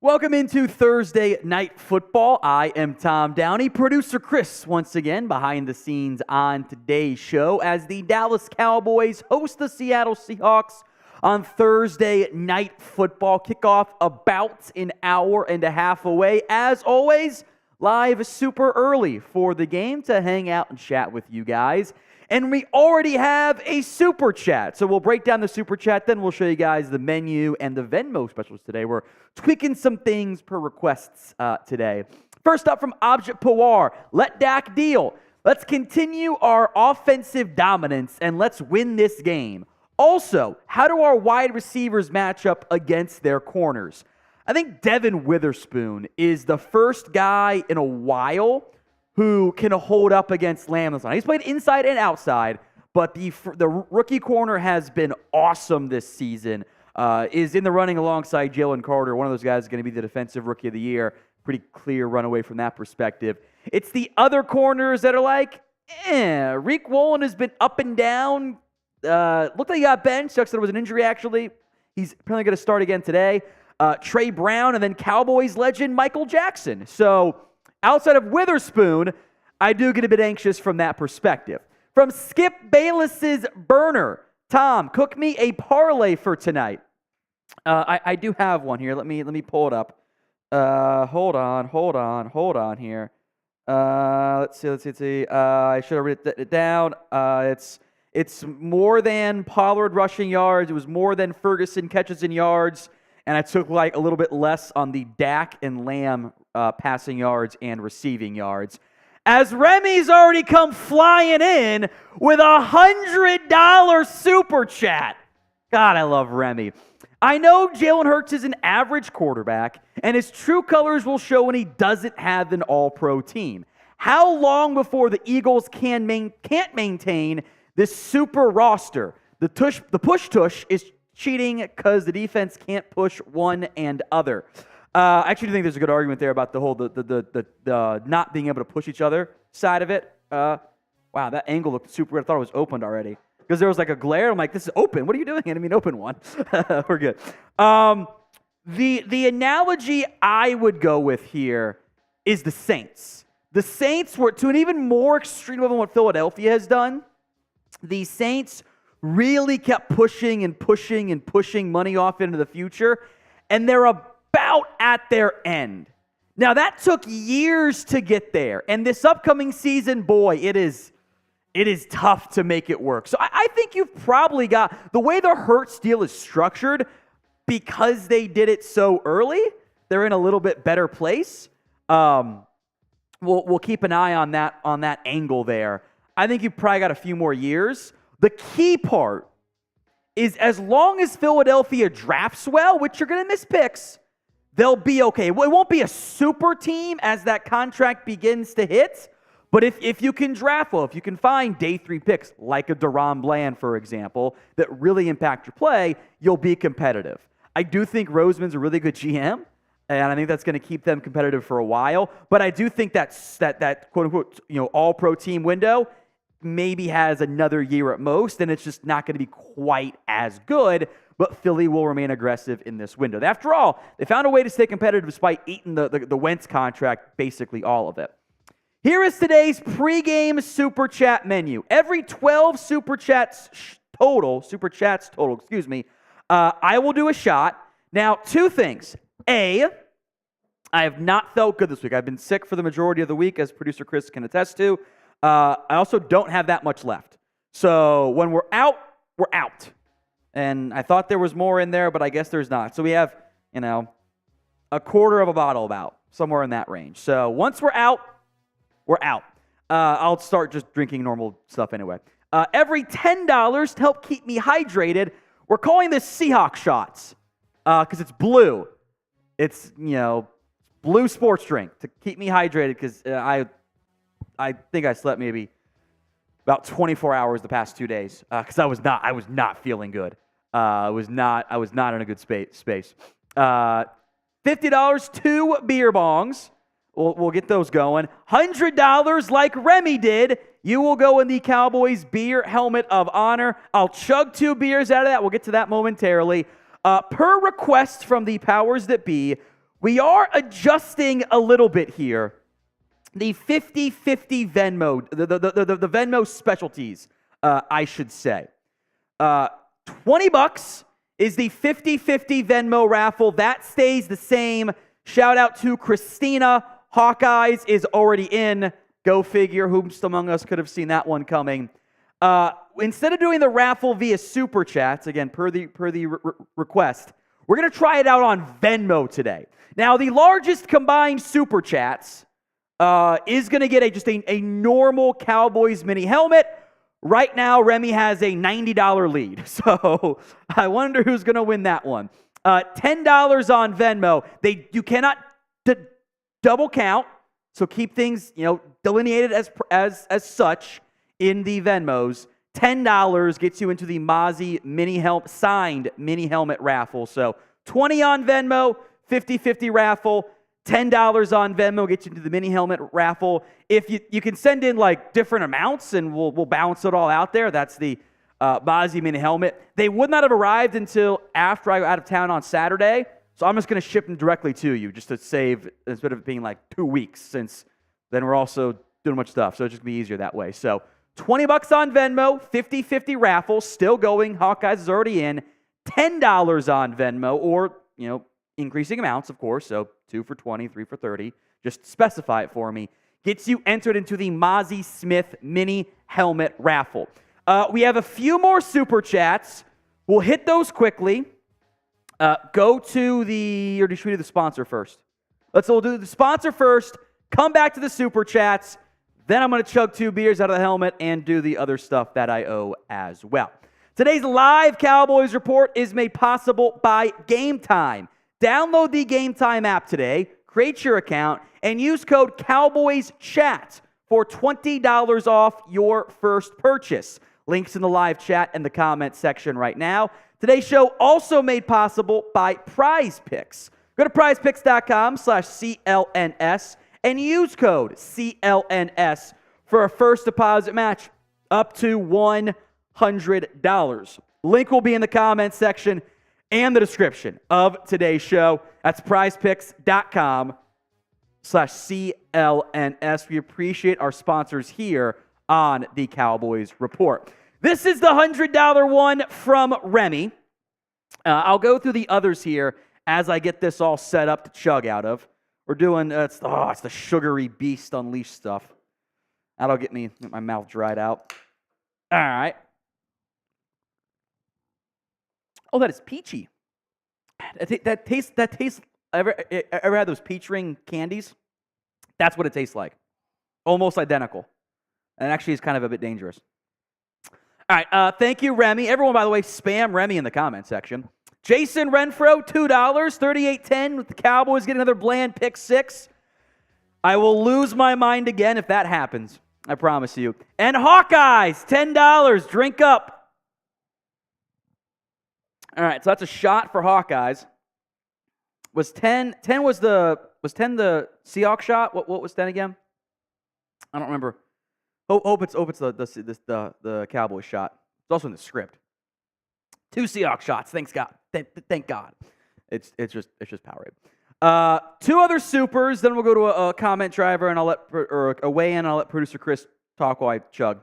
Welcome into Thursday Night Football. I am Tom Downey, producer Chris, once again, behind the scenes on today's show as the Dallas Cowboys host the Seattle Seahawks on Thursday Night Football. Kickoff about an hour and a half away. As always, live super early for the game to hang out and chat with you guys. And we already have a super chat. So we'll break down the super chat, then we'll show you guys the menu and the Venmo specials today. We're tweaking some things per requests today. First up from Object Pawar, let Dak deal. Let's continue our offensive dominance and let's win this game. Also, how do our wide receivers match up against their corners? I think Devin Witherspoon is the first guy in a while who can hold up against Lamb. He's played inside and outside, but the rookie corner has been awesome this season. Is in the running alongside Jalen Carter. One of those guys is going to be the defensive rookie of the year. Pretty clear runaway from that perspective. It's the other corners that are like, Rico Woolen has been up and down. Looked like he got benched. Sucks that it was an injury, actually. He's apparently going to start again today. Trey Brown, and then Cowboys legend Michael Jackson. So outside of Witherspoon, I do get a bit anxious from that perspective. From Skip Bayless's burner, Tom, cook me a parlay for tonight. I do have one here. Let me pull it up. Hold on here. Let's see. I should have written it down. It's more than Pollard rushing yards. It was more than Ferguson catches and yards. And I took like a little bit less on the Dak and Lamb passing yards and receiving yards. As Remy's already come flying in with $100 super chat. God, I love Remy. I know Jalen Hurts is an average quarterback, and his true colors will show when he doesn't have an all-pro team. How long before the Eagles can't maintain this super roster? The push-tush is cheating because the defense can't push one and other. I actually think there's a good argument there about the whole the not being able to push each other side of it. Wow, that angle looked super good. I thought it was opened already because there was like a glare. I'm like, this is open. What are you doing? I mean, open one. We're good. The analogy I would go with here is the Saints. The Saints were to an even more extreme level than what Philadelphia has done. The Saints really kept pushing and pushing and pushing money off into the future, and they're about at their end. Now, that took years to get there, and this upcoming season, boy, it is tough to make it work. So I think you've probably got, the way the Hurts deal is structured, because they did it so early, they're in a little bit better place. We'll keep an eye on that angle there. I think you've probably got a few more years. The key part is as long as Philadelphia drafts well, which you're going to miss picks, they'll be okay. Well, it won't be a super team as that contract begins to hit, but if you can draft well, if you can find day 3 picks, like a Daron Bland, for example, that really impact your play, you'll be competitive. I do think Roseman's a really good GM, and I think that's going to keep them competitive for a while, but I do think that quote-unquote all-pro team window maybe has another year at most, and it's just not going to be quite as good, but Philly will remain aggressive in this window. After all, they found a way to stay competitive despite eating the Wentz contract, basically all of it. Here is today's pregame Super Chat menu. Every 12 Super Chats total, I will do a shot. Now, 2 things. A, I have not felt good this week. I've been sick for the majority of the week, as producer Chris can attest to. I also don't have that much left. So when we're out, we're out. And I thought there was more in there, but I guess there's not. So we have, a quarter of a bottle about, somewhere in that range. So once we're out, we're out. I'll start just drinking normal stuff anyway. Every $10 to help keep me hydrated, we're calling this Seahawks shots because it's blue. It's, blue sports drink to keep me hydrated because I think I slept maybe about 24 hours the past 2 days because I was not feeling good. I was not in a good space. $50, 2 beer bongs. We'll get those going. $100 like Remy did. You will go in the Cowboys beer helmet of honor. I'll chug 2 beers out of that. We'll get to that momentarily. Per request from the powers that be, We are adjusting a little bit here. The 50-50 Venmo, the Venmo specialties, I should say. $20 is the 50-50 Venmo raffle. That stays the same. Shout out to Christina. Hawkeyes is already in. Go figure. Whomst among us could have seen that one coming. Instead of doing the raffle via Super Chats, again, per the request, we're going to try it out on Venmo today. Now, the largest combined Super Chats is going to get just a normal Cowboys mini helmet. Right now, Remy has a $90 lead. So I wonder who's going to win that one. $10 on Venmo. You cannot double count, so keep things delineated as such in the Venmos. $10 gets you into the Mazi signed mini helmet raffle. So $20 on Venmo, 50-50 raffle. $10 on Venmo gets you into the mini helmet raffle. If you can send in like different amounts and we'll balance it all out there. That's the Mazi mini helmet. They would not have arrived until after I got out of town on Saturday. So I'm just going to ship them directly to you just to save, instead of it being like 2 weeks, since then we're also doing much stuff. So it's just going to be easier that way. So $20 on Venmo, 50-50 raffle, still going. Hawkeyes is already in. $10 on Venmo, or, increasing amounts, of course. So 2 for 20, 3 for 30. Just specify it for me. Gets you entered into the Mazi Smith mini helmet raffle. We have a few more Super Chats. We'll hit those quickly. Go to or should we do the sponsor first? We'll do the sponsor first, come back to the Super Chats, then I'm going to chug 2 beers out of the helmet and do the other stuff that I owe as well. Today's live Cowboys report is made possible by Game Time. Download the Game Time app today, create your account, and use code CowboysChat for $20 off your first purchase. Links in the live chat and the comment section right now. Today's show also made possible by Prize Picks. Go to prizepicks.com/CLNS and use code CLNS for a first deposit match up to $100. Link will be in the comment section and the description of today's show. That's prizepicks.com/CLNS. We appreciate our sponsors here on the Cowboys Report. This is the $100 one from Remy. I'll go through the others here as I get this all set up to chug out of. We're doing, it's the sugary beast unleashed stuff. That'll get my mouth dried out. All right. Oh, that is peachy. That tastes. Ever had those peach ring candies? That's what it tastes like. Almost identical. And actually is kind of a bit dangerous. All right, thank you, Remy. Everyone, by the way, spam Remy in the comment section. Jason Renfro, $2, 38-10 with the Cowboys getting another bland pick 6. I will lose my mind again if that happens. I promise you. And Hawkeyes, $10. Drink up. All right, so that's a shot for Hawkeyes. Was 10 the Seahawks shot? What was 10 again? I don't remember. Hope it's the Cowboys shot. It's also in the script. 2 Seahawks shots. Thank God. Thank God. It's just Powerade. 2 other supers. Then we'll go to a comment driver and a weigh in. And I'll let producer Chris talk while I chug.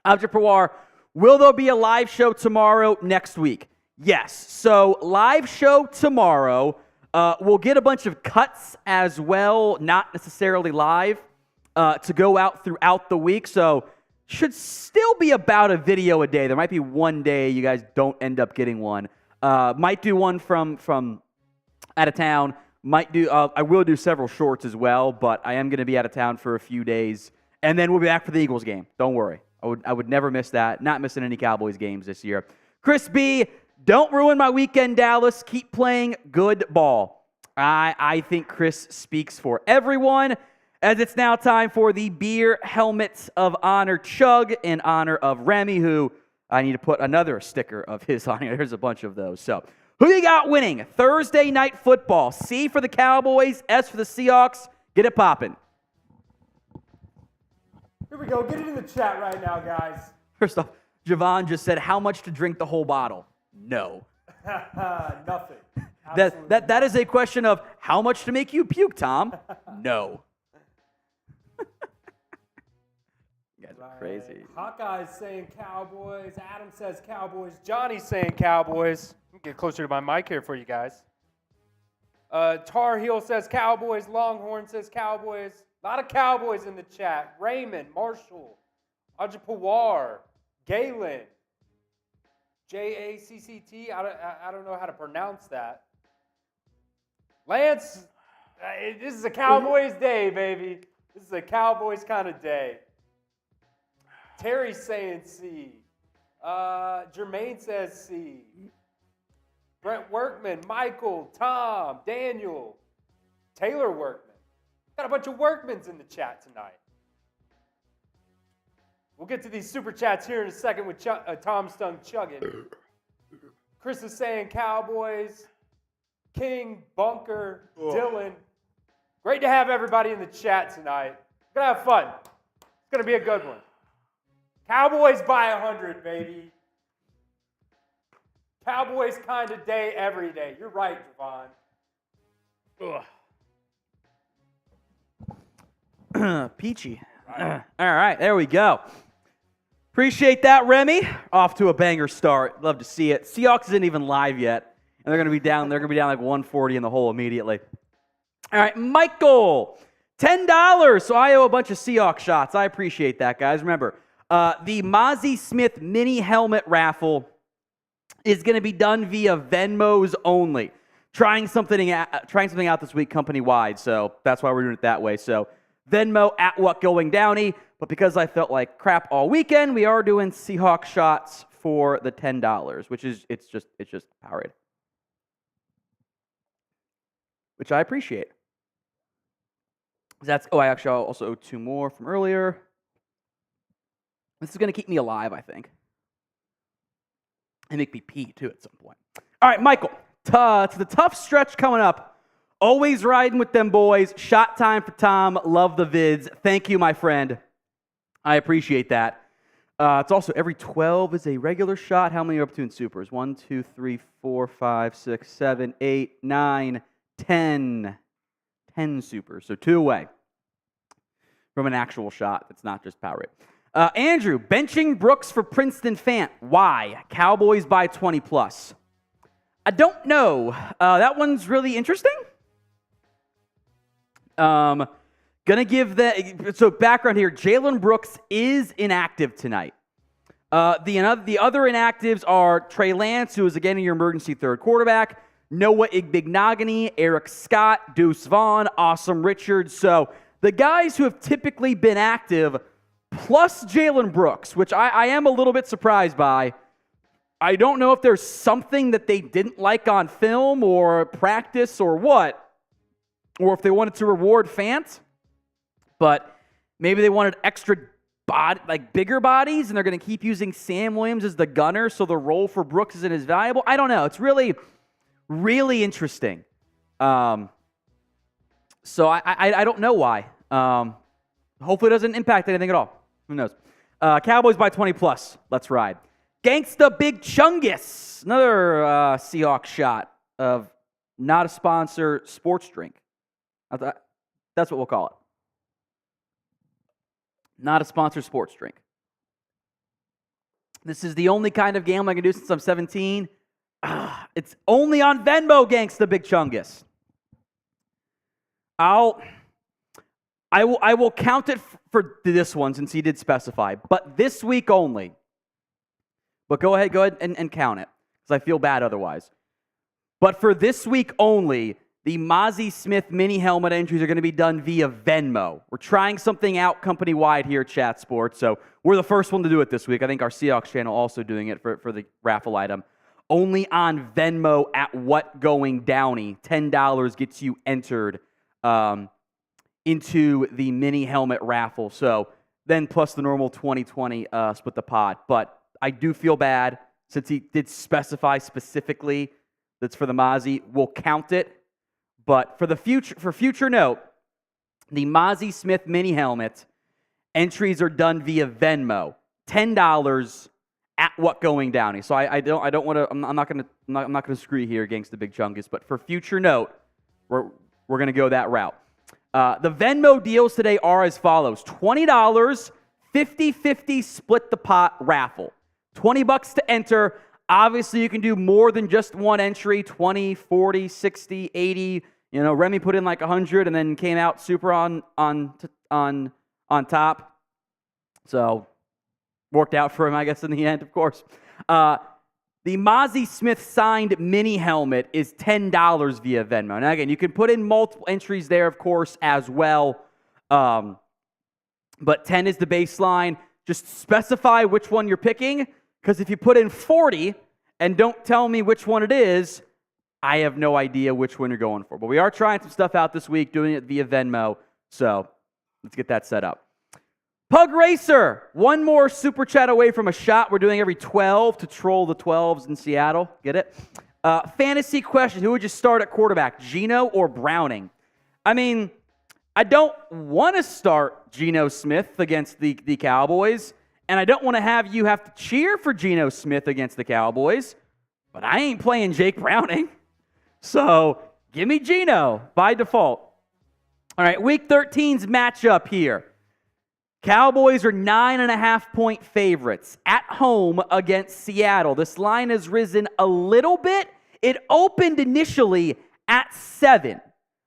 Object Perwar. Will there be a live show tomorrow next week? Yes. So live show tomorrow. We'll get a bunch of cuts as well, not necessarily live. To go out throughout the week, so should still be about a video a day. There might be one day you guys don't end up getting one. Might do one from out of town. I will do several shorts as well, but I am going to be out of town for a few days, and then we'll be back for the Eagles game. Don't worry, I would never miss that. Not missing any Cowboys games this year. Chris B, don't ruin my weekend, Dallas. Keep playing good ball. I think Chris speaks for everyone. As it's now time for the beer helmet of honor chug in honor of Remy, who I need to put another sticker of his on here. There's a bunch of those. So, who you got winning Thursday night football? C for the Cowboys, S for the Seahawks. Get it popping. Here we go. Get it in the chat right now, guys. First off, Javon just said how much to drink the whole bottle. No. Nothing. That is a question of how much to make you puke, Tom. No. You guys are crazy. Hawkeye's saying Cowboys. Adam says Cowboys. Johnny's saying Cowboys. Let me get closer to my mic here for you guys. Tar Heel says Cowboys. Longhorn says Cowboys. A lot of Cowboys in the chat. Raymond, Marshall, Ajapawar, Galen, Jacct. I don't know how to pronounce that. Lance, this is a Cowboys day, baby. This is a Cowboys kind of day. Terry's saying C. Jermaine says C. Brent Workman, Michael, Tom, Daniel, Taylor Workman. Got a bunch of Workmans in the chat tonight. We'll get to these super chats here in a second with Tom Stung chugging. Chris is saying Cowboys. King, Bunker, Dylan. Great to have everybody in the chat tonight. We're going to have fun. It's going to be a good one. Cowboys by 100, baby. Cowboys kind of day every day. You're right, Trevon. Peachy. All right, there we go. Appreciate that, Remy. Off to a banger start. Love to see it. Seahawks isn't even live yet, and they're going to be down. They're going to be down like 140 in the hole immediately. All right, Michael, $10. So I owe a bunch of Seahawks shots. I appreciate that, guys. Remember, the Mazi Smith mini helmet raffle is going to be done via Venmos only. Trying something out this week company-wide, so that's why we're doing it that way. So Venmo at What Going Downey, but because I felt like crap all weekend, we are doing Seahawks shots for the $10, which is it's just Powerade, which I appreciate. I actually also owe 2 more from earlier. This is going to keep me alive, I think. And make me pee, too, at some point. All right, Michael. To the tough stretch coming up. Always riding with them boys. Shot time for Tom. Love the vids. Thank you, my friend. I appreciate that. It's also every 12 is a regular shot. How many are up to in supers? 1, 2, 3, 4, 5, 6, 7, 8, 9, 10. 10 supers. So 2 away from an actual shot. It's not just Powerade. Andrew, benching Brooks for Princeton Fant. Why? Cowboys by 20+. I don't know. That one's really interesting. Gonna give so background here. Jalen Brooks is inactive tonight. The other inactives are Trey Lance, who is again your emergency third quarterback, Noah Igbinoghene, Eric Scott, Deuce Vaughn, Awesome Richards. So the guys who have typically been active, plus Jalen Brooks, which I am a little bit surprised by. I don't know if there's something that they didn't like on film or practice or what, or if they wanted to reward Fant, but maybe they wanted extra bigger bodies, and they're going to keep using Sam Williams as the gunner, so the role for Brooks isn't as valuable. I don't know. It's really, really interesting. So I don't know why. Hopefully it doesn't impact anything at all. Who knows? Cowboys by 20+. Let's ride. Gangsta Big Chungus. Another Seahawks shot of not a sponsor sports drink. That's what we'll call it. Not a sponsor sports drink. This is the only kind of game I can do since I'm 17. It's only on Venmo, Gangsta Big Chungus. I will count it for this one since he did specify, but this week only. But go ahead and count it, because I feel bad otherwise. But for this week only, the Mazi Smith mini helmet entries are going to be done via Venmo. We're trying something out company-wide here at Chat Sports, so we're the first one to do it this week. I think our Seahawks channel also doing it for the raffle item. Only on Venmo at What Going Downey. $10 gets you entered into the mini helmet raffle. So then plus the normal 2020 split the pot. But I do feel bad since he did specify specifically that's for the Mazi. We'll count it. But for future note, the Mazi Smith mini helmet entries are done via Venmo. $10 at what going Downey. So I don't want to. I'm not gonna screw you here against the Big Chungus. But for future note, we're gonna go that route. The Venmo deals today are as follows: $20, 50-50 split the pot raffle. $20 to enter. Obviously, you can do more than just one entry, 20, 40, 60, 80. You know, Remy put in like 100 and then came out super on top. So, worked out for him, I guess, in the end, of course. The Mazi Smith signed mini helmet is $10 via Venmo. Now, again, you can put in multiple entries there, of course, as well. But 10 is the baseline. Just specify which one you're picking, because if you put in 40 and don't tell me which one it is, I have no idea which one you're going for. But we are trying some stuff out this week, doing it via Venmo. So let's get that set up. Pug Racer, one more super chat away from a shot. We're doing every 12 to troll the 12s in Seattle. Get it? Fantasy question. Who would you start at quarterback, Geno or Browning? I mean, I don't want to start Geno Smith against the Cowboys, and I don't want to have you have to cheer for Geno Smith against the Cowboys, but I ain't playing Jake Browning. So give me Geno by default. All right, Week 13's matchup here. Cowboys are 9.5-point favorites at home against Seattle. This line has risen a little bit. It opened initially at 7.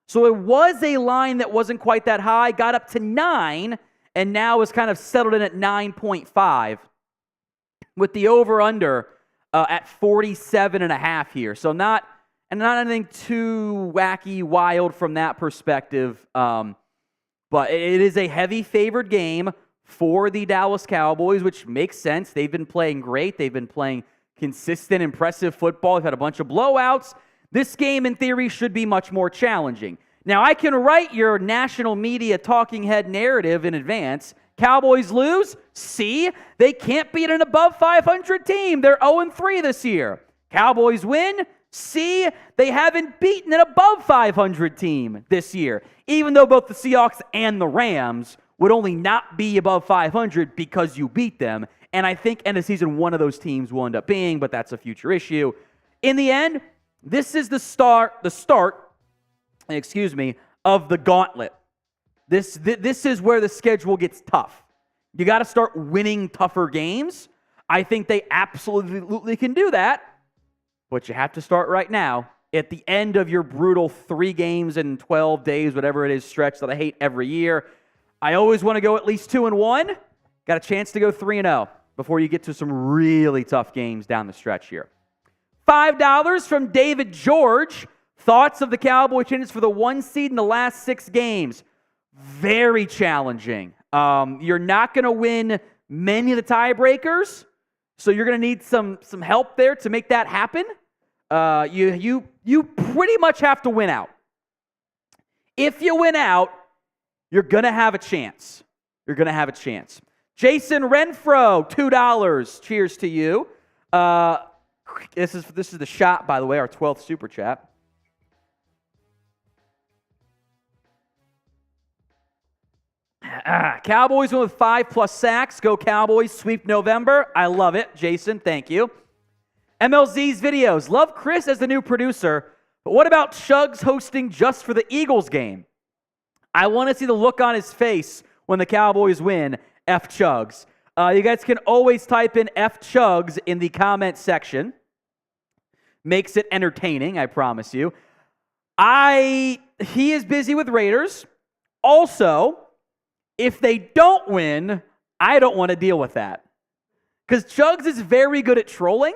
So it was a line that wasn't quite that high, got up to 9, and now is kind of settled in at 9.5 with the over-under at 47.5 here. So not anything too wacky, wild from that perspective. But it is a heavy favored game for the Dallas Cowboys, which makes sense. They've been playing great. They've been playing consistent, impressive football. They've had a bunch of blowouts. This game, in theory, should be much more challenging. Now, I can write your national media talking head narrative in advance. Cowboys lose? See? They can't beat an above 500 team. They're 0-3 this year. Cowboys win? See, they haven't beaten an above 500 team this year, even though both the Seahawks and the Rams would only not be above 500 because you beat them. And I think end of season one of those teams will end up being, but that's a future issue. In the end, this is the start, of the gauntlet. This is where the schedule gets tough. You got to start winning tougher games. I think they absolutely can do that. But you have to start right now at the end of your brutal 3 games in 12 days, whatever it is, stretch that I hate every year. I always want to go at least 2-1. Got a chance to go 3-0 before you get to some really tough games down the stretch here. $5 from David George. Thoughts of the Cowboy chances for the 1 seed in the last 6 games. Very challenging. You're not going to win many of the tiebreakers, so you're going to need some help there to make that happen. You pretty much have to win out. If you win out, you're going to have a chance. You're going to have a chance. Jason Renfro, $2. Cheers to you. This is the shot, by the way, our 12th super chat. Cowboys win with 5+ sacks. Go Cowboys. Sweep November. I love it. Jason, thank you. MLZ's videos. Love Chris as the new producer, but what about Chugs hosting just for the Eagles game? I want to see the look on his face when the Cowboys win. F Chugs. You guys can always type in F Chugs in the comment section. Makes it entertaining, I promise you. He is busy with Raiders. Also, if they don't win, I don't want to deal with that. Because Chugs is very good at trolling.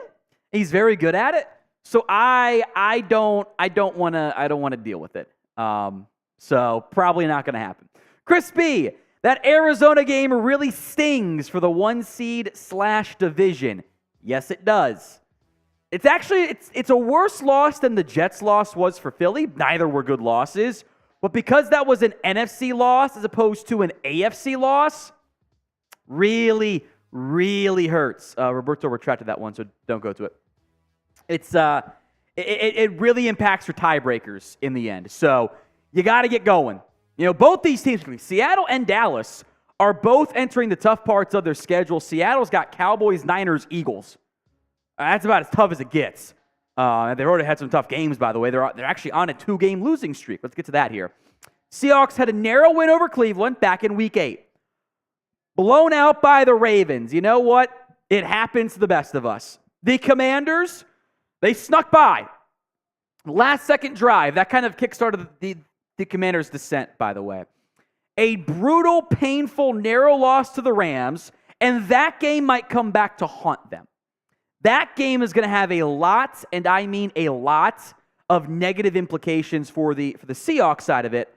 He's very good at it. So I don't want to deal with it. So probably not going to happen. Chris B, that Arizona game really stings for the 1 seed / division. Yes, it does. It's actually it's a worse loss than the Jets loss was for Philly. Neither were good losses. But because that was an NFC loss as opposed to an AFC loss, really, really hurts. Roberto retracted that one, so don't go to it. It really impacts your tiebreakers in the end. So you got to get going. You know, both these teams, Seattle and Dallas, are both entering the tough parts of their schedule. Seattle's got Cowboys, Niners, Eagles. That's about as tough as it gets. They've already had some tough games, by the way. They're actually on a 2-game losing streak. Let's get to that here. Seahawks had a narrow win over Cleveland back in Week 8. Blown out by the Ravens. You know what? It happens to the best of us. The Commanders, they snuck by. Last-second drive. That kind of kickstarted the Commanders' descent, by the way. A brutal, painful, narrow loss to the Rams, and that game might come back to haunt them. That game is going to have a lot, and I mean a lot, of negative implications for the Seahawks side of it,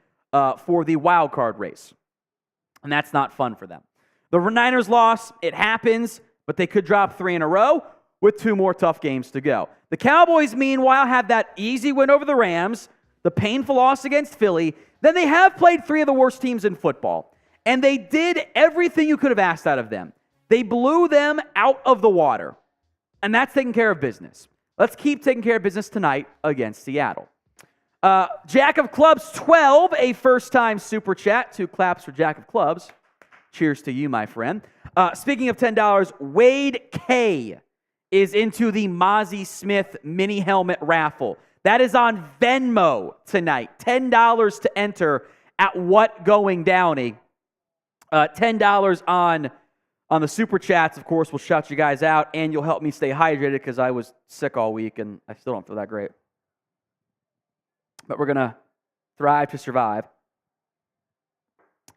for the wild card race. And that's not fun for them. The Niners loss, it happens, but they could drop 3 in a row with 2 more tough games to go. The Cowboys, meanwhile, have that easy win over the Rams, the painful loss against Philly. Then they have played 3 of the worst teams in football, and they did everything you could have asked out of them. They blew them out of the water, and that's taking care of business. Let's keep taking care of business tonight against Seattle. Jack of Clubs 12, a first-time super chat. 2 claps for Jack of Clubs. Cheers to you, my friend. Speaking of $10, Wade K is into the Mazi Smith mini helmet raffle. That is on Venmo tonight. $10 to enter at What Going Downy. $10 on the super chats, of course, will shout you guys out, and you'll help me stay hydrated because I was sick all week and I still don't feel that great. But we're going to thrive to survive.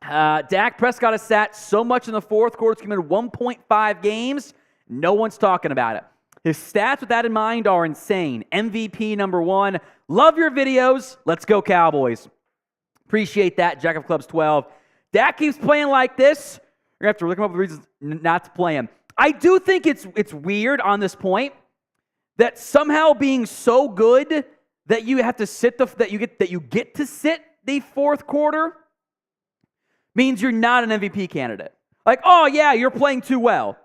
Dak Prescott has sat so much in the fourth quarter. It's committed 1.5 games. No one's talking about it. His stats with that in mind are insane. MVP #1. Love your videos. Let's go Cowboys. Appreciate that, Jack of Clubs 12. Dak keeps playing like this. You're going to have to look up the reasons not to play him. I do think it's weird on this point that somehow being so good that you have to sit that you get to sit the fourth quarter means you're not an MVP candidate. Like, oh yeah, you're playing too well.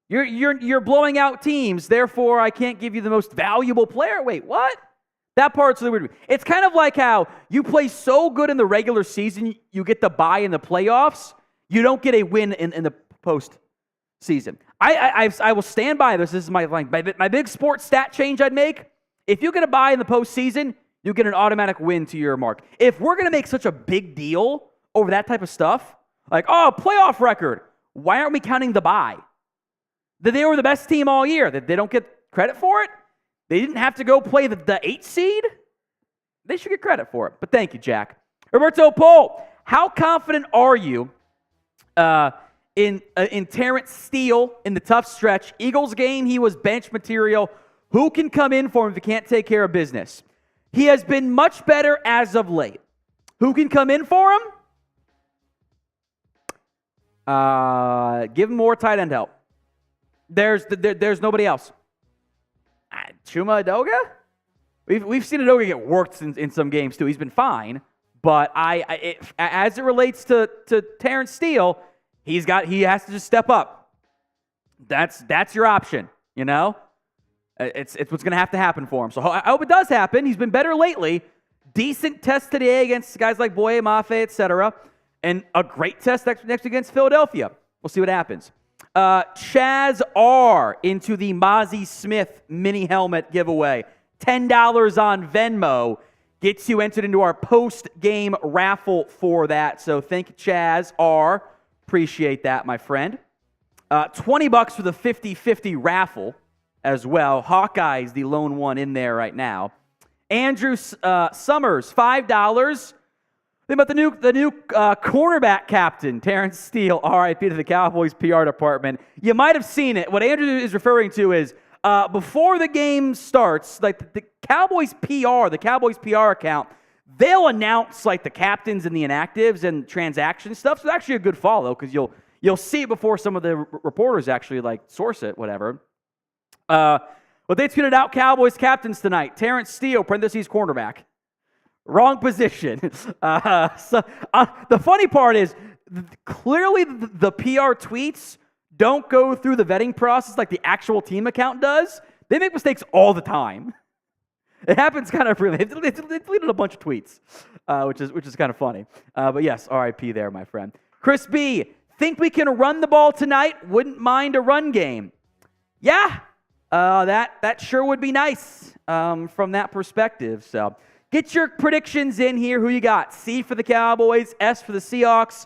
You're blowing out teams, therefore I can't give you the most valuable player. Wait, what? That part's really weird. It's kind of like how you play so good in the regular season, you get the bye in the playoffs. You don't get a win in the postseason. I will stand by this. This is my big sports stat change I'd make. If you get a bye in the postseason, you get an automatic win to your mark. If we're going to make such a big deal over that type of stuff, like, oh, playoff record, why aren't we counting the bye? That they were the best team all year, that they don't get credit for it? They didn't have to go play the 8 seed? They should get credit for it. But thank you, Jack. Roberto Pohl, how confident are you in Terrence Steele in the tough stretch? Eagles game, he was bench material. Who can come in for him if he can't take care of business? He has been much better as of late. Who can come in for him? Give him more tight end help. There's nobody else. Chuma Edoga? We've seen Edoga get worked in some games too. He's been fine, but as it relates to Terrence Steele, he has to just step up. That's your option, you know? It's what's going to have to happen for him. So I hope it does happen. He's been better lately. Decent test today against guys like Boye, Mafe, etc. And a great test next against Philadelphia. We'll see what happens. Chaz R into the Mazi Smith mini helmet giveaway. $10 on Venmo gets you entered into our post-game raffle for that. So thank you, Chaz R. Appreciate that, my friend. $20 for the 50-50 raffle as well. Hawkeye's the lone one in there right now. Andrew Summers, $5. Think about the new cornerback captain, Terrence Steele, RIP to the Cowboys PR department. You might have seen it. What Andrew is referring to is before the game starts, like the Cowboys PR account, they'll announce like the captains and the inactives and transaction stuff. So it's actually a good follow because you'll see it before some of the reporters actually like source it, whatever. But they tweeted out Cowboys captains tonight. Terrence Steele, parentheses cornerback. Wrong position. The funny part is, clearly the PR tweets don't go through the vetting process like the actual team account does. They make mistakes all the time. It happens kind of freely. They deleted a bunch of tweets, which is kind of funny. But yes, RIP there, my friend. Chris B, Think we can run the ball tonight? Wouldn't mind a run game. Yeah, that sure would be nice from that perspective. So get your predictions in here. Who you got? C for the Cowboys, S for the Seahawks.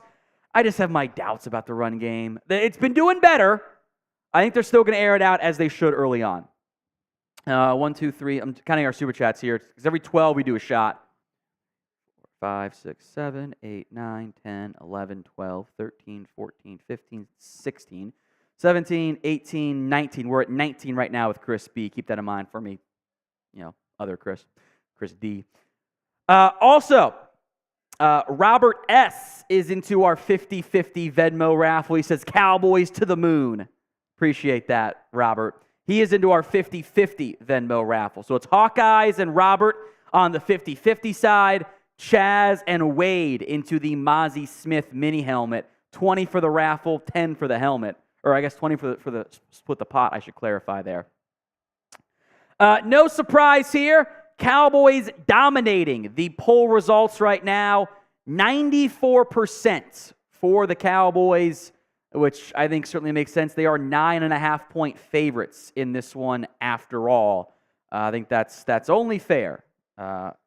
I just have my doubts about the run game. It's been doing better. I think they're still going to air it out as they should early on. 1, 2, 3. I'm counting our super chats here because every 12 we do a shot. 5, 6, 7, 8, 9, 10, 11, 12, 13, 14, 15, 16, 17, 18, 19. We're at 19 right now with Chris B. Keep that in mind for me. Other Chris D. Also, Robert S. is into our 50-50 Venmo raffle. He says, Cowboys to the moon. Appreciate that, Robert. He is into our 50-50 Venmo raffle. So it's Hawkeyes and Robert on the 50-50 side. Chaz and Wade into the Mazi Smith mini helmet. 20 for the raffle, 10 for the helmet. Or I guess 20 for the split the pot, I should clarify there. No surprise here. Cowboys dominating the poll results right now. 94% for the Cowboys, which I think certainly makes sense. They are 9.5-point favorites in this one after all. I think that's only fair,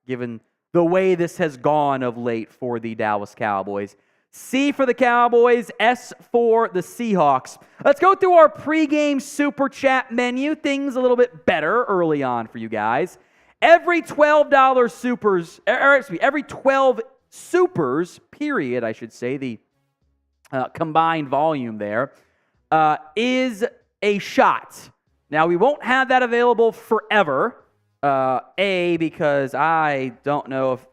given the way this has gone of late for the Dallas Cowboys. C for the Cowboys, S for the Seahawks. Let's go through our pregame super chat menu. Things a little bit better early on for you guys. Every $12 supers, every 12 supers, period, I should say, the combined volume there, is a shot. Now, we won't have that available forever. Because I don't know if...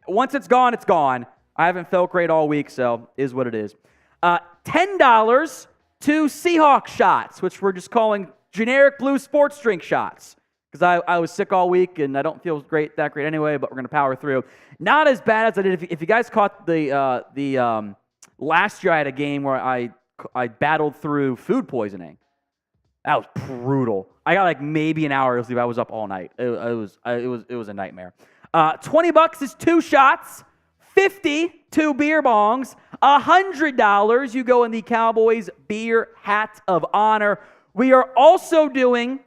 Once it's gone, it's gone. I haven't felt great all week, so is what it is. $10 to Seahawks shots, which we're just calling generic blue sports drink shots. Because I was sick all week, and I don't feel that great anyway, but we're going to power through. Not as bad as I did. If you guys caught the last year I had a game where I battled through food poisoning. That was brutal. I got maybe an hour of sleep. I was up all night. It was a nightmare. $20 is 2 shots. $50, 2 beer bongs. $100, you go in the Cowboys beer hat of honor. We are also doing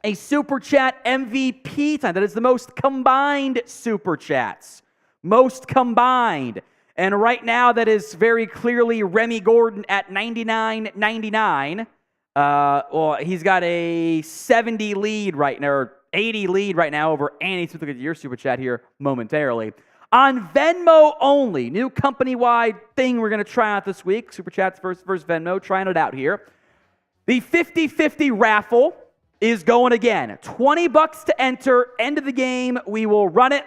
a super chat MVP time. That is the most combined super chats. Most combined. And right now that is very clearly Remy Gordon at $99.99. He's got a 70 lead right now, or 80 lead right now over Andy. So look at your super chat here momentarily. On Venmo only, new company-wide thing we're going to try out this week. Super chats versus Venmo, trying it out here. The 50-50 raffle is going again. $20 to enter. End of the game, we will run it.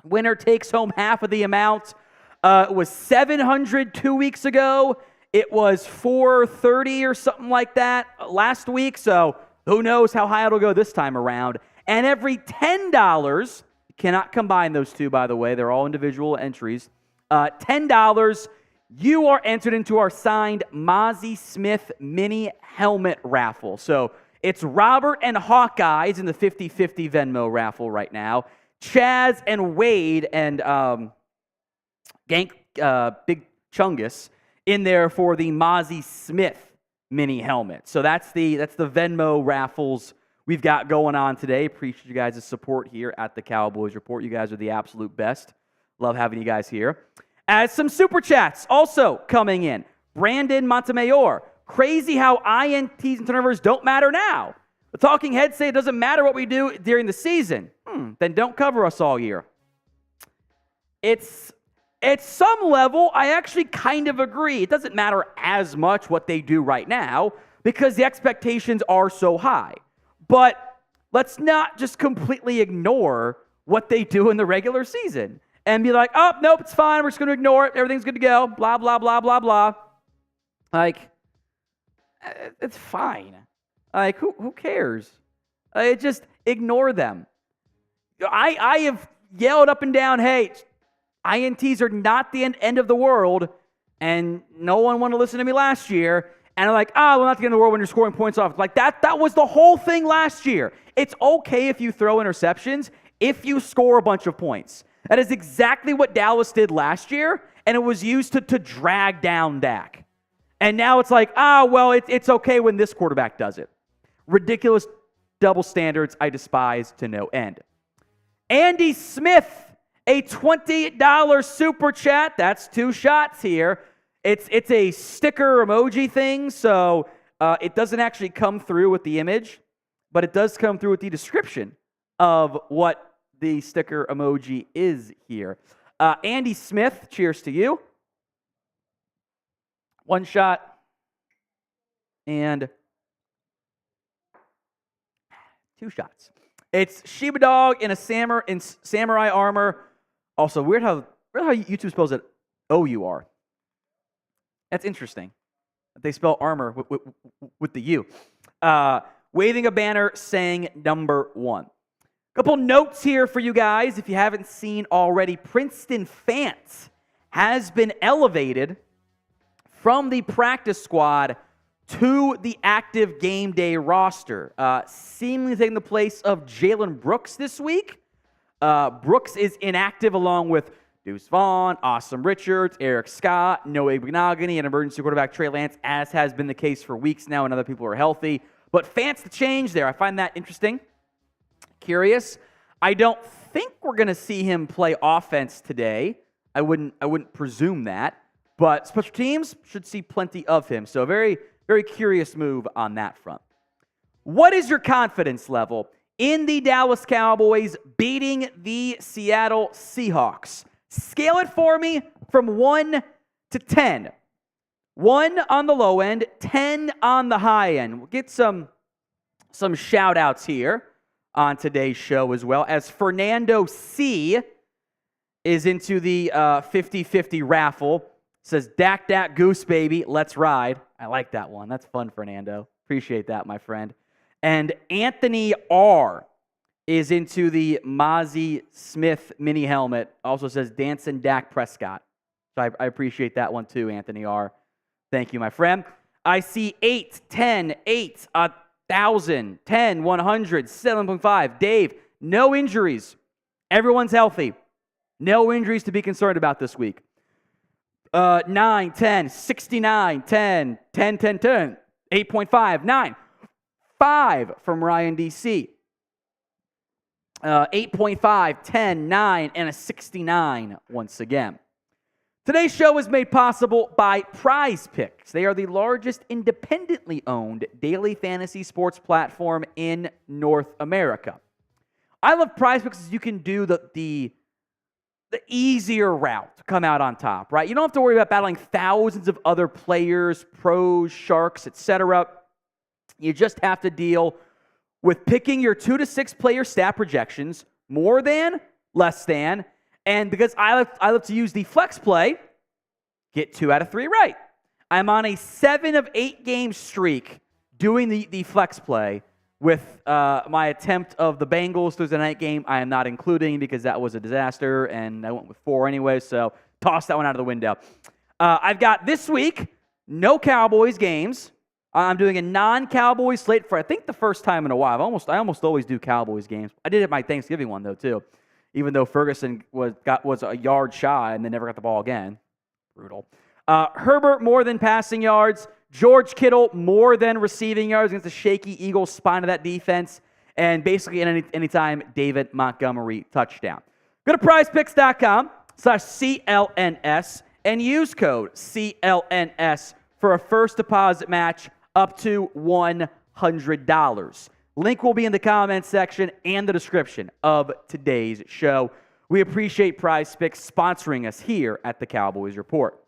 Winner takes home half of the amount. It was $700 2 weeks ago. It was $430 or something like that last week, so who knows how high it'll go this time around. And every $10, you cannot combine those two, by the way. They're all individual entries. $10, you are entered into our signed Mazi Smith mini helmet raffle. So it's Robert and Hawkeyes in the 50-50 Venmo raffle right now. Chaz and Wade and Big Chungus in there for the Mazi Smith mini helmet. So that's the Venmo raffles we've got going on today. Appreciate you guys' support here at the Cowboys Report. You guys are the absolute best. Love having you guys here. As some super chats also coming in. Brandin Montemayor. Crazy how INTs and turnovers don't matter now. The talking heads say it doesn't matter what we do during the season. Then don't cover us all year. It's at some level, I actually kind of agree. It doesn't matter as much what they do right now because the expectations are so high. But let's not just completely ignore what they do in the regular season and be like, oh, nope, it's fine. We're just going to ignore it. Everything's good to go. Blah, blah, blah, blah, blah. It's fine. Who cares? Just ignore them. I have yelled up and down, hey, INTs are not the end of the world, and no one wanted to listen to me last year, and I'm like, well, not the end of the world when you're scoring points off. That was the whole thing last year. It's okay if you throw interceptions, if you score a bunch of points. That is exactly what Dallas did last year, and it was used to drag down Dak. And now it's like, well, it's okay when this quarterback does it. Ridiculous double standards I despise to no end. Andy Smith, a $20 super chat. That's 2 shots here. It's a sticker emoji thing, so it doesn't actually come through with the image, but it does come through with the description of what the sticker emoji is here. Andy Smith, cheers to you. 1 shot and 2 shots. It's Shiba Dog in samurai armor. Also, weird how YouTube spells it O-U-R. That's interesting. They spell armor with the U. Waving a banner saying number 1. Couple notes here for you guys. If you haven't seen already, Princeton Fant has been elevated from the practice squad to the active game day roster, seemingly taking the place of Jalen Brooks this week. Brooks is inactive along with Deuce Vaughn, Awesome Richards, Eric Scott, Noah Igbinoghene, and emergency quarterback Trey Lance, as has been the case for weeks now, and other people are healthy. But Fant's the change there. I find that interesting. Curious. I don't think we're going to see him play offense today. I wouldn't presume that. But special teams should see plenty of him. So very, very curious move on that front. What is your confidence level in the Dallas Cowboys beating the Seattle Seahawks? Scale it for me from 1 to 10. 1 on the low end, 10 on the high end. We'll get some shout-outs here on today's show as well, as Fernando C. is into the 50-50 raffle. Says, Dak, Goose, baby, let's ride. I like that one. That's fun, Fernando. Appreciate that, my friend. And Anthony R. is into the Mazi Smith mini helmet. Also says, dancing Dak Prescott. So I appreciate that one too, Anthony R. Thank you, my friend. I see 8, 10, 8, 1,000, 10, 100, 7.5. Dave, no injuries. Everyone's healthy. No injuries to be concerned about this week. 9, 10, 69, 10, 10, 10, 10, 8.5, 9, 5 from Ryan DC. 8.5, 10, 9, and a 69 once again. Today's show is made possible by Prize Picks. They are the largest independently owned daily fantasy sports platform in North America. I love Prize Picks because you can do the easier route to come out on top, right? You don't have to worry about battling thousands of other players, pros, sharks, etc. You just have to deal with picking your 2 to 6 player stat projections, more than, less than, and because I love to use the flex play, get 2 out of 3 right. I'm on a 7 of 8 game streak doing the flex play with my attempt of the Bengals Thursday night game. I am not including because that was a disaster, and I went with 4 anyway, so toss that one out of the window. I've got this week, no Cowboys games. I'm doing a non-Cowboys slate for, I think, the first time in a while. I almost always do Cowboys games. I did it my Thanksgiving one, though, too. Even though Ferguson was a yard shy and then never got the ball again. Brutal. Herbert more than passing yards. George Kittle more than receiving yards against the shaky Eagles spine of that defense. And basically at any time, David Montgomery touchdown. Go to prizepicks.com/CLNS and use code CLNS for a first deposit match up to $100. Link will be in the comments section and the description of today's show. We appreciate Prize Picks sponsoring us here at the Cowboys Report.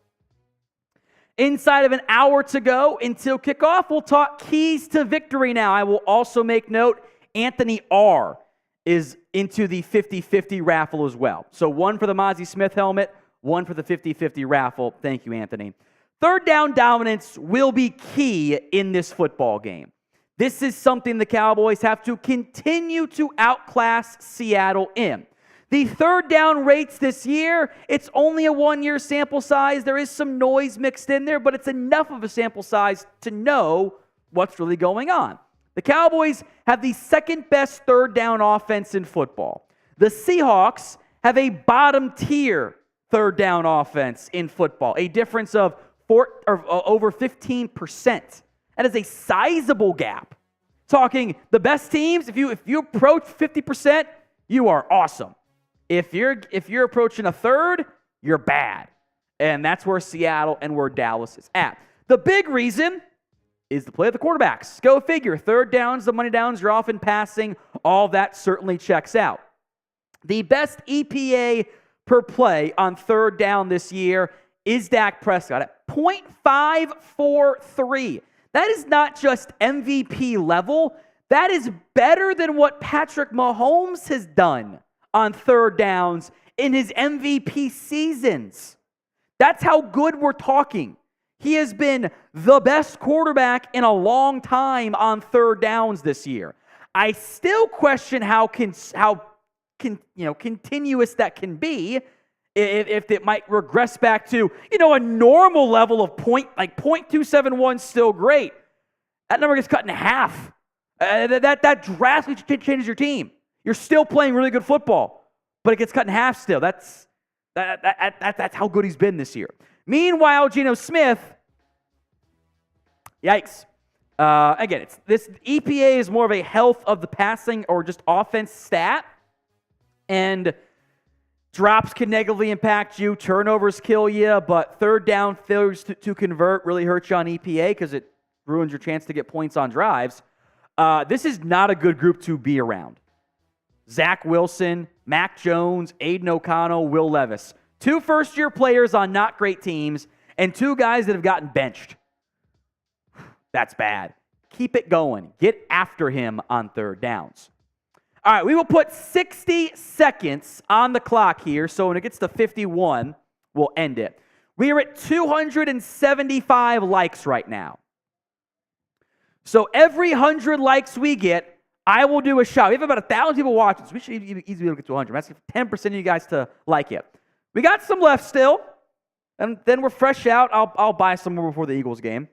Inside of an hour to go until kickoff, we'll talk keys to victory now. I will also make note, Anthony R. is into the 50-50 raffle as well. So 1 for the Mazi Smith helmet, 1 for the 50-50 raffle. Thank you, Anthony. Third down dominance will be key in this football game. This is something the Cowboys have to continue to outclass Seattle in. The third down rates this year, it's only a 1-year sample size. There is some noise mixed in there, but it's enough of a sample size to know what's really going on. The Cowboys have the second best third down offense in football. The Seahawks have a bottom tier third down offense in football, a difference of over 15%. That is a sizable gap. Talking the best teams, if you approach 50%, you are awesome. If you're approaching a third, you're bad. And that's where Seattle and where Dallas is at. The big reason is the play of the quarterbacks. Go figure. Third downs, the money downs, you're often passing. All that certainly checks out. The best EPA per play on third down this year is Dak Prescott at .543. That is not just MVP level. That is better than what Patrick Mahomes has done on third downs in his MVP seasons. That's how good we're talking. He has been the best quarterback in a long time on third downs this year. I still question how continuous that can be. If it might regress back to, a normal level of .271 still great. That number gets cut in half. That drastically changes your team. You're still playing really good football, but it gets cut in half still. That's how good he's been this year. Meanwhile, Geno Smith, yikes. Again, this EPA is more of a health of the passing or just offense stat, and drops can negatively impact you. Turnovers kill you, but third down failures to convert really hurts you on EPA because it ruins your chance to get points on drives. This is not a good group to be around. Zach Wilson, Mac Jones, Aiden O'Connell, Will Levis. 2 first-year players on not great teams, and 2 guys that have gotten benched. That's bad. Keep it going. Get after him on third downs. All right, we will put 60 seconds on the clock here, so when it gets to 51, we'll end it. We are at 275 likes right now. So every 100 likes we get, I will do a shot. We have about 1,000 people watching, so we should easily be able to get to 100. I'm asking 10% of you guys to like it. We got some left still, and then we're fresh out. I'll buy some more before the Eagles game.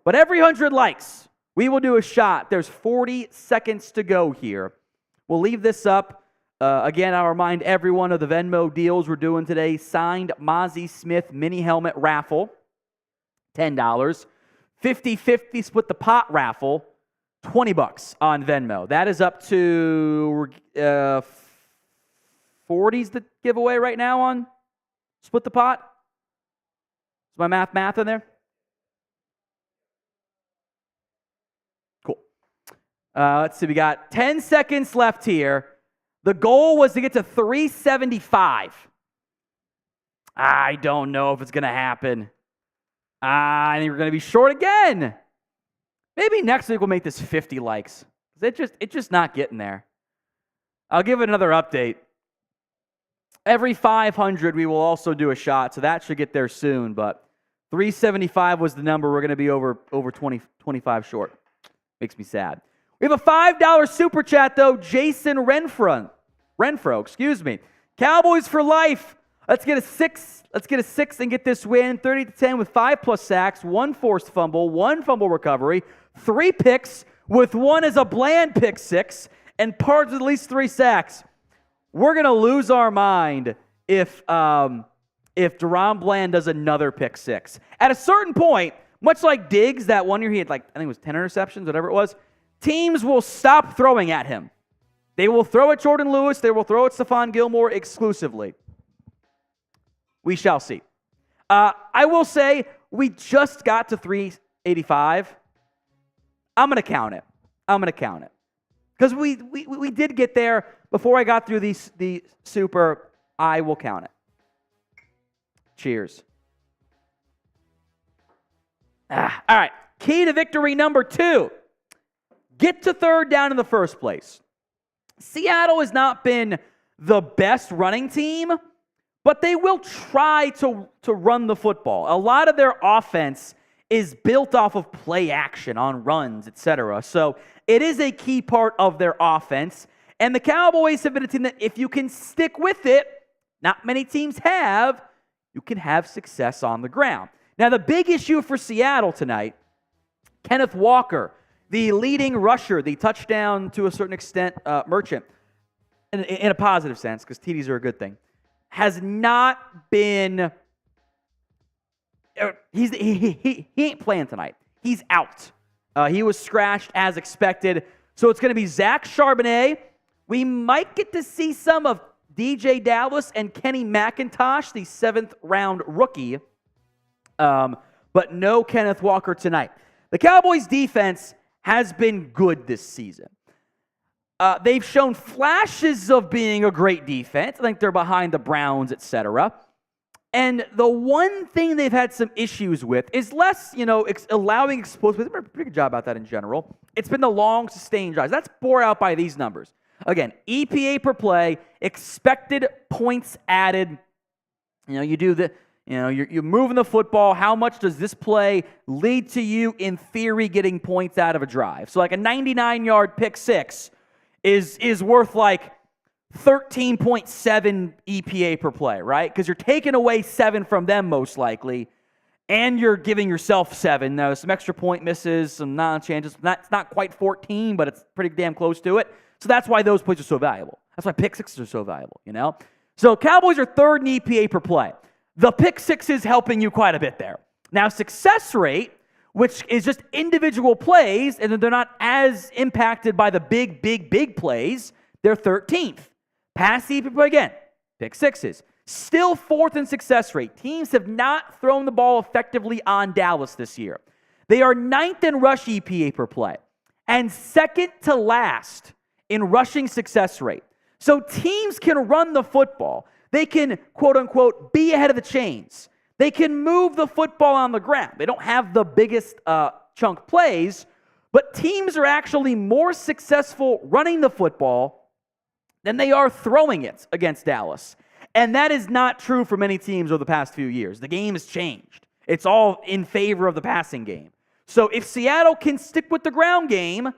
But every 100 likes, we will do a shot. There's 40 seconds to go here. We'll leave this up. Again, I'll remind everyone of the Venmo deals we're doing today. Signed Mazi Smith mini helmet raffle, $10. 50-50 split the pot raffle, $20 on Venmo. That is up to 40's the giveaway right now on split the pot. Is my math in there? Cool. Let's see. We got 10 seconds left here. The goal was to get to 375. I don't know if it's going to happen. I think we're going to be short again. Maybe next week we'll make this 50 likes. It's just not getting there. I'll give it another update. Every 500 we will also do a shot, so that should get there soon. But 375 was the number. We're going to be over 25 short. Makes me sad. We have a $5 super chat though. Jason Renfro, excuse me. Cowboys for life. Let's get a 6 and get this win. 30-10 with 5+ sacks, 1 forced fumble, 1 fumble recovery, 3 picks with 1 as a bland pick 6, and parts with at least 3 sacks. We're gonna lose our mind if Daron Bland does another pick 6. At a certain point, much like Diggs, that one year he had I think it was 10 interceptions, whatever it was, teams will stop throwing at him. They will throw at Jordan Lewis. They will throw at Stephon Gilmore exclusively. We shall see. I will say we just got to 385. I'm going to count it. Because we did get there before I got through the super. I will count it. Cheers. All right. Key to victory number 2. Get to third down in the first place. Seattle has not been the best running team, but they will try to run the football. A lot of their offense is built off of play action on runs, etc. So it is a key part of their offense. And the Cowboys have been a team that if you can stick with it, not many teams have, you can have success on the ground. Now the big issue for Seattle tonight, Kenneth Walker, the leading rusher, the touchdown to a certain extent merchant, in a positive sense, because TDs are a good thing, has not been he ain't playing tonight. He's out. He was scratched as expected. So it's going to be Zack Charbonnet. We might get to see some of DJ Dallas and Kenny McIntosh, the 7th-round rookie. But no Kenneth Walker tonight. The Cowboys' defense has been good this season. They've shown flashes of being a great defense. I think they're behind the Browns, etc. And the one thing they've had some issues with is less, allowing explosive. They've done a pretty good job about that in general. It's been the long, sustained drives. That's bore out by these numbers. Again, EPA per play, expected points added. You do the, you're moving the football. How much does this play lead to you, in theory, getting points out of a drive? So like a 99-yard pick six is worth like 13.7 EPA per play, right? Because you're taking away 7 from them most likely, and you're giving yourself 7. Now, some extra point misses, some non-chances. It's not quite 14, but it's pretty damn close to it. So that's why those plays are so valuable. That's why pick sixes are so valuable, So Cowboys are 3rd in EPA per play. The pick six is helping you quite a bit there. Now, success rate, which is just individual plays, and they're not as impacted by the big plays, they're 13th. Pass EPA, again, pick sixes. Still 4th in success rate. Teams have not thrown the ball effectively on Dallas this year. They are 9th in rush EPA per play and 2nd to last in rushing success rate. So teams can run the football. They can, quote-unquote, be ahead of the chains. They can move the football on the ground. They don't have the biggest chunk plays, but teams are actually more successful running the football than they are throwing it against Dallas. And that is not true for many teams over the past few years. The game has changed. It's all in favor of the passing game. So if Seattle can stick with the ground game,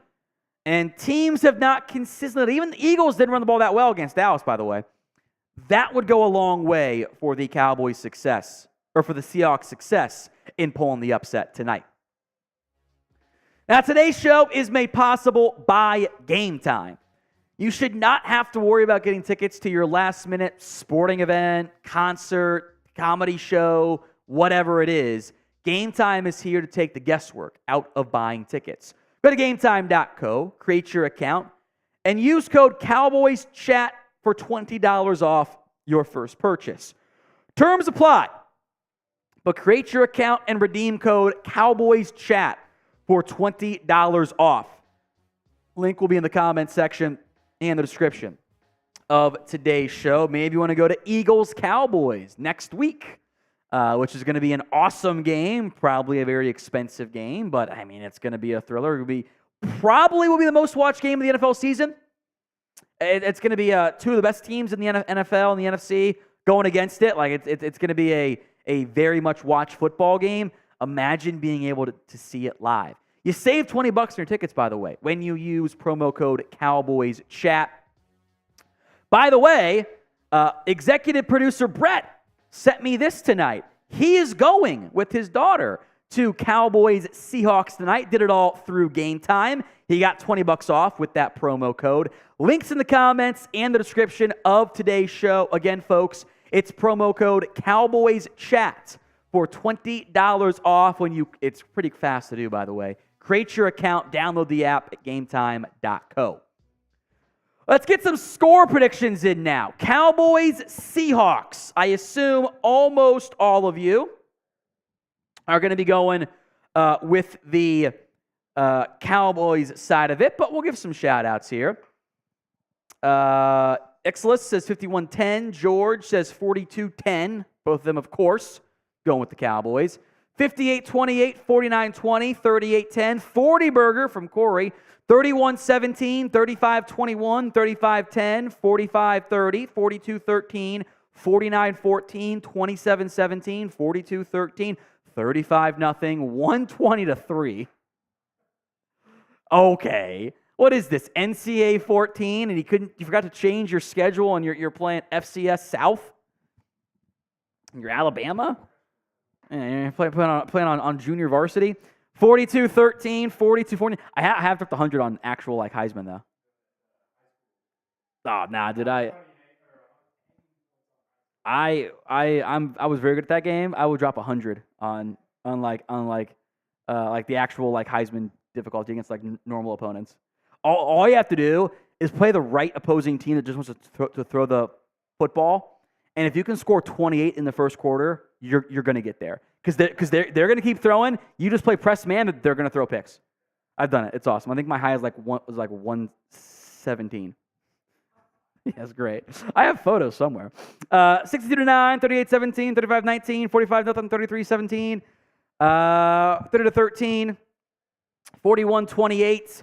and teams have not consistently, even the Eagles didn't run the ball that well against Dallas, by the way, that would go a long way for the Cowboys' success, or for the Seahawks' success in pulling the upset tonight. Now, today's show is made possible by Game Time. You should not have to worry about getting tickets to your last-minute sporting event, concert, comedy show, whatever it is. Game Time is here to take the guesswork out of buying tickets. Go to GameTime.co, create your account, and use code CowboysChat for $20 off your first purchase. Terms apply, but create your account and redeem code CowboysChat for $20 off. Link will be in the comments section and the description of today's show. Maybe you want to go to Eagles-Cowboys next week, which is going to be an awesome game, probably a very expensive game, but I mean, it's going to be a thriller. Probably will be the most watched game of the NFL season. It's going to be 2 of the best teams in the NFL and the NFC going against it. Like it's going to be a very much watched football game. Imagine being able to see it live. You save $20 on your tickets, by the way, when you use promo code CowboysChat. By the way, executive producer Brett sent me this tonight. He is going with his daughter to Cowboys Seahawks tonight. Did it all through Game Time. He got $20 off with that promo code. Links in the comments and the description of today's show. Again, folks, it's promo code CowboysChat for $20 off. It's pretty fast to do, by the way. Create your account, download the app at GameTime.co. Let's get some score predictions in now. Cowboys, Seahawks. I assume almost all of you are going to be going with the Cowboys side of it, but we'll give some shout-outs here. Ixalis says 51-10. George says 42-10. Both of them, of course, going with the Cowboys. 58-28, 49-20, 38-10. 40 Burger from Corey. 31-17, 35-21, 35-10, 45-30, 42-13, 49-14, 27-17, 42-13, 35-0, 120-3. Okay. What is this? NCAA 14 and you forgot to change your schedule and you're playing FCS South? You're Alabama? And you're playing on junior varsity? 42-13, 42-14. I have to put the 100 on actual Heisman though. Oh, nah, did I was very good at that game. I would drop 100 unlike like the actual like Heisman difficulty against like normal opponents. All you have to do is play the right opposing team that just wants to throw the football, and if you can score 28 in the first quarter, you're going to get there because they're going to keep throwing. You just play press man, they're going to throw picks. I've done it. It's awesome. I think my high is like 117. Yeah, that's great. I have photos somewhere. 62-9, 38-17, 35-19, 45-0, 33-17, 30-13, 41-28,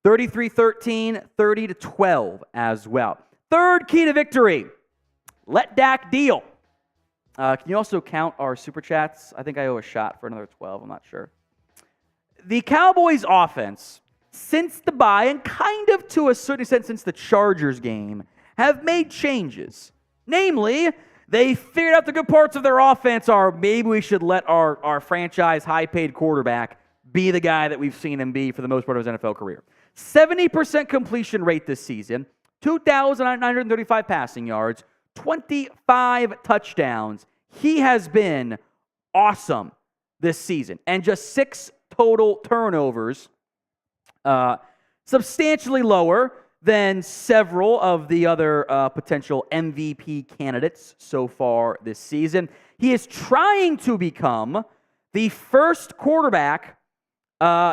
33-13, 30-12 as well. Third key to victory: let Dak deal. Can you also count our super chats? I think I owe a shot for another 12. I'm not sure. The Cowboys offense, since the bye, and kind of to a certain extent since the Chargers game, have made changes. Namely, they figured out the good parts of their offense are maybe we should let our franchise high-paid quarterback be the guy that we've seen him be for the most part of his NFL career. 70% completion rate this season, 2,935 passing yards, 25 touchdowns. He has been awesome this season. And just 6 total turnovers, substantially lower than several of the other potential MVP candidates so far this season. He is trying to become the first quarterback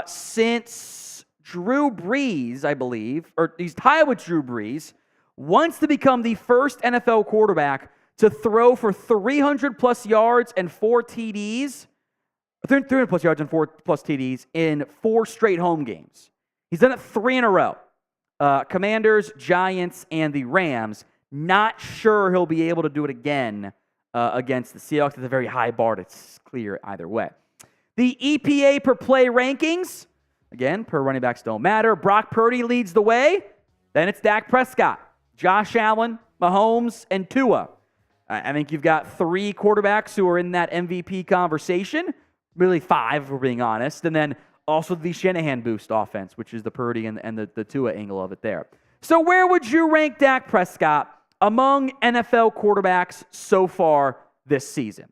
since Drew Brees, I believe, or he's tied with Drew Brees, wants to become the first NFL quarterback to throw for 300-plus yards and 4 TDs, 300-plus yards and 4-plus TDs in 4 straight home games. He's done it 3 in a row. Commanders, Giants, and the Rams. Not sure he'll be able to do it again against the Seahawks. It's a very high bar to clear either way. The EPA per play rankings, again, per running backs don't matter. Brock Purdy leads the way. Then it's Dak Prescott, Josh Allen, Mahomes, and Tua. I think you've got 3 quarterbacks who are in that MVP conversation. Really 5, if we're being honest. And then also the Shanahan boost offense, which is the Purdy and the Tua angle of it there. So where would you rank Dak Prescott among NFL quarterbacks so far this season?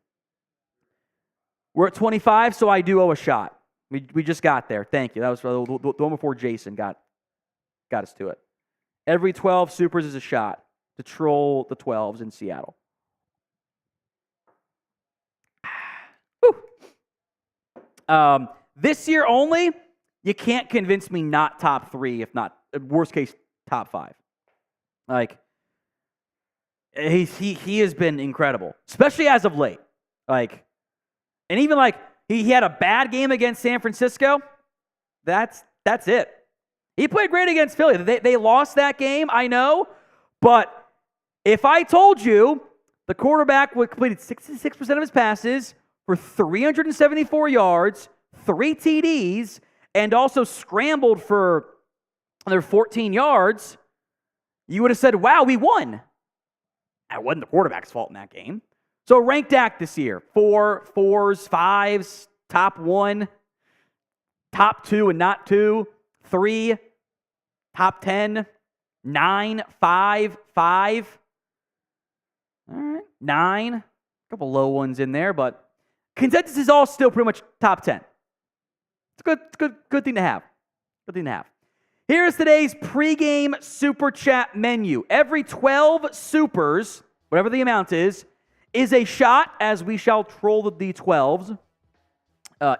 We're at 25, so I do owe a shot. We just got there. Thank you. That was the one before Jason got us to it. Every 12 supers is a shot to troll the 12s in Seattle. This year only, you can't convince me not top 3, if not, worst case, top 5. Like, he has been incredible, especially as of late. Like, and even like, he had a bad game against San Francisco. That's it. He played great against Philly. They lost that game, I know, but if I told you the quarterback completed 66% of his passes for 374 yards, 3 TDs, and also scrambled for another 14 yards, you would have said, wow, we won. That wasn't the quarterback's fault in that game. So rank Dak this year. 4, 4s, 5s, top 1, top 2 and not 2, 3, top 10, 9, 5, 5. All right, 9. A couple low ones in there, but consensus is all still pretty much top 10. It's a good thing to have. Good thing to have. Here's today's pregame super chat menu. Every 12 supers, whatever the amount is a shot, as we shall troll the D12s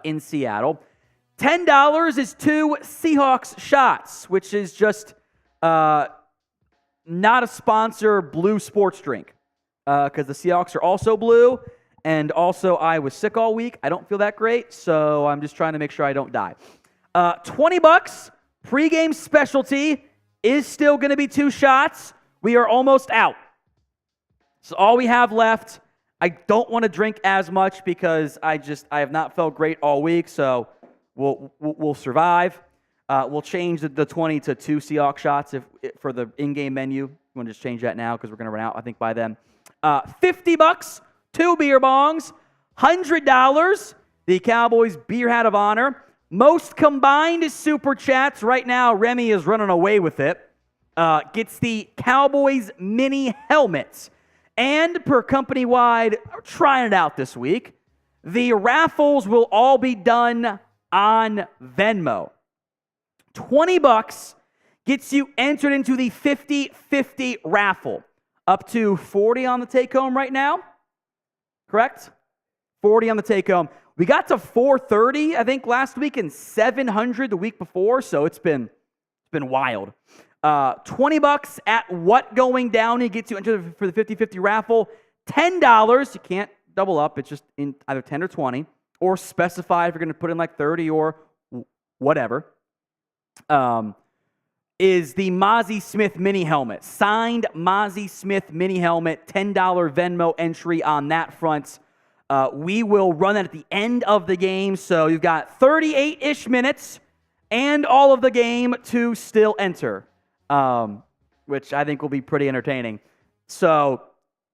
in Seattle. $10 is 2 Seahawks shots, which is just not a sponsor blue sports drink because the Seahawks are also blue. And also, I was sick all week. I don't feel that great, so I'm just trying to make sure I don't die. $20 pregame specialty is still going to be 2 shots. We are almost out. So all we have left, I don't want to drink as much because I have not felt great all week, so we'll survive. We'll change the 20 to 2 Seahawks shots for the in-game menu. You want to just change that now because we're going to run out, I think, by then. $50. 2 beer bongs, $100, the Cowboys Beer Hat of Honor. Most combined super chats right now, Remy is running away with it. Gets the Cowboys mini helmets. And per company-wide, we're trying it out this week. The raffles will all be done on Venmo. $20 gets you entered into the 50-50 raffle. Up to 40 on the take-home right now. Correct? 40 on the take-home. We got to 430, I think, last week, and 700 the week before, so it's been wild. $20 at what going down? It gets you entered for the 50-50 raffle. $10, you can't double up. It's just in either 10 or 20, or specify if you're going to put in like 30 or whatever. Is the Mazi Smith mini helmet. Signed Mazi Smith mini helmet, $10 Venmo entry on that front. We will run that at the end of the game, so you've got 38-ish minutes and all of the game to still enter, which I think will be pretty entertaining. So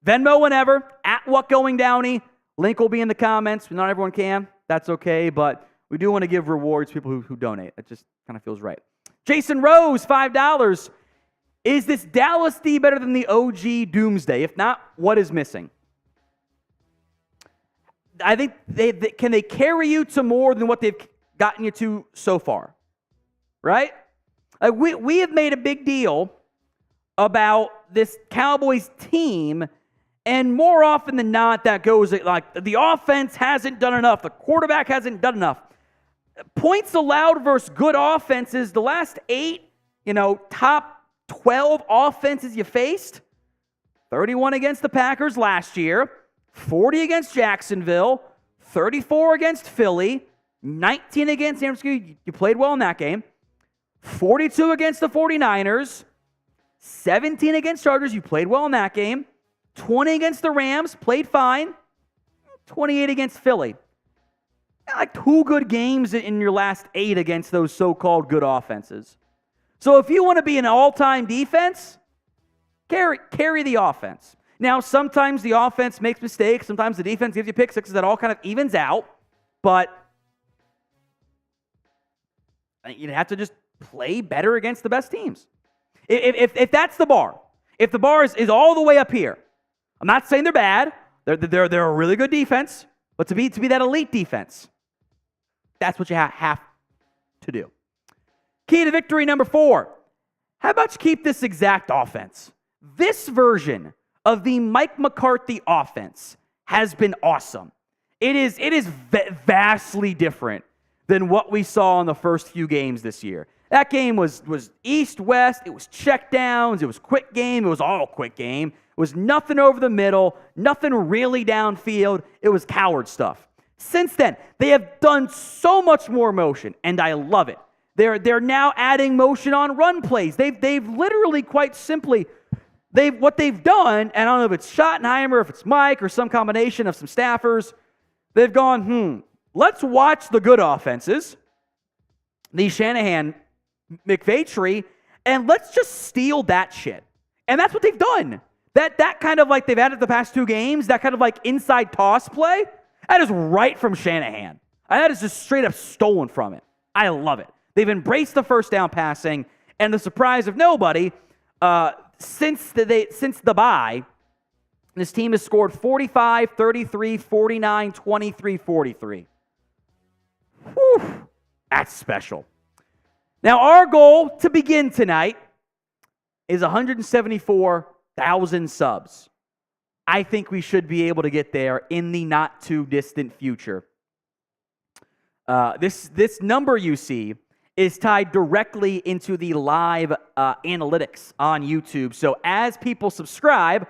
Venmo whenever, at What Going Downy. Link will be in the comments. Not everyone can. That's okay, but we do want to give rewards to people who donate. It just kind of feels right. Jason Rose, $5. Is this Dallas D better than the OG Doomsday? If not, what is missing? I think can they carry you to more than what they've gotten you to so far? Right? Like we have made a big deal about this Cowboys team, and more often than not, that goes like the offense hasn't done enough, the quarterback hasn't done enough. Points allowed versus good offenses, the last 8, top 12 offenses you faced, 31 against the Packers last year, 40 against Jacksonville, 34 against Philly, 19 against San Francisco, you played well in that game, 42 against the 49ers, 17 against Chargers, you played well in that game, 20 against the Rams, played fine, 28 against Philly. Like 2 good games in your last 8 against those so-called good offenses. So if you want to be an all-time defense, carry the offense. Now, sometimes the offense makes mistakes. Sometimes the defense gives you pick sixes. That all kind of evens out. But you have to just play better against the best teams. If that's the bar, if the bar is all the way up here, I'm not saying they're bad. They're a really good defense. But to be that elite defense, that's what you have to do. Key to victory number 4. How about you keep this exact offense? This version of the Mike McCarthy offense has been awesome. It is vastly different than what we saw in the first few games this year. That game was east-west. It was checkdowns. It was quick game. It was all quick game. It was nothing over the middle, nothing really downfield. It was coward stuff. Since then, they have done so much more motion, and I love it. They're now adding motion on run plays. They've literally, quite simply, what they've done, and I don't know if it's Schottenheimer, if it's Mike, or some combination of some staffers, they've gone, let's watch the good offenses, the Shanahan McVay tree, and let's just steal that shit. And that's what they've done. That kind of like they've added the past 2 games, that kind of like inside toss play, that is right from Shanahan. And that is just straight up stolen from it. I love it. They've embraced the first down passing, and the surprise of nobody, since the bye, this team has scored 45, 33, 49, 23, 43. Whew, that's special. Now, our goal to begin tonight is 174,000 subs. I think we should be able to get there in the not too distant future. This number you see is tied directly into the live analytics on YouTube. So as people subscribe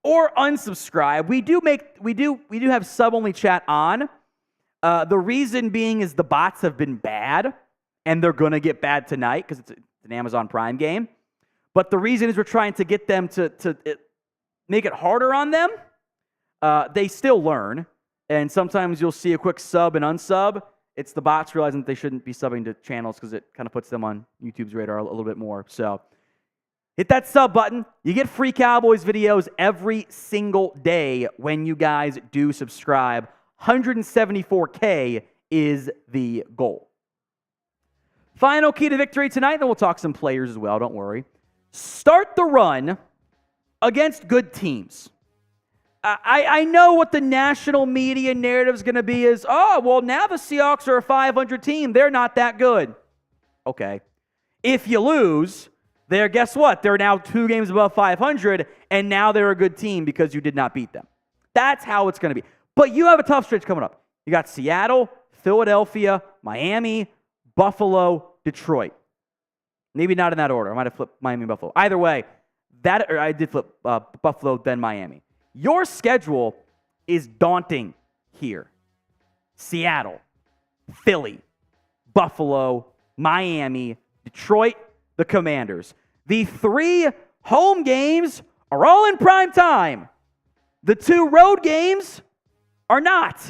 or unsubscribe, we do have sub-only chat on. The reason being is the bots have been bad, and they're going to get bad tonight because it's an Amazon Prime game. But the reason is we're trying to get them to make it harder on them. They still learn, and sometimes you'll see a quick sub and unsub. It's the bots realizing that they shouldn't be subbing to channels because it kind of puts them on YouTube's radar a little bit more. So hit that sub button. You get free Cowboys videos every single day when you guys do subscribe. 174K is the goal. Final key to victory tonight, then we'll talk some players as well, don't worry. Start the run against good teams. I know what the national media narrative is going to be is, oh, well, now the Seahawks are a 500 team. They're not that good. Okay. If you lose, guess what? They're now 2 games above 500, and now they're a good team because you did not beat them. That's how it's going to be. But you have a tough stretch coming up. You got Seattle, Philadelphia, Miami, Buffalo, Detroit. Maybe not in that order. I might have flipped Miami and Buffalo. Either way, I did flip Buffalo, then Miami. Your schedule is daunting here. Seattle, Philly, Buffalo, Miami, Detroit, the Commanders. The 3 home games are all in prime time. The 2 road games are not.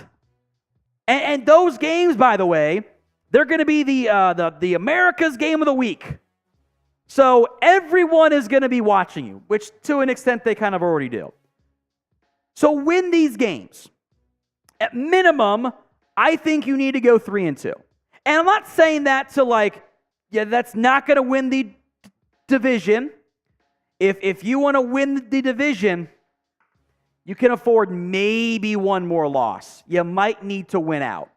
And those games, by the way, they're going to be the America's game of the week. So everyone is going to be watching you, which to an extent they kind of already do. So win these games. At minimum, I think you need to go 3-2. And I'm not saying that to that's not going to win the division. If you want to win the division, you can afford maybe one more loss. You might need to win out.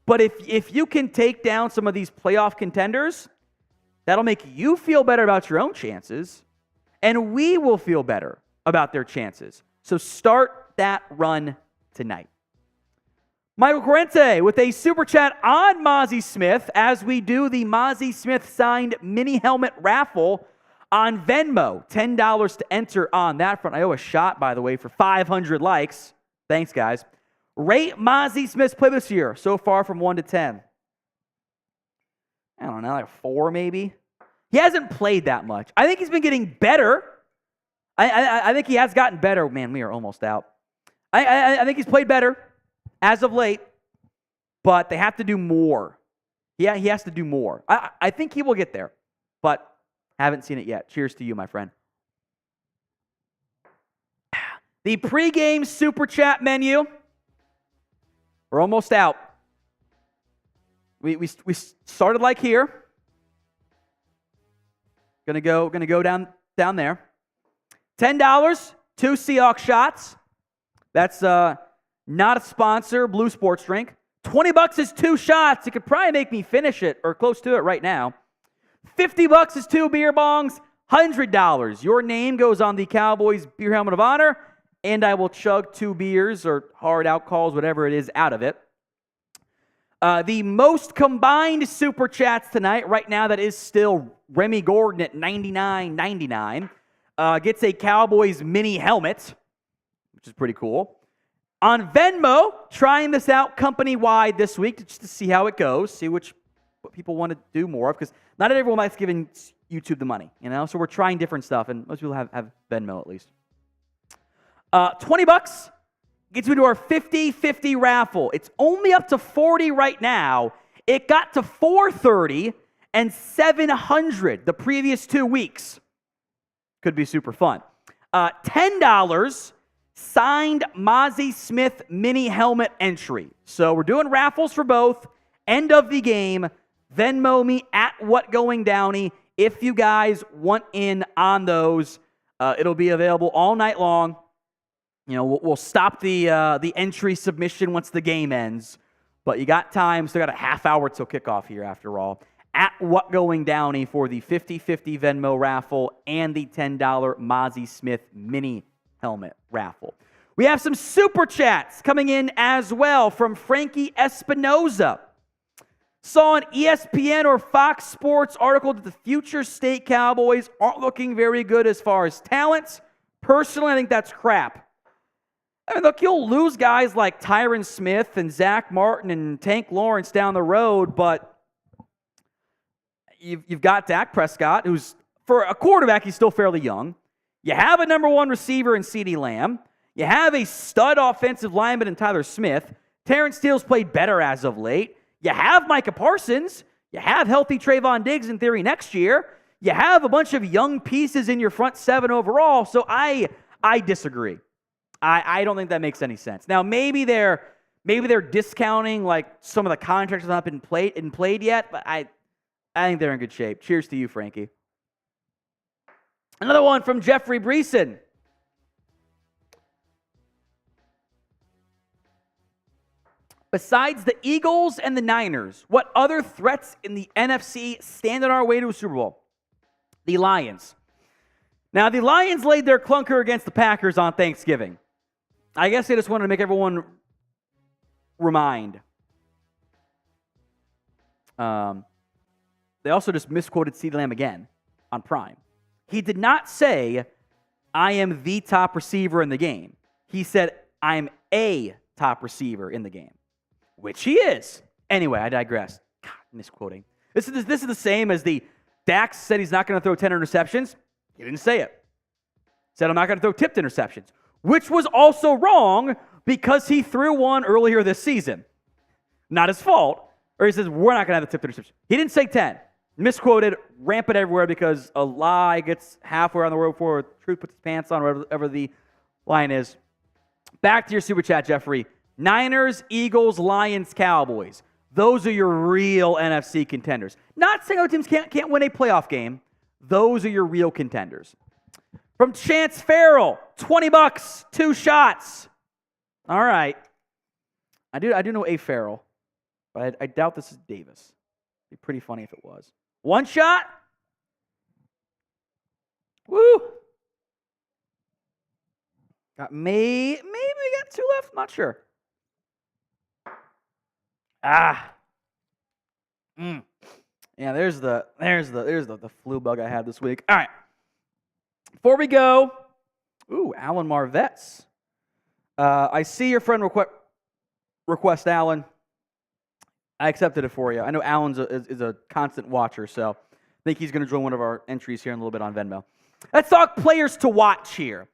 But if you can take down some of these playoff contenders, that'll make you feel better about your own chances, and we will feel better about their chances. So start that run tonight. Michael Corrente with a super chat on Mazi Smith as we do the Mazi Smith signed mini helmet raffle on Venmo. $10 to enter on that front. I owe a shot, by the way, for 500 likes. Thanks, guys. Rate Mazi Smith's play this year so far from 1 to 10. I don't know, like 4 maybe. He hasn't played that much. I think he's been getting better. I think he has gotten better. Man, we are almost out. I think he's played better as of late, but they have to do more. Yeah, he has to do more. I think he will get there, but haven't seen it yet. Cheers to you, my friend. The pregame super chat menu. We're almost out. We started like here. Gonna go down there. $10, 2 Seahawks shots. That's not a sponsor, Blue Sports Drink. $20 is 2 shots. It could probably make me finish it or close to it right now. $50 is 2 beer bongs. $100. Your name goes on the Cowboys beer helmet of honor, and I will chug 2 beers or hard alcohols, whatever it is, out of it. The most combined super chats tonight, right now, that is still Remy Gordon at $99.99. Gets a Cowboys mini helmet, which is pretty cool. On Venmo, trying this out company-wide this week just to see how it goes, see what people want to do more of, because not everyone likes giving YouTube the money, So we're trying different stuff, and most people have Venmo at least. $20 gets you to our 50-50 raffle. It's only up to 40 right now. It got to 430 and 700 the previous 2 weeks. Could be super fun. $10 signed Mazi Smith mini helmet entry. So we're doing raffles for both. End of the game. Venmo me at WhatGoingDowney if you guys want in on those. It'll be available all night long. We'll stop the entry submission once the game ends. But you got time. Still got a half hour till kickoff here after all. At WhatGoingDowney for the 50-50 Venmo raffle and the $10 Mazi Smith mini helmet raffle. We have some super chats coming in as well from Frankie Espinoza. Saw an ESPN or Fox Sports article that the future state Cowboys aren't looking very good as far as talent. Personally, I think that's crap. I mean, look, you'll lose guys like Tyron Smith and Zach Martin and Tank Lawrence down the road, but you've got Dak Prescott, who's, for a quarterback, he's still fairly young. You have a number 1 receiver in CeeDee Lamb. You have a stud offensive lineman in Tyler Smith. Terrence Steele's played better as of late. You have Micah Parsons. You have healthy Trevon Diggs in theory next year. You have a bunch of young pieces in your front 7 overall. So I disagree. I don't think that makes any sense. Now maybe they're discounting like some of the contracts that have not been played yet, but I think they're in good shape. Cheers to you, Frankie. Another one from Jeffrey Breeson. Besides the Eagles and the Niners, what other threats in the NFC stand in our way to a Super Bowl? The Lions. Now, the Lions laid their clunker against the Packers on Thanksgiving. I guess they just wanted to make everyone remind. They also just misquoted CeeDee Lamb again on Prime. He did not say, I am the top receiver in the game. He said, I'm a top receiver in the game, which he is. Anyway, I digress. God, misquoting. This is the same as the Dak said he's not going to throw 10 interceptions. He didn't say it. Said, I'm not going to throw tipped interceptions, which was also wrong because he threw one earlier this season. Not his fault. Or he says, we're not going to have the tipped interception. He didn't say 10. Misquoted, rampant everywhere because a lie gets halfway on the road before truth puts its pants on, whatever the line is. Back to your super chat, Jeffrey. Niners, Eagles, Lions, Cowboys. Those are your real NFC contenders. Not saying other teams can't win a playoff game. Those are your real contenders. From Chance Farrell, $20, 2 shots. All right. I do know a Farrell, but I doubt this is Davis. It'd be pretty funny if it was. 1 shot. Woo. Maybe we got 2 left. Not sure. Yeah, there's the flu bug I had this week. All right. Before we go, Alan Marvetts. I see your friend request, Alan. I accepted it for you. I know Alan's is a constant watcher, so I think he's going to join one of our entries here in a little bit on Venmo. Let's talk players to watch here.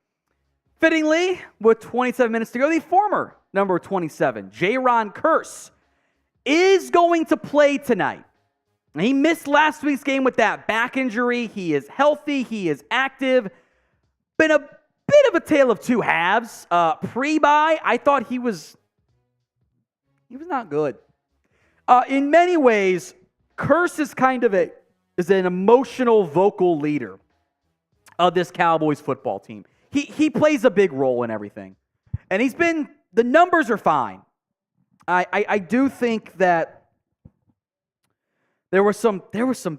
Fittingly, with 27 minutes to go, the former number 27, Jayron Kearse, is going to play tonight. He missed last week's game with that back injury. He is healthy. He is active. Been a bit of a tale of two halves. Pre-bye, I thought he was not good. In many ways, Kearse is kind of is an emotional vocal leader of this Cowboys football team. He plays a big role in everything. And the numbers are fine. I do think that there were some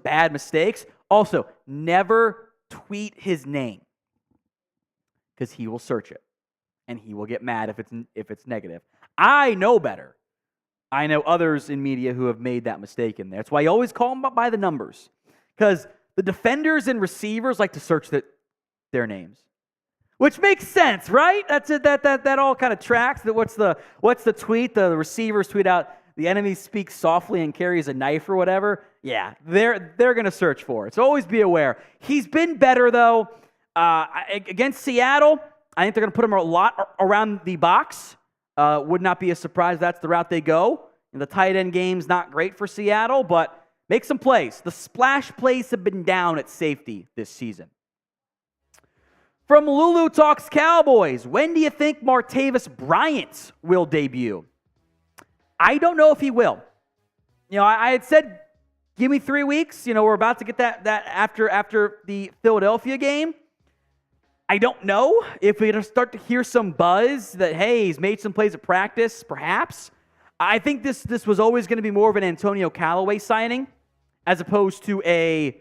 bad mistakes. Also, never tweet his name because he will search it and he will get mad if it's negative. I know better. I know others in media who have made that mistake in there. That's why you always call them by the numbers, because the defenders and receivers like to search their names, which makes sense, right? That's it. That all kind of tracks. That what's the tweet? The receivers tweet out, "The enemy speaks softly and carries a knife," or whatever. Yeah, they're going to search for it. So always be aware. He's been better though. Against Seattle, I think they're going to put him a lot around the box. Would not be a surprise. That's the route they go. And the tight end game's not great for Seattle, but make some plays. The splash plays have been down at safety this season. From Lulu Talks Cowboys, when do you think Martavis Bryant will debut? I don't know if he will. I had said, give me 3 weeks. We're about to get that after the Philadelphia game. I don't know if we're going to start to hear some buzz that, hey, he's made some plays at practice, perhaps. I think this was always going to be more of an Antonio Callaway signing as opposed to a,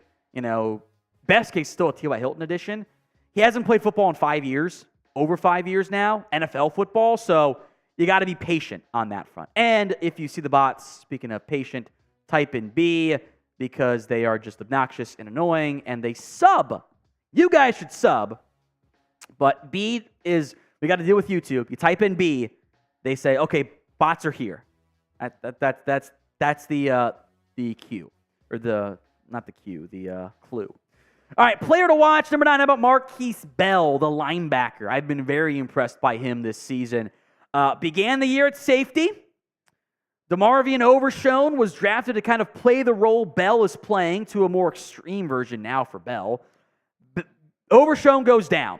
best case still a T.Y. Hilton edition. He hasn't played football in 5 years, over 5 years now, NFL football, so you got to be patient on that front. And if you see the bots, speaking of patient, type in B because they are just obnoxious and annoying, and they sub. You guys should sub. But B is, we got to deal with YouTube. You type in B, they say, okay, bots are here. That's the cue, or not the cue, the clue. All right, player to watch, number 9, how about Marquise Bell, the linebacker? I've been very impressed by him this season. Began the year at safety. DeMarvion Overshown was drafted to kind of play the role Bell is playing, to a more extreme version now for Bell. Overshown goes down.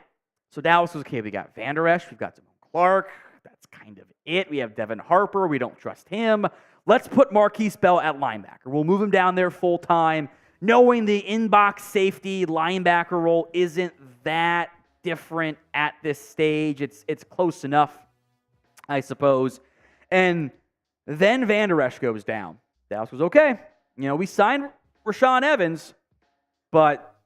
So Dallas was, okay, we got Van Der Esch, we've got Damone Clark. That's kind of it. We have Devin Harper. We don't trust him. Let's put Marquise Bell at linebacker. We'll move him down there full time, knowing the in-box safety linebacker role isn't that different at this stage. It's close enough, I suppose. And Then Van Der Esch goes down. Dallas goes, okay, we signed Rashaan Evans, but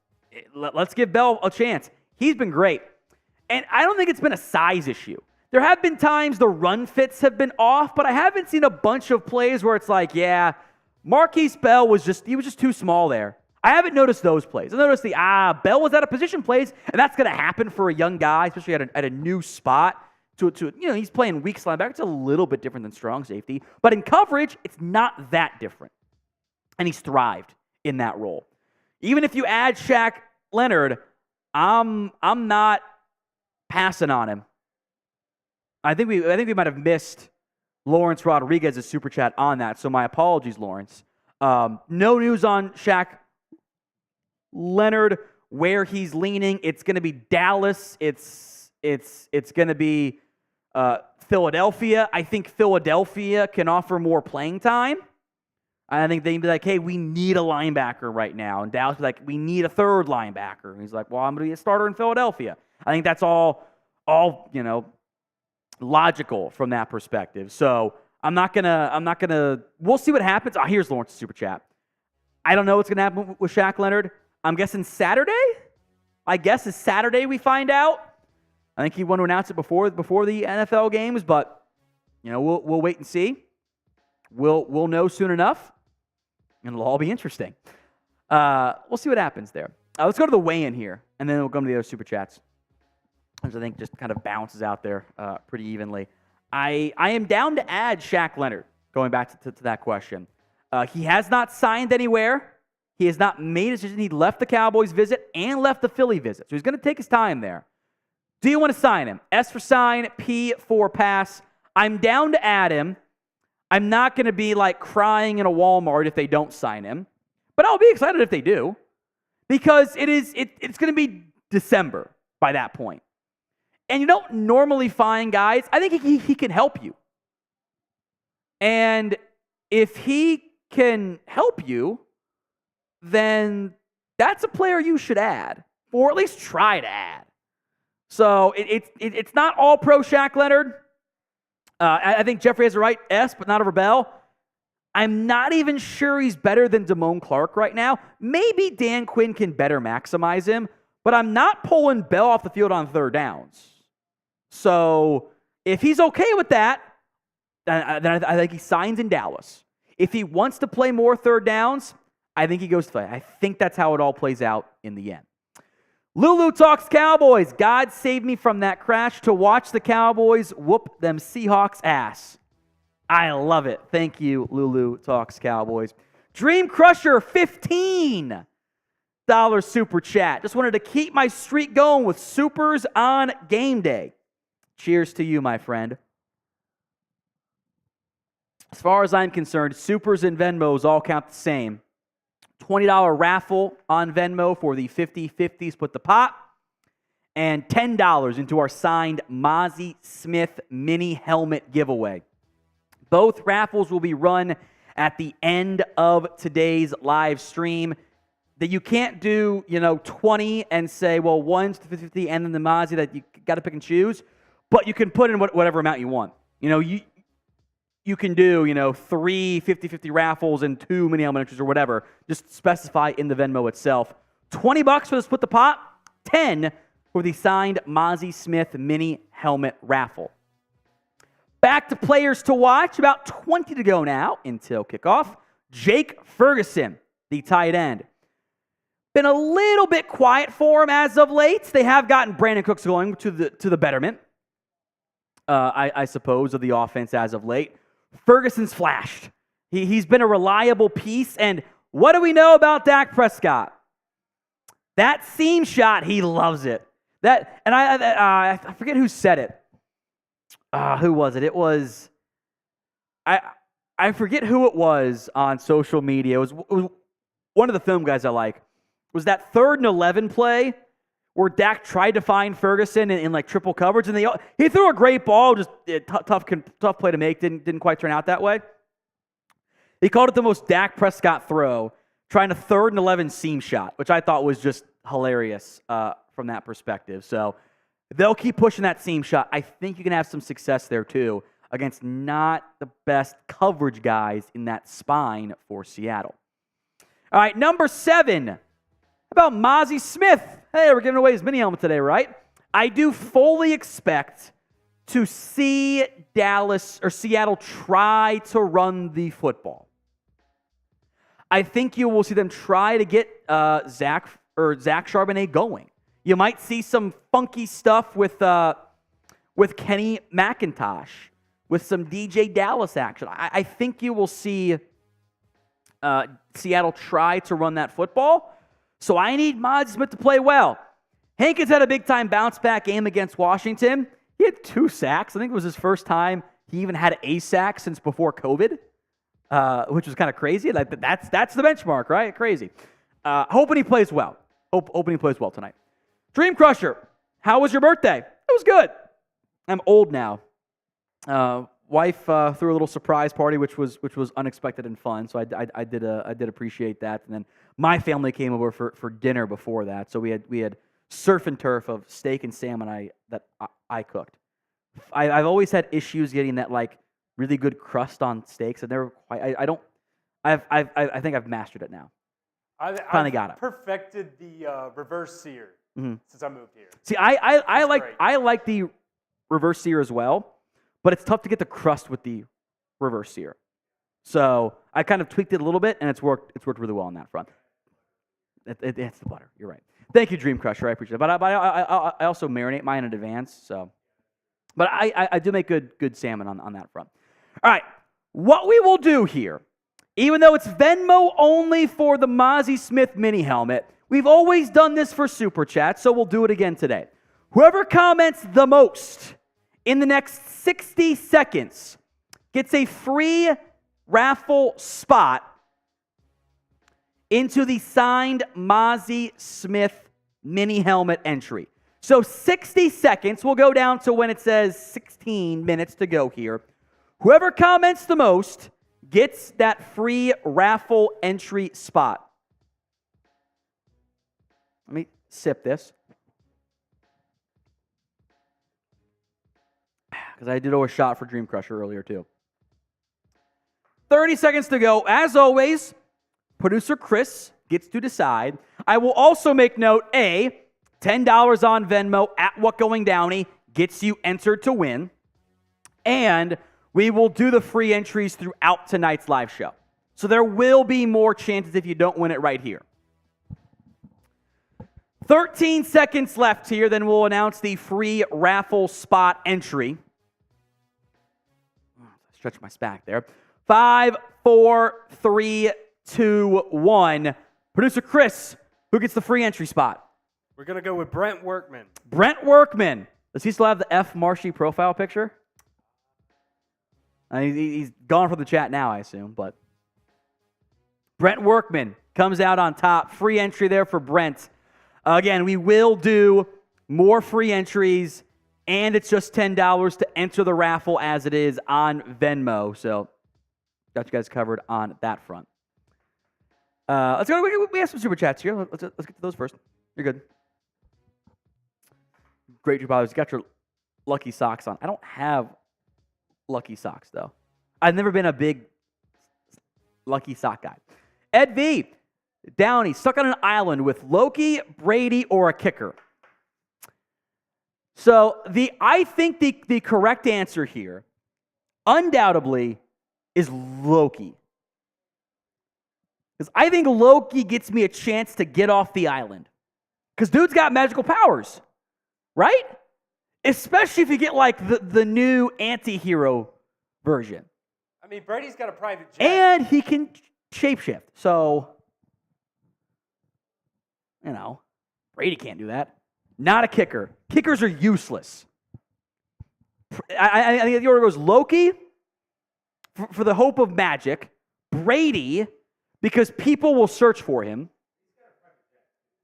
let's give Bell a chance. He's been great. And I don't think it's been a size issue. There have been times the run fits have been off, but I haven't seen a bunch of plays where it's like, yeah, Marquise Bell was just too small there. I haven't noticed those plays. I noticed Bell was out of position plays, and that's going to happen for a young guy, especially at a new spot. He's playing weak linebacker. It's a little bit different than strong safety, but in coverage, it's not that different. And he's thrived in that role. Even if you add Shaq Leonard, I'm not passing on him. I think we might have missed Lawrence Rodriguez's super chat on that, so my apologies, Lawrence. No news on Shaq Leonard, where he's leaning. It's going to be Dallas. It's going to be Philadelphia. I think Philadelphia can offer more playing time. I think they'd be like, hey, we need a linebacker right now. And Dallas would be like, we need a third linebacker. And he's like, well, I'm going to be a starter in Philadelphia. I think that's all logical from that perspective. So we'll see what happens. Here's Lawrence's super chat. I don't know what's going to happen with Shaq Leonard. I'm guessing Saturday? I guess it's Saturday we find out. I think he want to announce it before the NFL games, but we'll wait and see. We'll know soon enough, and it'll all be interesting. We'll see what happens there. Let's go to the weigh-in here, and then we'll go to the other super chats, which I think just kind of bounces out there pretty evenly. I am down to add Shaq Leonard, going back to that question. He has not signed anywhere. He has not made a decision. He left the Cowboys visit and left the Philly visit. So he's going to take his time there. Do you want to sign him? S for sign, P for pass. I'm down to add him. I'm not going to be like crying in a Walmart if they don't sign him. But I'll be excited if they do. Because it's going to be December by that point. And you don't normally find guys. I think he can help you. And if he can help you, then that's a player you should add, or at least try to add. So it's not all pro Shaq Leonard. I think Jeffrey has the right S, but not over Bell. I'm not even sure he's better than Damone Clark right now. Maybe Dan Quinn can better maximize him, but I'm not pulling Bell off the field on third downs. So if he's okay with that, then I think he signs in Dallas. If he wants to play more third downs, I think he goes to play. I think that's how it all plays out in the end. Lulu talks Cowboys. God saved me from that crash to watch the Cowboys whoop them Seahawks ass. I love it. Thank you, Lulu talks Cowboys. Dream Crusher, $15 super chat. Just wanted to keep my streak going with supers on game day. Cheers to you, my friend. As far as I'm concerned, supers and Venmos all count the same. $20 raffle on Venmo for the 50-50 split the pot, and $10 into our signed Mazi Smith mini helmet giveaway. Both raffles will be run at the end of today's live stream. That you can't do, 20 and say, well, one's 50-50 and then the Mazi, that you got to pick and choose, but you can put in whatever amount you want. You can do, 3 50-50 raffles and 2 mini helmet entries or whatever. Just specify in the Venmo itself. $20 for the split the pot, $10 for the signed Mazi Smith mini helmet raffle. Back to players to watch. About 20 to go now until kickoff. Jake Ferguson, the tight end. Been a little bit quiet for him as of late. They have gotten Brandin Cooks going to the betterment, I suppose, of the offense as of late. Ferguson's flashed. He's been a reliable piece. And what do we know about Dak Prescott? That seam shot, he loves it. I forget who said it. Who was it? It was I forget who it was on social media. It was one of the film guys I like. It was that 3rd and 11 play where Dak tried to find Ferguson in like triple coverage, and he threw a great ball, just tough play to make, didn't quite turn out that way. He called it the most Dak Prescott throw, trying a 3rd and 11 seam shot, which I thought was just hilarious from that perspective. So they'll keep pushing that seam shot. I think you can have some success there too. against not the best coverage guys in that spine for Seattle. All right, number 7. How about Mazi Smith? Hey, we're giving away his mini helmet today, right? I do fully expect to see Seattle try to run the football. I think you will see them try to get Zack Charbonnet going. You might see some funky stuff with Kenny McIntosh, with some DJ Dallas action. I think you will see Seattle try to run that football. So I need Mazi Smith to play well. Hankins had a big-time bounce-back game against Washington. He had 2 sacks. I think it was his first time he even had a sack since before COVID, which was kind of crazy. That's the benchmark, right? Crazy. Hoping he plays well. Hoping he plays well tonight. Dream Crusher, how was your birthday? It was good. I'm old now. Wife threw a little surprise party, which was unexpected and fun. So I did appreciate that. And then my family came over for dinner before that. So we had surf and turf of steak and salmon that I cooked. I've always had issues getting that like really good crust on steaks. I think I've mastered it now. Finally got it. Perfected the reverse sear since I moved here. See, I like the reverse sear as well, but it's tough to get the crust with the reverse sear. So I kind of tweaked it a little bit, and it's worked really well on that front. It's the butter. You're right. Thank you, Dream Crusher. I appreciate it. But I also marinate mine in advance. So, but I do make good salmon on that front. All right, what we will do here, even though it's Venmo only for the Mazi Smith mini helmet, we've always done this for Super Chat, so we'll do it again today. Whoever comments the most in the next 60 seconds gets a free raffle spot into the signed Mazi Smith mini helmet entry. So 60 seconds, we'll go down to when it says 16 minutes to go here. Whoever comments the most gets that free raffle entry spot. Let me sip this. Because I did owe a shot for Dream Crusher earlier too. 30 seconds to go. As always, producer Chris gets to decide. I will also make note, $10 on Venmo at What Going Downy gets you entered to win. And we will do the free entries throughout tonight's live show. So there will be more chances if you don't win it right here. 13 seconds left here, then we'll announce the free raffle spot entry. Stretch my back there. 5, 4, 3, 2, 1. Producer Chris, who gets the free entry spot? We're going to go with Brent Workman. Brent Workman. Does he still have the F. Marshy profile picture? He's gone from the chat now, I assume, but Brent Workman comes out on top. Free entry there for Brent. Again, we will do more free entries, and it's just $10 to enter the raffle as it is on Venmo. So, got you guys covered on that front. Let's go. We have some super chats here. Let's get to those first. You're good. Great, you got your lucky socks on. I don't have lucky socks, though. I've never been a big lucky sock guy. Ed V. Downey, stuck on an island with Loki, Brady, or a kicker. So I think the correct answer here, undoubtedly, is Loki. Because I think Loki gets me a chance to get off the island. Because dude's got magical powers, right? Especially if you get like the new anti-hero version. I mean, Brady's got a private jet. And he can shapeshift. So, Brady can't do that. Not a kicker. Kickers are useless. I think the order goes Loki for the hope of magic, Brady because people will search for him.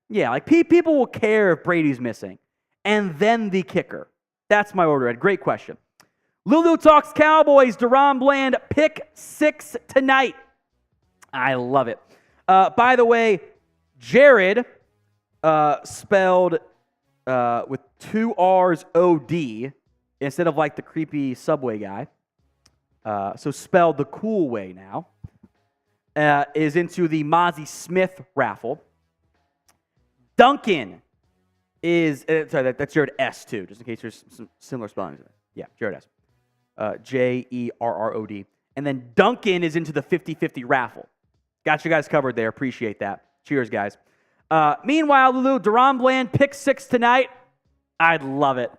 Yeah, like people will care if Brady's missing. And then the kicker. That's my order, Ed. Great question. Lulu talks Cowboys. Daron Bland, pick 6 tonight. I love it. By the way, Jared, spelled with 2 R's O-D instead of like the creepy Subway guy. so spelled the cool way now, is into the Mazi Smith raffle. Duncan is, sorry, that's Jared S too, just in case there's some similar spellings. Yeah, Jared S. Jerrod. And then Duncan is into the 50-50 raffle. Got you guys covered there. Appreciate that. Cheers, guys. Meanwhile, Lulu, Daron Bland pick 6 tonight. I'd love it.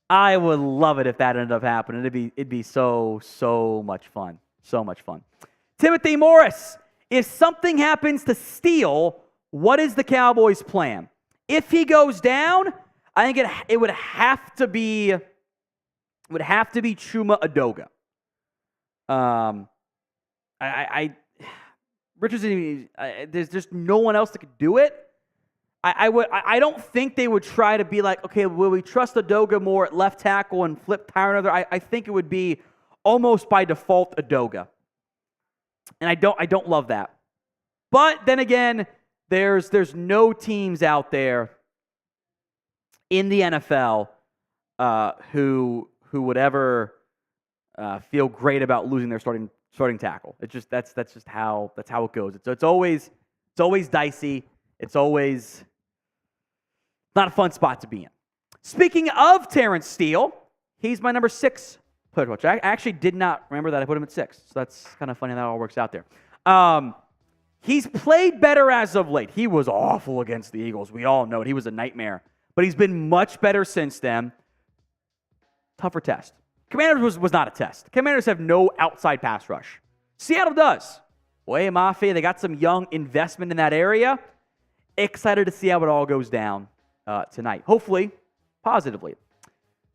I would love it if that ended up happening. It'd be so much fun. So much fun. Timothy Morris, if something happens to Steele, what is the Cowboys' plan? If he goes down, I think it would have to be Chuma Edoga. Richardson, there's just no one else that could do it. I don't think they would try to be like, okay, will we trust Edoga more at left tackle and flip Tyron other? I think it would be almost by default Edoga. And I don't love that. But then again, there's no teams out there in the NFL who would ever feel great about losing their starting tackle. It's just that's just how it goes. It's always dicey. It's always not a fun spot to be in. Speaking of Terrence Steele, he's my number 6 player coach. I actually did not remember that I put him at 6. So that's kind of funny how that all works out there. He's played better as of late. He was awful against the Eagles. We all know it. He was a nightmare. But he's been much better since then. Tougher test. Commanders was not a test. Commanders have no outside pass rush. Seattle does. Boy, Mafia, they got some young investment in that area. Excited to see how it all goes down tonight. Hopefully, positively.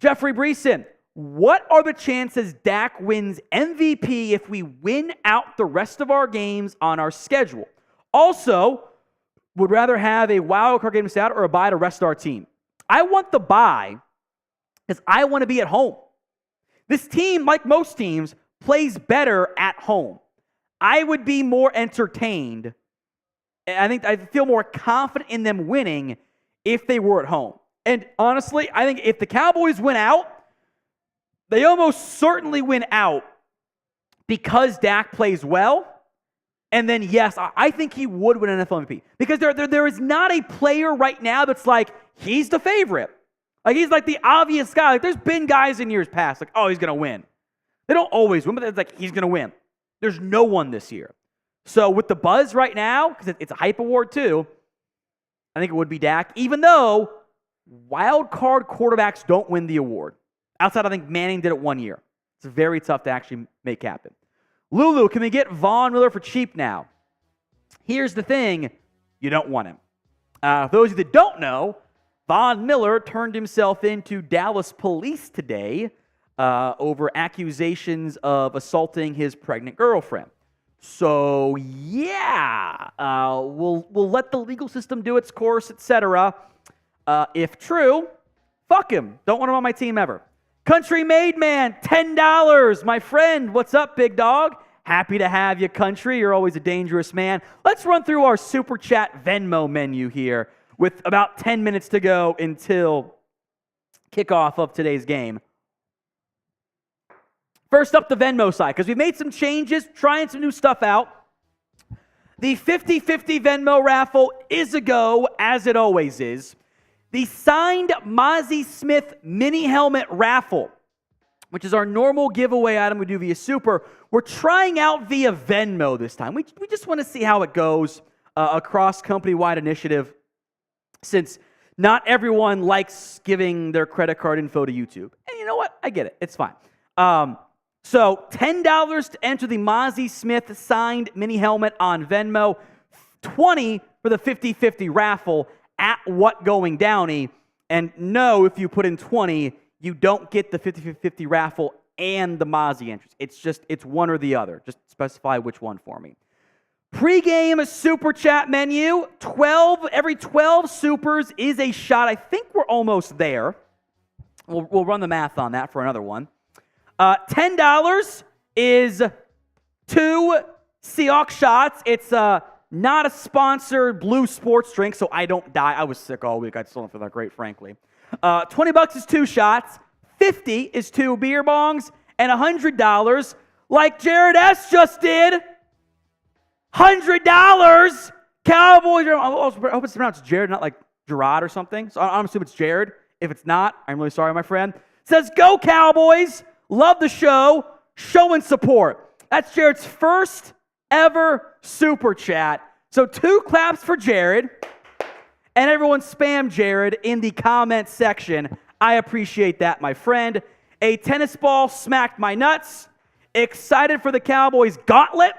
Jeffrey Breeson, what are the chances Dak wins MVP if we win out the rest of our games on our schedule? Also, would rather have a wild card game to stay out or a bye to rest our team? I want the bye because I want to be at home. This team, like most teams, plays better at home. I would be more entertained. I think I feel more confident in them winning if they were at home. And honestly, I think if the Cowboys win out, they almost certainly win out because Dak plays well. And then, yes, I think he would win an NFL MVP. Because there is not a player right now that's like, he's the favorite. Like, he's like the obvious guy. Like, there's been guys in years past, like, oh, he's going to win. They don't always win, but it's like, he's going to win. There's no one this year. So with the buzz right now, because it's a hype award too, I think it would be Dak, even though wild card quarterbacks don't win the award. Outside, I think Manning did it 1 year. It's very tough to actually make happen. Lulu, can we get Von Miller for cheap now? Here's the thing. You don't want him. For those of you that don't know, Von Miller turned himself into Dallas police today over accusations of assaulting his pregnant girlfriend. So, yeah, we'll let the legal system do its course, etc. If true, fuck him. Don't want him on my team ever. Country Made Man, $10. My friend, what's up, big dog? Happy to have you, Country. You're always a dangerous man. Let's run through our Super Chat Venmo menu here with about 10 minutes to go until kickoff of today's game. First up, the Venmo side, because we made some changes, trying some new stuff out. The 50-50 Venmo raffle is a go, as it always is. The signed Mazi Smith mini helmet raffle, which is our normal giveaway item we do via Super, we're trying out via Venmo this time. We just want to see how it goes, a cross-company-wide initiative, since not everyone likes giving their credit card info to YouTube. And you know what? I get it. It's fine. So $10 to enter the Mazi Smith signed mini helmet on Venmo, $20 for the 50-50 raffle at What Going Downy. And no, if you put in 20, you don't get the 50-50 raffle and the Mazi entrance. It's one or the other. Just specify which one for me. Pre-game Super Chat menu, every 12 supers is a shot. I think we're almost there. We'll run the math on that for another one. $10 is 2 Seahawks shots. It's not a sponsored blue sports drink, so I don't die. I was sick all week. I still don't feel that great, frankly. $20 is 2 shots. $50 is 2 beer bongs. And $100, like Jared S. just did. $100. Cowboys. I hope it's pronounced Jared, not like Gerard or something. So I'm assuming it's Jared. If it's not, I'm really sorry, my friend. Says, go Cowboys. Love the show. Showing support. That's Jared's first ever super chat. So 2 claps for Jared. And everyone spam Jared in the comment section. I appreciate that, my friend. A tennis ball smacked my nuts. Excited for the Cowboys gauntlet.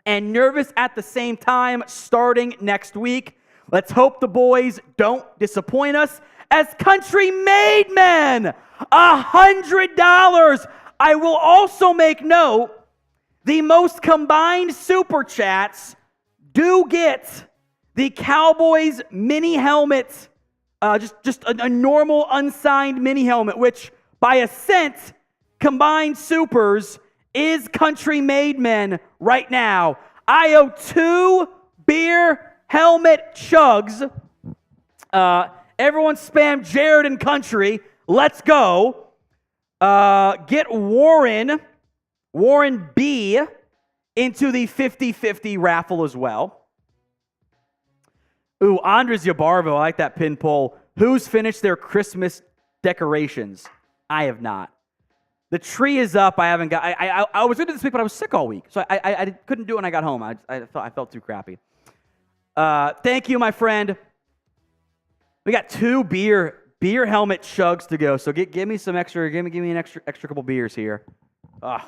And nervous at the same time starting next week. Let's hope the boys don't disappoint us. As country-made men, $100. I will also make note, the most combined super chats do get the Cowboys mini helmet, just a normal unsigned mini helmet, which by a cent, combined supers is country-made men right now. I owe 2 beer helmet chugs. Everyone spam Jared and country. Let's go. Get Warren B into the 50-50 raffle as well. Ooh, Andres Yabarvo, I like that pin poll. Who's finished their Christmas decorations? I have not. The tree is up. I haven't got. I was going to do this week, but I was sick all week, so I couldn't do it when I got home. I felt too crappy. Thank you, my friend. We got 2 beer helmet chugs to go. So give me some extra. Give me an extra couple beers here. I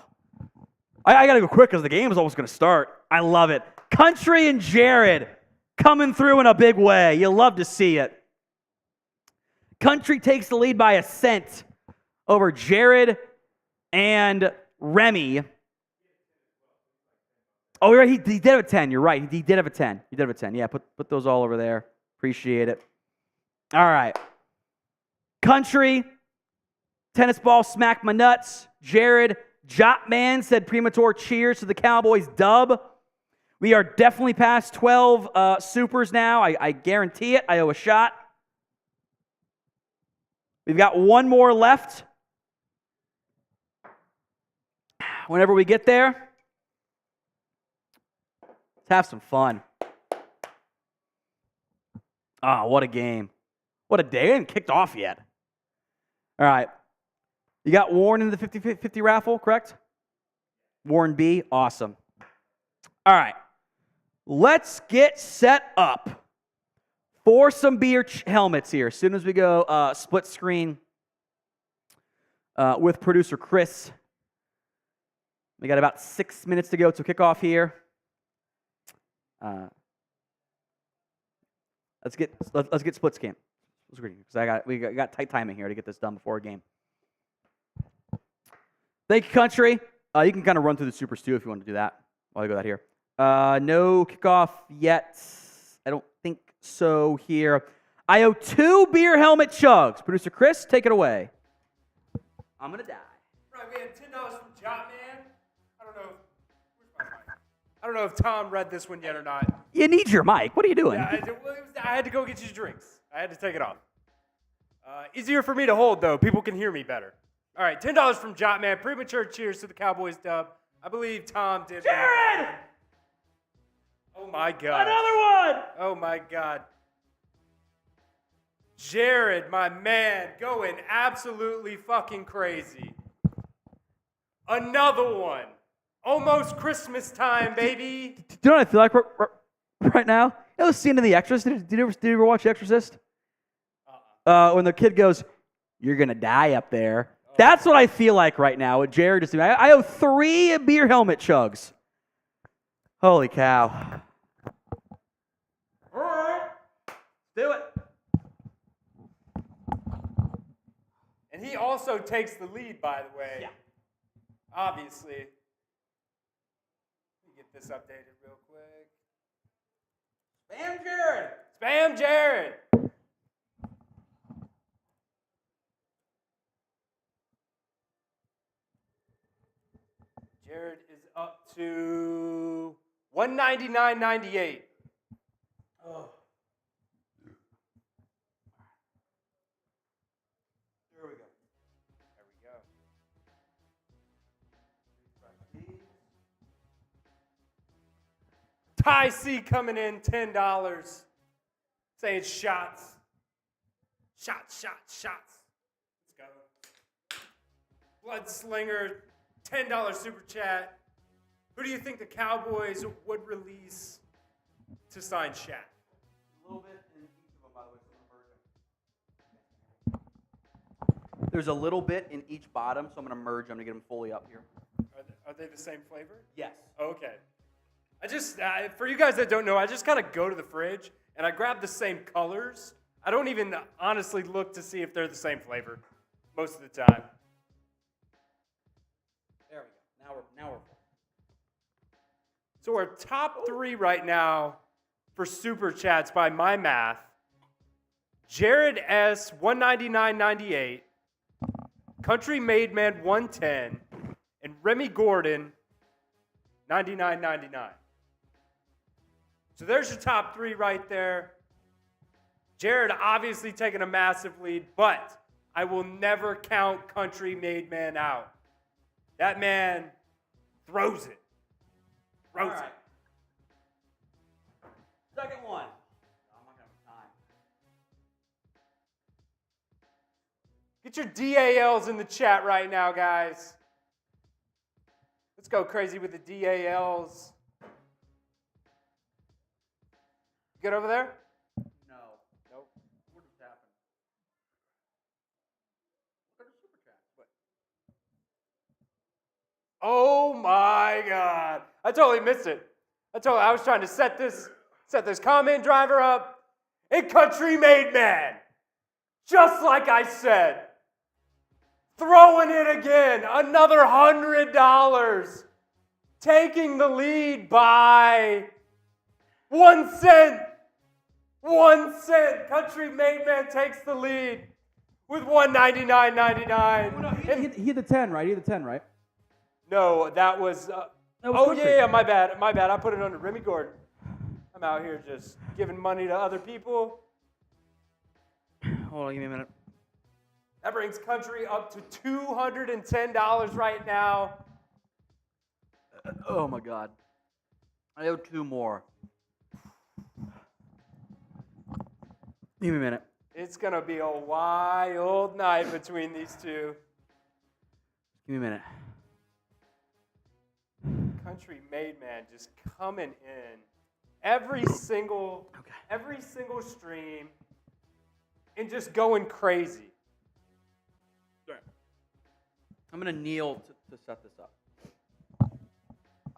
gotta go quick because the game is almost gonna start. I love it. Country and Jared coming through in a big way. You love to see it. Country takes the lead by a cent over Jared and Remy. Oh, he did have a 10. You're right. He did have a 10. He did have a 10. Yeah, put those all over there. Appreciate it. All right. Country, tennis ball smacked my nuts. Jared, Jotman said premature cheers to the Cowboys dub. We are definitely past 12 supers now. I guarantee it. I owe a shot. We've got 1 more left. Whenever we get there, let's have some fun. Oh, what a game. What a day. It hasn't kicked off yet. All right. You got Warren in the 50-50 raffle, correct? Warren B. Awesome. All right. Let's get set up for some beer helmets here. As soon as we go split screen with producer Chris. We got about 6 minutes to go to kickoff here. Let's get split screen because we got tight timing here to get this done before a game. Thank you, country. You can kind of run through the supers too if you want to do that while I go that here. No kickoff yet. I don't think so here. I owe 2 beer helmet chugs. Producer Chris, take it away. I'm gonna die. Right, we had $10 from Jotman. I don't know if Tom read this one yet or not. You need your mic. What are you doing? Yeah, I had to go get you drinks. I had to take it off. Easier for me to hold, though. People can hear me better. All right, $10 from Jotman. Premature cheers to the Cowboys dub. I believe Tom did. Jared! Oh, my God. Another one! Oh, my God. Jared, my man, going absolutely fucking crazy. Another one. Almost Christmas time, baby. Do you know what I feel like right now? You know the scene in The Exorcist? Did you ever watch The Exorcist? When the kid goes, "You're going to die up there." Oh. That's what I feel like right now with Jared. I owe 3 beer helmet chugs. Holy cow. All right. Do it. And he also takes the lead, by the way. Yeah. Obviously. This updated real quick. Spam Jared! Spam Jared! Jared is up to 199.98. Oh. There we go. Ty C coming in, $10. Saying shots. Shots. Let's go. Blood Slinger, $10 super chat. Who do you think the Cowboys would release to sign Shaq? A little bit in each of them, by the way. There's a little bit in each bottom, so I'm going to merge them to get them fully up here. Are they the same flavor? Yes. Okay. I just, for you guys that don't know, I just kind of go to the fridge and I grab the same colors. I don't even honestly look to see if they're the same flavor most of the time. There we go. Now we're full. So our top 3 right now for super chats by my math: Jared S. 199.98, Country Made Man 110, and Remy Gordon 99.99. So there's your top 3 right there. Jared obviously taking a massive lead, but I will never count Country Made Man out. That man throws it. All right. Second one. I'm not going to have time. Get your DALs in the chat right now, guys. Let's go crazy with the DALs. Good over there? No. Nope. What just happened? Look at the super chat. What? Oh my God. I totally missed it. I was trying to set this comment driver up. And Country Made Man, just like I said, throwing it again, another $100, taking the lead by 1 cent. 1 cent. Country Made Man takes the lead with $199.99. No, he hit the 10, right? He hit the 10, right? No, that was. Yeah, my bad. I put it under Remy Gordon. I'm out here just giving money to other people. Hold on, give me a minute. That brings Country up to $210 right now. Oh my God. I owe 2 more. Give me a minute. It's going to be a wild night between these two. Give me a minute. Country Made Man just coming in every single stream and just going crazy. I'm going to kneel to set this up.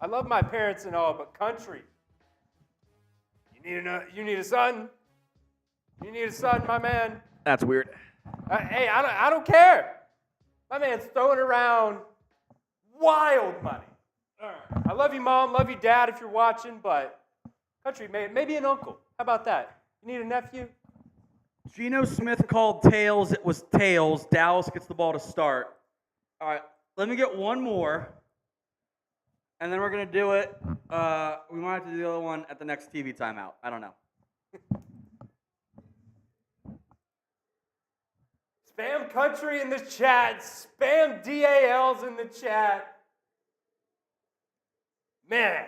I love my parents and all, but Country, you need a son? You need a son, my man? That's weird. Hey, I don't care. My man's throwing around wild money. I love you, Mom. Love you, Dad, if you're watching, but Country, maybe an uncle. How about that? You need a nephew? Geno Smith called tails. It was tails. Dallas gets the ball to start. All right, let me get one more, and then we're going to do it. We might have to do the other one at the next TV timeout. I don't know. Spam Country in the chat. Spam DALs in the chat. Man.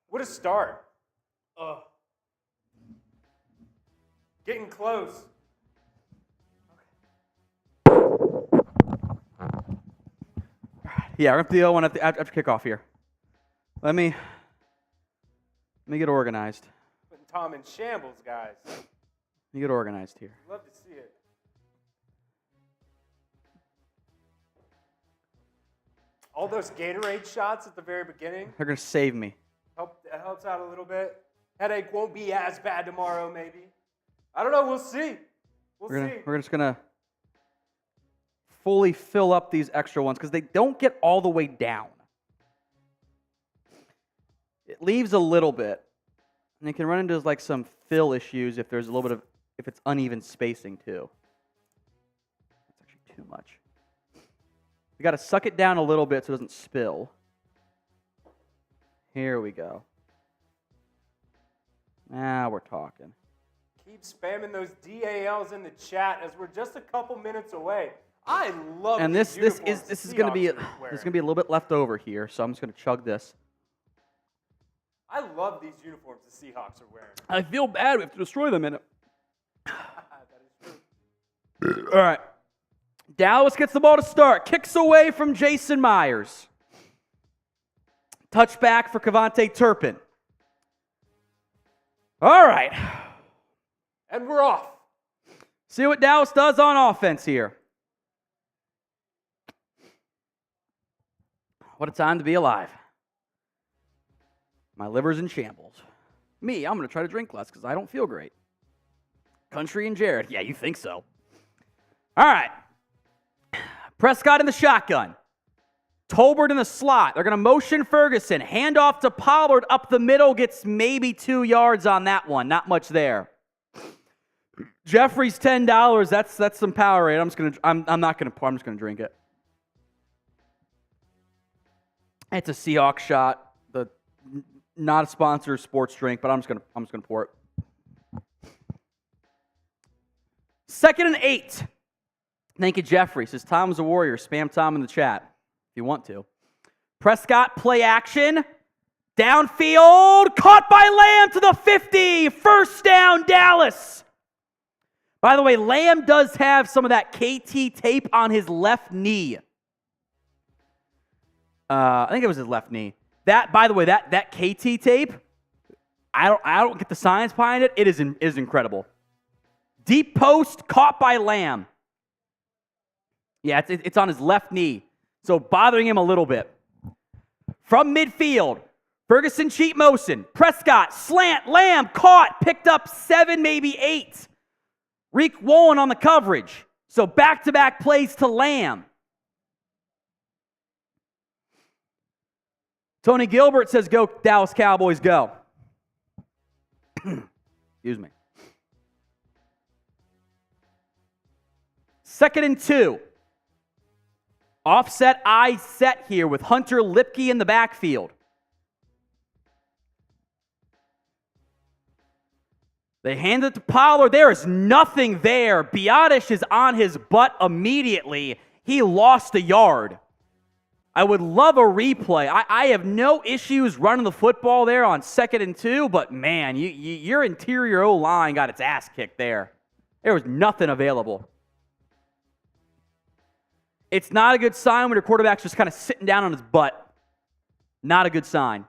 What a start. Getting close. Yeah, we're going to do the other one after kickoff here. Let me get organized. Putting Tom in shambles, guys. Let me get organized here. Love to see it. All those Gatorade shots at the very beginning. They're going to save me. Helps out a little bit. Headache won't be as bad tomorrow, maybe. I don't know. We'll see. We're just going to fully fill up these extra ones because they don't get all the way down. It leaves a little bit. And they can run into like some fill issues if there's a little bit of, if it's uneven spacing too. That's actually too much. We got to suck it down a little bit so it doesn't spill. Here we go. Now we're talking. Keep spamming those DALs in the chat as we're just a couple minutes away. I love and this is going to be a little bit left over here, so I'm just going to chug this. I love these uniforms the Seahawks are wearing. I feel bad. We have to destroy them in it. That is true. All right. Dallas gets the ball to start. Kicks away from Jason Myers. Touchback for KaVonate Turpin. All right. And we're off. See what Dallas does on offense here. What a time to be alive. My liver's in shambles. Me, I'm going to try to drink less because I don't feel great. Country and Jared. Yeah, you think so. All right. Prescott in the shotgun. Tolbert in the slot. They're going to motion Ferguson. Hand off to Pollard up the middle. Gets maybe 2 yards on that one. Not much there. Jeffrey's $10. That's some Powerade. I'm not gonna pour. I'm just gonna drink it. It's a Seahawks shot. Not a sponsor sports drink, but I'm just gonna pour it. 2nd and 8. Thank you, Jeffrey. Says Tom is a warrior. Spam Tom in the chat if you want to. Prescott play action. Downfield. Caught by Lamb to the 50. First down, Dallas. By the way, Lamb does have some of that KT tape on his left knee. I think it was his left knee. That, by the way, that KT tape, I don't get the science behind it. It is incredible. Deep post caught by Lamb. Yeah, it's on his left knee, so bothering him a little bit. From midfield, Ferguson cheat motion. Prescott slant. Lamb caught, picked up 7, maybe 8. Reek Wollen on the coverage. So back-to-back plays to Lamb. Tony Gilbert says, go Dallas Cowboys, go. Excuse me. 2nd and 2. Offset I set here with Hunter Lipke in the backfield. They hand it to Pollard. There is nothing there. Biotish is on his butt immediately. He lost a yard. I would love a replay. I have no issues running the football there on 2nd and 2, but man, your interior O-line got its ass kicked there. There was nothing available. It's not a good sign when your quarterback's just kind of sitting down on his butt. Not a good sign.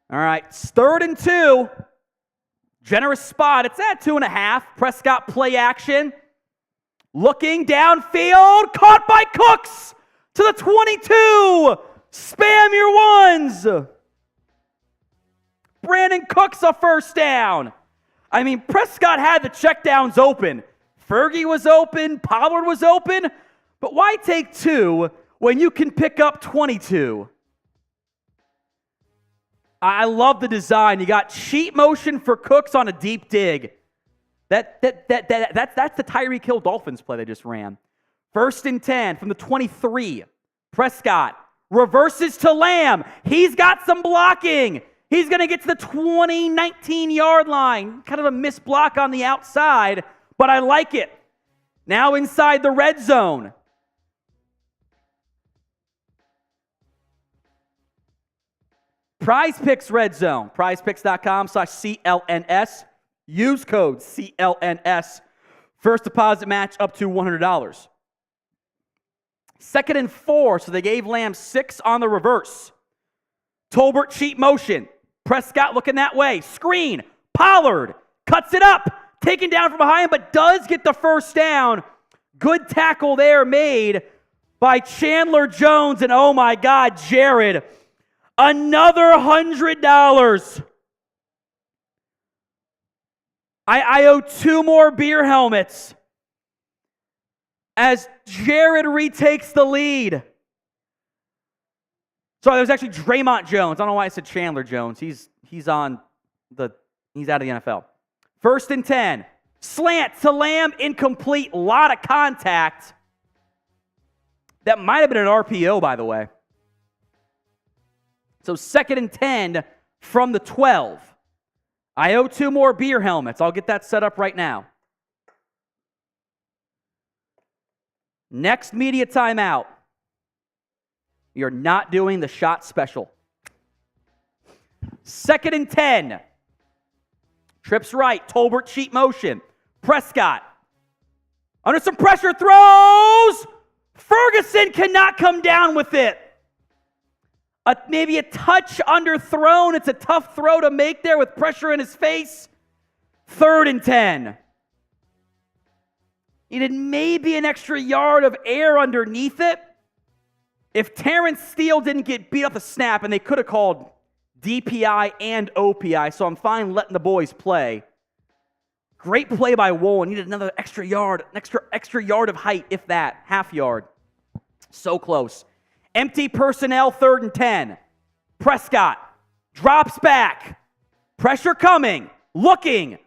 All right, 3rd and 2. Generous spot. It's at 2.5. Prescott play action. Looking downfield. Caught by Cooks to the 22. Spam your ones. Brandin Cooks a first down. I mean, Prescott had the checkdowns open. Fergie was open. Pollard was open. But why take 2 when you can pick up 22? I love the design. You got cheat motion for Cooks on a deep dig. That's the Tyreek Hill Dolphins play they just ran. 1st and 10 from the 23. Prescott reverses to Lamb. He's got some blocking. He's going to get to the 19-yard line. Kind of a missed block on the outside, but I like it. Now inside the red zone. Prize Picks Red Zone. PrizePicks.com/CLNS. Use code CLNS. First deposit match up to $100. 2nd and 4, so they gave Lamb 6 on the reverse. Tolbert cheat motion. Prescott looking that way. Screen. Pollard cuts it up. Taken down from behind, but does get the first down. Good tackle there made by Chandler Jones. And oh my God, Jared. Another $100. I owe 2 more beer helmets as Jared retakes the lead. Sorry, there's actually Dre'Mont Jones. I don't know why I said Chandler Jones. He's out of the NFL. 1st and 10. Slant to Lamb, incomplete. Lot of contact. That might have been an RPO, by the way. So 2nd and 10 from the 12. I owe 2 more beer helmets. I'll get that set up right now. Next media timeout. You're not doing the shot special. 2nd and 10. Trips right. Tolbert cheat motion. Prescott. Under some pressure, throws. Ferguson cannot come down with it. Maybe a touch underthrown. It's a tough throw to make there with pressure in his face. 3rd and 10. Needed maybe an extra yard of air underneath it. If Terrence Steele didn't get beat off the snap, and they could have called DPI and OPI, so I'm fine letting the boys play. Great play by Woolen. Needed another extra yard, an extra yard of height, if that, half yard. So close. Empty personnel, 3rd and 10. Prescott drops back. Pressure coming. Looking,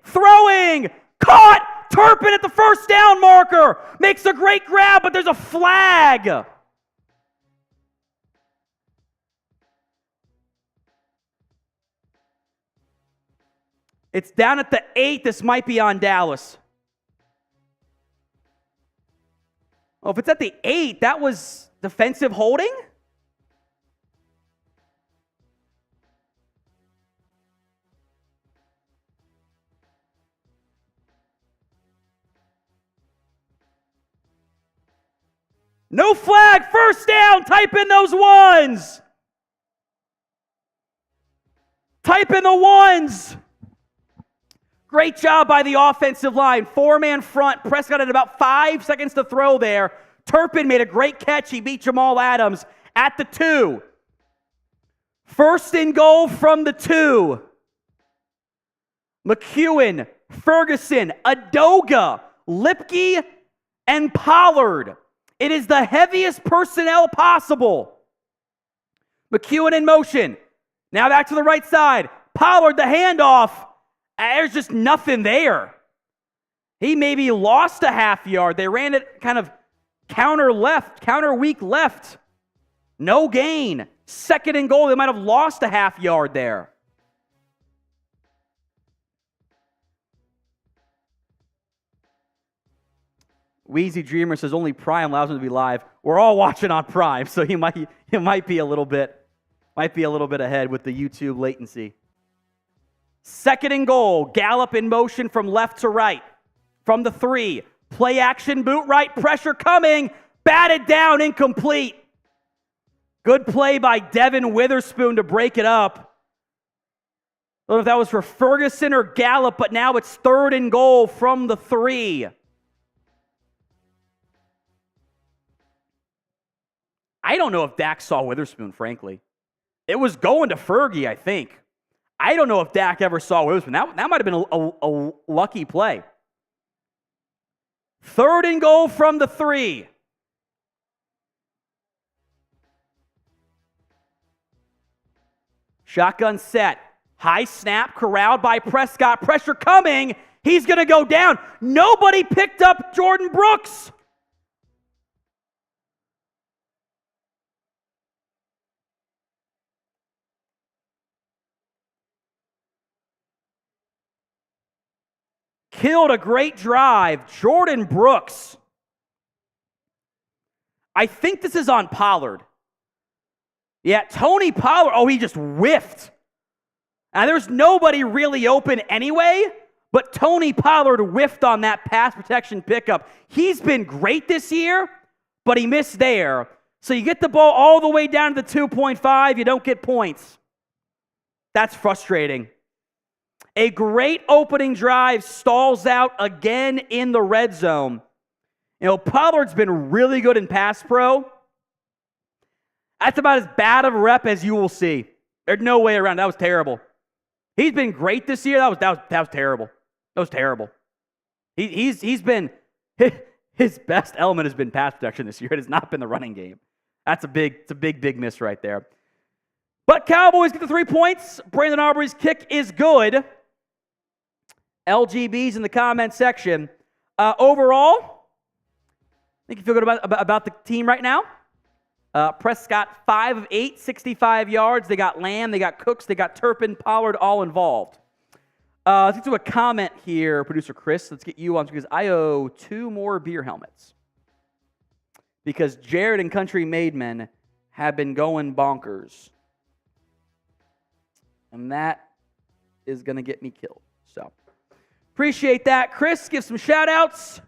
throwing, caught. Turpin at the first down marker. Makes a great grab, but there's a flag. It's down at the 8. This might be on Dallas. Oh, if it's at the 8, that was defensive holding? No flag, first down, type in those ones. Type in the ones. Great job by the offensive line. 4-man front. Prescott had about 5 seconds to throw there. Turpin made a great catch. He beat Jamal Adams at the 2. 1st and goal from the 2. McEwen, Ferguson, Adoga, Lipke, and Pollard. It is the heaviest personnel possible. McEwen in motion. Now back to the right side. Pollard, the handoff. There's just nothing there. He maybe lost a half yard. They ran it kind of counter weak left. No gain. 2nd and goal. They might have lost a half yard there. Wheezy Dreamer says only Prime allows him to be live. We're all watching on Prime, so he might be a little bit ahead with the YouTube latency. 2nd and goal. Gallup in motion from left to right. From the 3. Play action boot right. Pressure coming. Batted down. Incomplete. Good play by Devin Witherspoon to break it up. I don't know if that was for Ferguson or Gallup, but now it's 3rd and goal from the 3. I don't know if Dak saw Witherspoon, frankly. It was going to Fergie, I think. I don't know if Dak ever saw Witherspoon. That might have been a lucky play. 3rd and goal from the 3. Shotgun set. High snap, corralled by Prescott. Pressure coming. He's going to go down. Nobody picked up Jordan Brooks. Killed a great drive. Jordan Brooks. I think this is on Pollard. Yeah, Tony Pollard. Oh, he just whiffed. And there's nobody really open anyway, but Tony Pollard whiffed on that pass protection pickup. He's been great this year, but he missed there. So you get the ball all the way down to the 2.5, you don't get points. That's frustrating. A great opening drive stalls out again in the red zone. You know, Pollard's been really good in pass pro. That's about as bad of a rep as you will see. There's no way around. That was terrible. He's been great this year. That was terrible. That was terrible. He's been his best element has been pass protection this year. It has not been the running game. It's a big miss right there. But Cowboys get the 3 points. Brandon Aubrey's kick is good. LGBs in the comment section. Overall, I think you feel good about the team right now. Prescott, 5 of 8, 65 yards. They got Lamb, they got Cooks, they got Turpin, Pollard, all involved. Let's get to a comment here, Producer Chris. Let's get you on because I owe 2 more beer helmets. Because Jared and Country Made Men have been going bonkers. And that is going to get me killed. So, appreciate that. Chris, give some shout-outs.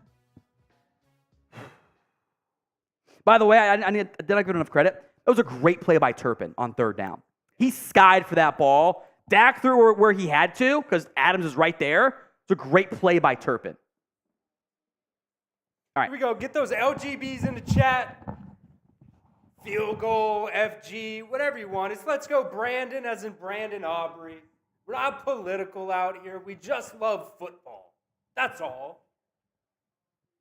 By the way, I did not give enough credit. That was a great play by Turpin on third down. He skied for that ball. Dak threw where he had to because Adams is right there. It's a great play by Turpin. All right. Here we go. Get those LGBs in the chat. Field goal, FG, whatever you want. It's let's go Brandin as in Brandon Aubrey. We're not political out here. We just love football. That's all.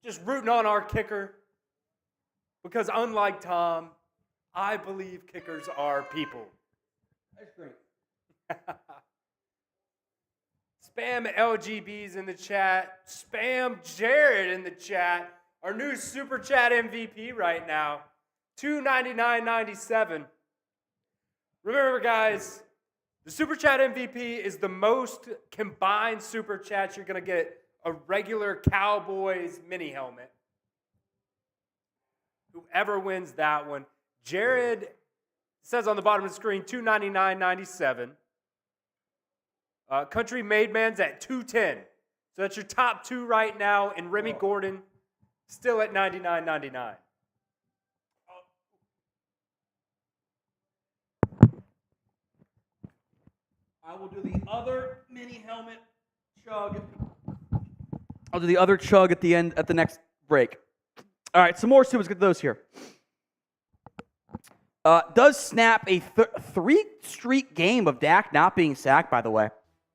Just rooting on our kicker. Because unlike Tom, I believe kickers are people. That's great. Spam LGBs in the chat. Spam Jared in the chat. Our new Super Chat MVP right now. $2.99.97. Remember, guys, the Super Chat MVP is the most combined Super Chats. You're going to get a regular Cowboys mini helmet. Whoever wins that one. Jared says on the bottom of the screen, $2.99.97. Country Made Man's at $2.10. So that's your top two right now. And Remy Gordon still at $99.99. I will do the other mini helmet chug. I'll do the other chug at the end, at the next break. All right, some more Let's get those here. Does snap a three-streak game of Dak not being sacked, by the way.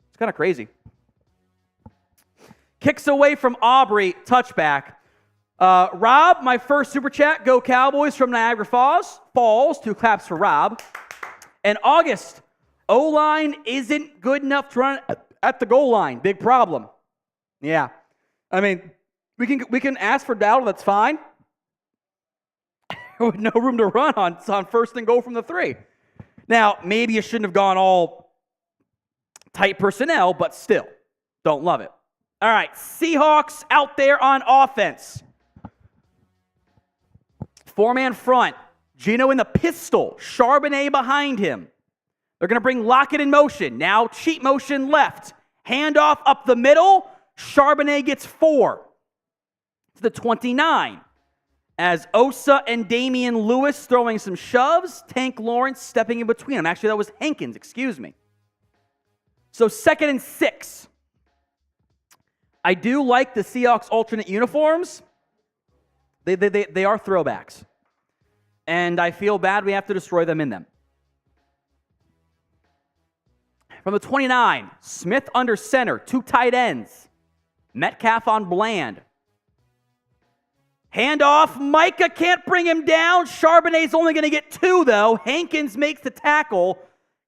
It's kind of crazy. Kicks away from Aubrey, touchback. Rob, my first Super Chat, go Cowboys from Niagara Falls, 2 claps for Rob. And August, O-line isn't good enough to run at the goal line. Big problem. Yeah. I mean, we can ask for Dowdle, that's fine. With no room to run on first and goal from the 3. Now, maybe you shouldn't have gone all tight personnel, but still, don't love it. All right, Seahawks out there on offense. 4-man front. Gino in the pistol. Charbonnet behind him. They're going to bring Lockett in motion. Now cheat motion left. Handoff up the middle. Charbonnet gets 4. To the 29. As Osa and Damian Lewis throwing some shoves. Tank Lawrence stepping in between them. Actually, that was Hankins, excuse me. So 2nd and 6. I do like the Seahawks alternate uniforms. They are throwbacks. And I feel bad we have to destroy them in them. From the 29, Smith under center, 2 tight ends. Metcalf on Bland. Handoff, Micah can't bring him down. Charbonnet's only going to get 2, though. Hankins makes the tackle.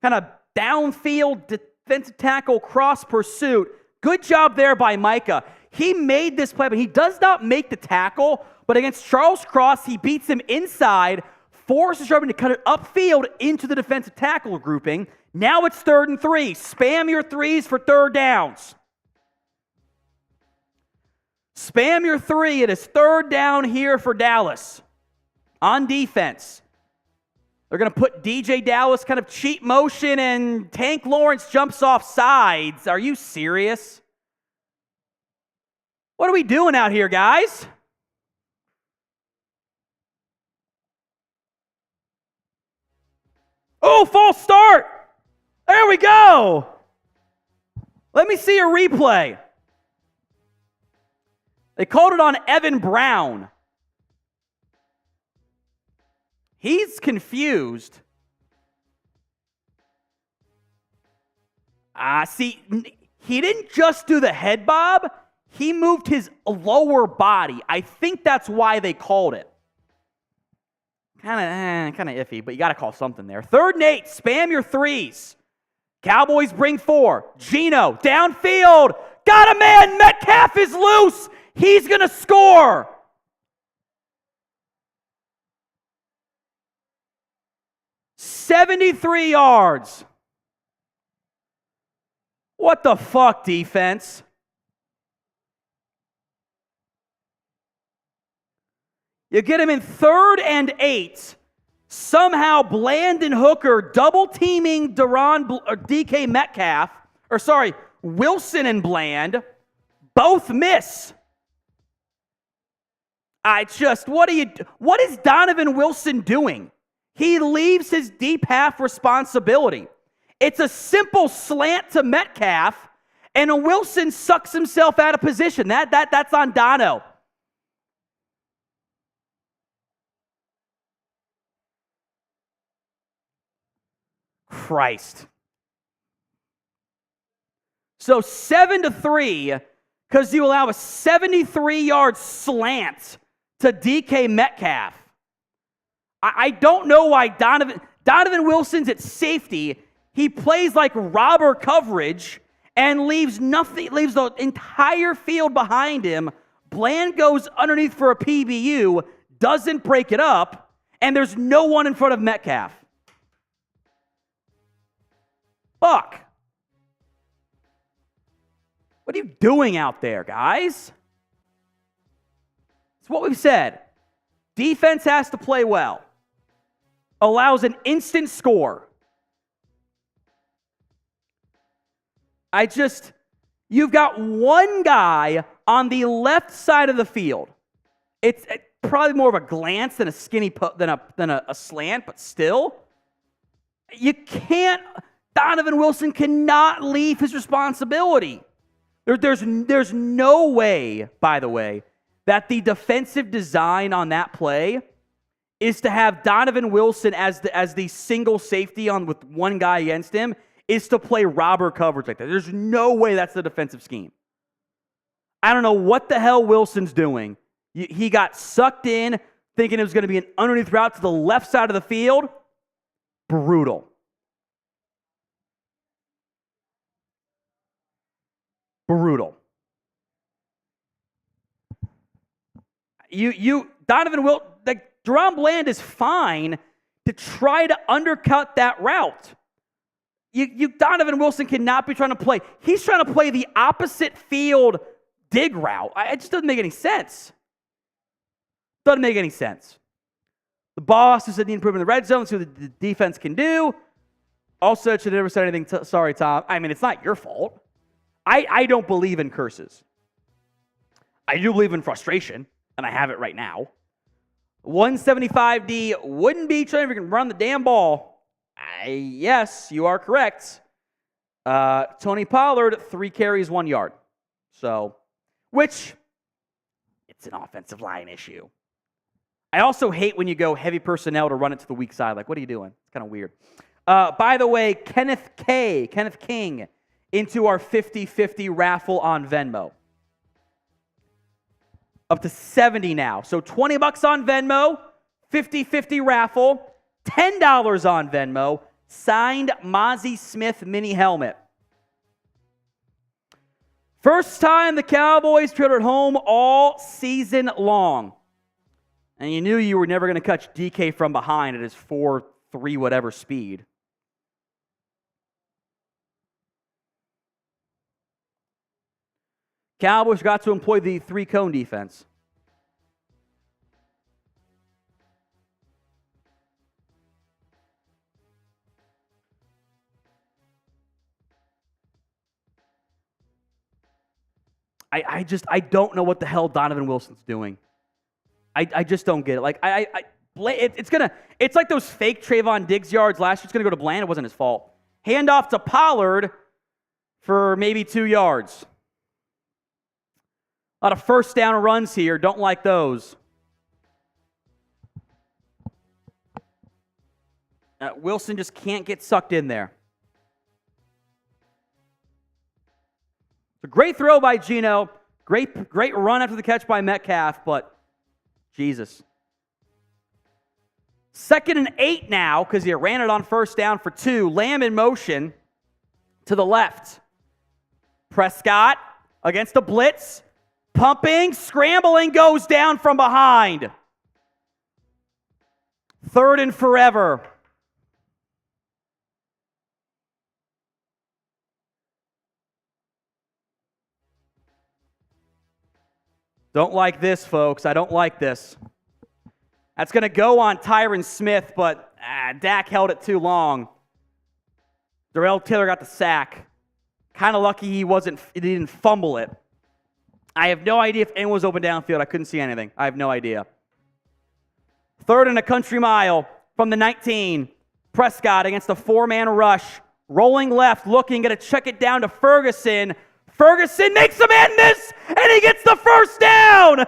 Kind of downfield defensive tackle cross pursuit. Good job there by Micah. He made this play, but he does not make the tackle. But against Charles Cross, he beats him inside, forces Charbonnet to cut it upfield into the defensive tackle grouping. Now it's 3rd and 3. Spam your 3s for 3rd downs. Spam your 3. It is 3rd down here for Dallas. On defense. They're going to put DJ Dallas kind of cheat motion, and Tank Lawrence jumps off sides. Are you serious? What are we doing out here, guys? Oh, false start. There we go. Let me see a replay. They called it on Evan Brown. He's confused. See, he didn't just do the head bob. He moved his lower body. I think that's why they called it. Kind of iffy, but you got to call something there. 3rd and 8. Spam your 3s. Cowboys bring 4. Gino, downfield. Got a man. Metcalf is loose. He's going to score. $73 yards. What the fuck, defense? You get him in 3rd and 8. Somehow Bland and Hooker double teaming DK Metcalf, Wilson and Bland, both miss. What is Donovan Wilson doing? He leaves his deep half responsibility. It's a simple slant to Metcalf, and Wilson sucks himself out of position. That's on Dono. Christ. So 7-3, because you allow a 73-yard slant to DK Metcalf. I don't know why Donovan Wilson's at safety. He plays like robber coverage and leaves the entire field behind him. Bland goes underneath for a PBU, doesn't break it up, and there's no one in front of Metcalf. Fuck. What are you doing out there, guys? It's what we've said. Defense has to play well. Allows an instant score. You've got one guy on the left side of the field. It's probably more of a glance than a slant, but still. You can't. Donovan Wilson cannot leave his responsibility. There's no way, by the way, that the defensive design on that play is to have Donovan Wilson as the single safety with one guy against him, is to play robber coverage like that. There's no way that's the defensive scheme. I don't know what the hell Wilson's doing. He got sucked in thinking it was going to be an underneath route to the left side of the field. Brutal. Brutal. Deron Bland is fine to try to undercut that route. Donovan Wilson cannot be trying to play. He's trying to play the opposite field dig route. It just doesn't make any sense. Doesn't make any sense. The boss who said need improvement in the red zone, see what the defense can do. Also, should have never said anything. Sorry, Tom. I mean, it's not your fault. I don't believe in curses. I do believe in frustration, and I have it right now. 175D wouldn't be trying if you can run the damn ball. Yes, you are correct. Tony Pollard, 3 carries, 1 yard. So, which, it's an offensive line issue. I also hate when you go heavy personnel to run it to the weak side. Like, what are you doing? It's kind of weird. By the way, Kenneth King, into our 50-50 raffle on Venmo. Up to 70 now. So $20 on Venmo, 50-50 raffle, $10 on Venmo, signed Mazi Smith mini helmet. First time the Cowboys trailed at home all season long. And you knew you were never going to catch DK from behind at his 4.3 whatever speed. Cowboys got to employ the 3-cone defense. I don't know what the hell Donovan Wilson's doing. I just don't get it. Like it's like those fake Trevon Diggs yards last year. It's gonna go to Bland. It wasn't his fault. Handoff to Pollard for maybe 2 yards. A lot of first down runs here. Don't like those. Wilson just can't get sucked in there. It's a great throw by Geno. Great run after the catch by Metcalf, but Jesus. 2nd and 8 now because he ran it on first down for 2. Lamb in motion to the left. Prescott against the blitz. Pumping, scrambling, goes down from behind. 3rd and forever. Don't like this, folks. I don't like this. That's going to go on Tyron Smith, but Dak held it too long. Darrell Taylor got the sack. Kind of lucky he didn't fumble it. I have no idea if anyone was open downfield. I couldn't see anything. I have no idea. 3rd and a country mile from the 19. Prescott against a 4-man rush. Rolling left, looking, going to check it down to Ferguson. Ferguson makes a man miss, and he gets the first down.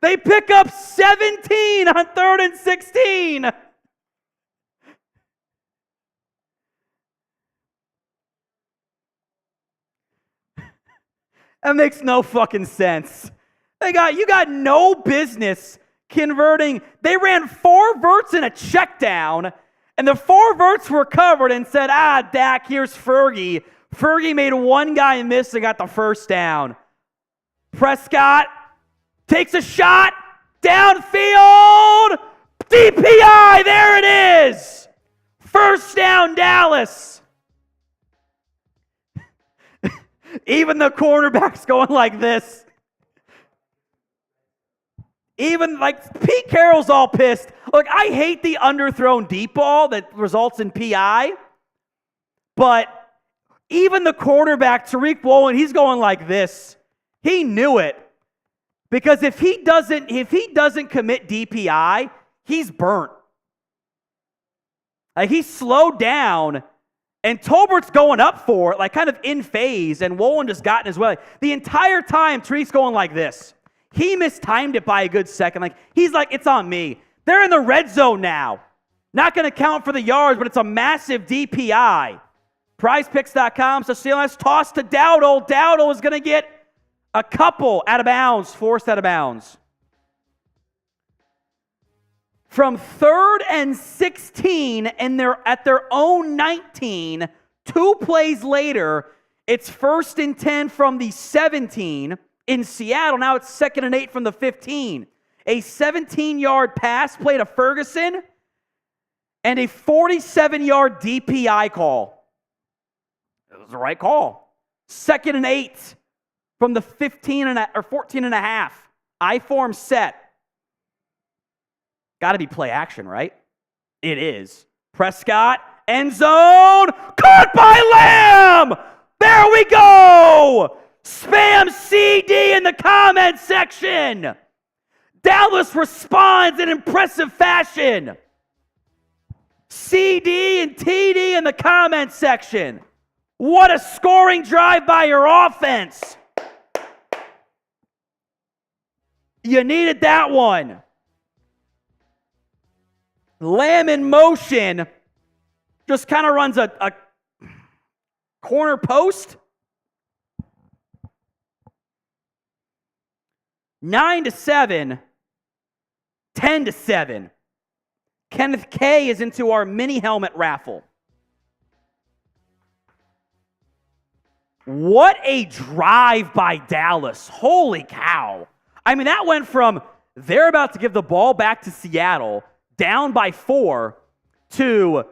They pick up 17 on 3rd and 16. That makes no fucking sense. You got no business converting. They ran 4 verts in a check down, and the 4 verts were covered and said, Dak, here's Fergie. Fergie made one guy miss and got the first down. Prescott takes a shot, downfield, DPI, there it is. First down, Dallas. Even the cornerback's going like this. Even, Pete Carroll's all pissed. Look, I hate the underthrown deep ball that results in PI, but even the cornerback, Tariq Woolen, he's going like this. He knew it. Because if he doesn't commit DPI, he's burnt. He's slowed down, and Tolbert's going up for it, kind of in phase, and Woolen just got in his way. The entire time, Tariq's going like this. He mistimed it by a good second. He's like, it's on me. They're in the red zone now. Not going to count for the yards, but it's a massive DPI. PrizePicks.com, so CLS toss to Dowdle. Dowdle is going to get a couple out of bounds, forced out of bounds. From 3rd and 16, and they're at their own 19, 2 plays later, it's 1st and 10 from the 17 in Seattle. Now it's 2nd and 8 from the 15. A 17-yard pass play to Ferguson and a 47-yard DPI call. It was the right call. 2nd and 8 from the 14 and a half. I-form set. Got to be play action, right? It is. Prescott, end zone, caught by Lamb! There we go! Spam CeeDee in the comment section! Dallas responds in impressive fashion. CeeDee and TD in the comment section. What a scoring drive by your offense. You needed that one. Lamb in motion. Just kind of runs a corner post. 9-7. 10-7. Kenneth K is into our mini helmet raffle. What a drive by Dallas. Holy cow. I mean, that went from they're about to give the ball back to Seattle, down by 4, to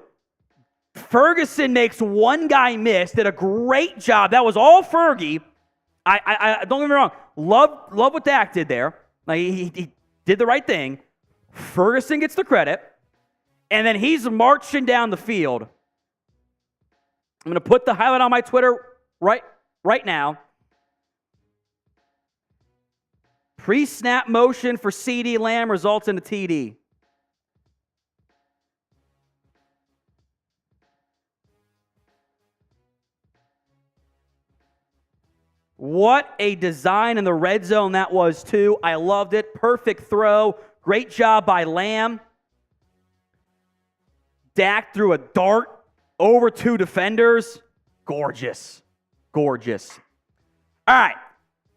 Ferguson makes one guy miss, did a great job. That was all Fergie. I don't get me wrong. Love what Dak did there. He did the right thing. Ferguson gets the credit. And then he's marching down the field. I'm going to put the highlight on my Twitter right now. Pre-snap motion for CeeDee Lamb results in a TD. What a design in the red zone that was, too. I loved it. Perfect throw. Great job by Lamb. Dak threw a dart over 2 defenders. Gorgeous. Gorgeous. All right.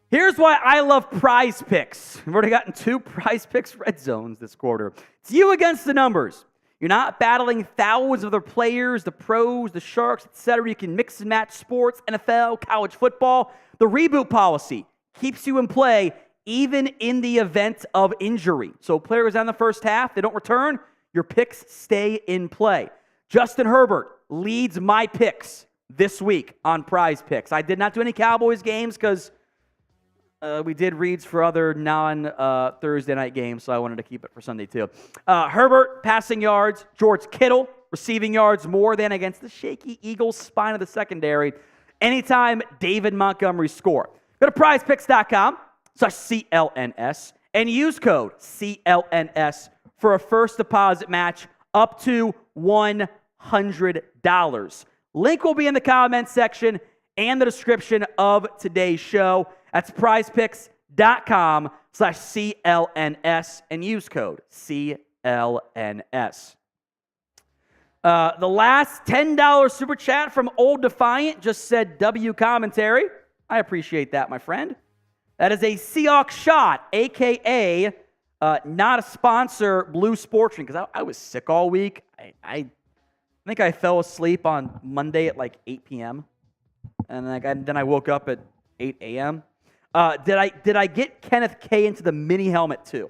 Here's why I love Prize Picks. We've already gotten 2 Prize Picks red zones this quarter. It's you against the numbers. You're not battling thousands of other players, the pros, the sharks, etc. You can mix and match sports, NFL, college football. The reboot policy keeps you in play even in the event of injury. So a player goes down the first half, they don't return, your picks stay in play. Justin Herbert leads my picks this week on Prize Picks. I did not do any Cowboys games because We did reads for other non-Thursday night games, so I wanted to keep it for Sunday too. Herbert, passing yards. George Kittle, receiving yards more than against the shaky Eagles spine of the secondary. Anytime David Montgomery score. Go to prizepicks.com/CLNS and use code CLNS for a first deposit match up to $100. Link will be in the comments section and the description of today's show. That's prizepicks.com/CLNS and use code CLNS. The last $10 super chat from Old Defiant just said W commentary. I appreciate that, my friend. That is a Seahawks shot, a.k.a. Not a sponsor, Blue Sportsman, because I was sick all week. I think I fell asleep on Monday at like 8 p.m. And then I woke up at 8 a.m. Did I get Kenneth K into the mini helmet too?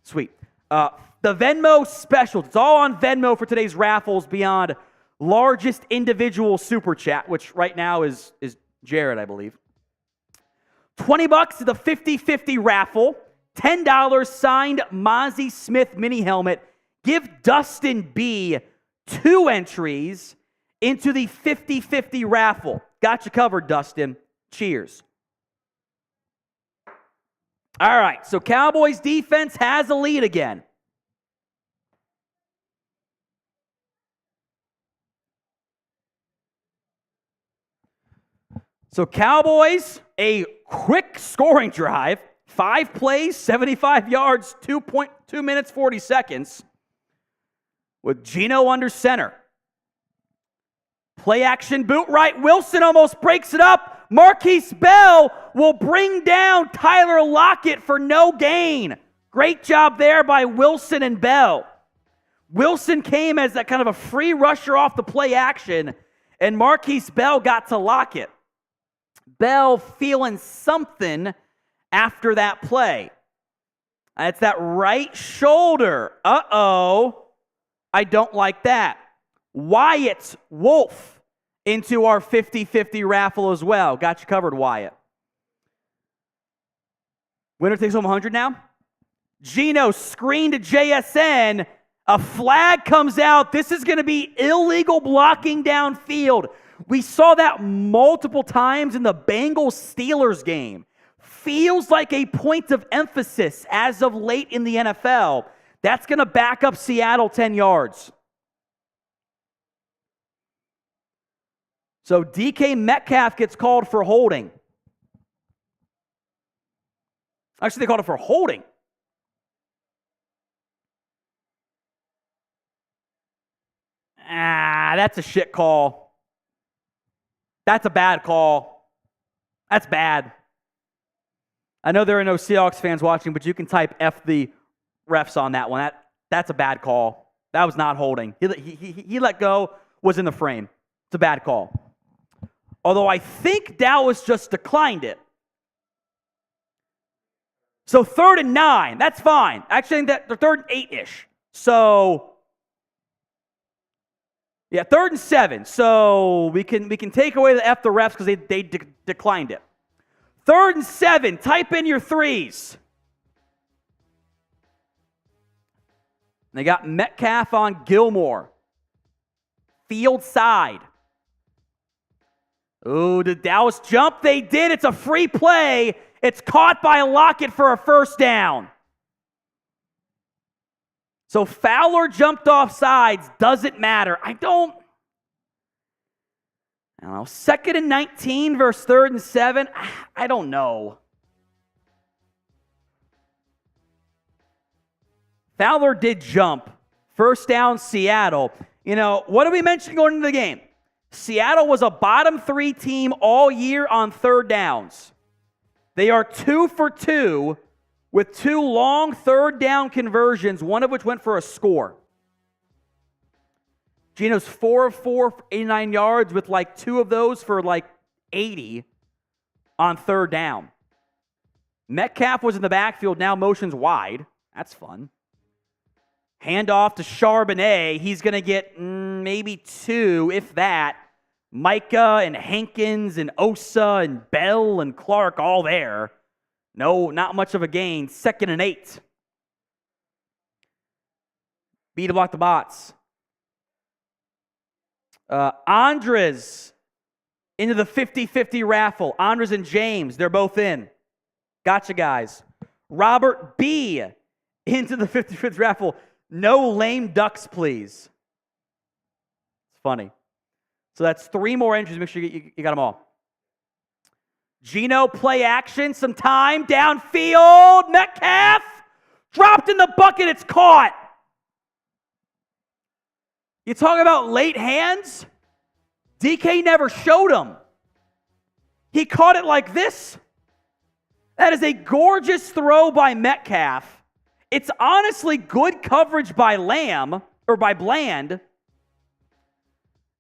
Sweet. The Venmo specials. It's all on Venmo for today's raffles beyond largest individual super chat, which right now is Jared, I believe. $20 to the 50-50 raffle. $10 signed Mazi Smith mini helmet. Give Dustin B 2 entries into the 50-50 raffle. Got you covered, Dustin. Cheers. All right, so Cowboys defense has a lead again. So Cowboys, a quick scoring drive, 5 plays, 75 yards, 2.2 minutes, 40 seconds, with Geno under center. Play action boot right. Wilson almost breaks it up. Marquise Bell will bring down Tyler Lockett for no gain. Great job there by Wilson and Bell. Wilson came as that kind of a free rusher off the play action, and Marquise Bell got to Lockett. Bell feeling something after that play. It's that right shoulder. Uh-oh. I don't like that. Wyatt Wolf into our 50-50 raffle as well. Got you covered, Wyatt. Winner takes home 100 now. Geno screen to JSN. A flag comes out. This is going to be illegal blocking downfield. We saw that multiple times in the Bengals-Steelers game. Feels like a point of emphasis as of late in the NFL. That's going to back up Seattle 10 yards. So DK Metcalf gets called for holding. Actually, they called it for holding. That's a shit call. That's a bad call. That's bad. I know there are no Seahawks fans watching, but you can type F the refs on that one. That's a bad call. That was not holding. He let go, was in the frame. It's a bad call. Although I think Dallas just declined it. So 3rd and 9, that's fine. Actually, I think that they're 3rd and 8-ish. So, yeah, 3rd and 7. So we can take away the F the refs because they declined it. 3rd and 7, type in your threes. They got Metcalf on Gilmore. Field side. Ooh, did Dallas jump? They did. It's a free play. It's caught by Lockett for a first down. So Fowler jumped off sides. Doesn't matter. I don't know. 2nd and 19 versus 3rd and 7. I don't know. Fowler did jump. First down, Seattle. You know, what did we mention going into the game? Seattle was a bottom 3 team all year on 3rd downs. They are 2 for 2 with 2 long 3rd down conversions, one of which went for a score. Geno's 4 of 4 for 89 yards with like 2 of those for like 80 on 3rd down. Metcalf was in the backfield, now motions wide. That's fun. Handoff to Charbonnet. He's going to get maybe 2, if that. Micah and Hankins and Osa and Bell and Clark all there. No, not much of a gain. 2nd and 8. B to block the bots. Andres into the 50-50 raffle. Andres and James, they're both in. Gotcha, guys. Robert B into the 50-50 raffle. No lame ducks, please. It's funny. So that's 3 more entries. Make sure you got them all. Geno, play action, some time, downfield. Metcalf dropped in the bucket. It's caught. You talk about late hands? DK never showed him. He caught it like this. That is a gorgeous throw by Metcalf. It's honestly good coverage by Bland.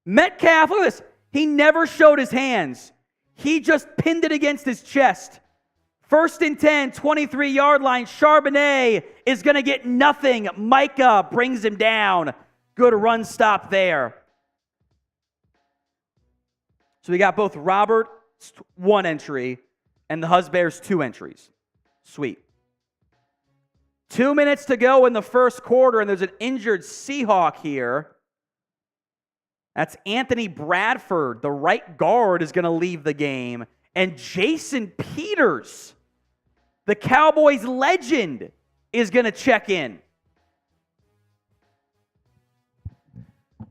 Metcalf, look at this. He never showed his hands. He just pinned it against his chest. 1st and 10, 23-yard line. Charbonnet is going to get nothing. Micah brings him down. Good run stop there. So we got both Robert's 1 entry and the Husbears 2 entries. Sweet. 2 minutes to go in the first quarter, and there's an injured Seahawk here. That's Anthony Bradford. The right guard is going to leave the game. And Jason Peters, the Cowboys legend, is going to check in.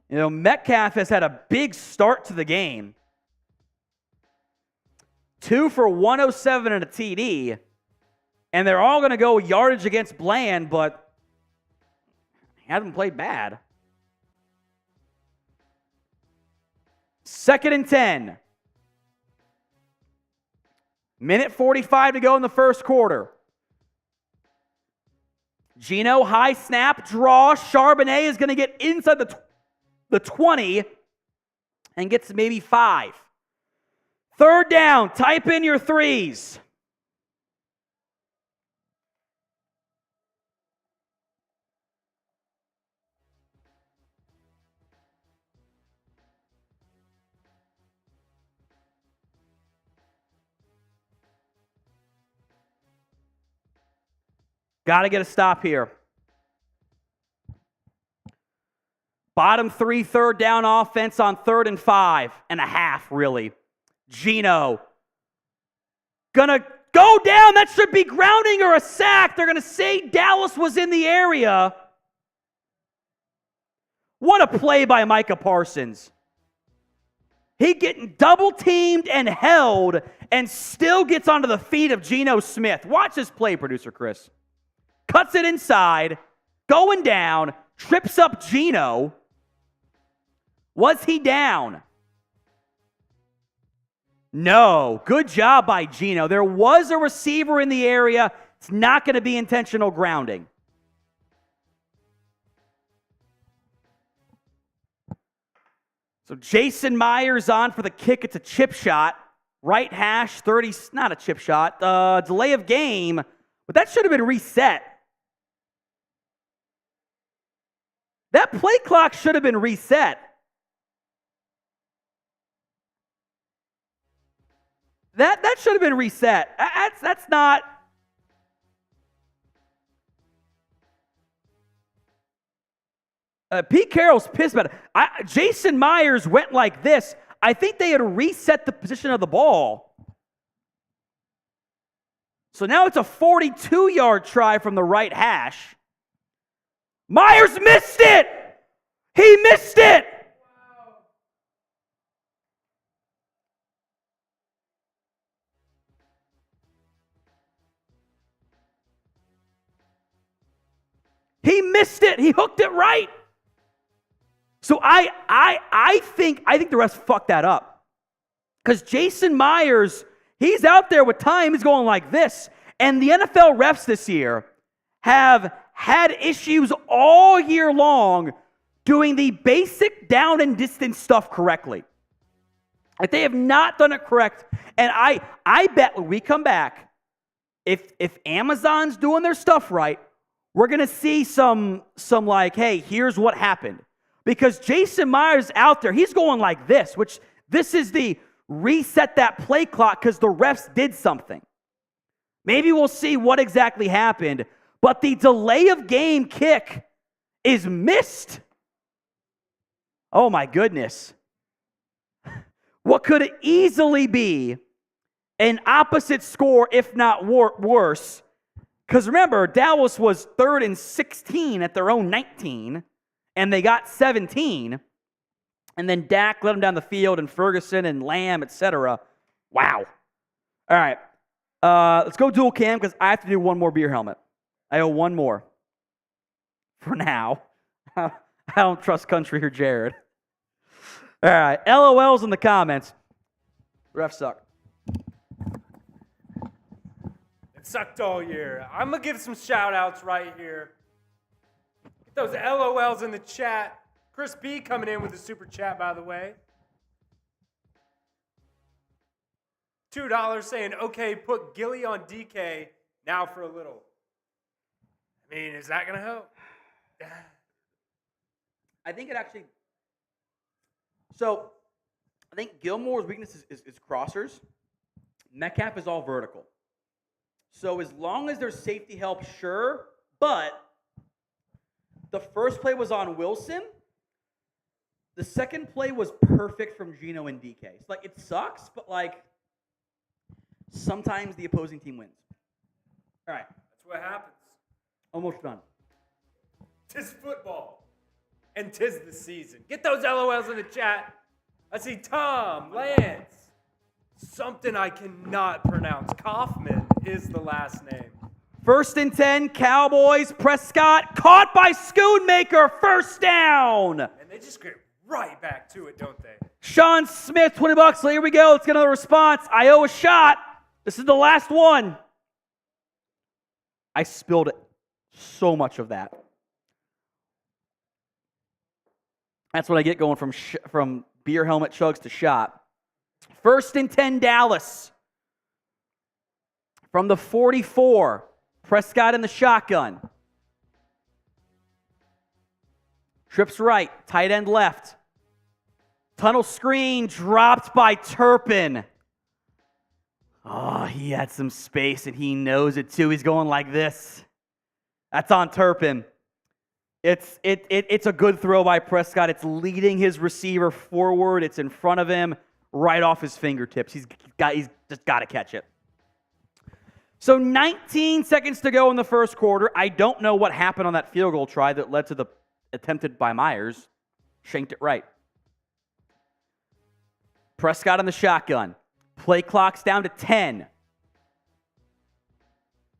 You know, Metcalf has had a big start to the game. 2 for 107 and a TD. And they're all going to go yardage against Bland, but he hasn't played bad. 2nd and 10. Minute 45 to go in the first quarter. Geno, high snap, draw. Charbonnet is going to get inside the 20 and gets maybe 5. 3rd down, type in your threes. Got to get a stop here. Bottom 3, 3rd down offense on 3rd and 5.5, really. Geno. Gonna go down. That should be grounding or a sack. They're gonna say Dallas was in the area. What a play by Micah Parsons. He getting double teamed and held and still gets onto the feet of Geno Smith. Watch this play, producer Chris. Cuts it inside, going down, trips up Geno. Was he down? No. Good job by Geno. There was a receiver in the area. It's not going to be intentional grounding. So Jason Myers on for the kick. It's a chip shot. Right hash, 30, not a chip shot. Delay of game, but that should have been reset. That play clock should have been reset. That should have been reset. That's not. Pete Carroll's pissed about it. Jason Myers went like this. I think they had reset the position of the ball. So now it's a 42-yard try from the right hash. Myers missed it! He missed it! Wow. He missed it. He hooked it right. So I think the refs fucked that up. Because Jason Myers, he's out there with time. He's going like this. And the NFL refs this year have had issues all year long doing the basic down and distance stuff correctly. Like they have not done it correct. And I bet when we come back, if Amazon's doing their stuff right, we're going to see some like, hey, here's what happened. Because Jason Myers out there, he's going like this, which this is the reset that play clock because the refs did something. Maybe we'll see what exactly happened. But the delay of game kick is missed. Oh my goodness. What could easily be an opposite score, if not worse. Because remember, Dallas was 3rd and 16 at their own 19, and they got 17. And then Dak let them down the field, and Ferguson and Lamb, etc. Wow. All right. Let's go dual cam because I have to do one more beer helmet. I owe one more. For now. I don't trust Country or Jared. All right. LOLs in the comments. Refs suck. It sucked all year. I'm going to give some shout-outs right here. Get those LOLs in the chat. Chris B coming in with a super chat, by the way. $2 saying, okay, put Gilly on DK now for a little. I mean, is that going to help? I think it actually... So, I think Gilmore's weakness is crossers. Metcalf is all vertical. So, as long as there's safety help, sure. But the first play was on Wilson. The second play was perfect from Geno and DK. It's like, it sucks, but like, sometimes the opposing team wins. All right. That's what happens. Almost done. Tis football. And tis the season. Get those LOLs in the chat. I see Tom, Lance, something I cannot pronounce. Kaufman is the last name. 1st and 10, Cowboys. Prescott caught by Schoonmaker. First down. And they just get right back to it, don't they? Sean Smith, $20. Here we go. Let's get another response. I owe a shot. This is the last one. I spilled so much of that. That's what I get going from beer helmet chugs to shot. 1st and 10, Dallas. From the 44, Prescott in the shotgun. Trips right, tight end left. Tunnel screen dropped by Turpin. Oh, he had some space and he knows it too. He's going like this. That's on Turpin. It's a good throw by Prescott. It's leading his receiver forward. It's in front of him, right off his fingertips. He's just got to catch it. So 19 seconds to go in the first quarter. I don't know what happened on that field goal try that led to the attempted by Myers. Shanked it right. Prescott in the shotgun. Play clock's down to 10.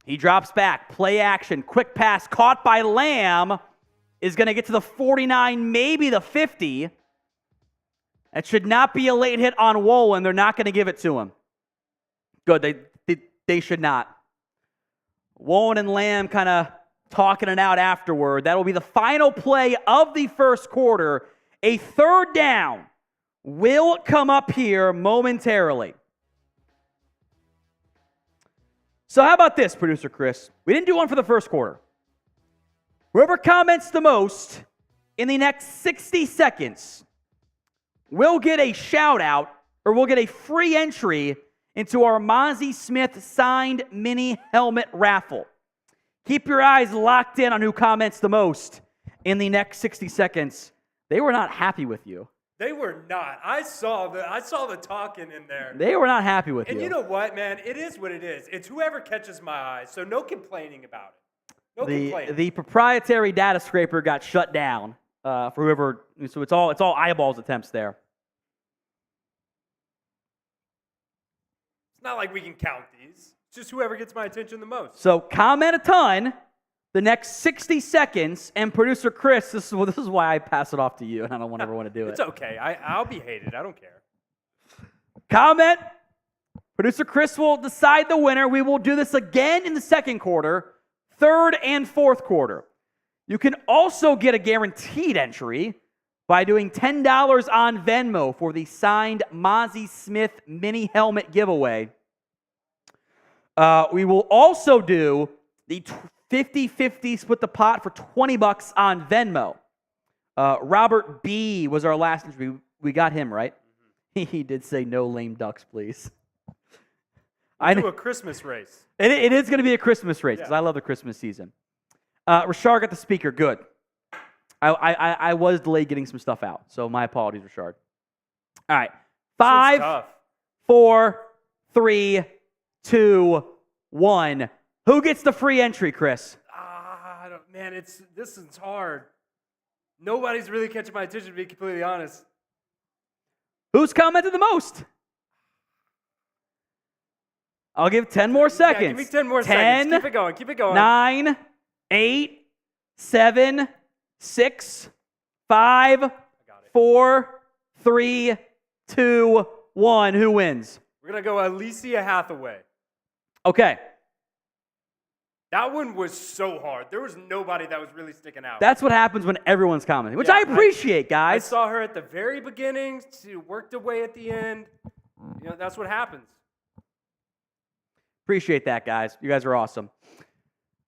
He drops back. Play action. Quick pass caught by Lamb. Is going to get to the 49, maybe the 50. That should not be a late hit on Wolin. They're not going to give it to him. Good. They should not. Wolin and Lamb kind of talking it out afterward. That will be the final play of the first quarter. A 3rd down will come up here momentarily. So how about this, Producer Chris? We didn't do one for the first quarter. Whoever comments the most in the next 60 seconds will get a shout-out or will get a free entry into our Mazi Smith signed mini helmet raffle. Keep your eyes locked in on who comments the most in the next 60 seconds. They were not happy with you. They were not. I saw the talking in there. They were not happy with you. And you know what, man? It is what it is. It's whoever catches my eye, so no complaining about it. No complaining. The proprietary data scraper got shut down for whoever. So it's all eyeballs attempts there. It's not like we can count these. It's just whoever gets my attention the most. So comment a ton the next 60 seconds, and Producer Chris, this is why I pass it off to you, and I don't ever want to do it. It's okay. I'll be hated. I don't care. Comment. Producer Chris will decide the winner. We will do this again in the second quarter, 3rd and 4th quarter. You can also get a guaranteed entry by doing $10 on Venmo for the signed Mazi Smith mini helmet giveaway. We will also do the 50-50 split the pot for $20 on Venmo. Robert B. was our last entry. We got him, right? Mm-hmm. He did say no lame ducks, please. I do a Christmas race. It is going to be a Christmas race because Yeah. I love the Christmas season. Rashard got the speaker. Good. I was delayed getting some stuff out, so my apologies, Rashard. All right. This one's 5, tough. 4, 3, 2, 1. Who gets the free entry, Chris? Man, this is hard. Nobody's really catching my attention, to be completely honest. Who's commented the most? I'll give 10 more seconds. Yeah, give me 10 more 10, seconds. Keep it going. Keep it going. 9, 8, 7, 6, 5, 4, 3, 2, 1. Who wins? We're going to go Alicia Hathaway. Okay. That one was so hard. There was nobody that was really sticking out. That's what happens when everyone's commenting, which Yeah, I appreciate, I guys. saw her at the very beginning. She worked away at the end. That's what happens. Appreciate that, guys. You guys are awesome.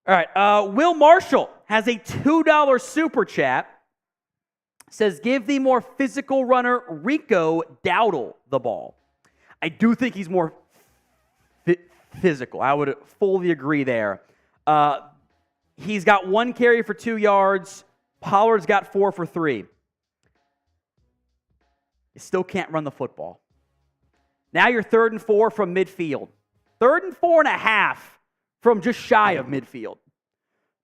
All right. Will Marshall has a $2 super chat. Says, give the more physical runner Rico Dowdle the ball. I do think he's more physical. I would fully agree there. He's got 1 carry for 2 yards. Pollard's got 4 for 3. You still can't run the football. Now you're 3rd and 4 from midfield. 3rd and 4.5 from just shy of midfield.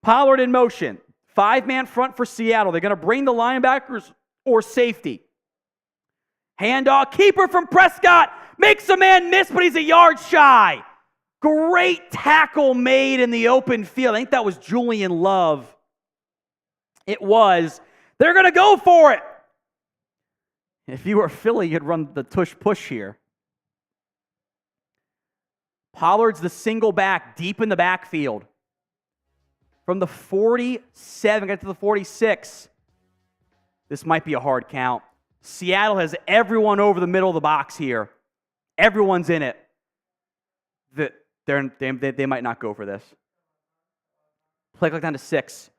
Pollard in motion. 5-man front for Seattle. They're going to bring the linebackers or safety. Handoff. Keeper from Prescott. Makes a man miss, but he's a yard shy. Great tackle made in the open field. I think that was Julian Love. It was. They're going to go for it. If you were Philly, you'd run the tush push here. Pollard's the single back deep in the backfield. From the 47, get to the 46. This might be a hard count. Seattle has everyone over the middle of the box here. Everyone's in it. They might not go for this. Play clock down to 6,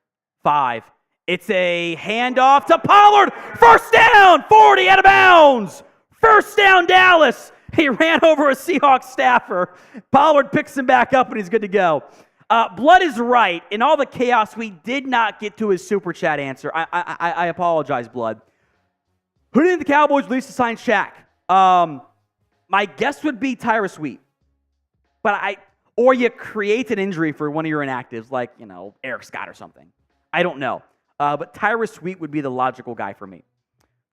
5. It's a handoff to Pollard. First down, 40 out of bounds. First down, Dallas. He ran over a Seahawks staffer. Pollard picks him back up, and he's good to go. Blood is right. In all the chaos, we did not get to his super chat answer. I apologize, Blood. Who did the Cowboys release to sign Shaq? My guess would be Tyrus Wheat. Or you create an injury for one of your inactives, like, Eric Scott or something. I don't know. But Tyrus Wheat would be the logical guy for me.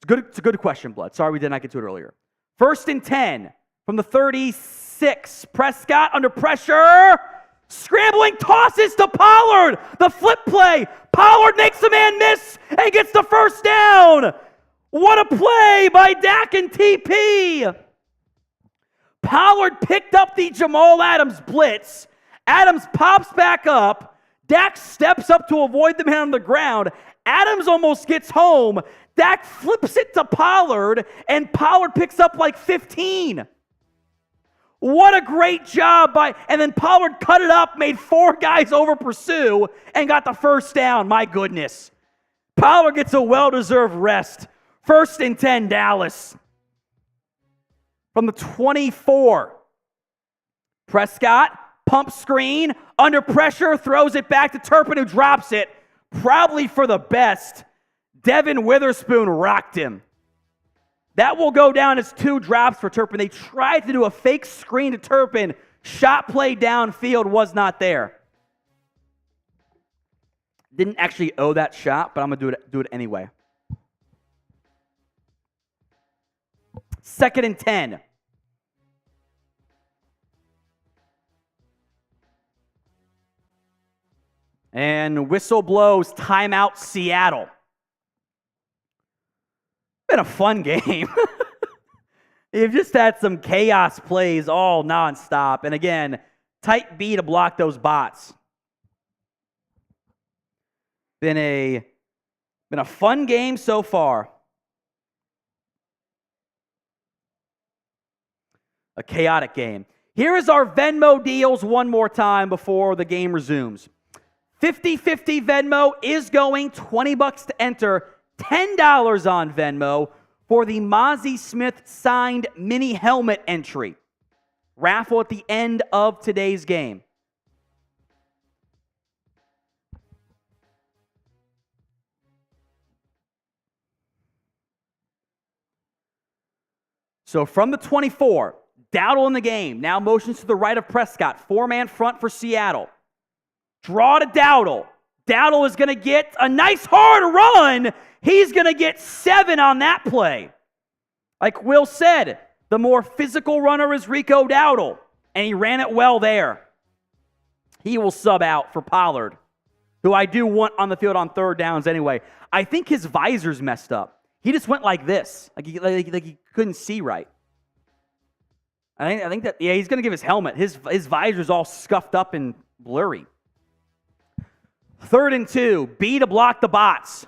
It's a good question, Blood. Sorry we did not get to it earlier. 1st and 10 from the 36. Prescott under pressure. Scrambling tosses to Pollard. The flip play. Pollard makes a man miss and gets the first down. What a play by Dak and TP. Pollard picked up the Jamal Adams blitz. Adams pops back up. Dak steps up to avoid the man on the ground. Adams almost gets home. Dak flips it to Pollard, and Pollard picks up like 15. What a great job and then Pollard cut it up, made 4 guys over pursue, and got the first down. My goodness. Pollard gets a well-deserved rest. 1st and 10, Dallas. From the 24. Prescott, pump screen, under pressure, throws it back to Turpin, who drops it. Probably for the best. Devin Witherspoon rocked him. That will go down as 2 drops for Turpin. They tried to do a fake screen to Turpin. Shot play downfield was not there. Didn't actually owe that shot, but I'm going to do it anyway. 2nd and 10. And whistle blows, timeout, Seattle. Been a fun game. You've just had some chaos plays all nonstop. And again, tight B to block those bots. Been a fun game so far. A chaotic game. Here is our Venmo deals one more time before the game resumes. 50-50 Venmo is going, $20 to enter, $10 on Venmo for the Mazi Smith signed mini helmet entry. Raffle at the end of today's game. So from the 24, Dowdle in the game. Now motions to the right of Prescott. 4-man front for Seattle. Draw to Dowdle. Dowdle is going to get a nice hard run. He's going to get 7 on that play. Like Will said, the more physical runner is Rico Dowdle, and he ran it well there. He will sub out for Pollard, who I do want on the field on third downs anyway. I think his visor's messed up. He just went like this, like he couldn't see right. I think that, yeah, he's going to give his helmet. His visor's all scuffed up and blurry. 3rd and 2, B to block the bots.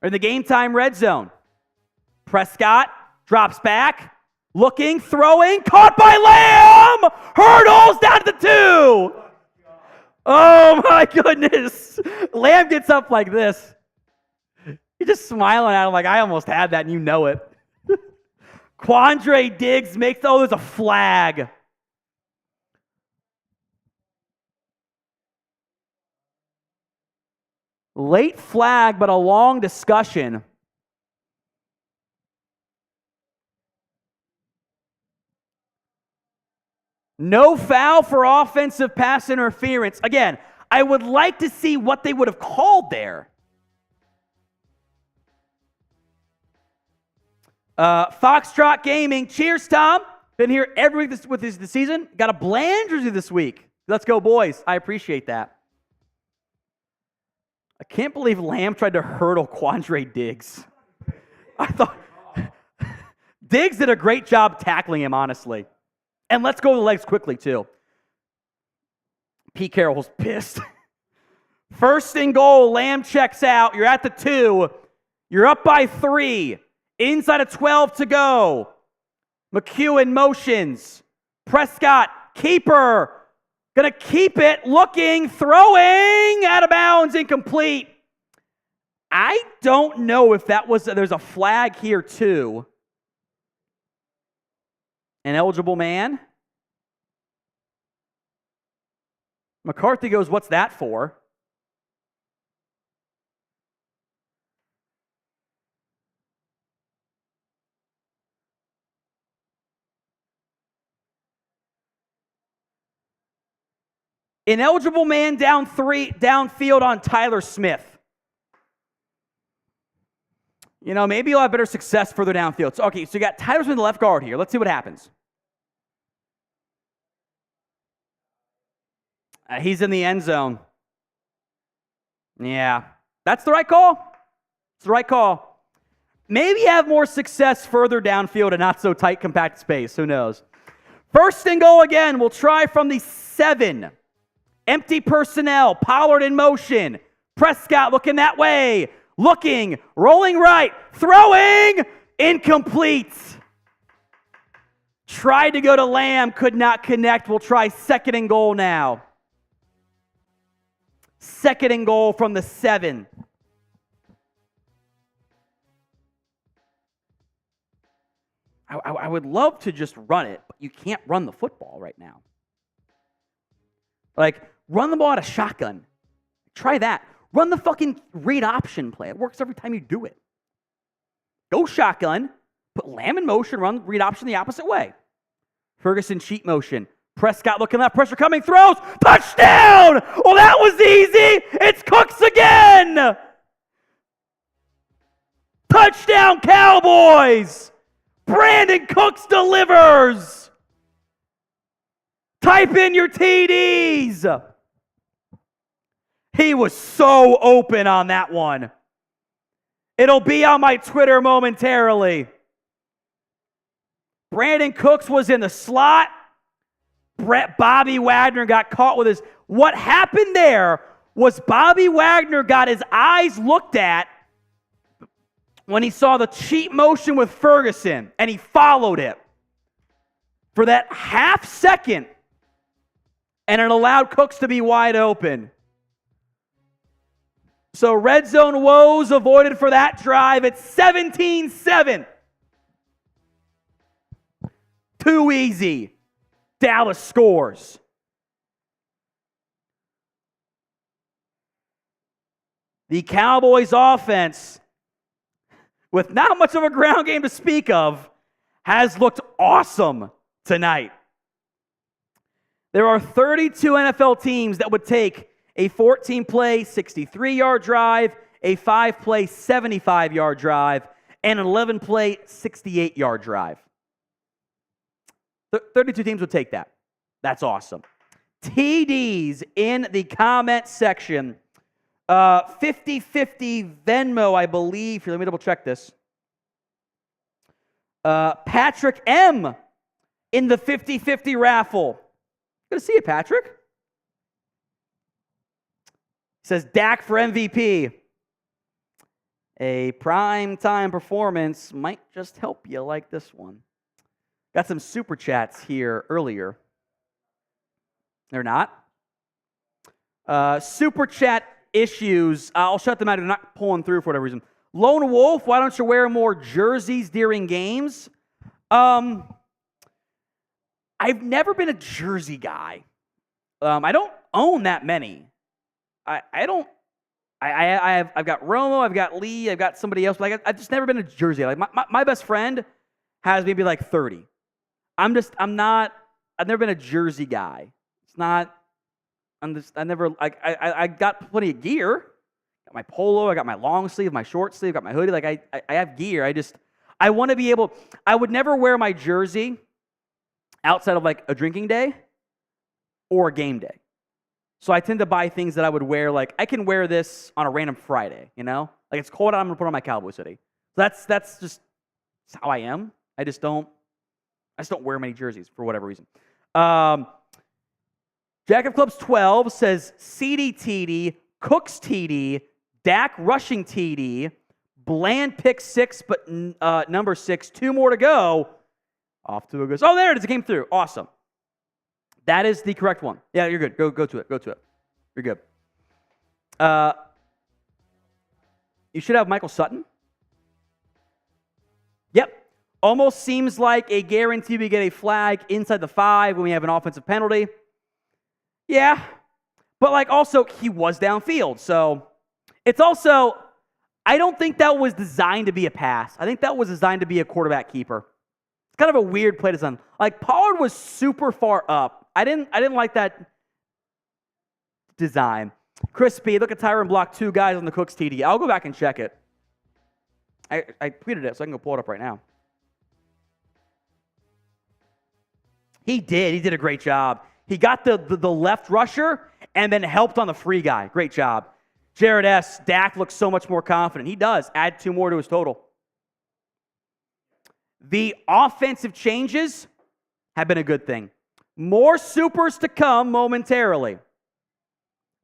Or in the game time red zone. Prescott drops back, looking, throwing, caught by Lamb! Hurdles down to the 2! Oh my goodness! Lamb gets up like this. You're just smiling at him like, I almost had that and you know it. Quandre Diggs makes, oh, there's a flag. Late flag, but a long discussion. No foul for offensive pass interference. Again, I would like to see what they would have called there. Foxtrot Gaming. Cheers, Tom. Been here every week with this season. Got a Bland jersey this week. Let's go, boys. I appreciate that. I can't believe Lamb tried to hurdle Quandre Diggs. I thought Diggs did a great job tackling him, honestly. And let's go to the legs quickly, too. Pete Carroll's pissed. 1st and goal. Lamb checks out. You're at the 2. You're up by 3. Inside of 12 to go. McEwen motions. Prescott, keeper. Gonna keep it. Looking, throwing. Out of bounds, incomplete. I don't know if that was, there's a flag here too. An eligible man. McCarthy goes, what's that for? Ineligible man downfield on Tyler Smith. You know, maybe you'll have better success further downfield. So, okay, so you got Tyler Smith, the left guard here. Let's see what happens. He's in the end zone. Yeah, that's the right call. It's the right call. Maybe have more success further downfield and not so tight, compact space. Who knows? 1st and goal again. We'll try from the 7. Empty personnel. Pollard in motion. Prescott looking that way. Looking. Rolling right. Throwing. Incomplete. Tried to go to Lamb. Could not connect. We'll try 2nd and goal now. 2nd and goal from the 7. I would love to just run it, but you can't run the football right now. Like, run the ball out of shotgun. Try that. Run the fucking read option play. It works every time you do it. Go shotgun, put Lamb in motion, run read option the opposite way. Ferguson cheat motion. Prescott looking left, pressure coming, throws, touchdown! Well, that was easy. It's Cooks again. Touchdown, Cowboys! Brandin Cooks delivers. Type in your TDs. He was so open on that one. It'll be on my Twitter momentarily. Brandin Cooks was in the slot. Bobby Wagner got caught with his... What happened there was Bobby Wagner got his eyes looked at when he saw the cheat motion with Ferguson, and he followed it for that half second, and it allowed Cooks to be wide open. So red zone woes avoided for that drive. It's 17-7. Too easy. Dallas scores. The Cowboys offense, with not much of a ground game to speak of, has looked awesome tonight. There are 32 NFL teams that would take a 14-play, 63-yard drive, a 5-play, 75-yard drive, and an 11-play, 68-yard drive. 32 teams would take that. That's awesome. TDs in the comment section. 50-50 Venmo, I believe. Here, let me double check this. Patrick M in the 50-50 raffle. Good to see you, Patrick. He says Dak for MVP. A prime time performance might just help you like this one. Got some super chats here earlier. They're not. Super chat issues. I'll shut them out. They're not pulling through for whatever reason. Lone Wolf, why don't you wear more jerseys during games? I've never been a jersey guy. I don't own that many. I've got Romo, I've got Lee, I've got somebody else. But I've just never been a jersey. Like my best friend has maybe like 30. I've never been a jersey guy. I got plenty of gear. Got my polo, I got my long sleeve, my short sleeve, got my hoodie. Like I have gear. I want to be able, I would never wear my jersey outside of like a drinking day or a game day. So I tend to buy things that I would wear, like I can wear this on a random Friday, you know? Like it's cold out, I'm gonna put on my Cowboys hoodie. So that's just how I am. I just don't wear many jerseys for whatever reason. Jack of Clubs 12 says CeeDee TD, Cooks TD, Dak rushing TD, Bland pick 6, but number 6, 2 more to go. Off to a good. Oh, there it is. It came through. Awesome. That is the correct one. Yeah, you're good. Go to it. Go to it. You're good. You should have Michael Sutton. Yep. Almost seems like a guarantee we get a flag inside the 5 when we have an offensive penalty. Yeah. But like also he was downfield. So it's also, I don't think that was designed to be a pass. I think that was designed to be a quarterback keeper. It's kind of a weird play design. Like Pollard was super far up. I didn't like that design. Crispy, look at Tyron block 2 guys on the Cooks TD. I'll go back and check it. I tweeted it, so I can go pull it up right now. He did a great job. He got the left rusher and then helped on the free guy. Great job. Jared S. Dak looks so much more confident. He does. Add 2 more to his total. The offensive changes have been a good thing. More supers to come momentarily.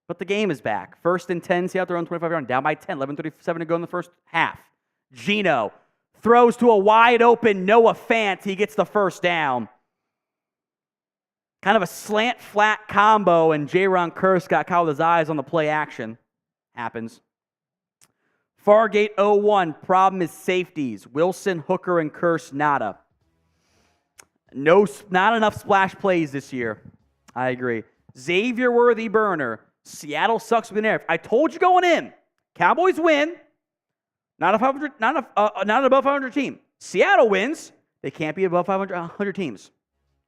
But the game is back. 1st and 10, see out their own 25-yard, down by 10, 11:37 to go in the first half. Geno throws to a wide open Noah Fant. He gets the first down. Kind of a slant flat combo, and Jayron Kearse got caught with his eyes on the play action. Happens. Fargate 01, problem is safeties. Wilson, Hooker, and Kearse, nada. Not enough splash plays this year. I agree. Xavier Worthy burner. Seattle sucks with an air. I told you going in. Cowboys win. Not above 500 team. Seattle wins. They can't be above 100 teams.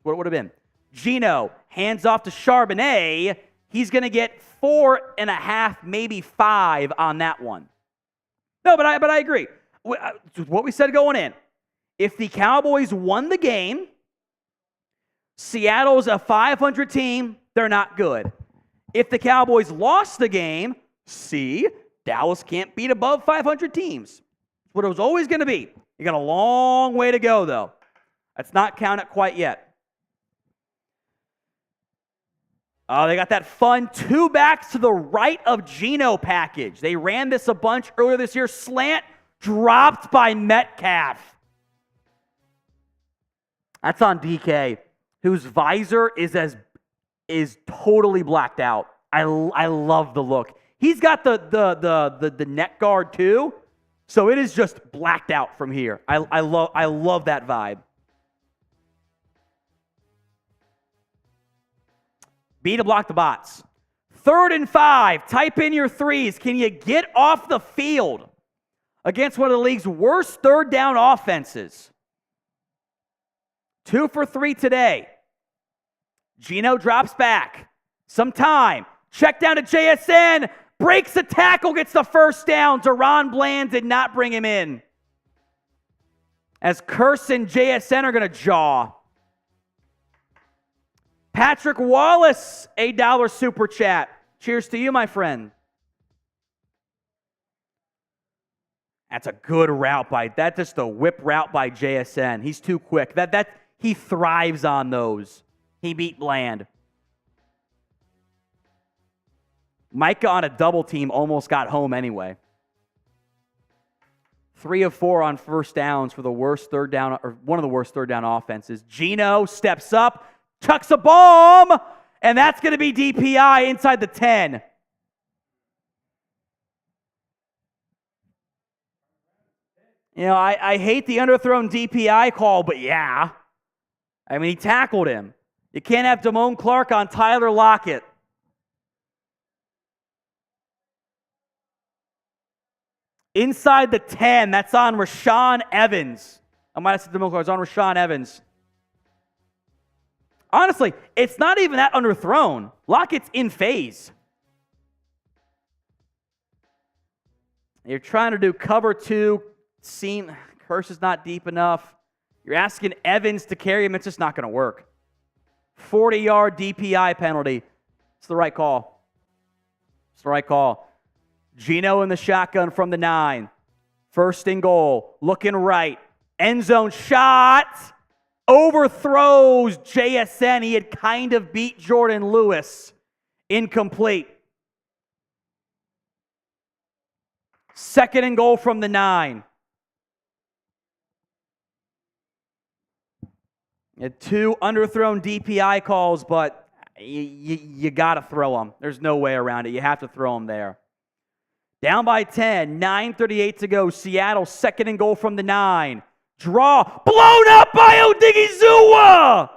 What it would have been. Geno hands off to Charbonnet. He's going to get 4.5, maybe 5 on that one. No, but I agree. What we said going in. If the Cowboys won the game, Seattle's a 500 team. They're not good. If the Cowboys lost the game, Dallas can't beat above 500 teams. That's what it was always going to be. You got a long way to go, though. Let's not count it quite yet. Oh, they got that fun 2 backs to the right of Geno package. They ran this a bunch earlier this year. Slant dropped by Metcalf. That's on DK, whose visor is totally blacked out. I love the look. He's got the neck guard too, so it is just blacked out from here. I love that vibe. B to block the bots. 3rd and 5. Type in your threes. Can you get off the field against one of the league's worst 3rd down offenses? 2 for 3 today. Geno drops back. Some time. Check down to JSN. Breaks a tackle, gets the first down. Daron Bland did not bring him in. As Kearse and JSN are going to jaw. Patrick Wallace, $8 super chat. Cheers to you, my friend. That's a good route by, that's just a whip route by JSN. He's too quick. He thrives on those. He beat Bland. Micah on a double team almost got home anyway. 3 of 4 on first downs for the worst 3rd down, or one of the worst 3rd down offenses. Geno steps up, chucks a bomb, and that's going to be DPI inside the 10. You know, I hate the underthrown DPI call, but yeah. I mean, he tackled him. You can't have Damone Clark on Tyler Lockett. Inside the 10, that's on Rashaan Evans. I might have said Damone Clark. It's on Rashaan Evans. Honestly, it's not even that underthrown. Lockett's in phase. You're trying to do cover 2. Kearse is not deep enough. You're asking Evans to carry him. It's just not going to work. 40-yard DPI penalty. It's the right call. It's the right call. Geno in the shotgun from the 9. 1st and goal. Looking right. End zone shot. Overthrows JSN. He had kind of beat Jordan Lewis. Incomplete. 2nd and goal from the 9. You had 2 underthrown DPI calls, but you got to throw them. There's no way around it. You have to throw them there. Down by 10, 9:38 to go. Seattle, 2nd and goal from the 9. Draw, blown up by Odighizuwa!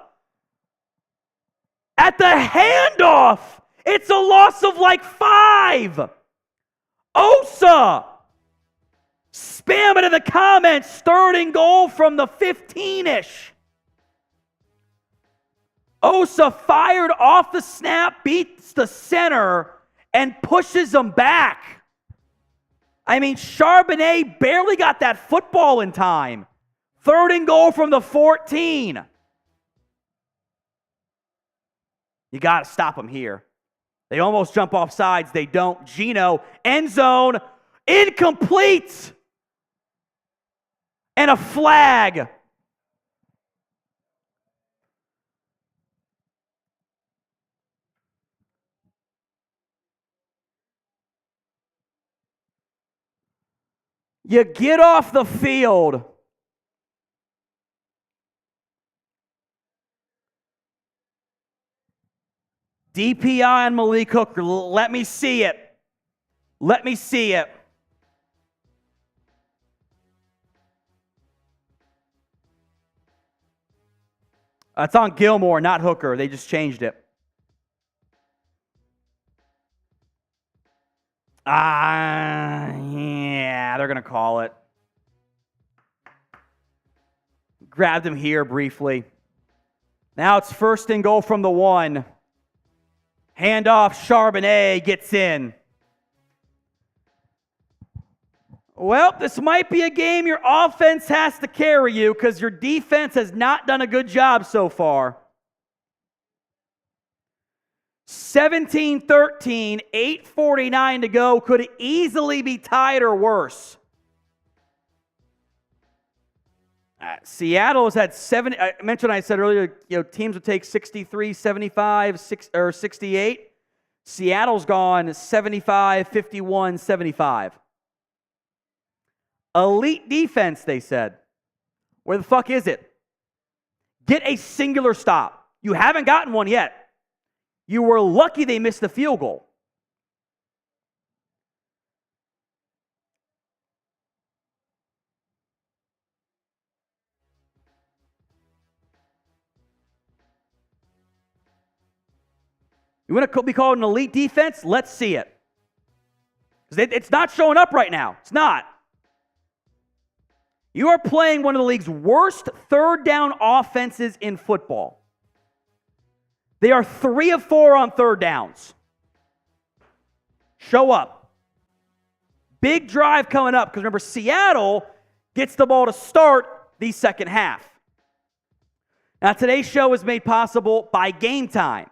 At the handoff, it's a loss of like 5. Osa! Spam it in the comments. 3rd and goal from the 15-ish. Osa fired off the snap, beats the center, and pushes him back. I mean, Charbonnet barely got that football in time. 3rd and goal from the 14. You got to stop them here. They almost jump off sides. They don't. Geno, end zone, incomplete. And a flag. You get off the field. DPI on Malik Hooker. Let me see it. Let me see it. It's on Gilmore, not Hooker. They just changed it. Yeah, they're going to call it. Grabbed him here briefly. Now it's 1st and goal from the 1. Handoff, Charbonnet gets in. Well, this might be a game your offense has to carry you because your defense has not done a good job so far. 17-13, 8:49 to go. Could easily be tied or worse. Seattle has had 7. I said earlier, teams would take 63, 75, 68. Seattle's gone 75, 51, 75. Elite defense, they said. Where the fuck is it? Get a singular stop. You haven't gotten one yet. You were lucky they missed the field goal. You want to be called an elite defense? Let's see it. Because it's not showing up right now. It's not. You are playing one of the league's worst third down offenses in football. They are 3 of 4 on third downs. Show up. Big drive coming up because remember, Seattle gets the ball to start the second half. Now, today's show is made possible by Game Time.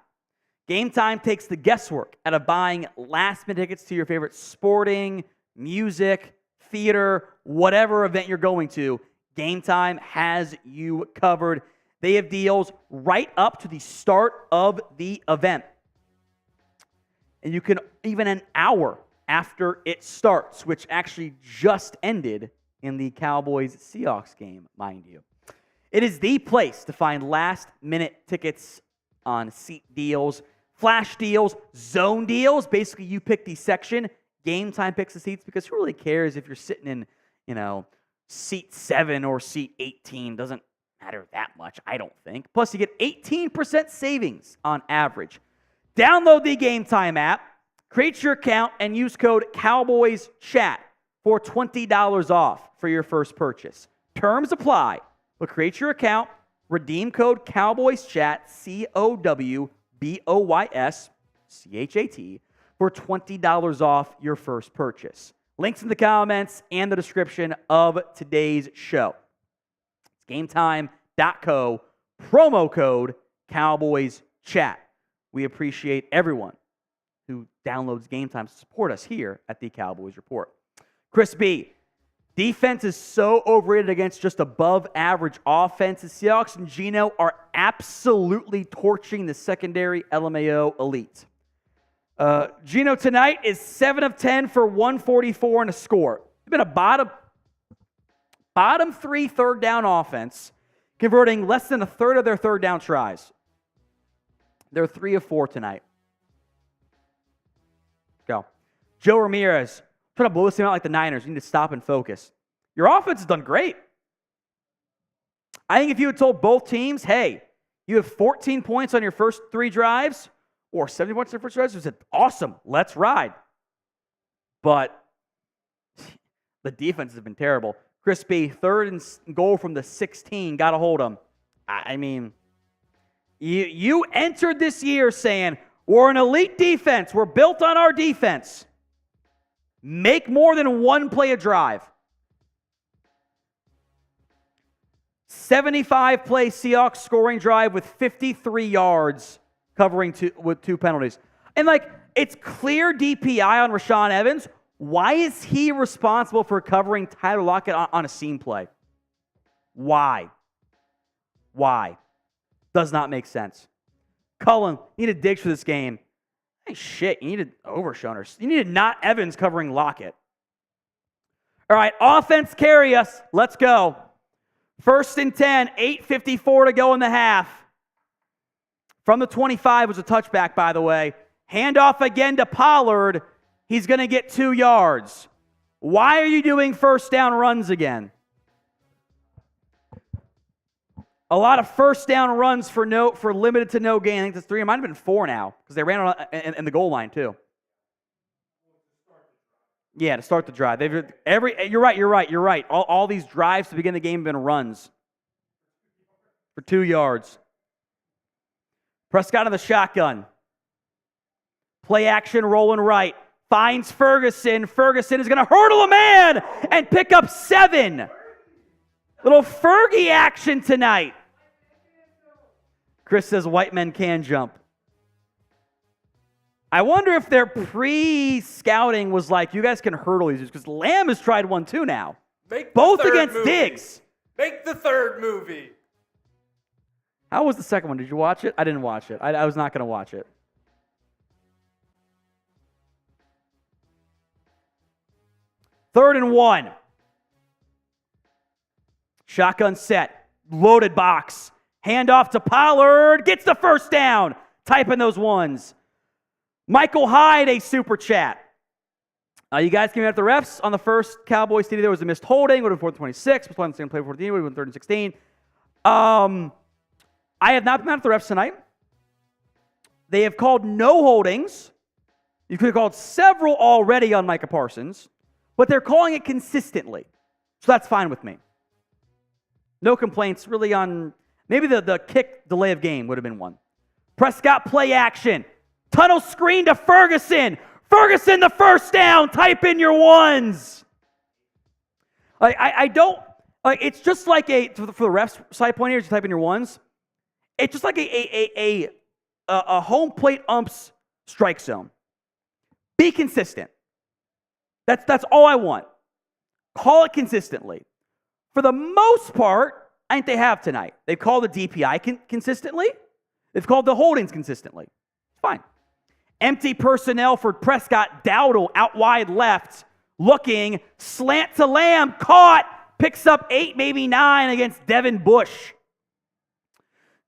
Game Time takes the guesswork out of buying last-minute tickets to your favorite sporting, music, theater, whatever event you're going to. Game Time has you covered. They have deals right up to the start of the event. And you can even an hour after it starts, which actually just ended in the Cowboys-Seahawks game, mind you. It is the place to find last-minute tickets on seat deals, flash deals, zone deals. Basically, you pick the section. Game Time picks the seats because who really cares if you're sitting in, seat 7 or seat 18? Doesn't matter that much, I don't think. Plus, you get 18% savings on average. Download the Game Time app, create your account, and use code CowboysChat for $20 off for your first purchase. Terms apply. But create your account, redeem code CowboysChat, COWBOYSCHAT, for $20 off your first purchase. Links in the comments and the description of today's show. It's gametime.co, promo code CowboysChat. We appreciate everyone who downloads Game Time to support us here at the Cowboys Report. Chris B., defense is so overrated against just above average offense. The Seahawks and Geno are absolutely torching the secondary LMAO elite. Geno tonight is 7 of 10 for 144 and a score. It's been a bottom 3 third down offense, converting less than a third of their third down tries. They're 3 of 4 tonight. Go. Joe Ramirez. Trying to blow this thing out like the Niners. You need to stop and focus. Your offense has done great. I think if you had told both teams, hey, you have 14 points on your first 3 drives, or 70 points on your first drives, you said, awesome, let's ride. But the defense has been terrible. Chris B., 3rd and goal from the 16. Got to hold them. I mean, you entered this year saying, we're an elite defense. We're built on our defense. Make more than one play a drive. 75-play Seahawks scoring drive with 53 yards covering with 2 penalties. And, it's clear DPI on Rashaan Evans. Why is he responsible for covering Tyler Lockett on a seam play? Why? Does not make sense. Cullen, you need to dig for this game. Hey, shit, you needed Overshown. You needed not Evans covering Lockett. All right, offense carry us. Let's go. 1st and 10, 8:54 to go in the half. From the 25 was a touchback, by the way. Handoff again to Pollard. He's going to get 2 yards. Why are you doing first down runs again? A lot of first down runs for limited to no gain. I think that's 3. It might have been 4 now because they ran in the goal line too. Yeah, to start the drive. You're right. All these drives to begin the game have been runs for 2 yards. Prescott in the shotgun. Play action, rolling right. Finds Ferguson. Ferguson is going to hurdle a man and pick up 7. Little Fergie action tonight. Chris says white men can jump. I wonder if their pre-scouting was like, you guys can hurdle these, because Lamb has tried one too now. Both against movie. Diggs. Make the 3rd movie. How was the second one? Did you watch it? I didn't watch it. I was not going to watch it. Third and 1. Shotgun set. Loaded box. Handoff to Pollard. Gets the first down. Type in those ones. Michael Hyde, a super chat. You guys came out the refs on the first Cowboys TD. There was a missed holding. Would have been 4th and 26. Was playing the same play 14. Would have been 3rd and 16. I have not been out at the refs tonight. They have called no holdings. You could have called several already on Micah Parsons, but they're calling it consistently. So that's fine with me. No complaints really on, maybe the kick delay of game would have been one. Prescott play action. Tunnel screen to Ferguson. Ferguson the first down. Type in your ones. I don't, it's just like for the refs side point here, you type in your ones. It's just like a home plate ump's strike zone. Be consistent. That's all I want. Call it consistently. For the most part, I think they have tonight. They've called the DPI consistently. They've called the holdings consistently. Fine. Empty personnel for Prescott. Dowdle out wide left. Looking. Slant to Lamb. Caught. Picks up 8, maybe 9 against Devin Bush.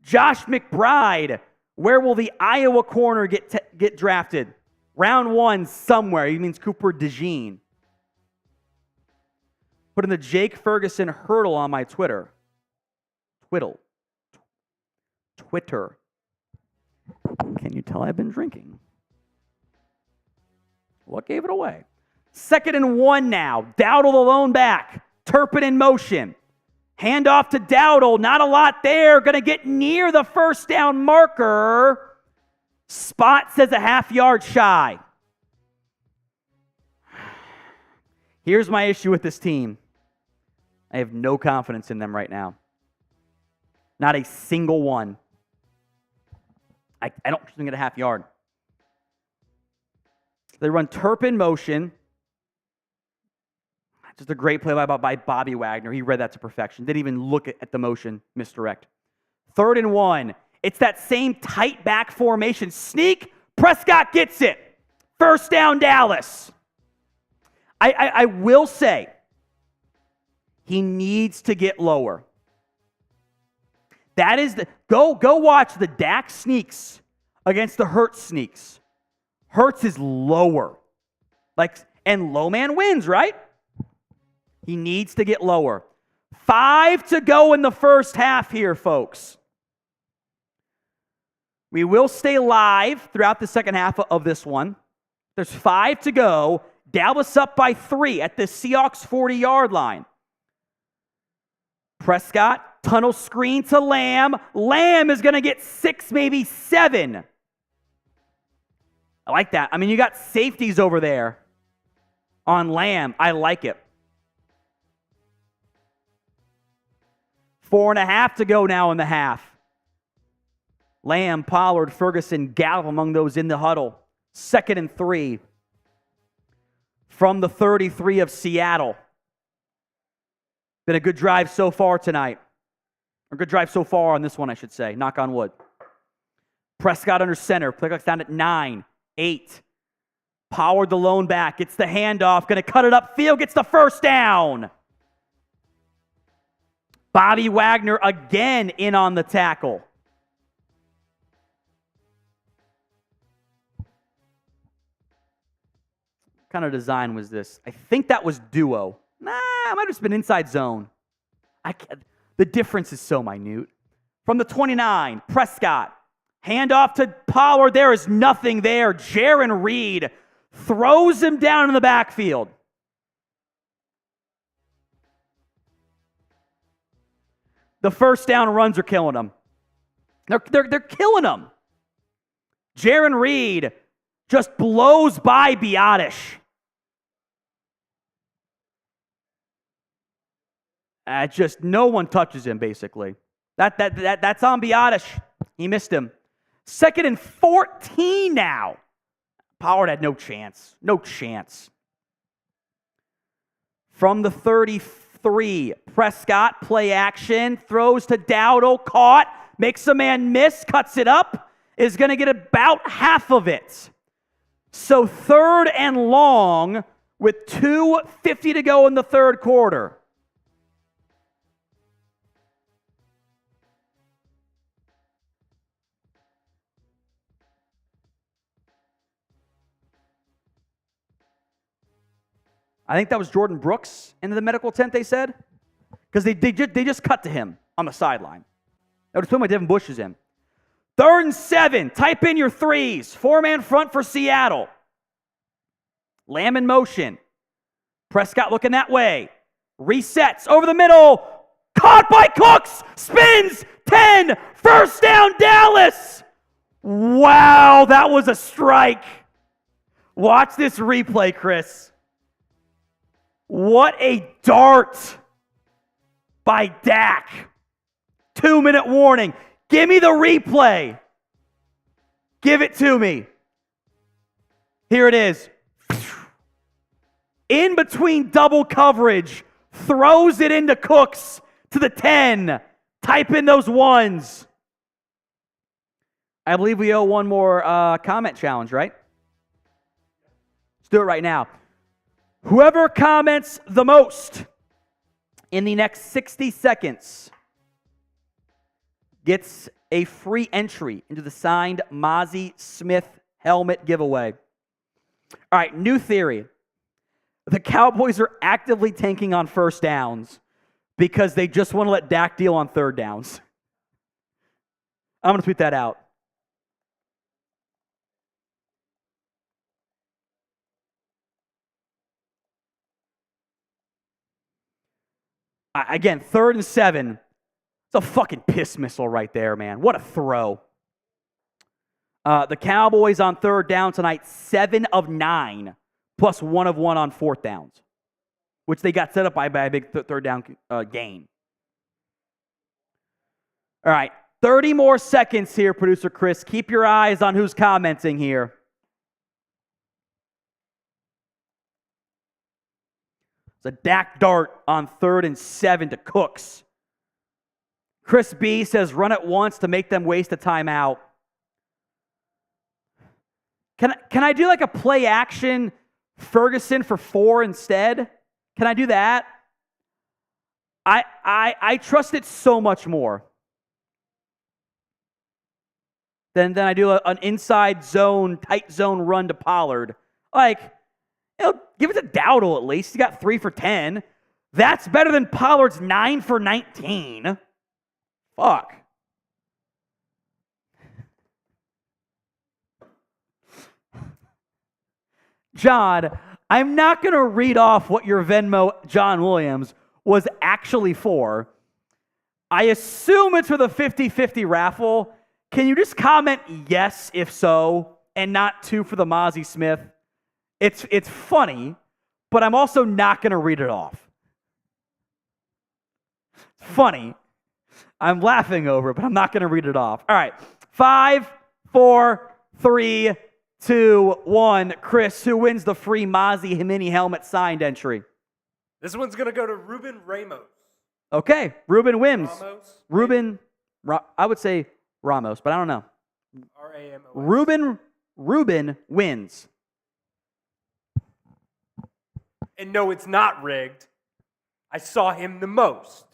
Josh McBride. Where will the Iowa corner get drafted? Round 1 somewhere. He means Cooper DeJean. Put in the Jake Ferguson hurdle on my Twitter. Twitter. Can you tell I've been drinking? What gave it away? 2nd and 1 now. Dowdle the lone back. Turpin in motion. Handoff to Dowdle. Not a lot there. Going to get near the first down marker. Spot says a half yard shy. Here's my issue with this team. I have no confidence in them right now. Not a single one. I don't trust them to get a half yard. They run Turpin motion. Just a great play by Bobby Wagner. He read that to perfection. Didn't even look at the motion misdirect. 3rd and 1. It's that same tight back formation. Sneak. Prescott gets it. First down, Dallas. I will say, he needs to get lower. That is go watch the Dak sneaks against the Hurts sneaks. Hurts is lower. And low man wins, right? He needs to get lower. 5 to go in the first half here, folks. We will stay live throughout the second half of this one. There's 5 to go. Dallas up by 3 at the Seahawks 40-yard line. Prescott, tunnel screen to Lamb. Lamb is going to get 6, maybe 7. I like that. I mean, you got safeties over there on Lamb. I like it. 4.5 to go now in the half. Lamb, Pollard, Ferguson, Gallup among those in the huddle. 2nd and 3 from the 33 of Seattle. Been a good drive so far tonight. Or good drive so far on this one, I should say. Knock on wood. Prescott under center. Play clock's down at 9, 8. Pollard the lone back. Gets the handoff. Going to cut it upfield. Gets the first down. Bobby Wagner again in on the tackle. What kind of design was this? I think that was duo. Nah, it might have just been inside zone. The difference is so minute. From the 29, Prescott. Handoff to Pollard. There is nothing there. Jayron Reed throws him down in the backfield. The first down runs are killing them. They're killing them. Jayron Reed just blows by Biotish. Just no one touches him, basically. That's on Biotish. He missed him. 2nd and 14 now. Pollard had no chance. No chance. From the 33, Prescott, play action, throws to Dowdle, caught, makes a man miss, cuts it up, is going to get about half of it. So 3rd and long with 2:50 to go in the third quarter. I think that was Jordan Brooks into the medical tent, they said. Because they just cut to him on the sideline. That would explain why Devin Bush is in. 3rd and 7. Type in your threes. 4-man front for Seattle. Lamb in motion. Prescott looking that way. Resets over the middle. Caught by Cooks. Spins. 10. First down, Dallas. Wow, that was a strike. Watch this replay, Chris. What a dart by Dak. 2-minute warning. Give me the replay. Give it to me. Here it is. In between double coverage. Throws it into Cooks to the 10. Type in those ones. I believe we owe one more comment challenge, right? Let's do it right now. Whoever comments the most in the next 60 seconds gets a free entry into the signed Mazi Smith helmet giveaway. All right, new theory. The Cowboys are actively tanking on first downs because they just want to let Dak deal on third downs. I'm going to tweet that out. Again, 3rd and 7. It's a fucking piss missile right there, man. What a throw. The Cowboys on 3rd down tonight, 7 of 9, plus 1 of 1 on 4th downs, which they got set up by a big 3rd down gain. All right, 30 more seconds here, Producer Chris. Keep your eyes on who's commenting here. It's a Dak dart on 3rd and 7 to Cooks. Chris B says run it once to make them waste a timeout. Can I do like a play action Ferguson for 4 instead? Can I do that? I trust it so much more than I do an inside zone, tight zone run to Pollard. Like, give it to Dowdle at least. He got 3 for 10. That's better than Pollard's 9 for 19. Fuck. John, I'm not going to read off what your Venmo, John Williams, was actually for. I assume it's for the 50-50 raffle. Can you just comment yes if so, and not 2 for the Mazi Smith? It's funny, but I'm also not going to read it off. It's funny. I'm laughing over it, but I'm not going to read it off. All right. 5, 4, 3, 2, 1. Chris, who wins the free Mazi mini helmet signed entry? This one's going to go to Ruben Ramos. Okay. Ruben wins. Ramos? I would say Ramos, but I don't know. R-A-M-O-S. Ruben wins. And no, it's not rigged. I saw him the most.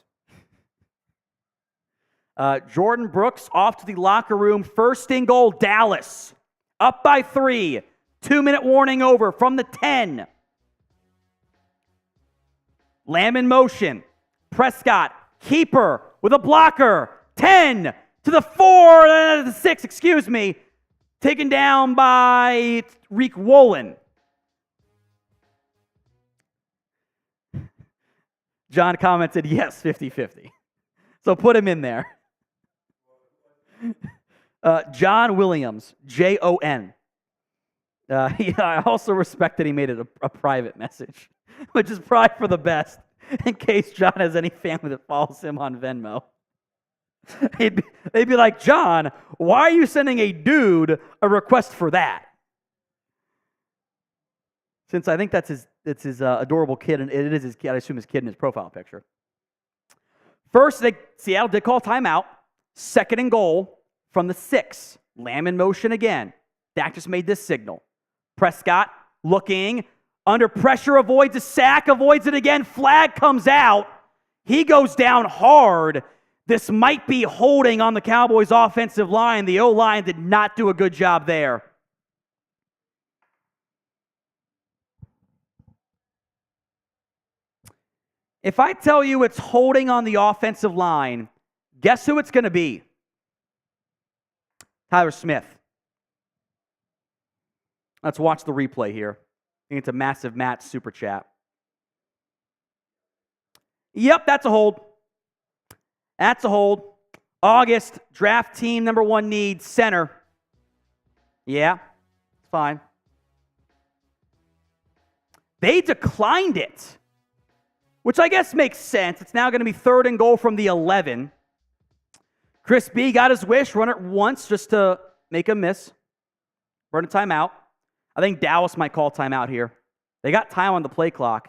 Jordan Brooks off to the locker room. 1st and goal, Dallas. Up by 3. 2-minute warning over from the 10. Lamb in motion. Prescott, keeper with a blocker. 10 to the 4, the 6, excuse me. Taken down by Rico. John commented, yes, 50-50. So put him in there. John Williams, Jon. I also respect that he made it a private message, which is probably for the best in case John has any family that follows him on Venmo. They'd be like, John, why are you sending a dude a request for that? Since I think that's his adorable kid, and it is his kid, I assume his kid in his profile picture. First, Seattle did call timeout. 2nd and goal from the 6. Lamb in motion again. Dak just made this signal. Prescott looking. Under pressure, avoids a sack, avoids it again. Flag comes out. He goes down hard. This might be holding on the Cowboys' offensive line. The O-line did not do a good job there. If I tell you it's holding on the offensive line, guess who it's going to be? Tyler Smith. Let's watch the replay here. I think it's a massive Matt super chat. Yep, that's a hold. That's a hold. August, draft team number 1 needs center. Yeah, it's fine. They declined it, which I guess makes sense. It's now going to be 3rd and goal from the 11. Chris B got his wish, run it once just to make a miss. Run a timeout. I think Dallas might call timeout here. They got time on the play clock.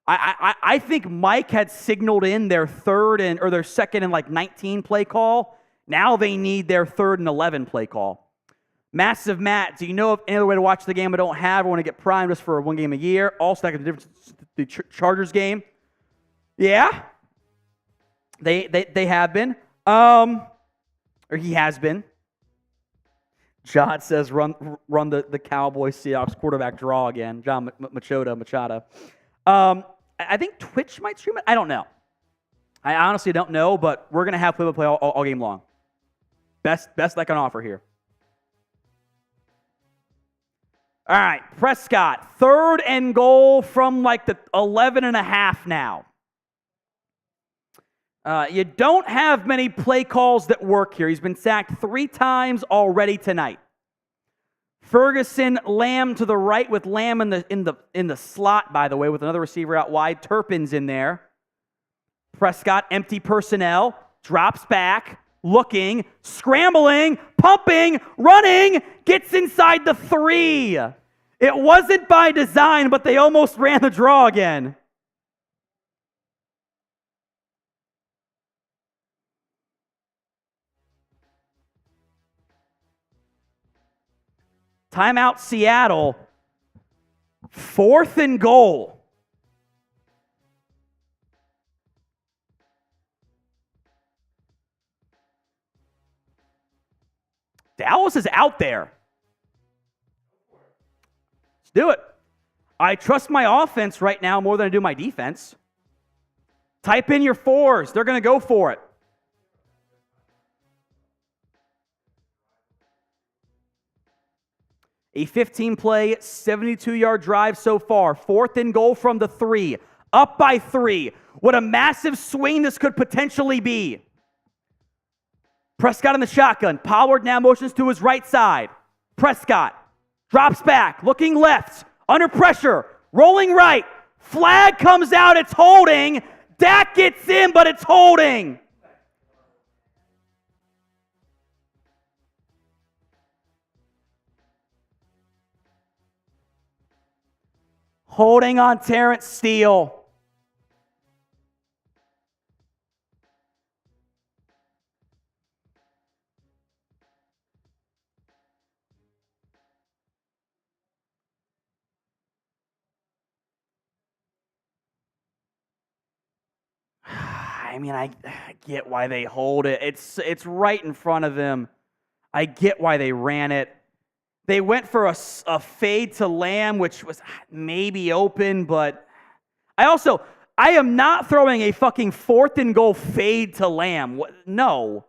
I think Mike had signaled in their 2nd and 19 play call. Now they need their 3rd and 11 play call. Massive Matt, do you know of any other way to watch the game I don't have? I want to get primed just for 1 game a year. Also, that can the difference the Chargers game. Yeah, they have been. Or he has been. John says run the Cowboys Seahawks quarterback draw again. John Machado. I think Twitch might stream it. I don't know. I honestly don't know, but we're gonna have play-by-play all game long. Best I can offer here. All right, Prescott, 3rd and goal from the 11.5 now. You don't have many play calls that work here. He's been sacked 3 times already tonight. Ferguson, Lamb to the right with Lamb in the slot, by the way, with another receiver out wide. Turpin's in there. Prescott, empty personnel, drops back, looking, scrambling, pumping, running, gets inside the 3. It wasn't by design, but they almost ran the draw again. Timeout Seattle. 4th and goal. Dallas is out there. Let's do it. I trust my offense right now more than I do my defense. Type in your 4s. They're going to go for it. A 15-play, 72-yard drive so far. 4th and goal from the 3. Up by 3. What a massive swing this could potentially be. Prescott in the shotgun. Pollard now motions to his right side. Prescott drops back, looking left, under pressure, rolling right. Flag comes out, it's holding. Dak gets in, but it's holding. Holding on Terrence Steele. I mean, I get why they hold it. It's right in front of them. I get why they ran it. They went for a fade to Lamb, which was maybe open, but I am not throwing a fucking 4th and goal fade to Lamb. No.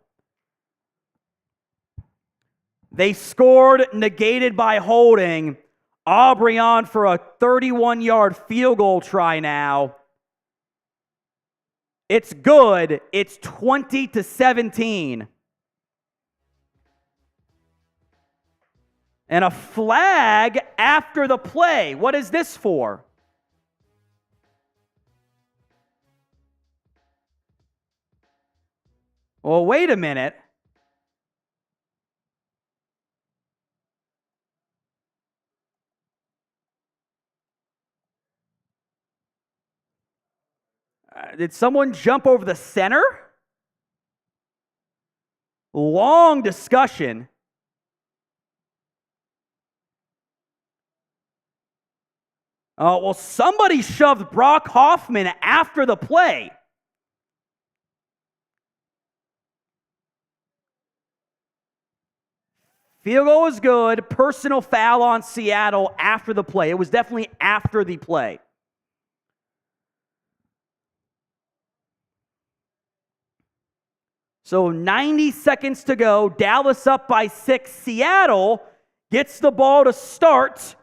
They scored, negated by holding. Aubrey on for a 31-yard field goal try now. It's good. It's 20-17. And a flag after the play. What is this for? Well, wait a minute. Did someone jump over the center? Long discussion. Oh, well, somebody shoved Brock Hoffman after the play. Field goal is good. Personal foul on Seattle after the play. It was definitely after the play. So 90 seconds to go. Dallas up by 6. Seattle gets the ball to start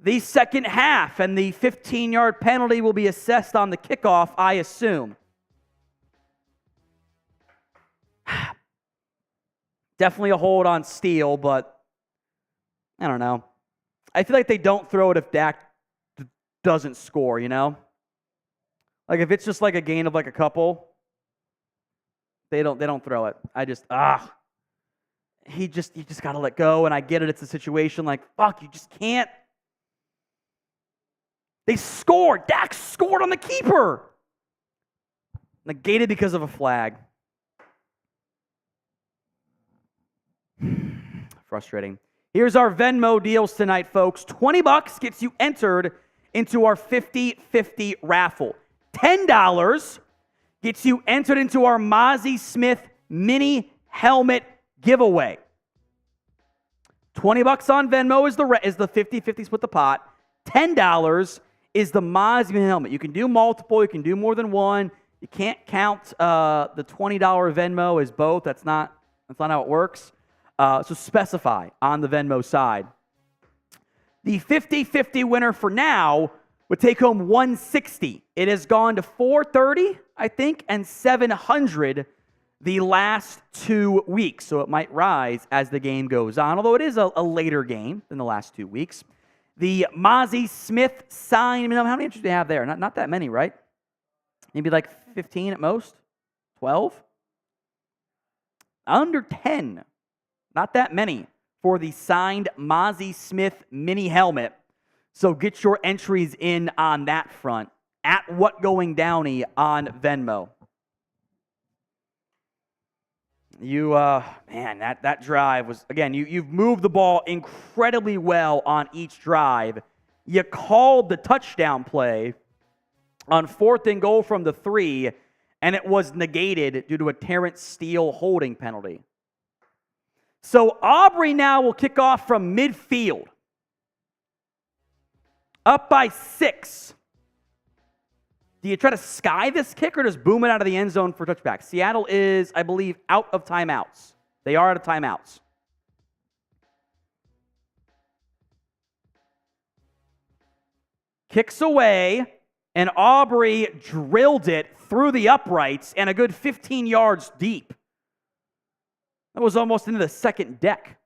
the second half, and the 15-yard penalty will be assessed on the kickoff, I assume. Definitely a hold on Steele, but I don't know. I feel like they don't throw it if Dak doesn't score, you know? Like if it's just like a gain of like a couple, they don't throw it. You just got to let go, and I get it. It's a situation like, fuck, you just can't. They scored. Dak scored on the keeper. Negated because of a flag. Frustrating. Here's our Venmo deals tonight, folks. $20 gets you entered into our 50-50 raffle. $10 gets you entered into our Mazi Smith mini helmet giveaway. $20 on Venmo is the 50-50 split the pot. $10 is the Mazi mini helmet. You can do multiple. You can do more than one. You can't count the $20 Venmo as both. That's not how it works. So specify on the Venmo side. The 50-50 winner for now would take home $160. It has gone to $430, I think, and $700 the last 2 weeks. So it might rise as the game goes on, although it is a later game than the last 2 weeks. The Mazi Smith sign, how many entries do you have there? Not that many, right? Maybe like 15 at most? 12? Under 10. Not that many for the signed Mazi Smith mini helmet. So get your entries in on that front at WhatGoingDowny on Venmo. That drive was, again, you've moved the ball incredibly well on each drive. You called the touchdown play on 4th and goal from the 3, and it was negated due to a Terrence Steele holding penalty. So Aubrey now will kick off from midfield. Up by 6. Do you try to sky this kick or just boom it out of the end zone for touchback? Seattle is, I believe, out of timeouts. They are out of timeouts. Kicks away, and Aubrey drilled it through the uprights and a good 15 yards deep. That was almost into the second deck.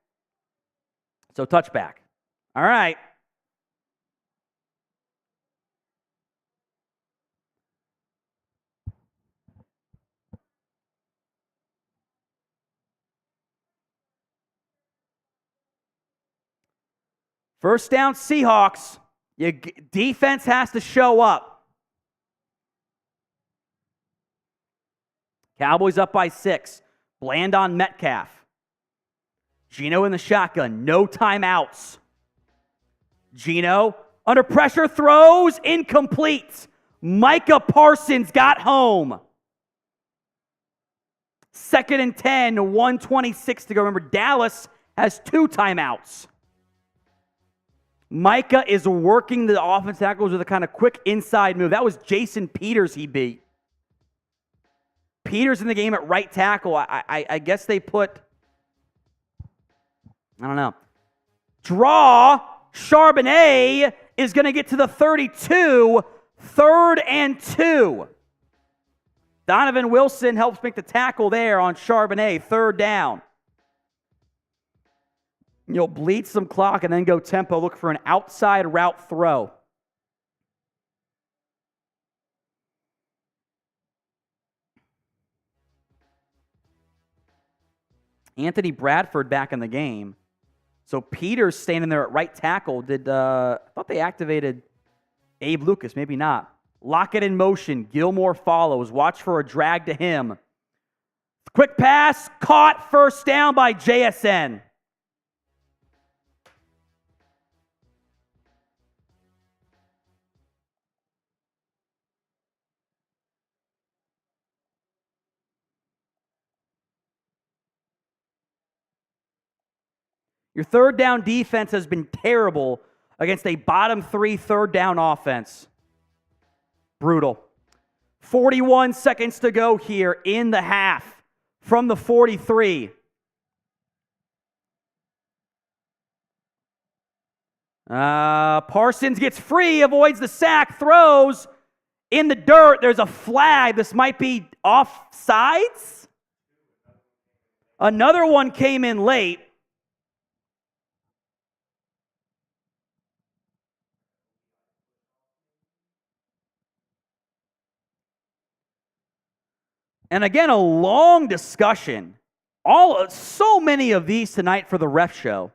So touchback. All right. First down, Seahawks. Your defense has to show up. Cowboys up by 6. Bland on Metcalf. Geno in the shotgun. No timeouts. Geno under pressure throws. Incomplete. Micah Parsons got home. 2nd and 10. 1:26 to go. Remember, Dallas has 2 timeouts. Micah is working the offensive tackles with a kind of quick inside move. That was Jason Peters he beat. Peters in the game at right tackle. I guess they put, I don't know. Draw. Charbonnet is going to get to the 32. 3rd and 2. Donovan Wilson helps make the tackle there on Charbonnet. 3rd down. You'll bleed some clock and then go tempo. Look for an outside route throw. Anthony Bradford back in the game. So Peters standing there at right tackle. I thought they activated Abe Lucas. Maybe not. Lockett in motion. Gilmore follows. Watch for a drag to him. Quick pass. Caught. 1st down by JSN. Your 3rd down defense has been terrible against a bottom 3 3rd down offense. Brutal. 41 seconds to go here in the half from the 43. Parsons gets free, avoids the sack, throws in the dirt. There's a flag. This might be offsides. Another one came in late. And again, a long discussion. So many of these tonight for the ref show.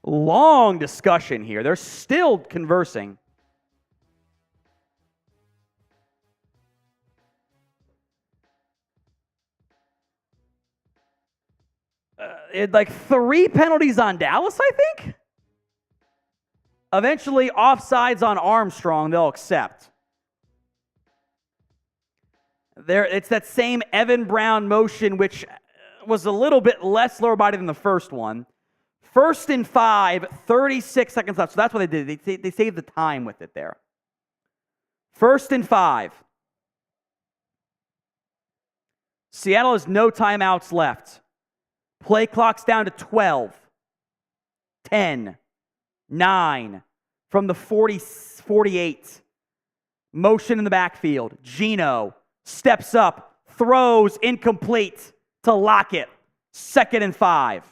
Long discussion here. They're still conversing. Like 3 penalties on Dallas, I think. Eventually, offsides on Armstrong, they'll accept. It's that same Evan Brown motion, which was a little bit less lower body than the first one. 1st and 5, 36 seconds left. So that's what they did. They saved the time with it there. 1st and 5. Seattle has no timeouts left. Play clock's down to 12. 10. 9. From the 48. Motion in the backfield. Geno steps up. Throws incomplete to Lockett. 2nd and 5.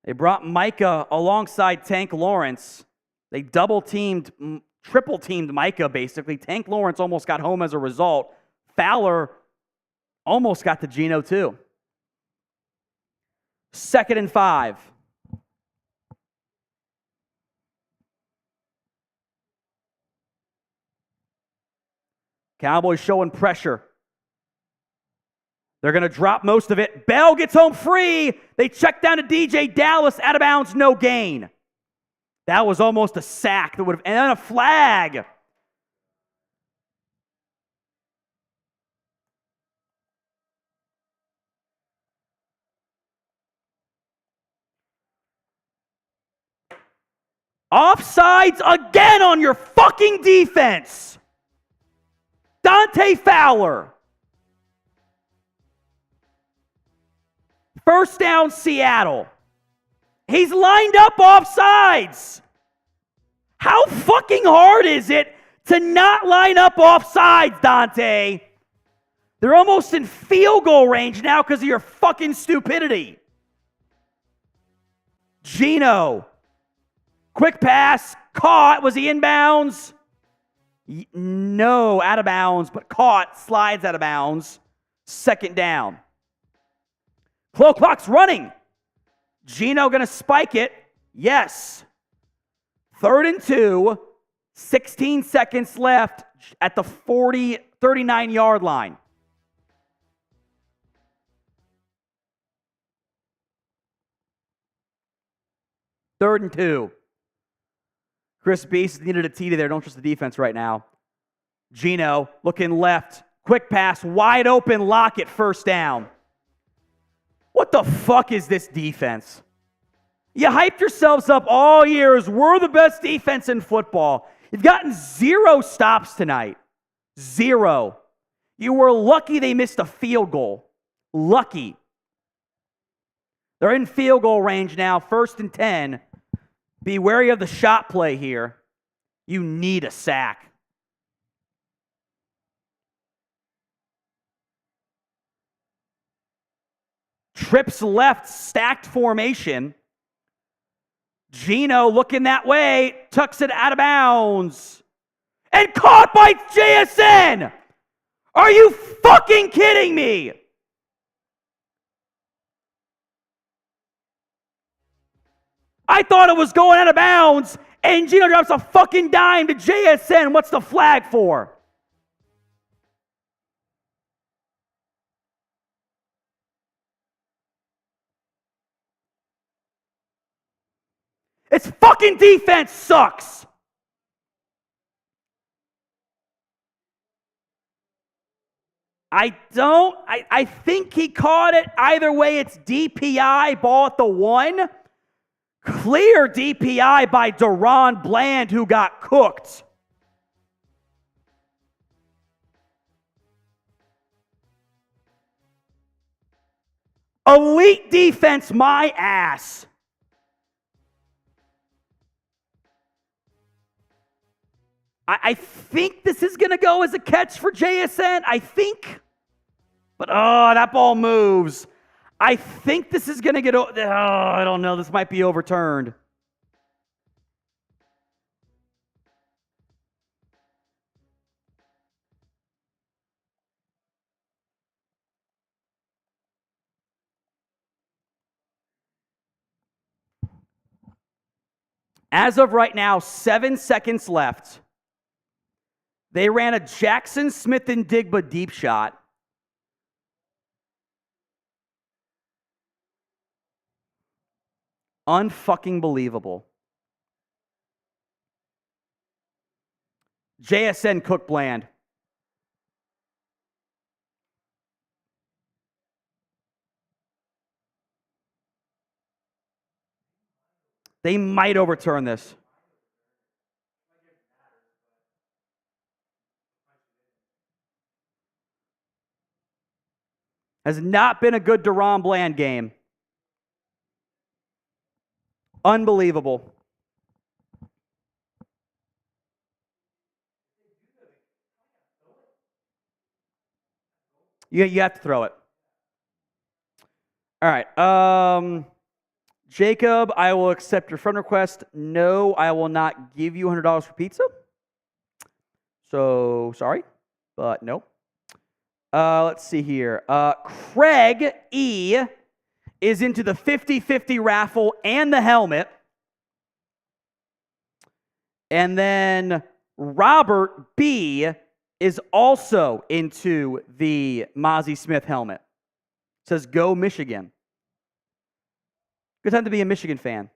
They brought Micah alongside Tank Lawrence. They double-teamed, triple-teamed Micah, basically. Tank Lawrence almost got home as a result. Fowler almost got to Geno, too. 2nd and 5. Cowboys showing pressure. They're going to drop most of it. Bell gets home free. They check down to DJ Dallas. Out of bounds, no gain. That was almost a sack that would have, and then a flag. Offsides again on your fucking defense. Dante Fowler. 1st down, Seattle. He's lined up offsides. How fucking hard is it to not line up offsides, Dante? They're almost in field goal range now because of your fucking stupidity. Geno. Quick pass. Caught. Was he inbounds? No, out of bounds, but caught. Slides out of bounds. 2nd down. Clock's running. Geno going to spike it. Yes. 3rd and 2. 16 seconds left at the 39-yard line. Third and 2. Chris Beast needed a TD there. Don't trust the defense right now. Geno looking left. Quick pass. Wide open. Lockett. 1st down. What the fuck is this defense? You hyped yourselves up all year as we're the best defense in football. You've gotten 0 stops tonight. 0. You were lucky they missed a field goal. Lucky. They're in field goal range now, 1st and 10. Be wary of the shot play here. You need a sack. Trips left, stacked formation. Geno looking that way, tucks it out of bounds. And caught by JSN! Are you fucking kidding me? I thought it was going out of bounds, And Gino drops a fucking dime to JSN. What's the flag for? Its fucking defense sucks. I think he caught it. Either way, it's DPI, ball at the 1. Clear DPI by Daron Bland, who got cooked. Elite defense, my ass. I think this is going to go as a catch for JSN. I think. But, that ball moves. I think this is going to get... I don't know. This might be overturned. As of right now, 7 seconds left. They ran a Jackson Smith-Njigba deep shot. Unfucking believable. JSN Cook Bland. They might overturn this. Has not been a good Daron Bland game. Unbelievable. You have to throw it. All right. Jacob, I will accept your friend request. No, I will not give you $100 for pizza. So, sorry, but no. Let's see here. Craig E. is into the 50-50 raffle and the helmet. And then Robert B. is also into the Mazi Smith helmet. Says, go Michigan. Good time to be a Michigan fan.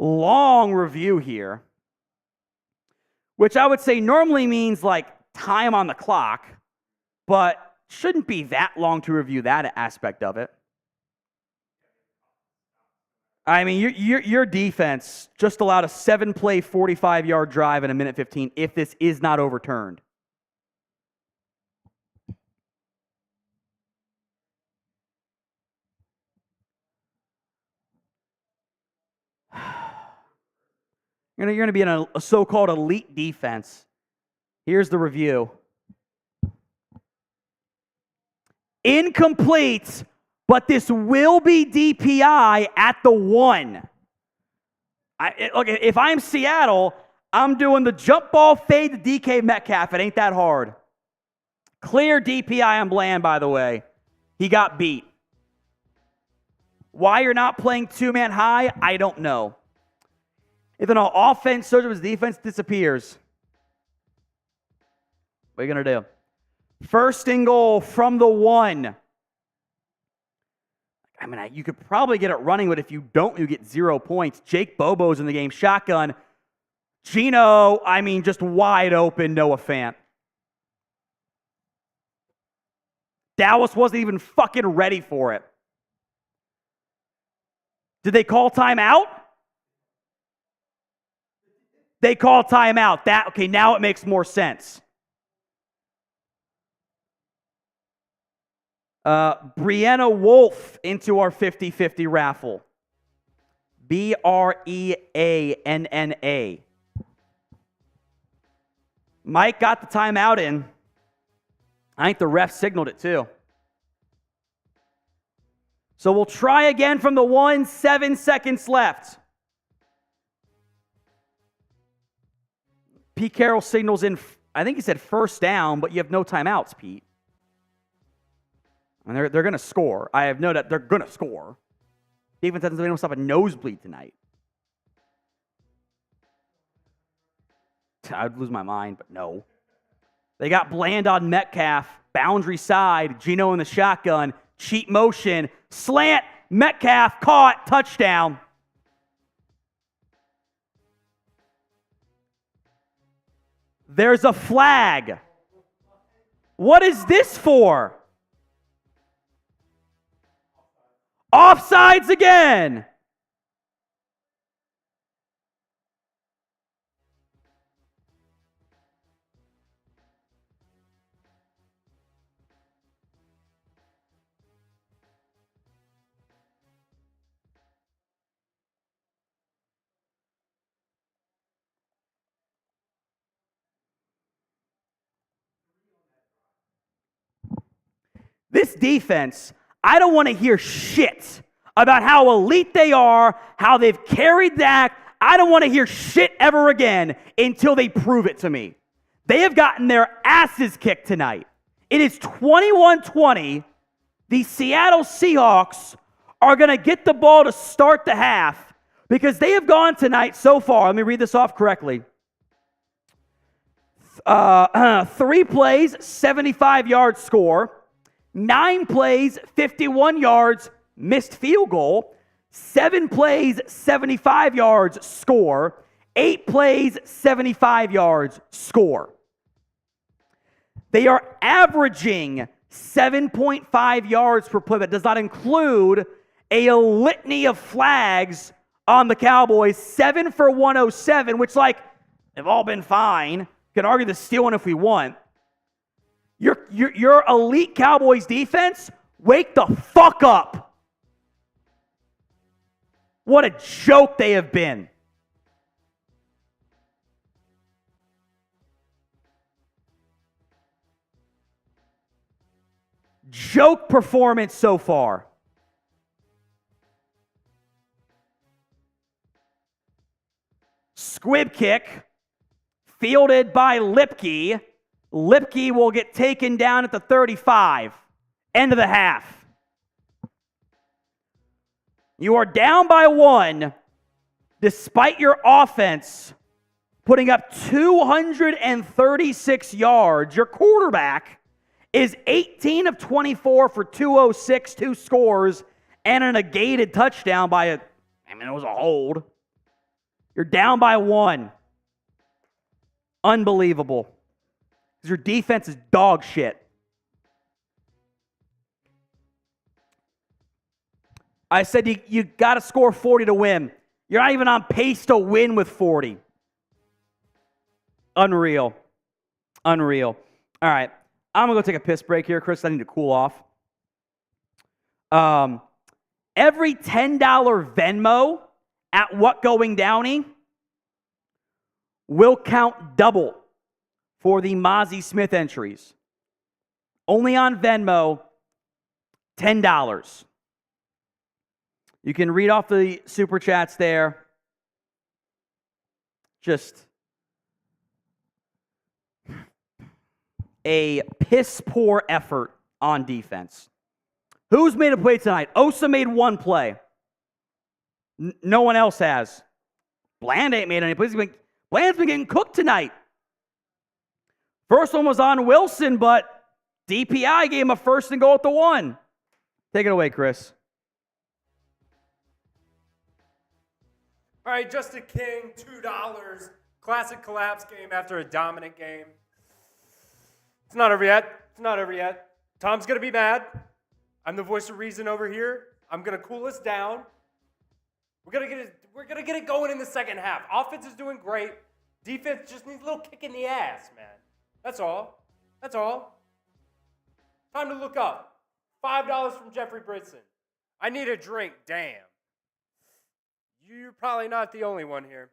Long review here, which I would say normally means like time on the clock, but shouldn't be that long to review that aspect of it. I mean, your defense just allowed a 7-play, 45-yard drive in a minute 15 if this is not overturned. You're going to be in a so-called elite defense. Here's the review. Incomplete, but this will be DPI at the 1. Look, if I'm Seattle, I'm doing the jump ball fade to DK Metcalf. It ain't that hard. Clear DPI on Bland, by the way. He got beat. Why you're not playing two-man high, I don't know. If an offense surges, his defense disappears. What are you going to do? First and goal from the 1. I mean, you could probably get it running, but if you don't, you get 0 points. Jake Bobo's in the game. Shotgun. Gino, I mean, just wide open, Noah Fant. Dallas wasn't even fucking ready for it. Did they call timeout? They call timeout. Okay, now it makes more sense. Brianna Wolf into our 50-50 raffle. Breanna. Mike got the timeout in. I think the ref signaled it too. So we'll try again from the 1, 7 seconds left. Pete Carroll signals in, I think he said first down, but you have no timeouts, Pete. And they're going to score. I have no doubt they're going to score. Defense hasn't been able to stop a nosebleed tonight. I'd lose my mind, but no. They got Bland on Metcalf, boundary side, Geno in the shotgun, cheat motion, slant, Metcalf caught, touchdown. There's a flag. What is this for? Offsides again. This defense, I don't want to hear shit about how elite they are, how they've carried Dak. I don't want to hear shit ever again until they prove it to me. They have gotten their asses kicked tonight. It is 21-20. The Seattle Seahawks are going to get the ball to start the half because they have gone tonight so far. Let me read this off correctly. 3 plays, 75-yard score. 9 plays, 51 yards, missed field goal. 7 plays, 75 yards, score. 8 plays, 75 yards, score. They are averaging 7.5 yards per play. That does not include a litany of flags on the Cowboys. 7 for 107, which, they've all been fine. Can argue the steal one if we want. Your elite Cowboys defense, wake the fuck up. What a joke they have been. Joke performance so far. Squib kick, fielded by Lipke. Lipke will get taken down at the 35. End of the half. You are down by 1, despite your offense putting up 236 yards. Your quarterback is 18 of 24 for 206, 2 scores, and a negated touchdown it was a hold. You're down by 1. Unbelievable. Because your defense is dog shit. I said you got to score 40 to win. You're not even on pace to win with 40. Unreal. All right. I'm going to go take a piss break here, Chris. I need to cool off. Every $10 Venmo at What Going Downy will count double for the Mazi Smith entries. Only on Venmo, $10. You can read off the super chats there. Just a piss-poor effort on defense. Who's made a play tonight? Osa made 1 play. No one else has. Bland ain't made any plays. Bland's been getting cooked tonight. First one was on Wilson, but DPI gave him a first and goal at the 1. Take it away, Chris. All right, Justin King, $2. Classic collapse game after a dominant game. It's not over yet. Tom's going to be mad. I'm the voice of reason over here. I'm going to cool us down. We're going to get it going in the second half. Offense is doing great. Defense just needs a little kick in the ass, man. That's all. Time to look up. $5 from Jeffrey Britson. I need a drink. Damn. You're probably not the only one here.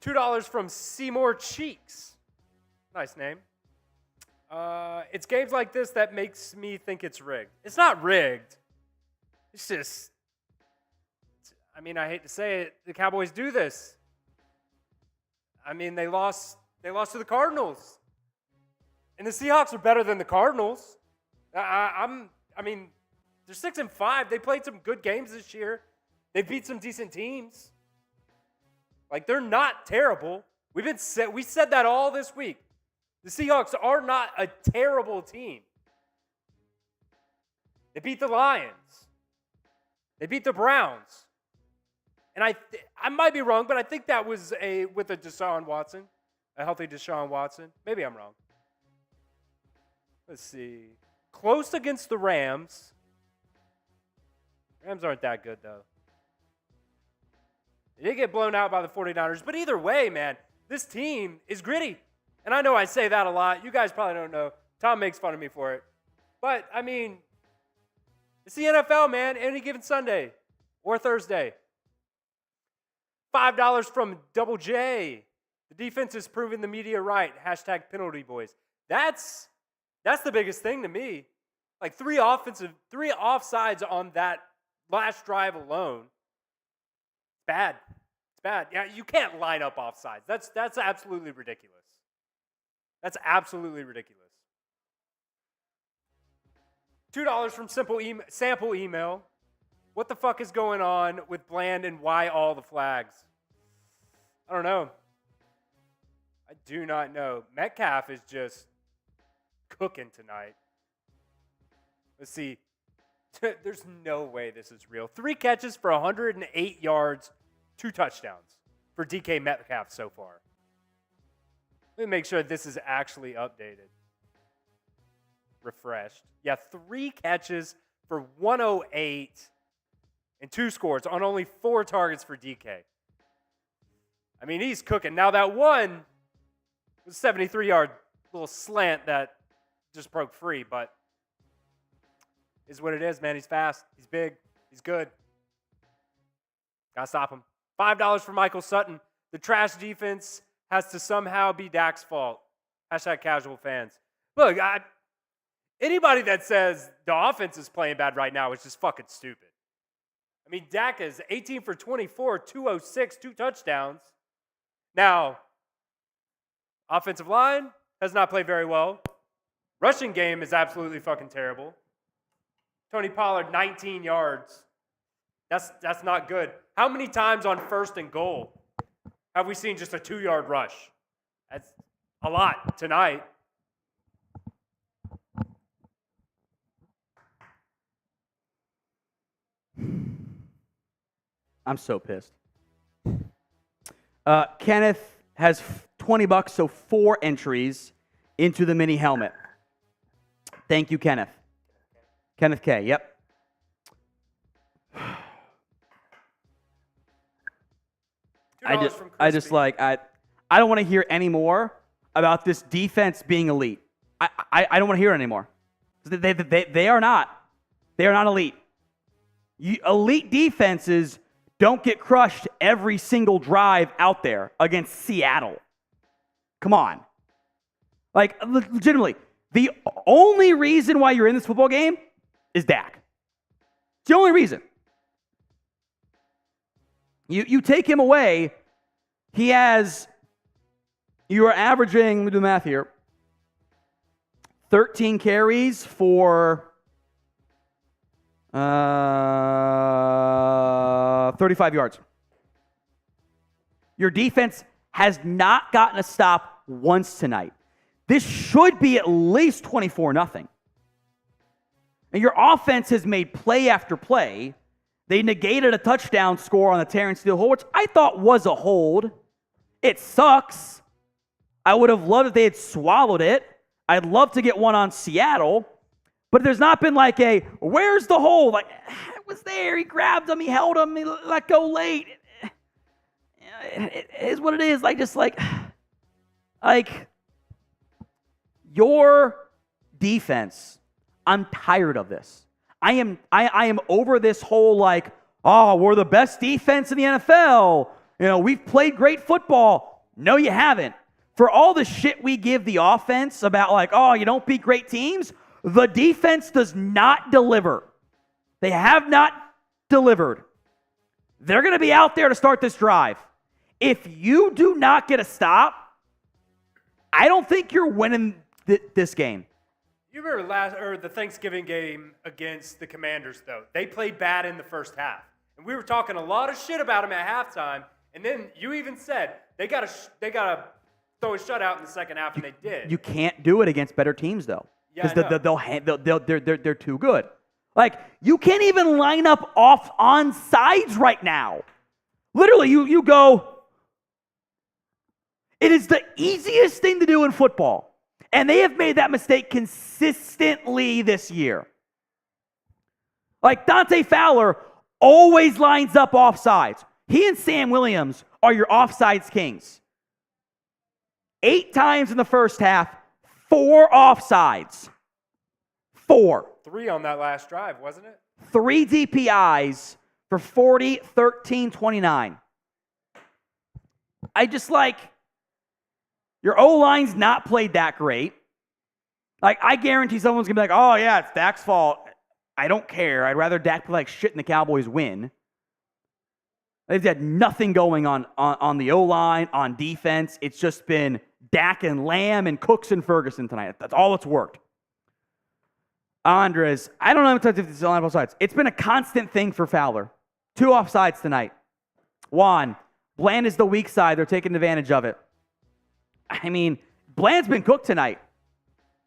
$2 from Seymour Cheeks. Nice name. It's games like this that makes me think it's rigged. It's not rigged. It's just, I hate to say it, the Cowboys do this. They lost to the Cardinals. And the Seahawks are better than the Cardinals. I mean, they're 6-5. They played some good games this year. They beat some decent teams. Like, they're not terrible. We said that all this week. The Seahawks are not a terrible team. They beat the Lions. They beat the Browns. And I might be wrong, but I think that was with a Deshaun Watson, a healthy Deshaun Watson. Maybe I'm wrong. Let's see. Close against the Rams. Rams aren't that good, though. They did get blown out by the 49ers. But either way, man, this team is gritty. And I know I say that a lot. You guys probably don't know. Tom makes fun of me for it. But, I mean, it's the NFL, man, any given Sunday or Thursday. $5 from Double J. The defense is proving the media right. Hashtag penalty boys. That's the biggest thing to me. Like 3 offsides on that last drive alone. It's bad. It's bad. Yeah, you can't line up offsides. That's absolutely ridiculous. That's absolutely ridiculous. $2 from sample email. What the fuck is going on with Bland and why all the flags? I don't know. I do not know. Metcalf is just cooking tonight. Let's see. There's no way this is real. 3 catches for 108 yards, 2 touchdowns for DK Metcalf so far. Let me make sure this is actually updated. Refreshed. Yeah, 3 catches for 108 and 2 scores on only 4 targets for DK. I mean, he's cooking. Now, that one was a 73-yard little slant that just broke free, but is what it is, man. He's fast. He's big. He's good. Gotta stop him. $5 for Michael Sutton. The trash defense has to somehow be Dak's fault. Hashtag casual fans. Look, anybody that says the offense is playing bad right now is just fucking stupid. I mean, Dak is 18 for 24, 206, 2 touchdowns. Now, offensive line has not played very well. Rushing game is absolutely fucking terrible. Tony Pollard, 19 yards. That's not good. How many times on 1st and goal have we seen just a 2-yard rush? That's a lot tonight. I'm so pissed. Kenneth has $20, so 4 entries into the mini helmet. Thank you, Kenneth. Kenneth K, yep. I don't want to hear any more about this defense being elite. I don't want to hear it anymore. They are not. They are not elite. Elite defenses don't get crushed every single drive out there against Seattle. Come on. Like, legitimately, the only reason why you're in this football game is Dak. It's the only reason. You take him away, you are averaging, let me do the math here, 13 carries for 35 yards. Your defense has not gotten a stop once tonight. This should be at least 24-0. And your offense has made play after play. They negated a touchdown score on the Terrence Steele hold, which I thought was a hold. It sucks. I would have loved if they had swallowed it. I'd love to get one on Seattle. But there's not been like a, where's the hold? Like, it was there. He grabbed him. He held him. He let go late. It is what it is. Like, your defense, I'm tired of this. I am over this whole we're the best defense in the NFL. We've played great football. No, you haven't. For all the shit we give the offense about you don't beat great teams, the defense does not deliver. They have not delivered. They're going to be out there to start this drive. If you do not get a stop, I don't think you're winning this game. You remember the Thanksgiving game against the Commanders, though? They played bad in the first half. And we were talking a lot of shit about them at halftime. And then you even said they got to throw a shutout in the second half, and they did. You can't do it against better teams, though. Yeah, they're too good. Like, you can't even line up off on sides right now. Literally, you go. It is the easiest thing to do in football. And they have made that mistake consistently this year. Like, Dante Fowler always lines up offsides. He and Sam Williams are your offsides kings. 8 times in the first half, 4 offsides. 4. 3 on that last drive, wasn't it? 3 DPIs for 40, 13, 29. I just like, your O-line's not played that great. Like, I guarantee someone's going to be like, oh, yeah, it's Dak's fault. I don't care. I'd rather Dak play like shit and the Cowboys win. They've had nothing going on the O-line, on defense. It's just been Dak and Lamb and Cooks and Ferguson tonight. That's all that's worked. Andres, I don't know if it's on both sides. It's been a constant thing for Fowler. 2 offsides tonight. Juan, Bland is the weak side. They're taking advantage of it. I mean, Bland's been cooked tonight.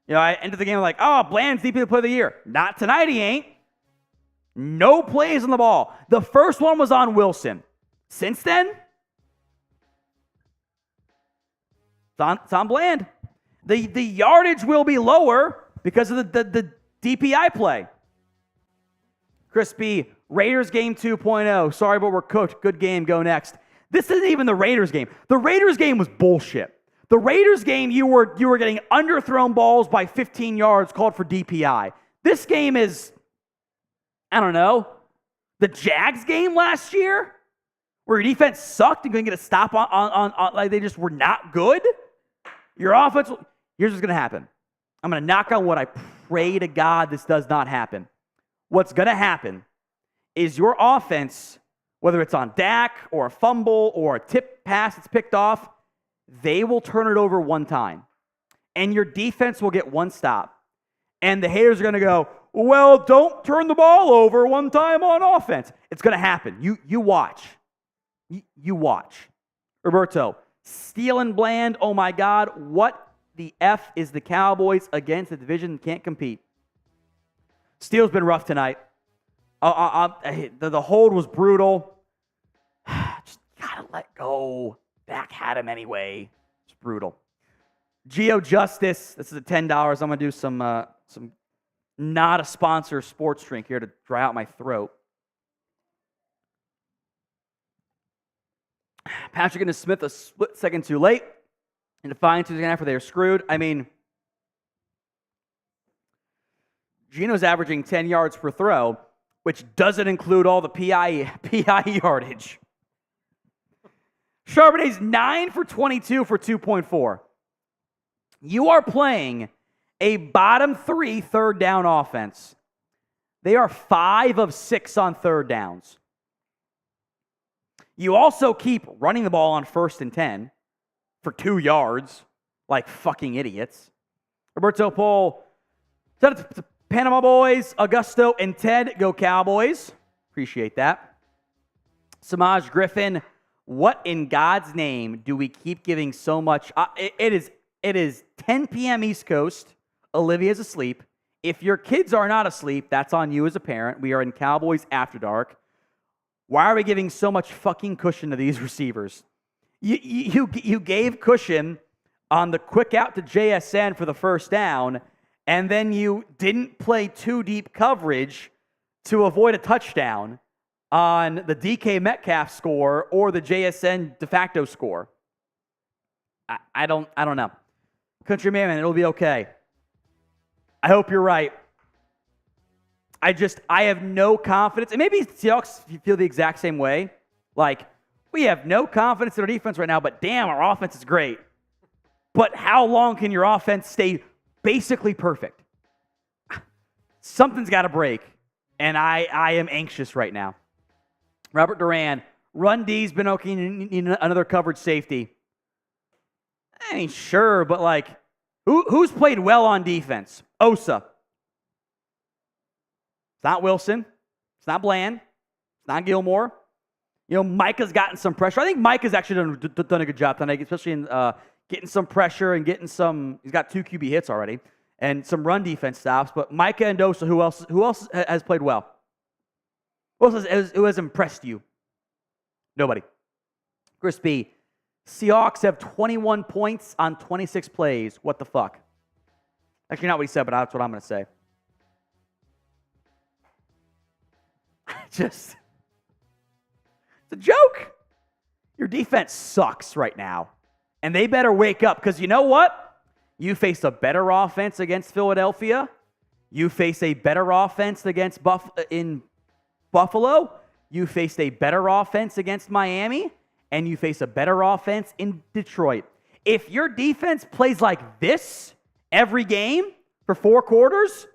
You know, I ended the game like, oh, Bland's DP play of the year. Not tonight, he ain't. No plays on the ball. The first one was on Wilson. Since then, it's on Bland. The yardage will be lower because of the DPI play. Chris B, Raiders game 2.0. Sorry, but we're cooked. Good game. Go next. This isn't even the Raiders game. The Raiders game was bullshit. The Raiders game, you were getting underthrown balls by 15 yards called for DPI. This game is, I don't know, the Jags game last year, where your defense sucked and couldn't get a stop on like they just were not good. Your offense, here's what's going to happen. I'm going to knock on wood. I pray to God this does not happen. What's going to happen is your offense, whether it's on Dak or a fumble or a tip pass that's picked off, they will turn it over one time. And your defense will get one stop. And the haters are going to go, well, don't turn the ball over one time on offense. It's going to happen. You watch. You watch. Roberto, Steele and Bland, oh my God, what the F is the Cowboys against the division that can't compete? Steele's been rough tonight. The hold was brutal. Just gotta let go. Dak had him anyway. It's brutal. Geo Justice, this is at $10. I'm going to do some not a sponsor sports drink here to dry out my throat. Patrick and Smith a split second too late. In defiance of the after they are screwed. I mean, Gino's averaging 10 yards per throw, which doesn't include all the PI yardage. Charbonnet's 9 for 22 for 2.4. You are playing a bottom 3 third down offense. They are 5 of 6 on third downs. You also keep running the ball on 1st and 10 for 2 yards like fucking idiots. Roberto Paul said it to Panama Boys, Augusto and Ted, go Cowboys. Appreciate that. Samaj Griffin, what in God's name do we keep giving so much? It is 10 p.m. East Coast. Olivia's asleep. If your kids are not asleep, that's on you as a parent. We are in Cowboys After Dark. Why are we giving so much fucking cushion to these receivers? You gave cushion on the quick out to JSN for the first down, and then you didn't play 2 deep coverage to avoid a touchdown on the DK Metcalf score or the JSN de facto score. I don't know. Country man, it'll be okay. I hope you're right. I have no confidence. And maybe Seahawks feel the exact same way. Like, we have no confidence in our defense right now, but damn, our offense is great. But how long can your offense stay basically perfect? Something's got to break. And I am anxious right now. Robert Duran, run D's been okay. Need another coverage safety. I mean, sure, but like, Who's played well on defense? Osa. It's not Wilson. It's not Bland. It's not Gilmore. Micah's gotten some pressure. I think Micah's actually done a good job tonight, especially in getting some pressure and getting some. He's got 2 QB hits already and some run defense stops. But Micah and Osa, who else has played well? Who has impressed you? Nobody. Chris B. Seahawks have 21 points on 26 plays. What the fuck? Actually, not what he said, but that's what I'm going to say. It's a joke. Your defense sucks right now. And they better wake up, because you know what? You face a better offense against Philadelphia. You face a better offense against in Buffalo. You faced a better offense against Miami. And you face a better offense in Detroit. If your defense plays like this every game for 4 quarters,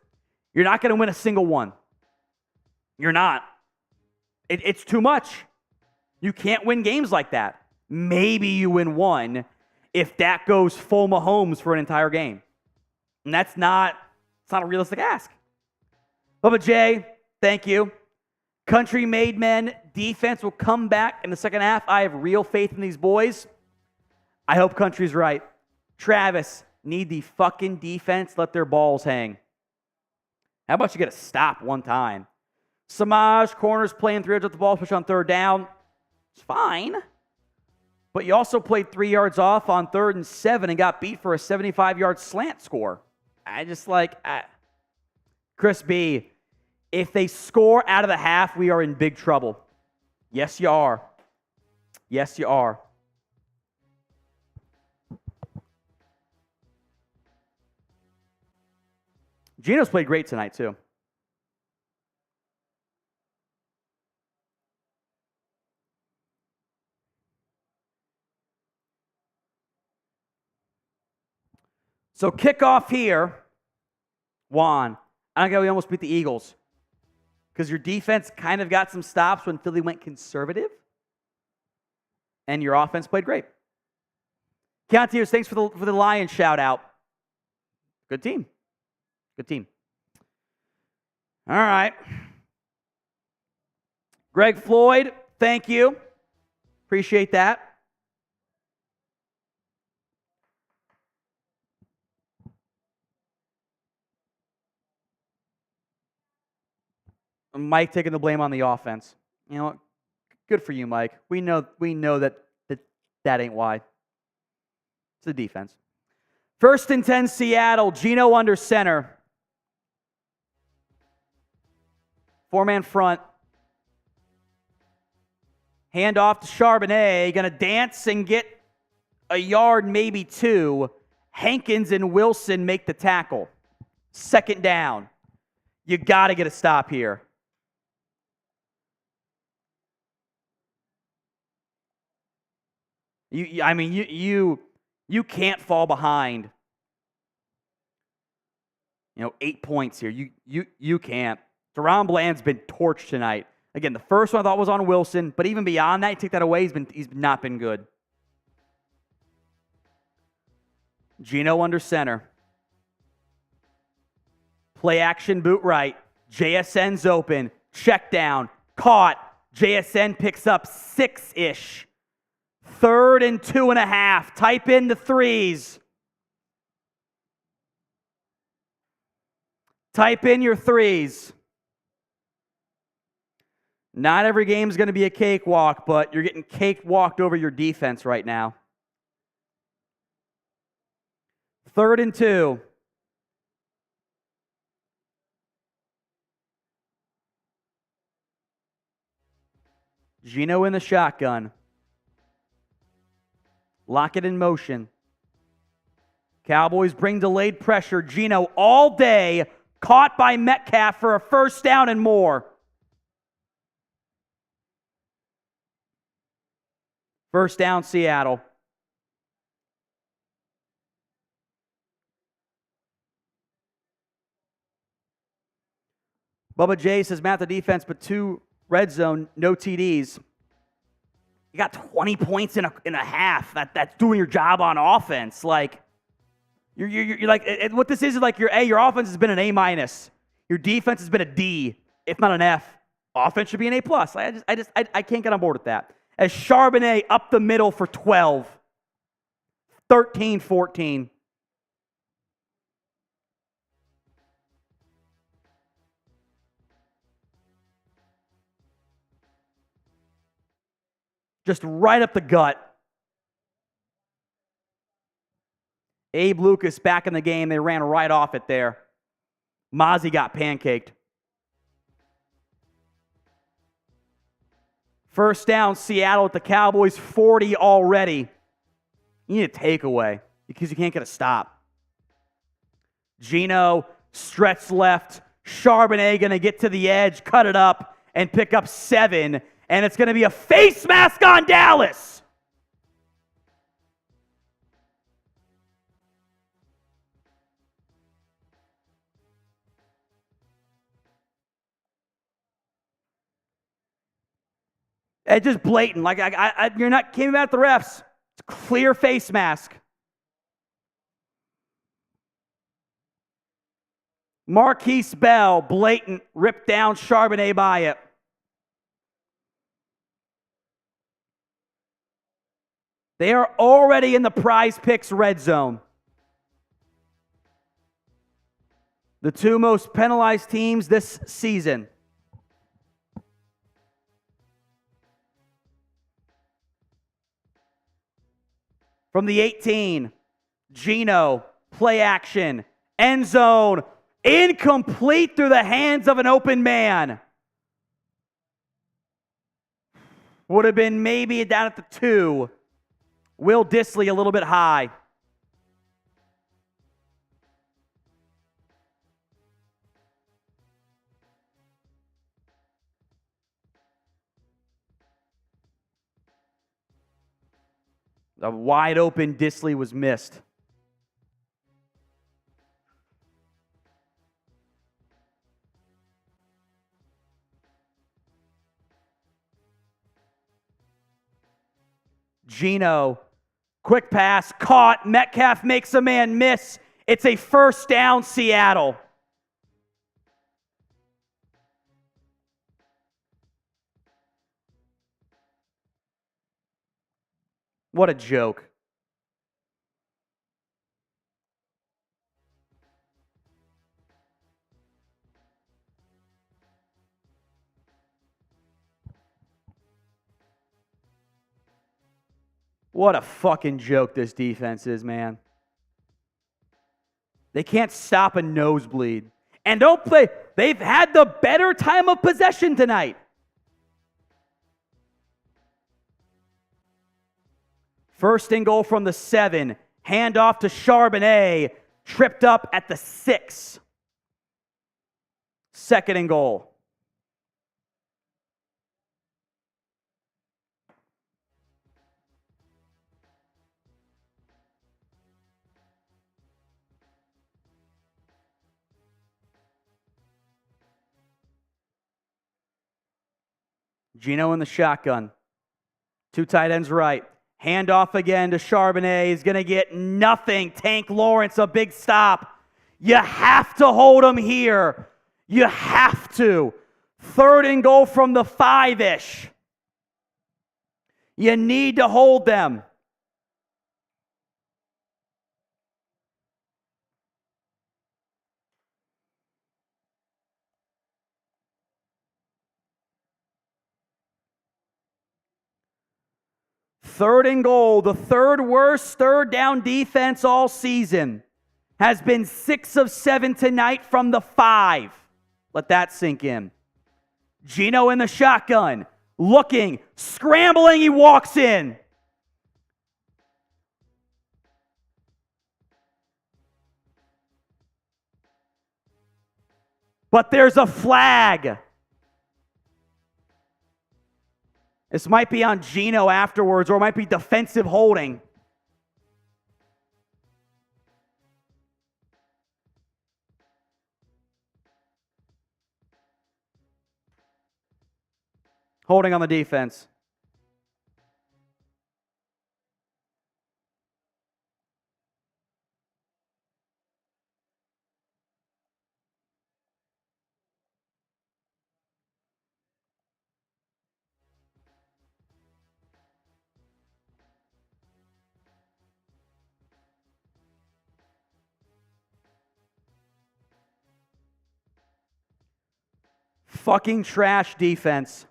you're not going to win a single one. You're not. It's too much. You can't win games like that. Maybe you win one if Dak goes full Mahomes for an entire game. And it's not a realistic ask. Bubba J, thank you. Country-made men, defense will come back in the second half. I have real faith in these boys. I hope Country's right. Travis, need the fucking defense. Let their balls hang. How about you get a stop one time? Samaj, corners playing 3 yards with the ball, especially on 3rd down. It's fine. But you also played 3 yards off on 3rd and 7 and got beat for a 75-yard slant score. Chris B., if they score out of the half, we are in big trouble. Yes, you are. Yes, you are. Geno's played great tonight, too. So kickoff here, Juan. I don't know, we almost beat the Eagles. Because your defense kind of got some stops when Philly went conservative. And your offense played great. Keontiers, thanks for the Lions shout out. Good team. Good team. All right. Greg Floyd, thank you. Appreciate that. Mike taking the blame on the offense. You know what? Good for you, Mike. We know that ain't why. It's the defense. 1st and 10, Seattle. Geno under center. 4-man front. Hand off to Charbonnet. Going to dance and get a yard, maybe 2. Hankins and Wilson make the tackle. 2nd down. You got to get a stop here. You can't fall behind. 8 points here. You can't. Deron Bland's been torched tonight. Again, the first one I thought was on Wilson, but even beyond that, you take that away, he's not been good. Geno under center. Play action, boot right. JSN's open. Check down. Caught. JSN picks up 6-ish. 3rd and 2.5. Type in the 3s. Type in your 3s. Not every game is going to be a cakewalk, but you're getting cakewalked over your defense right now. 3rd and 2. Geno in the shotgun. Lock it in motion. Cowboys bring delayed pressure. Geno all day, caught by Metcalf for a 1st down and more. 1st down, Seattle. Bubba J says, Matt, the defense, but 2 red zone, no TDs. You got 20 points in a half. That's doing your job on offense. You're like, what this is like your offense has been an A-. Your defense has been a D, if not an F. Offense should be an A+. I can't get on board with that. As Charbonnet up the middle for 12. 13-14. Just right up the gut. Abe Lucas back in the game. They ran right off it there. Mazi got pancaked. First down, Seattle at the Cowboys, 40 already. You need a takeaway because you can't get a stop. Geno, stretch left. Charbonnet going to get to the edge, cut it up, and pick up 7. And it's going to be a face mask on Dallas. It's just blatant. Like you're not came at the refs. It's a clear face mask. Marquise Bell, blatant, ripped down Charbonnet by it. They are already in the Prize Picks red zone. The two most penalized teams this season. From the 18, Geno, play action, end zone, incomplete through the hands of an open man. Would have been maybe down at the 2. Will Dissly a little bit high. A wide open Dissly was missed. Geno, quick pass, caught. Metcalf makes a man miss. It's a first down, Seattle. What a joke. What a fucking joke this defense is, man. They can't stop a nosebleed. And don't play. They've had the better time of possession tonight. First and goal from the 7. Handoff to Charbonnet. Tripped up at the 6. Second and goal. Geno in the shotgun. 2 tight ends right. Handoff again to Charbonnet. He's going to get nothing. Tank Lawrence, a big stop. You have to hold him here. You have to. Third and goal from the 5-ish. You need to hold them. Third and goal, the third worst third down defense all season, has been 6 of 7 tonight from the 5. Let that sink in. Geno in the shotgun, looking, scrambling, he walks in. But there's a flag. This might be on Geno afterwards, or it might be defensive holding. Holding on the defense. Fucking trash defense.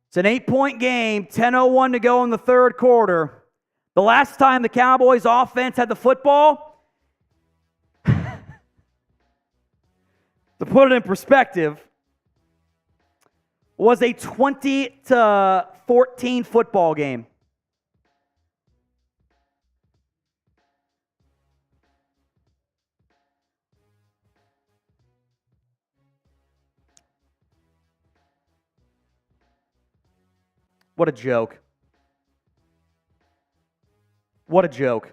It's an 8-point game, 10:01 to go in the third quarter. The last time the Cowboys offense had the football, to put it in perspective, was a 20-14 football game. What a joke. What a joke.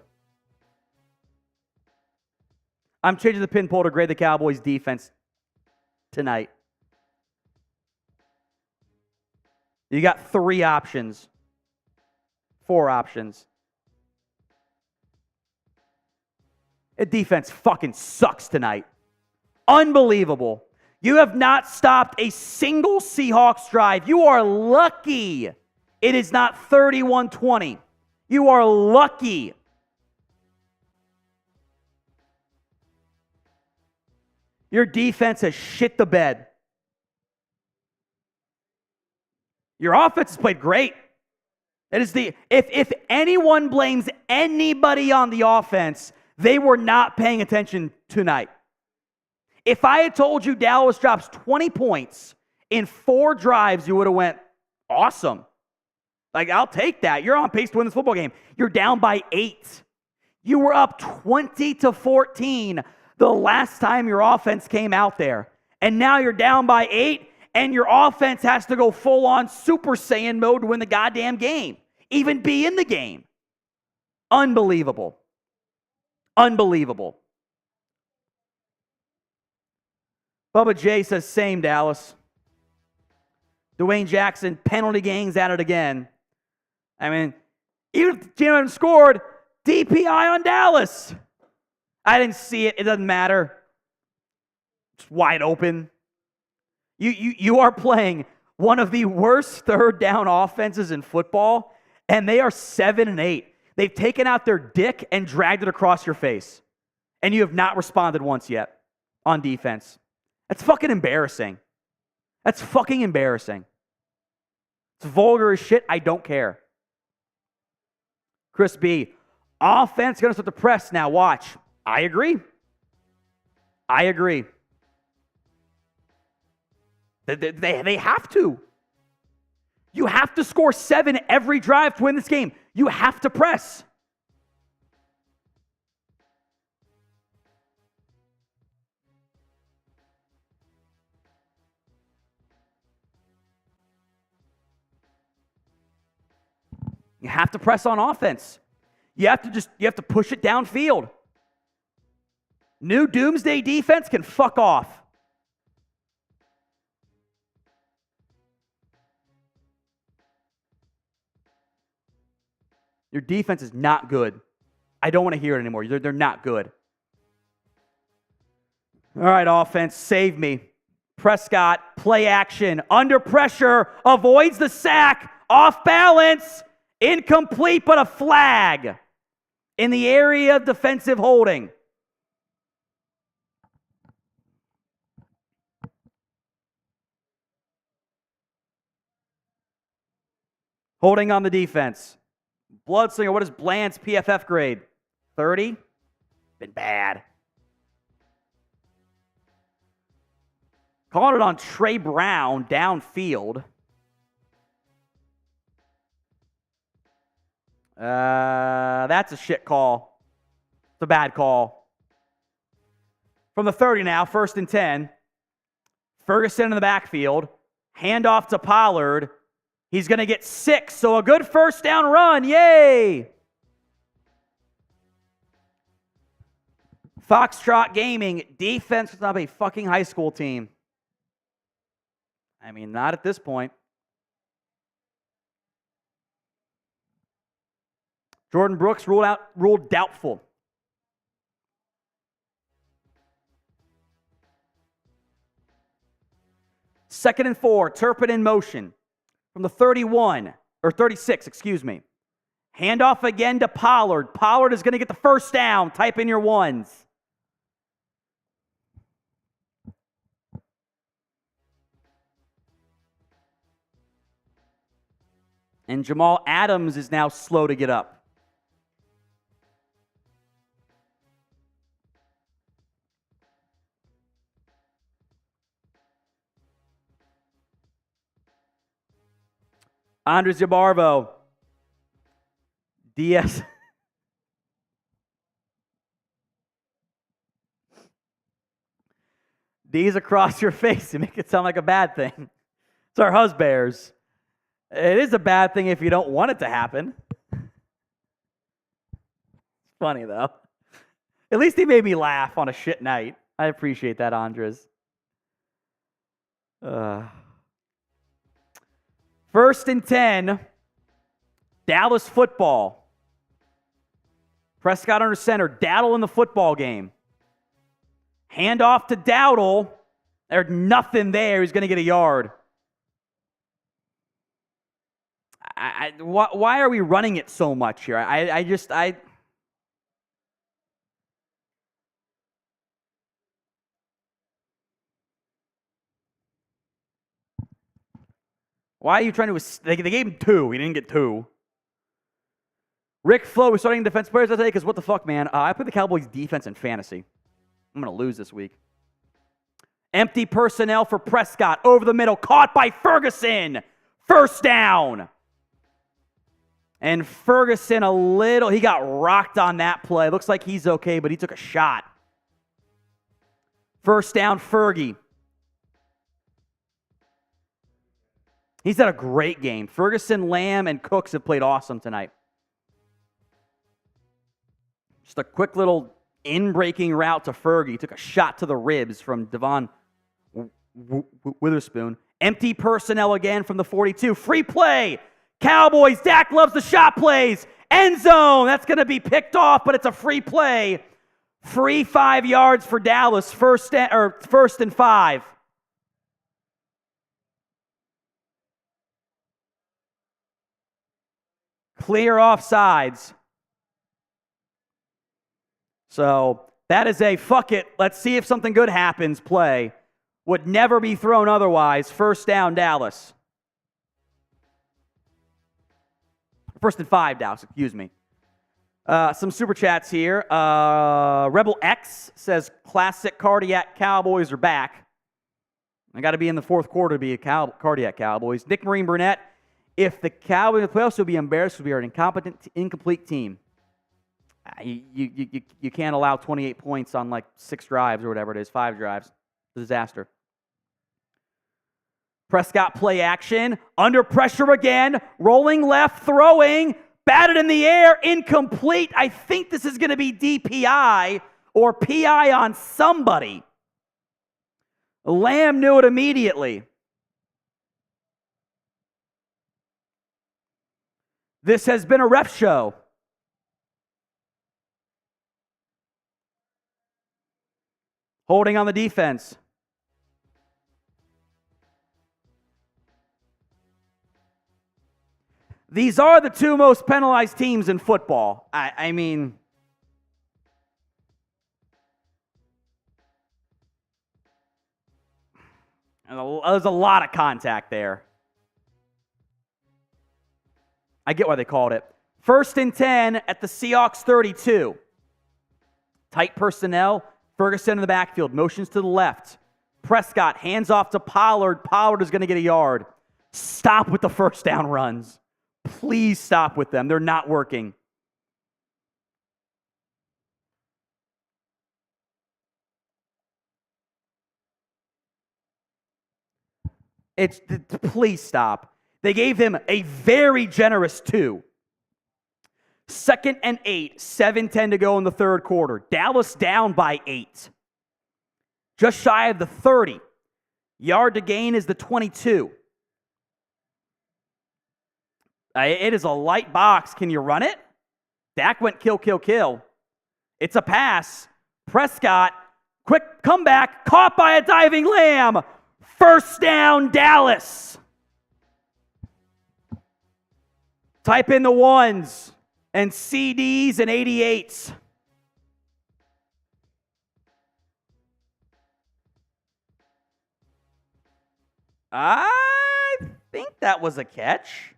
I'm changing the pin poll to grade the Cowboys defense tonight. You got 3 options. 4 options. The defense fucking sucks tonight. Unbelievable. You have not stopped a single Seahawks drive. You are lucky it is not 31-20. You are lucky. Your defense has shit the bed. Your offense has played great. It is if anyone blames anybody on the offense, they were not paying attention tonight. If I had told you Dallas drops 20 points in 4 drives, you would have went, awesome. Like, I'll take that. You're on pace to win this football game. You're down by 8. You were up 20-14 the last time your offense came out there. And now you're down by 8, and your offense has to go full-on Super Saiyan mode to win the goddamn game. Even be in the game. Unbelievable. Unbelievable. Bubba J says, same, Dallas. Dwayne Jackson, penalty gangs at it again. I mean, even if Jalen scored, DPI on Dallas. I didn't see it. It doesn't matter. It's wide open. You are playing one of the worst third down offenses in football, and they are 7-8. They've taken out their dick and dragged it across your face, and you have not responded once yet on defense. That's fucking embarrassing. That's fucking embarrassing. It's vulgar as shit. I don't care. Chris B. Offense going to start to press now. Watch. I agree. I agree. They have to. You have to score 7 every drive to win this game. You have to press. You have to press on offense. You have to push it downfield. New doomsday defense can fuck off. Your defense is not good. I don't want to hear it anymore. They're not good. All right, offense, save me. Prescott, play action, under pressure, avoids the sack, off balance. Incomplete, but a flag in the area of defensive holding. Holding on the defense. Bloodslinger, what is Bland's PFF grade? 30? Been bad. Calling it on Trey Brown downfield. That's a shit call. It's a bad call. From the 30 now, 1st and 10. Ferguson in the backfield. Handoff to Pollard. He's going to get 6, so a good first down run. Yay! Foxtrot Gaming. Defense was not a fucking high school team. I mean, not at this point. Jordan Brooks ruled doubtful. Second and 4, Turpin in motion from the 31, or 36, excuse me. Handoff again to Pollard. Pollard is going to get the first down. Type in your ones. And Jamal Adams is now slow to get up. Andres Yabarvo. DS. D's across your face. You make it sound like a bad thing. It's our husbears. It is a bad thing if you don't want it to happen. It's funny, though. At least he made me laugh on a shit night. I appreciate that, Andres. 1st and 10. Dallas football. Prescott under center. Dowdle in the football game. Hand off to Dowdle. There's nothing there. He's going to get a yard. Why are we running it so much here? Why are you trying to... They gave him 2. He didn't get 2. Rick Flo was starting defense players today because what the fuck, man? I put the Cowboys defense in fantasy. I'm going to lose this week. Empty personnel for Prescott. Over the middle. Caught by Ferguson. 1st down. And Ferguson he got rocked on that play. Looks like he's okay, but he took a shot. 1st down, Fergie. He's had a great game. Ferguson, Lamb, and Cooks have played awesome tonight. Just a quick little in-breaking route to Fergie. He took a shot to the ribs from Devon Witherspoon. Empty personnel again from the 42. Free play. Cowboys. Dak loves the shot plays. End zone. That's going to be picked off, but it's a free play. Free 5 yards for Dallas. 1st and 5. Clear offsides. So that is a fuck it, let's see if something good happens play. Would never be thrown otherwise. 1st down, Dallas. 1st and 5, Dallas, excuse me. Some super chats here. Rebel X says, classic cardiac Cowboys are back. I got to be in the 4th quarter to be a cardiac Cowboys. Nick Marine Burnett, if the Cowboys in the playoffs would be embarrassed, we are an incomplete team. You can't allow 28 points on like 6 drives or whatever it is, 5 drives. Disaster. Prescott play action. Under pressure again. Rolling left, throwing. Batted in the air. Incomplete. I think this is going to be DPI or PI on somebody. Lamb knew it immediately. This has been a ref show. Holding on the defense. These are the 2 most penalized teams in football. I mean, there's a lot of contact there. I get why they called it. 1st and 10 at the Seahawks 32. Tight personnel. Ferguson in the backfield. Motions to the left. Prescott hands off to Pollard. Pollard is going to get a yard. Stop with the 1st down runs. Please stop with them. They're not working. Please stop. They gave him a very generous 2. 2nd and 8, 7:10 to go in the 3rd quarter. Dallas down by 8. Just shy of the 30. Yard to gain is the 22. It is a light box. Can you run it? Dak went kill, kill, kill. It's a pass. Prescott, quick comeback, caught by a diving Lamb. 1st down, Dallas. Type in the 1s and CeeDees and 88s. I think that was a catch.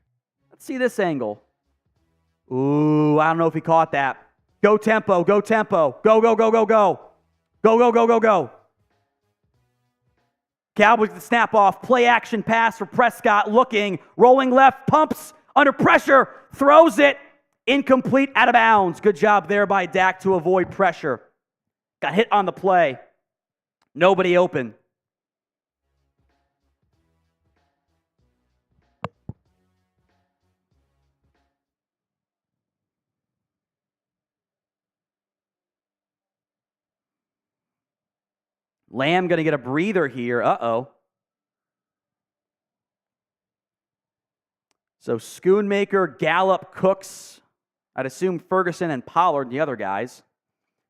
Let's see this angle. Ooh, I don't know if he caught that. Go tempo, go tempo. Go, go, go, go, go. Go, go, go, go, go. Cowboys the snap off. Play action pass for Prescott. Looking, rolling left, pumps, under pressure, throws it. Incomplete, out of bounds. Good job there by Dak to avoid pressure. Got hit on the play. Nobody open. Lamb going to get a breather here. Uh-oh. So Schoonmaker, Gallup, Cooks. I'd assume Ferguson and Pollard, the other guys.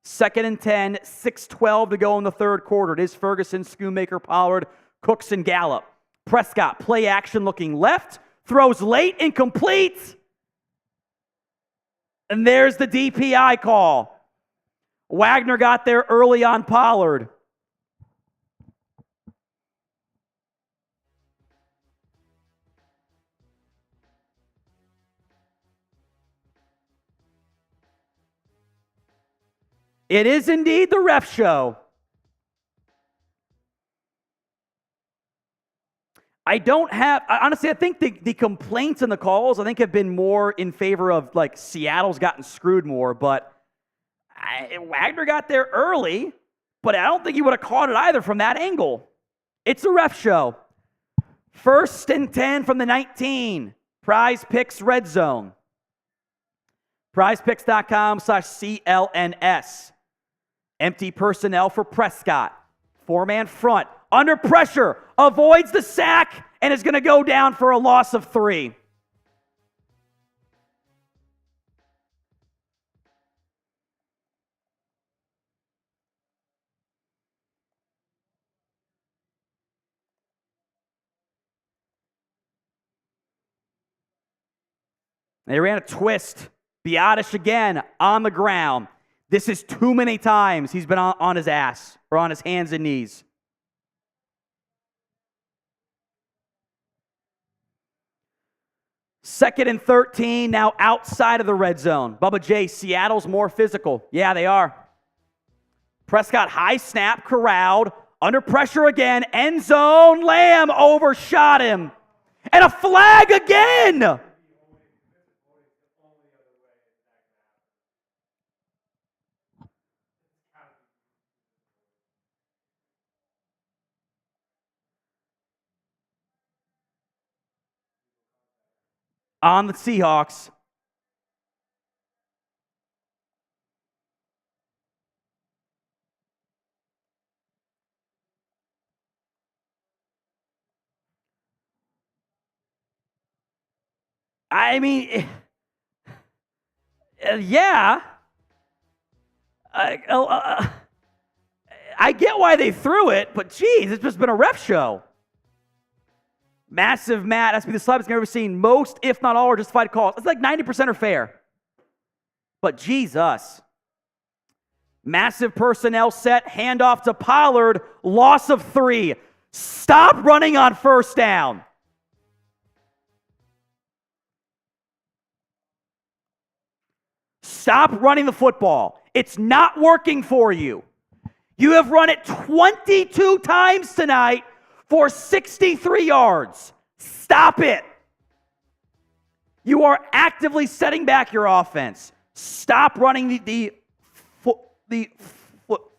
2nd and 10, 6:12 to go in the third quarter. It is Ferguson, Schoonmaker, Pollard, Cooks, and Gallup. Prescott, play action looking left. Throws late, incomplete. And there's the DPI call. Wagner got there early on Pollard. It is indeed the ref show. Honestly, I think the complaints and the calls, I think, have been more in favor of, like, Seattle's gotten screwed more, but Wagner got there early, but I don't think he would have caught it either from that angle. It's a ref show. 1st and 10 from the 19. Prize Picks Red Zone. PrizePicks.com/CLNS. Empty personnel for Prescott. 4-man front. Under pressure. Avoids the sack and is going to go down for a loss of 3. They ran a twist. Biotish again on the ground. This is too many times he's been on his ass or on his hands and knees. Second and 13, now outside of the red zone. Bubba J, Seattle's more physical. Yeah, they are. Prescott, high snap, corralled, under pressure again, end zone, Lamb overshot him. And a flag again! On the Seahawks. I mean, yeah. I get why they threw it, but geez, it's just been a ref show. Massive Matt, that's the slap I've ever seen. Most, if not all, are justified calls. It's like 90% are fair. But Jesus. Massive personnel set, handoff to Pollard, loss of 3. Stop running on first down. Stop running the football. It's not working for you. You have run it 22 times tonight for 63 yards. Stop it. You are actively setting back your offense. Stop running the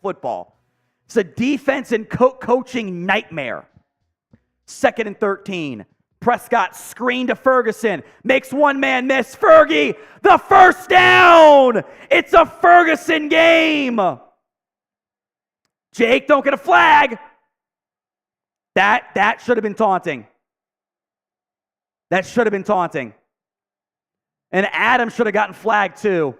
football. It's a defense and coaching nightmare. 2nd and 13. Prescott screen to Ferguson. Makes one man miss. Fergie, the first down. It's a Ferguson game. Jake, don't get a flag. That should have been taunting. That should have been taunting. And Adam should have gotten flagged too.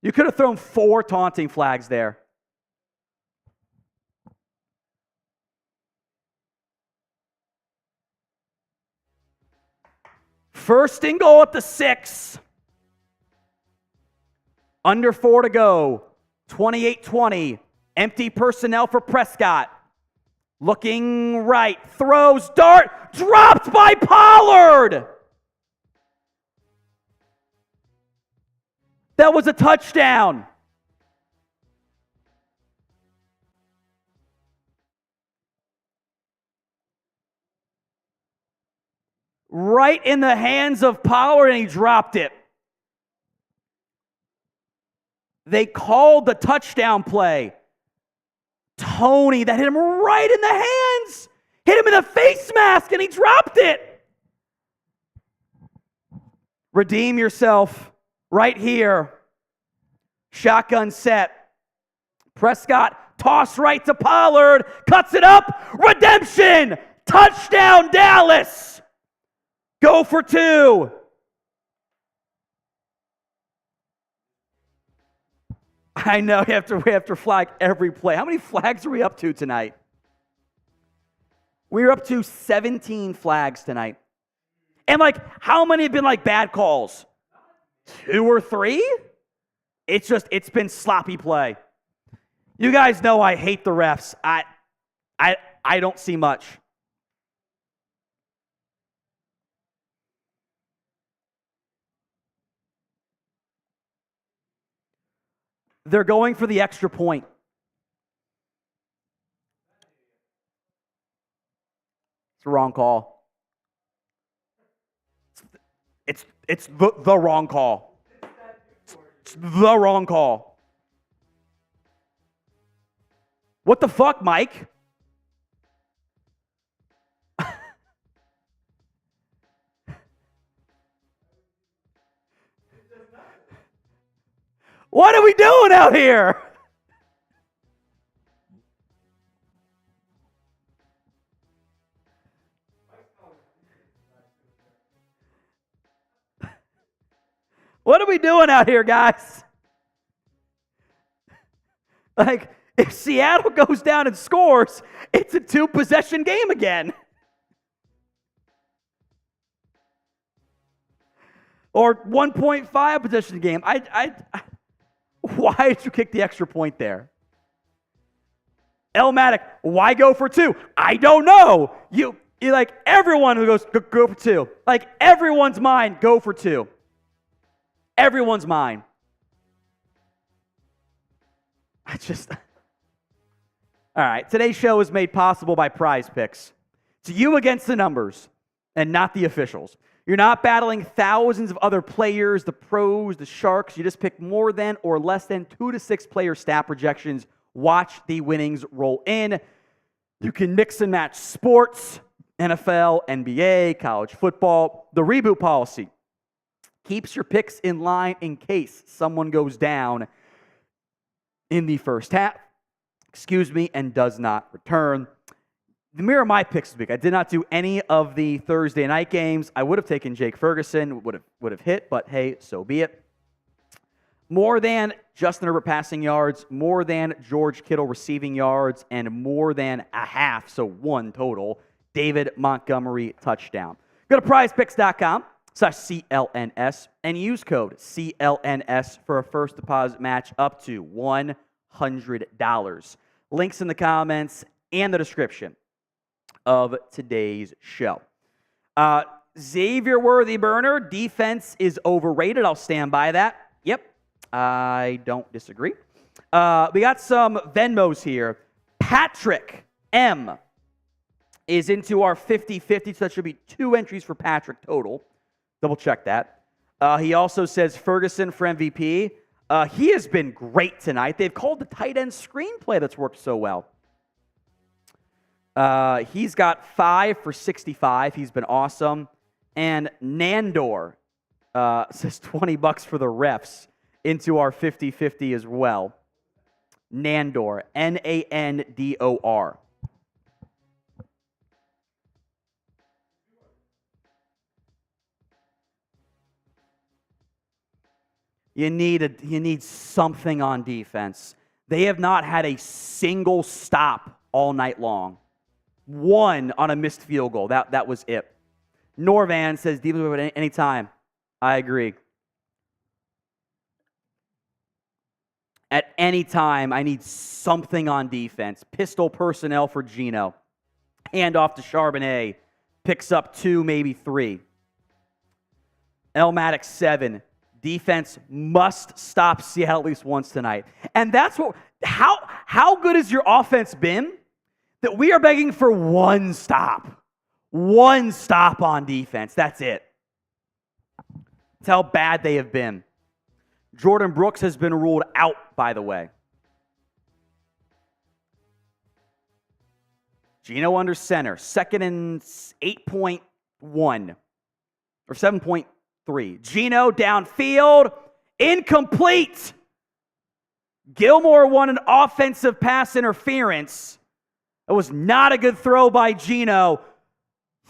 You could have thrown 4 taunting flags there. First and goal at the 6. Under 4 to go. 28-20. Empty personnel for Prescott. Looking right. Throws. Dart. Dropped by Pollard. That was a touchdown. Right in the hands of Pollard, and he dropped it. They called the touchdown play. Tony, that hit him right in the hands. Hit him in the face mask, and he dropped it. Redeem yourself right here. Shotgun set. Prescott, toss right to Pollard. Cuts it up. Redemption. Touchdown, Dallas. Go for 2. I know we have to flag every play. How many flags are we up to tonight? We're up to 17 flags tonight. And how many have been bad calls? 2 or 3? It's been sloppy play. You guys know I hate the refs. I don't see much. They're going for the extra point. It's the wrong call. It's the wrong call. It's the wrong call. What the fuck, Mike? What are we doing out here? What are we doing out here, guys? If Seattle goes down and scores, it's a 2-possession game again. Or 1.5 possession game. Why did you kick the extra point there? Elmatic, why go for 2? I don't know. You everyone who goes, go for 2. Everyone's mind, go for 2. Everyone's mind. All right, today's show is made possible by Prize Picks. It's you against the numbers and not the officials. You're not battling thousands of other players, the pros, the sharks. You just pick more than or less than 2 to 6 player stat projections. Watch the winnings roll in. You can mix and match sports, NFL, NBA, college football. The reboot policy keeps your picks in line in case someone goes down in the first half, and does not return. Here are my picks this week. I did not do any of the Thursday night games. I would have taken Jake Ferguson, would have hit, but hey, so be it. More than Justin Herbert passing yards, more than George Kittle receiving yards, and more than a half, so 1 total, David Montgomery touchdown. Go to prizepicks.com/CLNS and use code CLNS for a first deposit match up to $100. Links in the comments and the description of today's show. Xavier Worthy Burner, defense is overrated. I'll stand by that. Yep, I don't disagree. We got some Venmos here. Patrick M is into our 50-50, so that should be 2 entries for Patrick total. Double check that. He also says Ferguson for MVP. He has been great tonight. They've called the tight end screenplay that's worked so well. He's got 5 for 65. He's been awesome. And Nandor says $20 for the refs into our 50-50 as well. Nandor, Nandor. You need something on defense. They have not had a single stop all night long. 1 on a missed field goal. That was it. Norvan says defense at any time. I agree. At any time, I need something on defense. Pistol personnel for Geno. Hand off to Charbonnet. Picks up 2, maybe 3. Elmatic 7. Defense must stop Seattle at least once tonight. And that's what, how good has your offense been that we are begging for one stop? One stop on defense. That's it. That's how bad they have been. Jordan Brooks has been ruled out, by the way. Geno under center. 2nd and 8.1 or 7.3. Geno downfield. Incomplete. Gilmore won an offensive pass interference. It was not a good throw by Geno.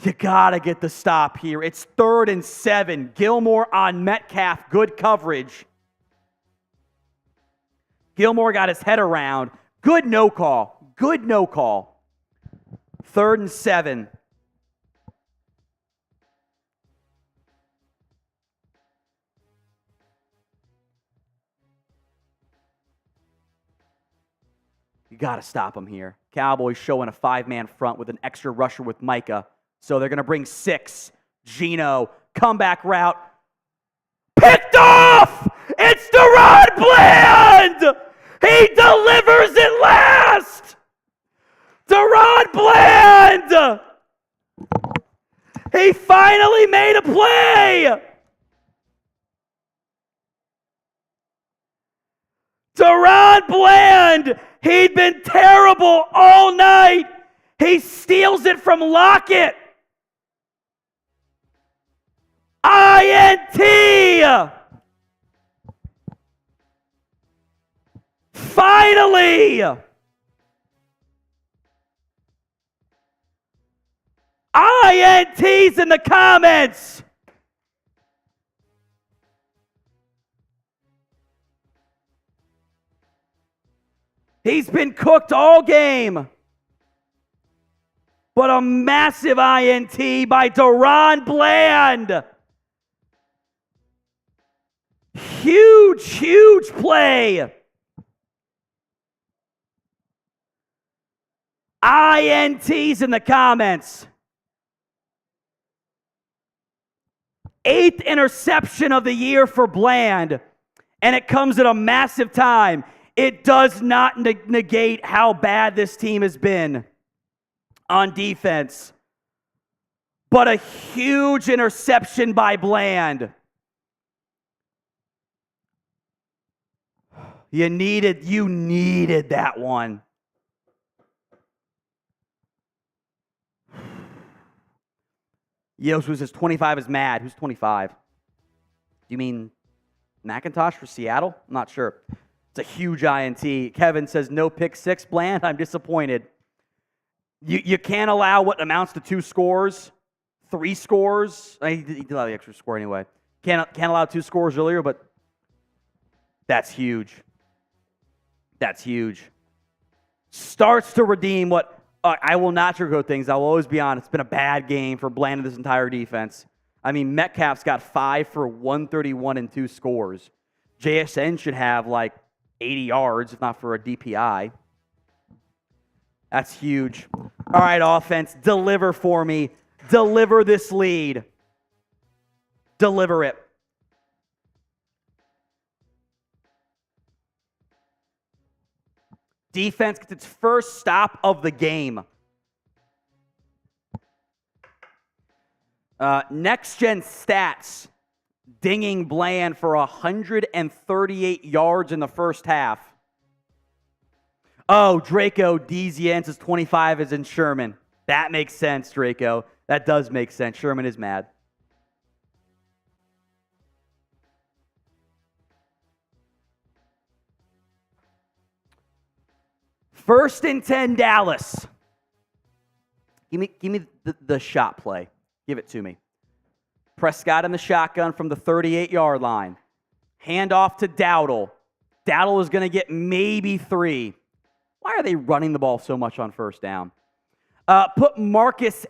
You got to get the stop here. It's 3rd and 7. Gilmore on Metcalf. Good coverage. Gilmore got his head around. Good no call. Good no call. 3rd and 7. You got to stop him here. Cowboys showing a 5-man front with an extra rusher with Micah. So they're going to bring 6. Geno, comeback route. Picked off! It's Daron Bland! He delivers it last! Daron Bland! He finally made a play! Daron Bland! He'd been terrible all night! He steals it from Lockett! INT! Finally! INTs in the comments! He's been cooked all game. But a massive INT by Daron Bland. Huge, huge play. INTs in the comments. 8th interception of the year for Bland, and it comes at a massive time. It does not negate how bad this team has been on defense. But a huge interception by Bland. You needed that one. Yos who says 25 is mad. Who's 25? Do you mean McIntosh for Seattle? I'm not sure. It's a huge INT. Kevin says no pick 6, Bland. I'm disappointed. You can't allow what amounts to 2 scores, 3 scores. He did allow the extra score anyway. Can't allow 2 scores earlier, but that's huge. That's huge. Starts to redeem what I will not sugarcoat things. I will always be honest. It's been a bad game for Bland and this entire defense. I mean, Metcalf's got 5 for 131 and 2 scores. JSN should have like 80 yards, if not for a DPI. That's huge. All right, offense, deliver for me. Deliver this lead. Deliver it. Defense gets its first stop of the game. Next-gen stats. Dinging Bland for 138 yards in the first half. Oh, Draco Dezienz is 25 is in Sherman. That makes sense, Draco. That does make sense. Sherman is mad. First and 10, Dallas. Give me the shot play. Give it to me. Prescott in the shotgun from the 38-yard line. Hand off to Dowdle. Dowdle is going to get maybe 3. Why are they running the ball so much on first down? Put Marcus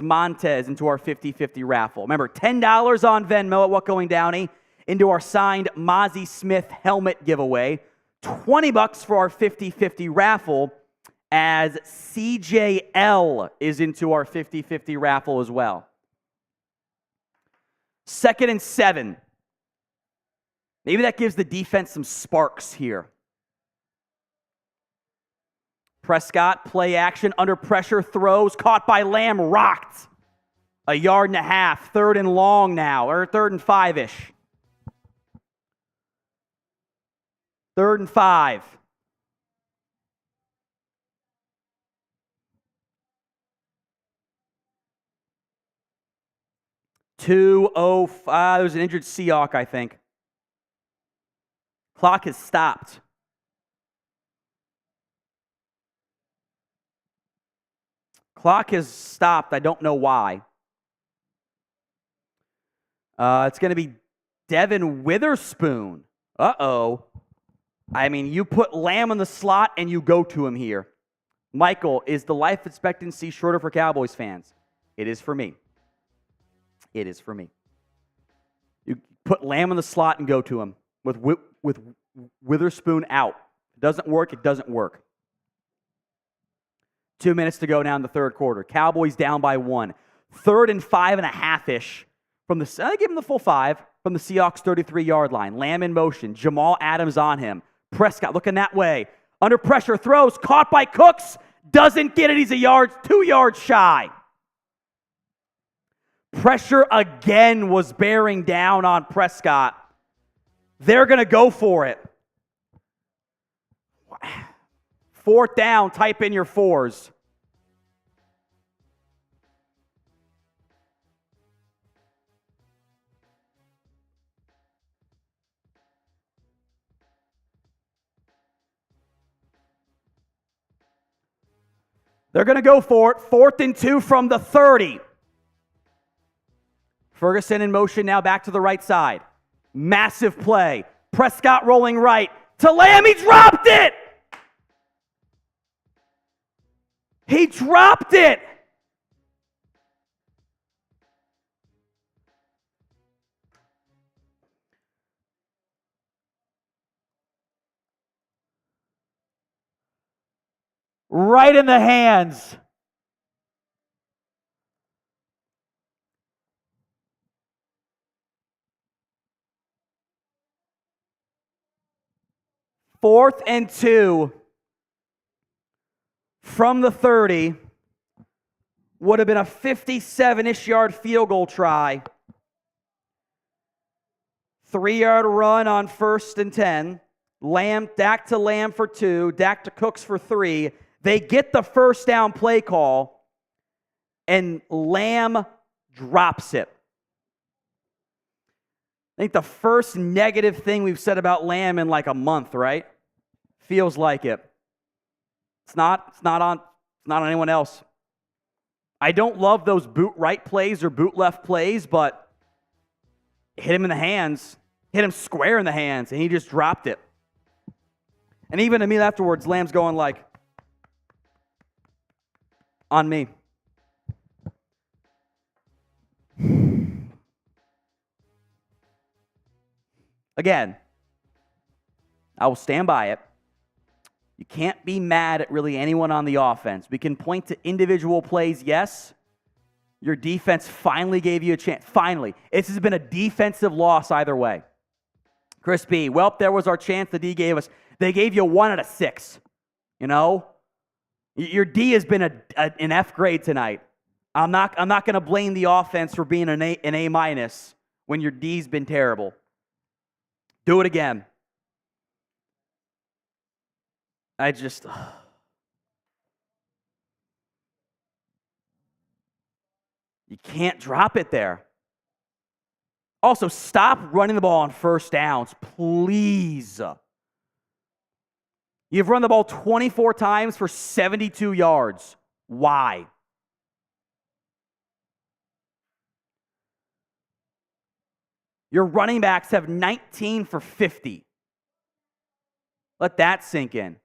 Montez into our 50-50 raffle. Remember, $10 on Venmo at What Going Downey. into our signed Mazi Smith helmet giveaway. $20 for our 50-50 raffle, as CJL is into our 50-50 raffle as well. 2nd and 7. Maybe that gives the defense some sparks here. Prescott, play action, under pressure, throws, caught by Lamb, rocked. 1.5 yards. 3rd and long now, or 3rd and 5-ish. 3rd and 5. .205. There's an injured Seahawk, I think. Clock has stopped. Clock has stopped. I don't know why. It's going to be Devin Witherspoon. Uh-oh. I mean, you put Lamb in the slot and you go to him here. Michael, is the life expectancy shorter for Cowboys fans? It is for me. It is for me. You put Lamb in the slot and go to him with Witherspoon out. If it doesn't work, it doesn't work. 2 minutes to go now in the third quarter. Cowboys down by 1. 3rd and 5.5-ish from the. I give him the full 5 from the Seahawks 33-yard line. Lamb in motion. Jamal Adams on him. Prescott looking that way. Under pressure, throws, caught by Cooks. Doesn't get it. He's 2 yards shy. Pressure again was bearing down on Prescott. They're going to go for it. 4th down, type in your 4s. They're going to go for it. 4th and 2 from the 30. Ferguson in motion now back to the right side. Massive play. Prescott rolling right to Lamb. He dropped it! He dropped it! Right in the hands. Fourth and 2 from the 30. Would have been a 57-ish yard field goal try. 3-yard run on 1st and 10. Dak to Lamb for 2. Dak to Cooks for 3. They get the first down play call, and Lamb drops it. I think the first negative thing we've said about Lamb in like a month, right? Feels like it. It's not on anyone else. I don't love those boot right plays or boot left plays, but hit him in the hands, hit him square in the hands, and he just dropped it. And even to me afterwards, Lamb's going like, on me. Again, I will stand by it. You can't be mad at really anyone on the offense. We can point to individual plays, yes. Your defense finally gave you a chance. Finally. This has been a defensive loss either way. Chris B, well, there was our chance the D gave us. They gave you 1 out of 6. You know? Your D has been an F grade tonight. I'm not going to blame the offense for being an A minus when your D's been terrible. Do it again. You can't drop it there. Also, stop running the ball on first downs, please. You've run the ball 24 times for 72 yards. Why? Your running backs have 19 for 50. Let that sink in.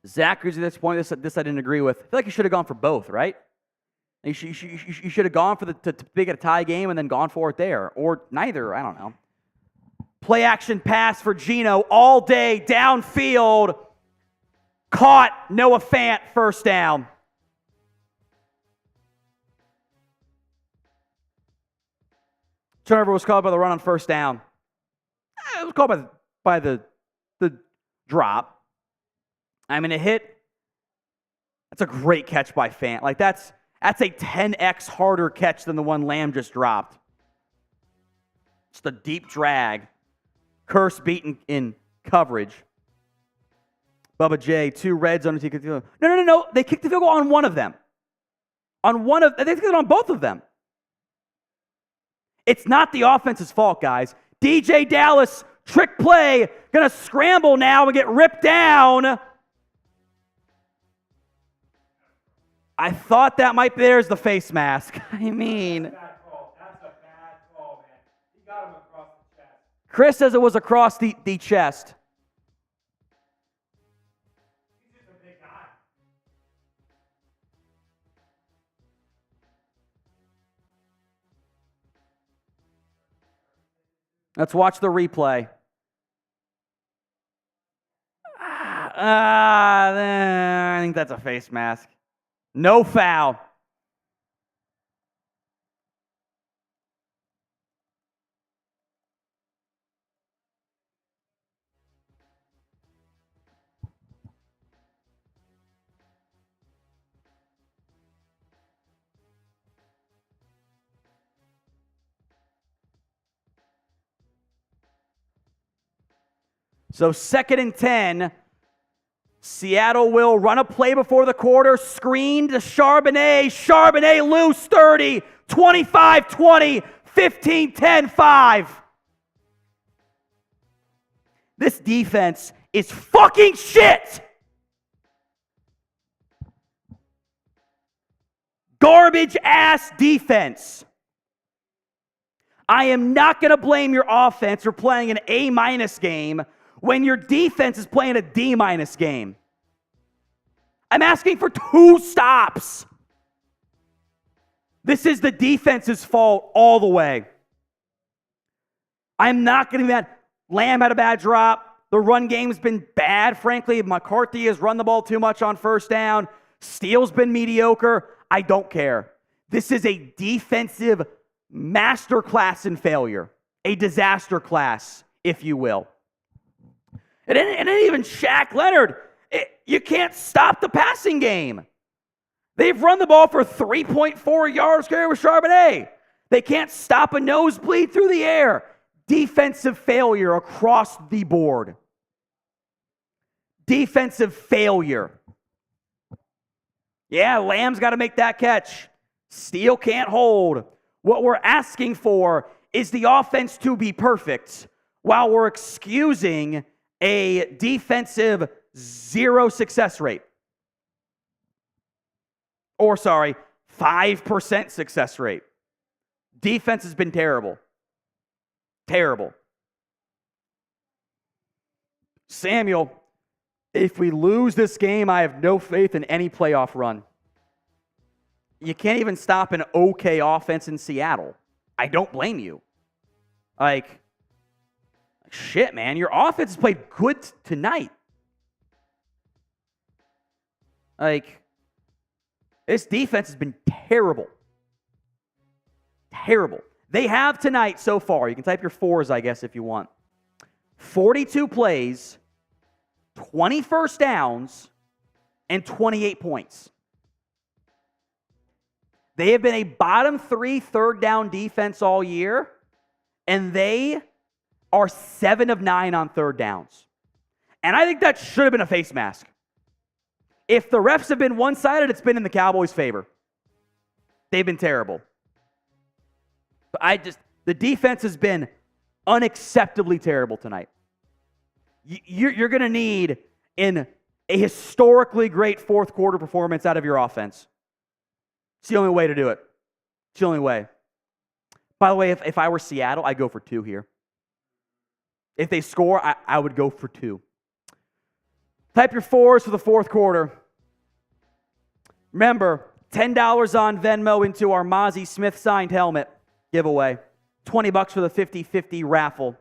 Zack agrees at this point. This I didn't agree with. I feel like you should have gone for both, right? You should have gone for to make it a tie game and then gone for it there. Or neither, I don't know. Play action pass for Geno all day, downfield. Caught, Noah Fant, first down. Turnover was called by the run on first down. It was called by the drop. I mean, a hit. That's a great catch by Fant. Like, that's a 10x harder catch than the one Lamb just dropped. Just a deep drag. Kearse beaten in coverage. Bubba J, 2 red zone. No. They kicked the field goal on one of them. They kicked it on both of them. It's not the offense's fault, guys. DJ Dallas, trick play, gonna scramble now and get ripped down. I thought that might be, there's the face mask. I mean. That's a bad call, man. He got him across the chest. Chris says it was across the chest. He's just a big guy. Let's watch the replay. I think that's a face mask. No foul. So 2nd and 10. Seattle will run a play before the quarter. Screen to Charbonnet. Charbonnet loose 30, 25, 20, 15, 10, 5. This defense is fucking shit. Garbage ass defense. I am not going to blame your offense for playing an A- game when your defense is playing a D- game. I'm asking for 2 stops. This is the defense's fault all the way. I'm not going to be mad. Lamb had a bad drop. The run game's been bad, frankly. McCarthy has run the ball too much on first down. Steele's been mediocre. I don't care. This is a defensive masterclass in failure. A disaster class, if you will. And even Shaq Leonard, you can't stop the passing game. They've run the ball for 3.4 yards carry with Charbonnet. They can't stop a nosebleed through the air. Defensive failure across the board. Defensive failure. Yeah, Lamb's got to make that catch. Steele can't hold. What we're asking for is the offense to be perfect while we're excusing a defensive 0 success rate. Or, 5% success rate. Defense has been terrible. Terrible. Samuel, if we lose this game, I have no faith in any playoff run. You can't even stop an okay offense in Seattle. I don't blame you. Shit, man. Your offense has played good tonight. This defense has been terrible. Terrible. They have tonight so far, you can type your 4s, I guess, if you want. 42 plays, 20 first downs, and 28 points. They have been a bottom 3 third down defense all year, and they are 7 of 9 on third downs. And I think that should have been a face mask. If the refs have been one-sided, it's been in the Cowboys' favor. They've been terrible. The defense has been unacceptably terrible tonight. You're going to need a historically great fourth quarter performance out of your offense. It's the only way to do it. It's the only way. By the way, if I were Seattle, I'd go for 2 here. If they score, I would go for 2. Type your fours for the fourth quarter. Remember, $10 on Venmo into our Mazi Smith signed helmet giveaway. $20 for the 50-50 raffle.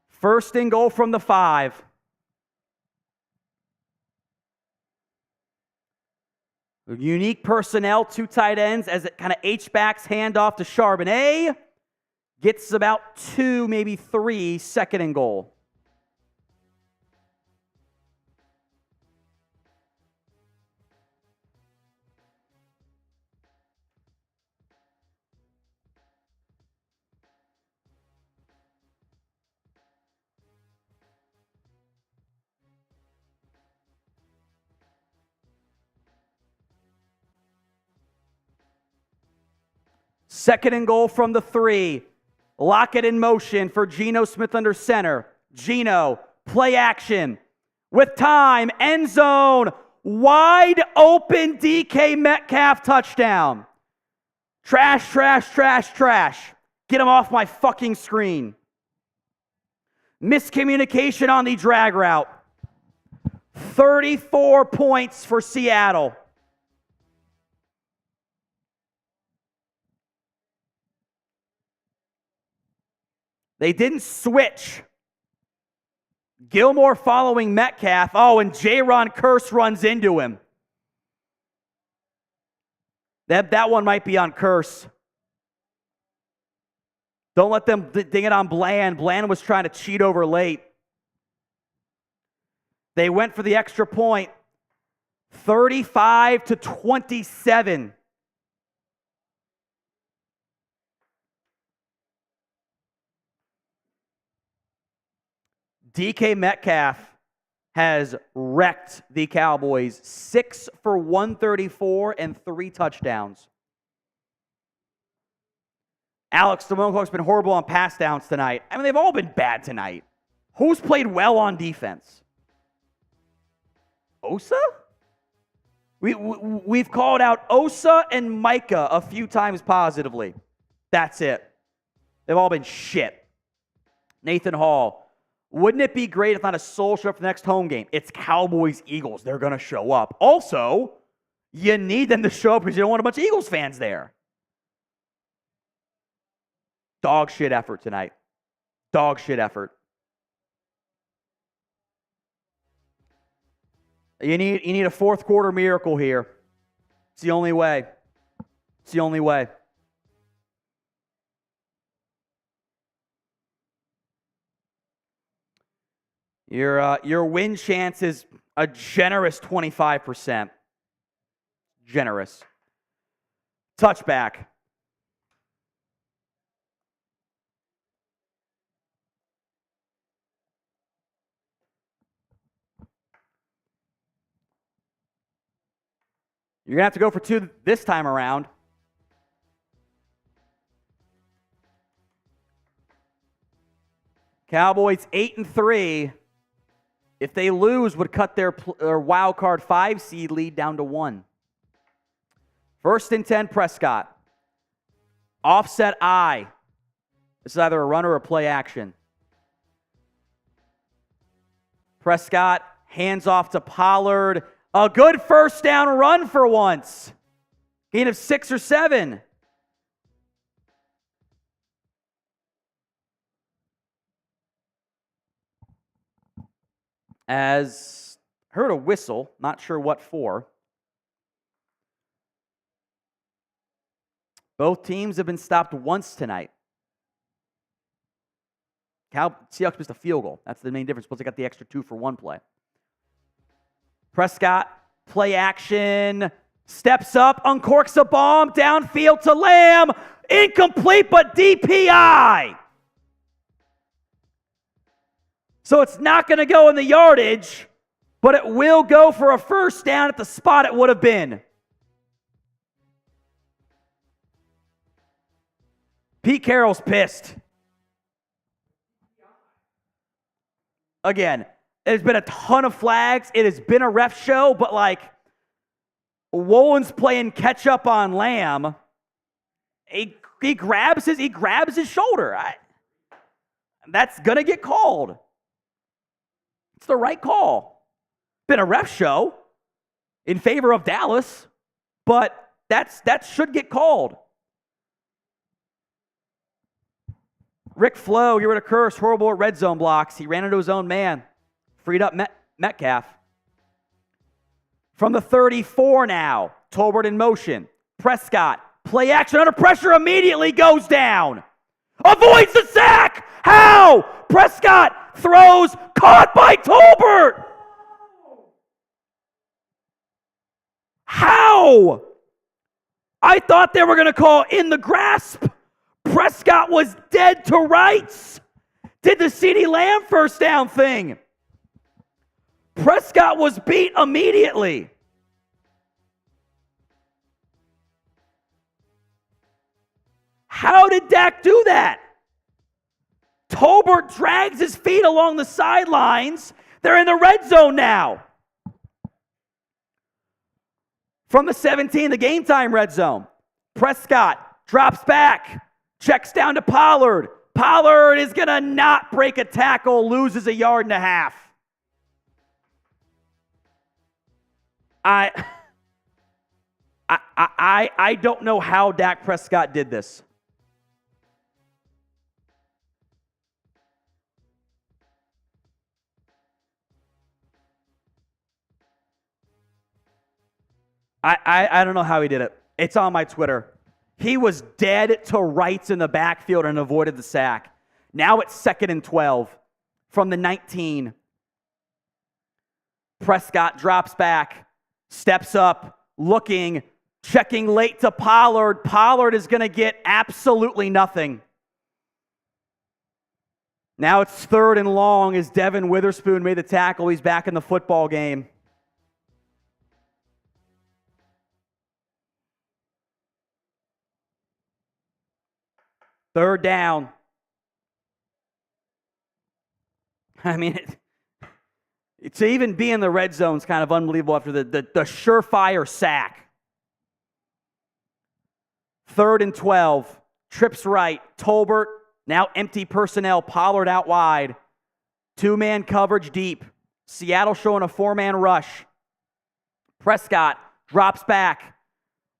First and goal from the 5. Unique personnel, 2 tight ends as it kind of H-backs hand off to Charbonnet. Gets about 2, maybe 3, second and goal. Second and goal from the 3. Lock it in motion for Geno Smith under center. Geno, play action. With time, end zone. Wide open DK Metcalf touchdown. Trash, trash, trash, trash. Get him off my fucking screen. Miscommunication on the drag route. 34 points for Seattle. They didn't switch. Gilmore following Metcalf. Oh, and Jayron Kearse runs into him. That one might be on Kearse. Don't let them ding it on Bland. Bland was trying to cheat over late. They went for the extra point. 35-27. DK Metcalf has wrecked the Cowboys. 6 for 134 and 3 touchdowns. Alex DeMarcus been horrible on pass downs tonight. I mean, they've all been bad tonight. Who's played well on defense? Osa? We've called out Osa and Micah a few times positively. That's it. They've all been shit. Nathan Hall. Wouldn't it be great if not a soul showed up for the next home game? It's Cowboys-Eagles. They're going to show up. Also, you need them to show up because you don't want a bunch of Eagles fans there. Dog shit effort tonight. Dog shit effort. You need a fourth quarter miracle here. It's the only way. It's the only way. Your win chance is a generous 25%. Generous. Touchback. You're going to have to go for 2 this time around. Cowboys 8-3. If they lose, would cut their wild card 5 seed lead down to 1. First and 10, Prescott. Offset I. This is either a run or a play action. Prescott hands off to Pollard. A good first down run for once. Gain of 6 or 7. As heard a whistle, not sure what for. Both teams have been stopped once tonight. Seahawks missed a field goal. That's the main difference. Plus, they got the extra 2 for 1 play. Prescott, play action, steps up, uncorks a bomb, downfield to Lamb. Incomplete, but DPI. So it's not going to go in the yardage, but it will go for a first down at the spot it would have been. Pete Carroll's pissed. Again, there's been a ton of flags. It has been a ref show, but Wolin's playing catch up on Lamb. He grabs his shoulder. That's gonna get called. It's the right call. Been a ref show in favor of Dallas, but that should get called. Rick Flo, get rid of Kearse, horrible at red zone blocks. He ran into his own man. Freed up Metcalf. From the 34 now, Tolbert in motion. Prescott, play action under pressure, immediately goes down. Avoids the sack. How? Prescott throws, caught by Tolbert. How? I thought they were going to call in the grasp. Prescott was dead to rights. Did the CeeDee Lamb first down thing. Prescott was beat immediately. How did Dak do that? Tolbert drags his feet along the sidelines. They're in the red zone now. From the 17, the game time red zone. Prescott drops back, checks down to Pollard. Pollard is going to not break a tackle, loses 1.5 yards. I don't know how Dak Prescott did this. I don't know how he did it. It's on my Twitter. He was dead to rights in the backfield and avoided the sack. Now it's 2nd and 12 from the 19. Prescott drops back, steps up, looking, checking late to Pollard. Pollard is going to get absolutely nothing. Now it's 3rd and long as Devin Witherspoon made the tackle. He's back in the football game. Third down. I mean, to even be in the red zone is kind of unbelievable after the surefire sack. 3rd and 12. Trips right. Tolbert, now empty personnel. Pollard out wide. 2-man coverage deep. Seattle showing a 4-man rush. Prescott drops back.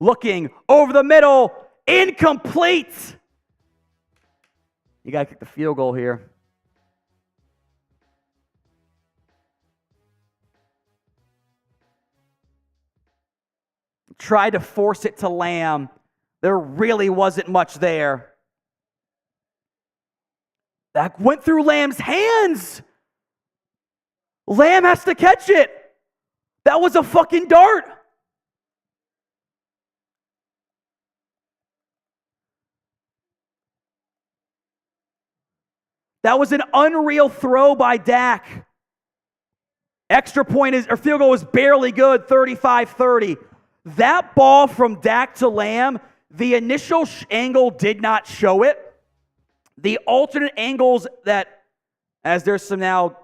Looking over the middle. Incomplete. You got to kick the field goal here. Tried to force it to Lamb. There really wasn't much there. That went through Lamb's hands. Lamb has to catch it. That was a fucking dart. That was an unreal throw by Dak. Extra point or field goal was barely good, 35-30. That ball from Dak to Lamb, the initial angle did not show it. The alternate angles that, as there's some now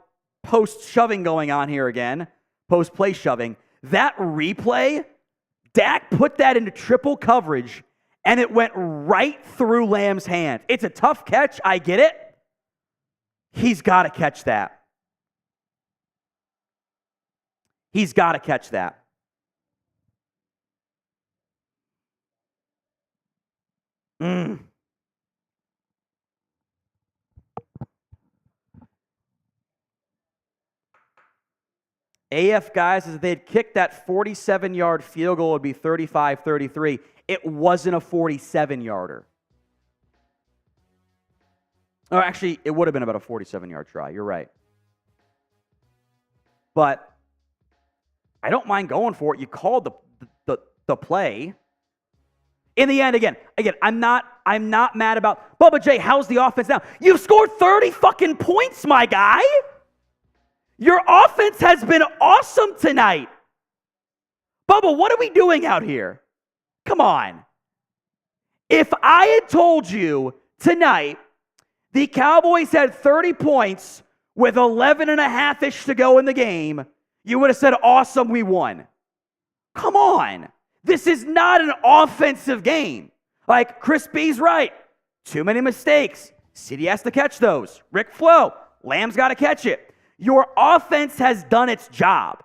post-shoving going on here again, post-play shoving, that replay, Dak put that into triple coverage, and it went right through Lamb's hand. It's a tough catch, I get it. He's got to catch that. He's got to catch that. AF guys, if they had kicked that 47-yard field goal, it would be 35-33. It wasn't a 47-yarder. Oh, actually, it would have been about a 47-yard try. You're right. But I don't mind going for it. You called the play. In the end, again, I'm not mad about Bubba J. How's the offense now? You've scored 30 fucking points, my guy. Your offense has been awesome tonight. Bubba, what are we doing out here? Come on. If I had told you tonight the Cowboys had 30 points with 11.5-ish to go in the game, you would have said, awesome, we won. Come on. This is not an offensive game. Like, Chris B's right. Too many mistakes. CeeDee has to catch those. Rick Flo, Lamb's got to catch it. Your offense has done its job.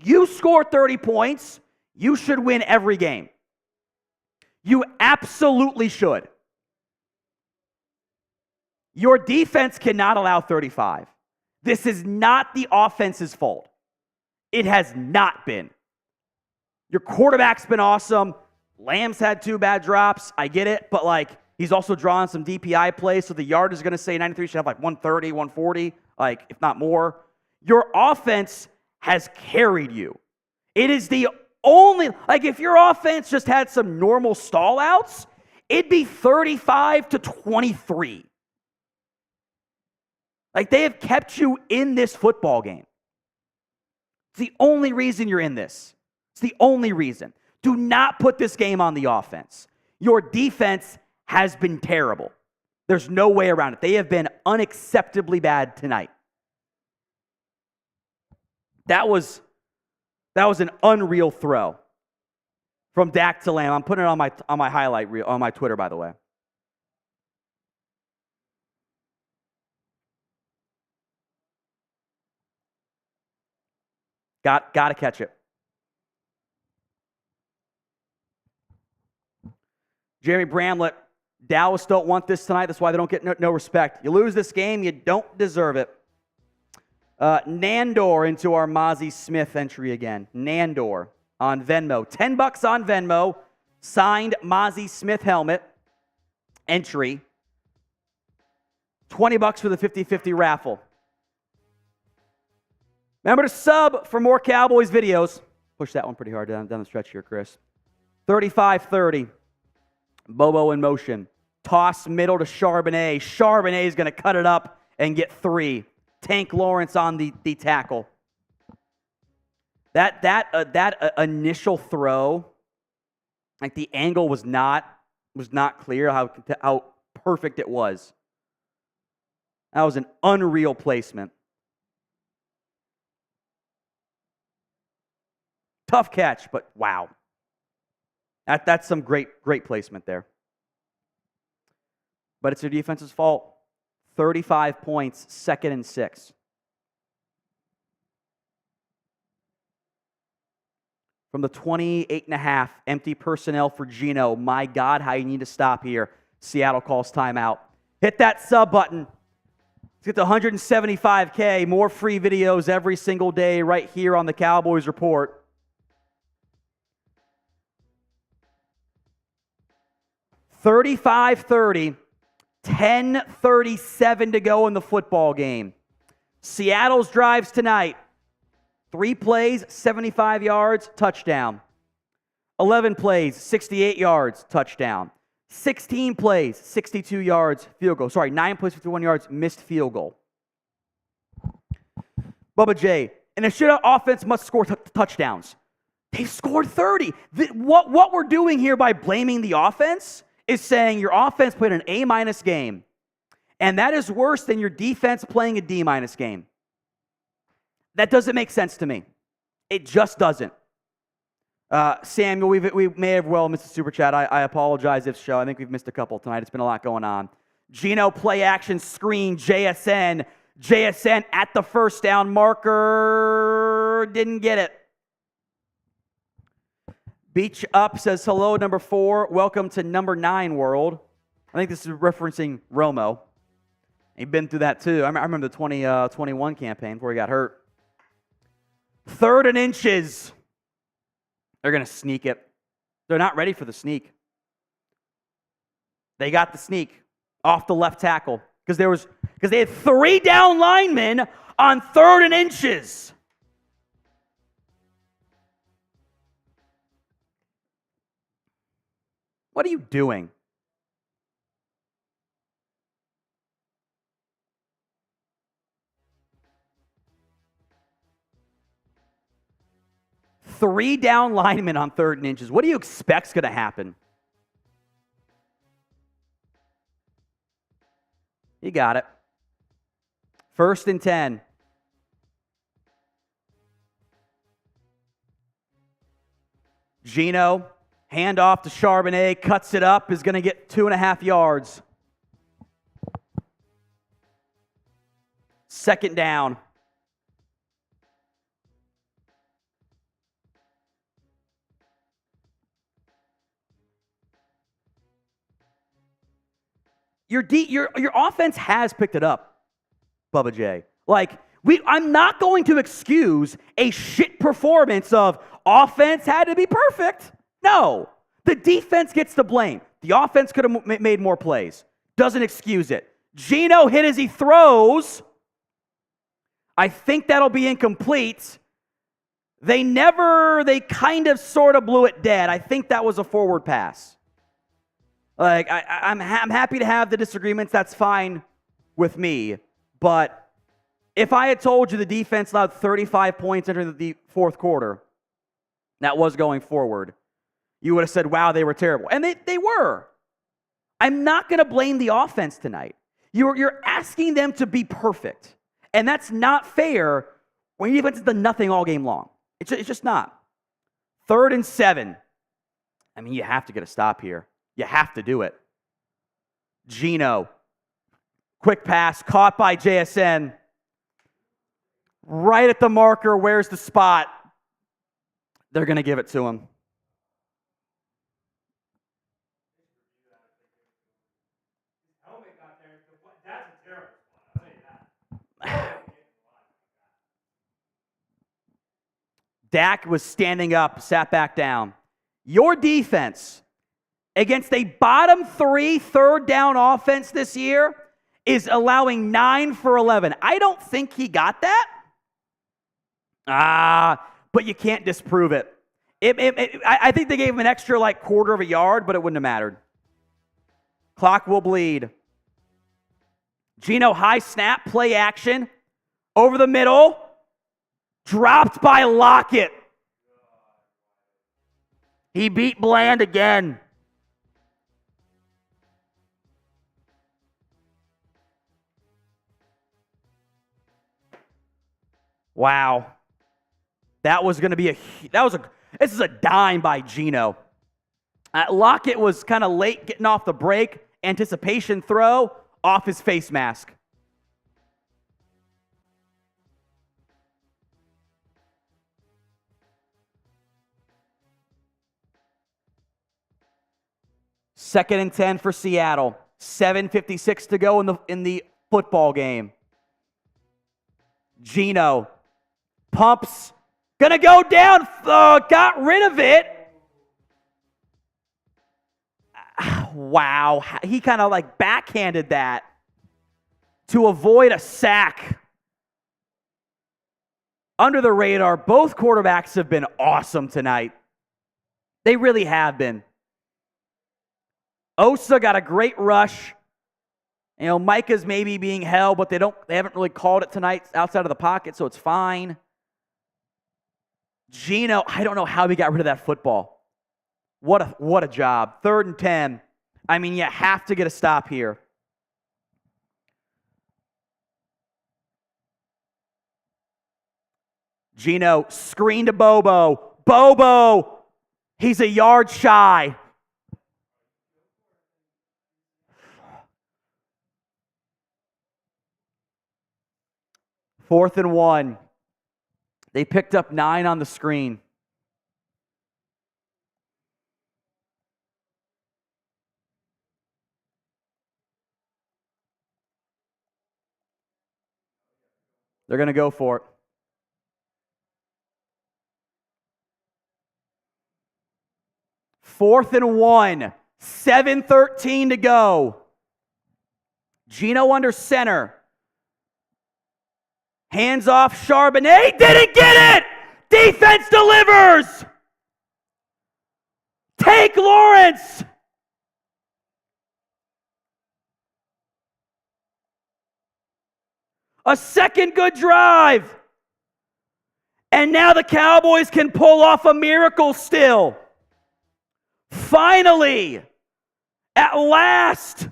You score 30 points, you should win every game. You absolutely should. Your defense cannot allow 35. This is not the offense's fault. It has not been. Your quarterback's been awesome. Lamb's had 2 bad drops. I get it, but like, he's also drawing some DPI plays, so the yard is going to say 93 should have like 130, 140, like if not more. Your offense has carried you. It is the only, like if your offense just had some normal stall outs, it'd be 35-23. Like, they have kept you in this football game. It's the only reason you're in this. It's the only reason. Do not put this game on the offense. Your defense has been terrible. There's no way around it. They have been unacceptably bad tonight. That was an unreal throw from Dak to Lamb. I'm putting it on my highlight reel on my Twitter, by the way. Got to catch it. Jeremy Bramlett, Dallas don't want this tonight. That's why they don't get no respect. You lose this game, you don't deserve it. Nandor into our Mazi Smith entry again. Nandor on Venmo. $10 on Venmo. Signed Mazi Smith helmet entry. $20 for the 50-50 raffle. Remember to sub for more Cowboys videos. Push that one pretty hard down the stretch here, Chris. 35-30. Bobo in motion. Toss middle to Charbonnet. Charbonnet is going to cut it up and get 3. Tank Lawrence on the tackle. That initial throw, like the angle was not clear how perfect it was. That was an unreal placement. Tough catch, but wow. That's some great placement there. But it's their defense's fault. 35 points, 2nd and 6. From the 28.5, empty personnel for Geno. My God, how you need to stop here. Seattle calls timeout. Hit that sub button. Let's get to 175K. More free videos every single day right here on the Cowboys Report. $35-30. 10:37 to go in the football game. Seattle's drives tonight. 3 plays, 75 yards, touchdown. 11 plays, 68 yards, touchdown. 16 plays, 62 yards, field goal. 9 plays, 51 yards, missed field goal. Bubba J, and a shutout offense must score touchdowns. They've scored 30. What we're doing here by blaming the offense is saying your offense played an A- game, and that is worse than your defense playing a D- game. That doesn't make sense to me. It just doesn't. Samuel, we may have well missed a super chat. I apologize if so. I think we've missed a couple tonight. It's been a lot going on. Geno play action screen, JSN. JSN at the first down marker. Didn't get it. Beach Up says, hello, number 4. Welcome to number 9 world. I think this is referencing Romo. He'd been through that too. I remember the 2021 campaign before he got hurt. 3rd and inches. They're going to sneak it. They're not ready for the sneak. They got the sneak off the left tackle because they had 3 down linemen on 3rd and inches. What are you doing? Three down linemen on 3rd and inches. What do you expect's going to happen? You got it. 1st and 10. Geno, handoff to Charbonnet, cuts it up, is going to get 2.5 yards. Second down. Your offense has picked it up, Bubba J. I'm not going to excuse a shit performance of offense had to be perfect. No. The defense gets the blame. The offense could have made more plays. Doesn't excuse it. Geno hit as he throws. I think that'll be incomplete. They kind of sort of blew it dead. I think that was a forward pass. I'm happy to have the disagreements. That's fine with me. But if I had told you the defense allowed 35 points entering the fourth quarter, that was going forward, you would have said, wow, they were terrible. And they were. I'm not going to blame the offense tonight. You're asking them to be perfect. And that's not fair when your defense has done nothing all game long. It's just not. 3rd and 7. I mean, you have to get a stop here. You have to do it. Geno. Quick pass, caught by JSN. Right at the marker, where's the spot? They're going to give it to him. That's a terrible spot, I'll tell you that. Dak was standing up, sat back down. Your defense against a bottom 3 third down offense this year is allowing 9 for 11. I don't think he got that. But you can't disprove it. I think they gave him an extra quarter of a yard, but it wouldn't have mattered. Clock will bleed. Geno, high snap, play action. Over the middle. Dropped by Lockett. He beat Bland again. Wow. This is a dime by Geno. Lockett was kind of late getting off the break. Anticipation throw off his face mask. Second and 10 for Seattle. 7:56 to go in the football game. Geno pumps. Gonna go down. Got rid of it. Wow. He kind of backhanded that to avoid a sack. Under the radar, both quarterbacks have been awesome tonight. They really have been. Osa got a great rush. Micah's maybe being held, but they haven't really called it tonight outside of the pocket, so it's fine. Geno, I don't know how he got rid of that football. What a job. 3rd and 10. I mean, you have to get a stop here. Geno, screen to Bobo. Bobo, he's a yard shy. Fourth and 1. They picked up 9 on the screen. They're going to go for it. Fourth and 1. 7:13 to go. Geno under center. Hands off Charbonnet. Didn't get it! Defense delivers! Take Lawrence! A second good drive. And now the Cowboys can pull off a miracle still. Finally, at last,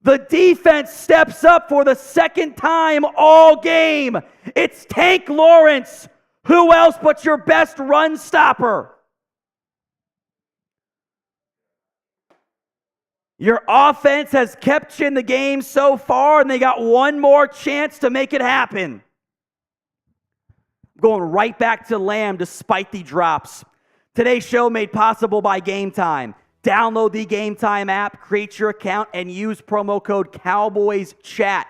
the defense steps up for the second time all game. It's Tank Lawrence. Who else but your best run stopper? Your offense has kept you in the game so far, and they got one more chance to make it happen. Going right back to Lamb despite the drops. Today's show made possible by Game Time. Download the Game Time app, create your account, and use promo code CowboysChat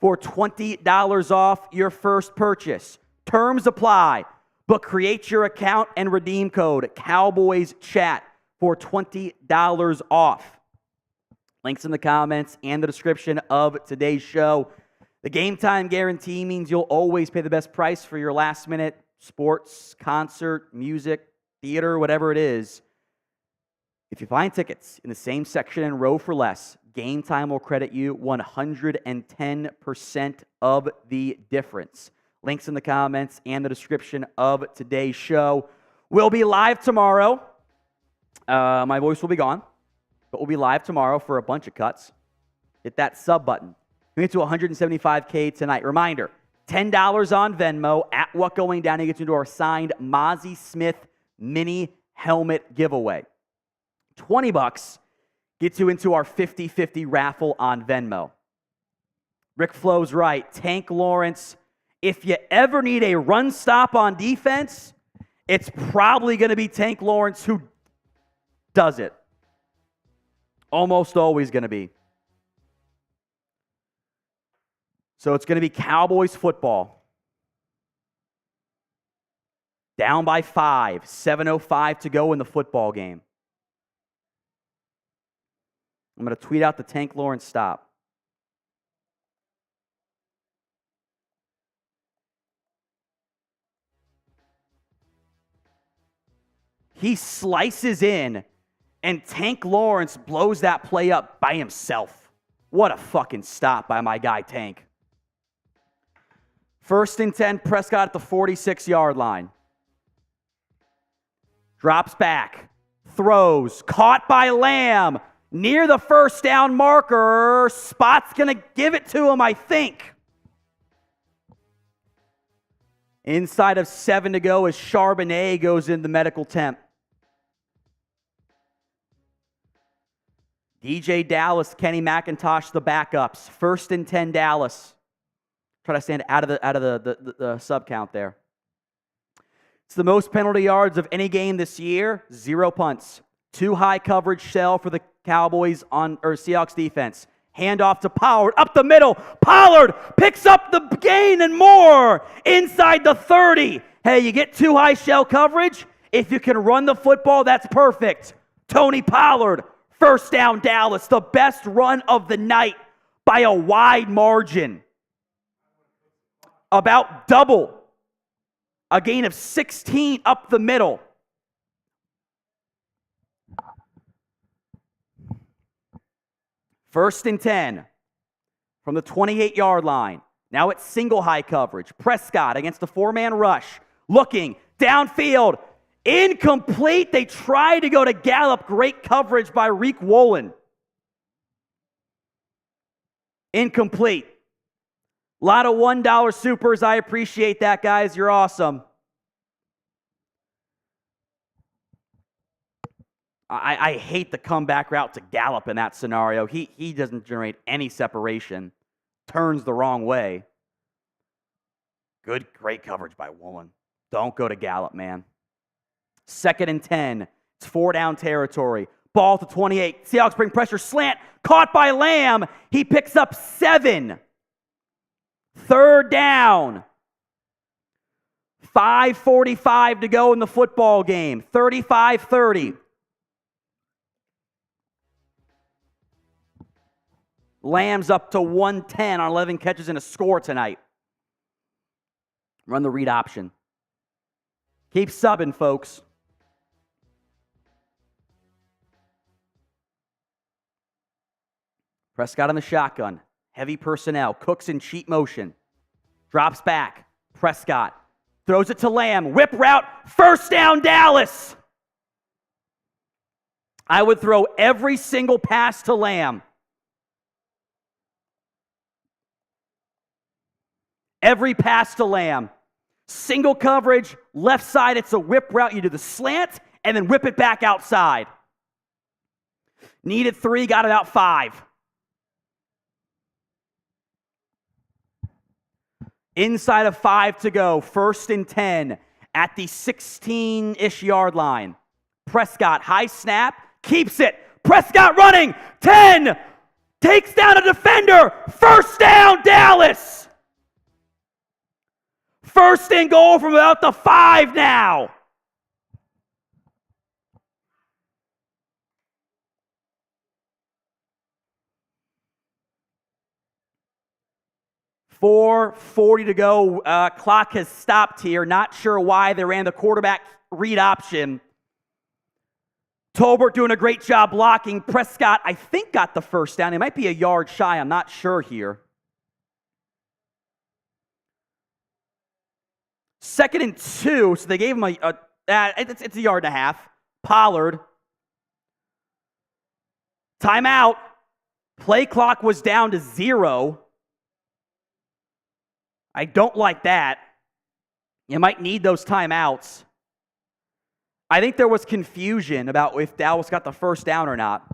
for $20 off your first purchase. Terms apply, but create your account and redeem code CowboysChat for $20 off. Links in the comments and the description of today's show. The Game Time guarantee means you'll always pay the best price for your last-minute sports, concert, music, theater, whatever it is. If you find tickets in the same section and row for less, Game Time will credit you 110% of the difference. Links in the comments and the description of today's show. We'll be live tomorrow. My voice will be gone, but we'll be live tomorrow for a bunch of cuts. Hit that sub button. We get to 175K tonight. Reminder, $10 on Venmo at What Going Down. You get into our signed Mazi Smith mini helmet giveaway. $20 gets you into our 50-50 raffle on Venmo. Rick Flo's right. Tank Lawrence. If you ever need a run stop on defense, it's probably going to be Tank Lawrence who does it. Almost always going to be. So it's going to be Cowboys football. Down by 5, 7:05 to go in the football game. I'm going to tweet out the Tank Lawrence stop. He slices in, and Tank Lawrence blows that play up by himself. What a fucking stop by my guy Tank. 1st and 10, Prescott at the 46-yard line. Drops back, throws, caught by Lamb, near the first down marker. Spot's going to give it to him, I think. Inside of 7 to go as Charbonnet goes in the medical temp. DJ Dallas, Kenny McIntosh, the backups. 1st and 10, Dallas. Try to stand out of the sub count there. It's the most penalty yards of any game this year. 0 punts. 2 high coverage shell for the Cowboys or Seahawks defense. Handoff to Pollard up the middle. Pollard picks up the gain and more inside the 30. Hey, you get 2 high shell coverage. If you can run the football, that's perfect. Tony Pollard, 1st down Dallas, the best run of the night by a wide margin. About double. A gain of 16 up the middle. First and 10 from the 28-yard line. Now it's single high coverage. Prescott against the 4-man rush. Looking downfield. Incomplete. They try to go to Gallup. Great coverage by Rico Wolin. Incomplete. A lot of $1 supers. I appreciate that, guys. You're awesome. I hate the comeback route to Gallup in that scenario. He doesn't generate any separation. Turns the wrong way. Great coverage by Wolin. Don't go to Gallup, man. 2nd and 10. It's 4-down territory. Ball to 28. Seahawks bring pressure. Slant. Caught by Lamb. He picks up 7. 3rd down. 5:45 to go in the football game. 35-30. Lamb's up to 110 on 11 catches and a score tonight. Run the read option. Keep subbing, folks. Prescott on the shotgun. Heavy personnel. Cooks in cheat motion. Drops back. Prescott throws it to Lamb. Whip route. 1st down, Dallas. I would throw every single pass to Lamb. Every pass to Lamb. Single coverage, left side, it's a whip route. You do the slant and then whip it back outside. Needed 3, got about 5. Inside of 5 to go, 1st and 10 at the 16-ish yard line. Prescott, high snap, keeps it. Prescott running, 10, takes down a defender. 1st down, Dallas. 1st and goal from about the 5 now. .440 to go. Clock has stopped here. Not sure why they ran the quarterback read option. Tolbert doing a great job blocking. Prescott, I think, got the 1st down. It might be a yard shy. I'm not sure here. 2nd and 2, so they gave him it's a yard and a half. Pollard. Timeout. Play clock was down to 0. I don't like that. You might need those timeouts. I think there was confusion about if Dallas got the 1st down or not.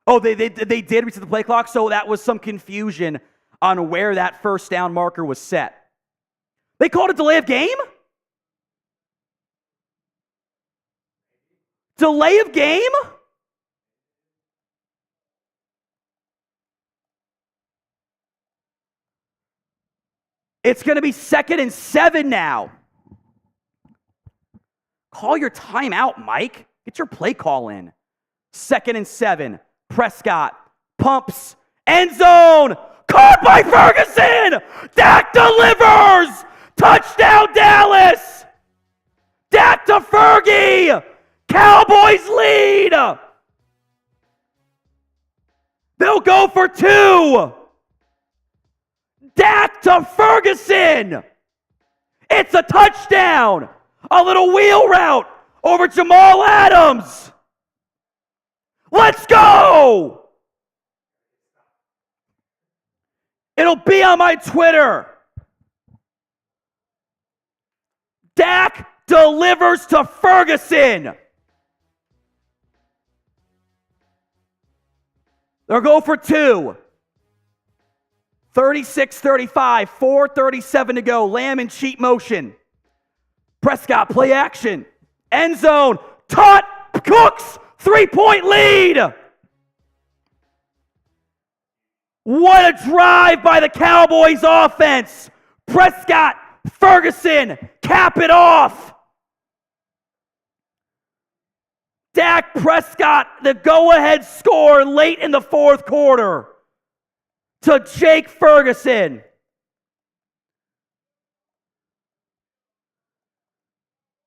Oh, they did reset the play clock, so that was some confusion on where that 1st down marker was set. They called it delay of game? Delay of game? It's going to be 2nd and 7 now. Call your timeout, Mike. Get your play call in. 2nd and 7. Prescott pumps. End zone. Caught by Ferguson. Dak delivers. Touchdown, Dallas. Dak to Fergie. Cowboys lead. They'll go for 2. Dak to Ferguson. It's a touchdown. A little wheel route over Jamal Adams. Let's go. It'll be on my Twitter. Dak delivers to Ferguson. They'll go for 2. 36-35, 4:37 to go. Lamb in cheat motion. Prescott, play action. End zone. Taught. Cooks. 3-point lead. What a drive by the Cowboys offense. Prescott, Ferguson, cap it off. Dak Prescott, the go-ahead score late in the 4th quarter to Jake Ferguson.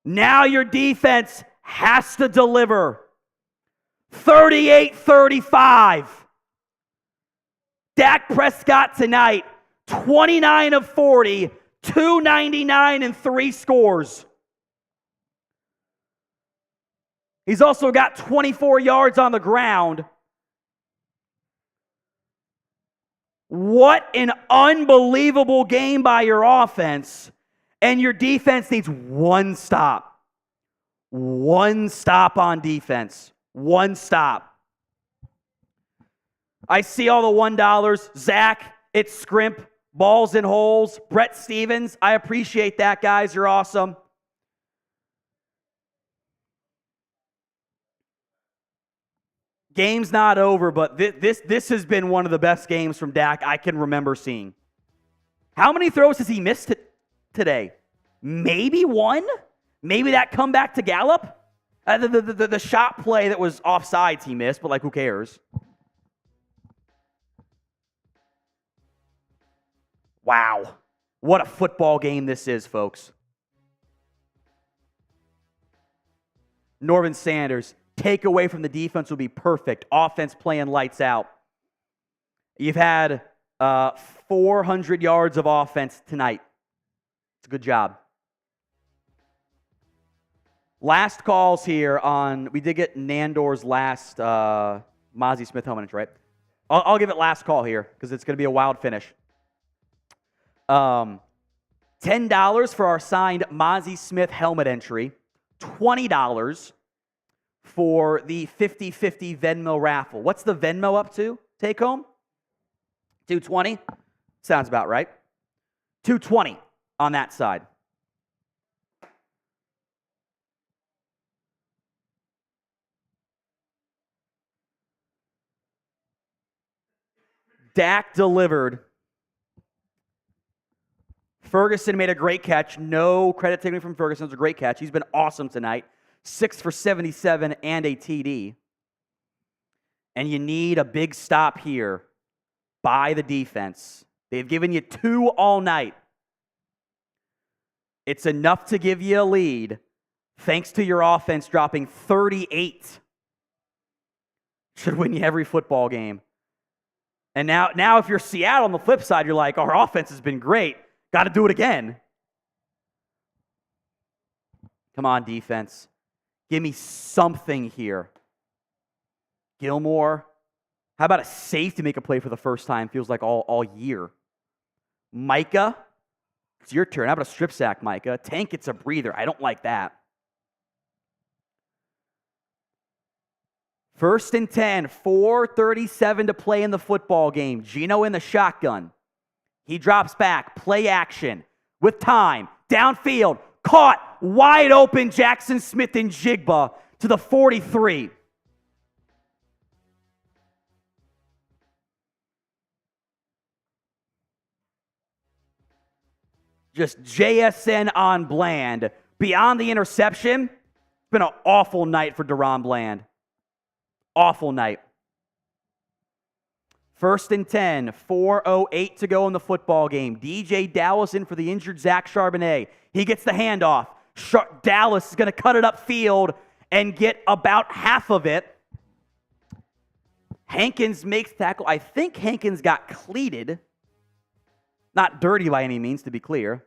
Now your defense has to deliver. 38-35. Dak Prescott tonight, 29 of 40, 299 and 3 scores. He's also got 24 yards on the ground. What an unbelievable game by your offense. And your defense needs 1 stop. 1 stop on defense. 1 stop. I see all the $1. Zack, it's scrimp. Balls in holes. Brett Stevens, I appreciate that, guys. You're awesome. Game's not over, but this has been one of the best games from Dak I can remember seeing. How many throws has he missed today? Maybe 1? Maybe that comeback to Gallup? The shot play that was offsides he missed, but who cares? Wow. What a football game this is, folks. Norman Sanders, takeaway from the defense will be perfect. Offense playing lights out. You've had 400 yards of offense tonight. It's a good job. Last calls here on, we did get Nandor's last Mazi Smith helmet entry, right? I'll give it last call here because it's going to be a wild finish. $10 for our signed Mazi Smith helmet entry. $20 for the 50-50 Venmo raffle. What's the Venmo up to? Take home? 220? Sounds about right. 220 on that side. Dak delivered. Ferguson made a great catch. No credit taken from Ferguson. It was a great catch. He's been awesome tonight. 6 for 77 and a TD. And you need a big stop here by the defense. They've given you 2 all night. It's enough to give you a lead, thanks to your offense dropping 38. Should win you every football game. And now if you're Seattle on the flip side, you're like, our offense has been great. Got to do it again. Come on, defense. Give me something here. Gilmore. How about a safety make a play for the first time? Feels like all year. Micah. It's your turn. How about a strip sack, Micah? Tank gets a breather. I don't like that. 1st and 10. 4:37 to play in the football game. Geno in the shotgun. He drops back. Play action. With time. Downfield. Caught. Wide open. Jackson Smith-Njigba to the 43. Just JSN on Bland. Beyond the interception, it's been an awful night for Daron Bland. Awful night. 1st and 10, 4:08 to go in the football game. DJ Dallas in for the injured Zach Charbonnet. He gets the handoff. Dallas is going to cut it upfield and get about half of it. Hankins makes tackle. I think Hankins got cleated. Not dirty by any means, to be clear.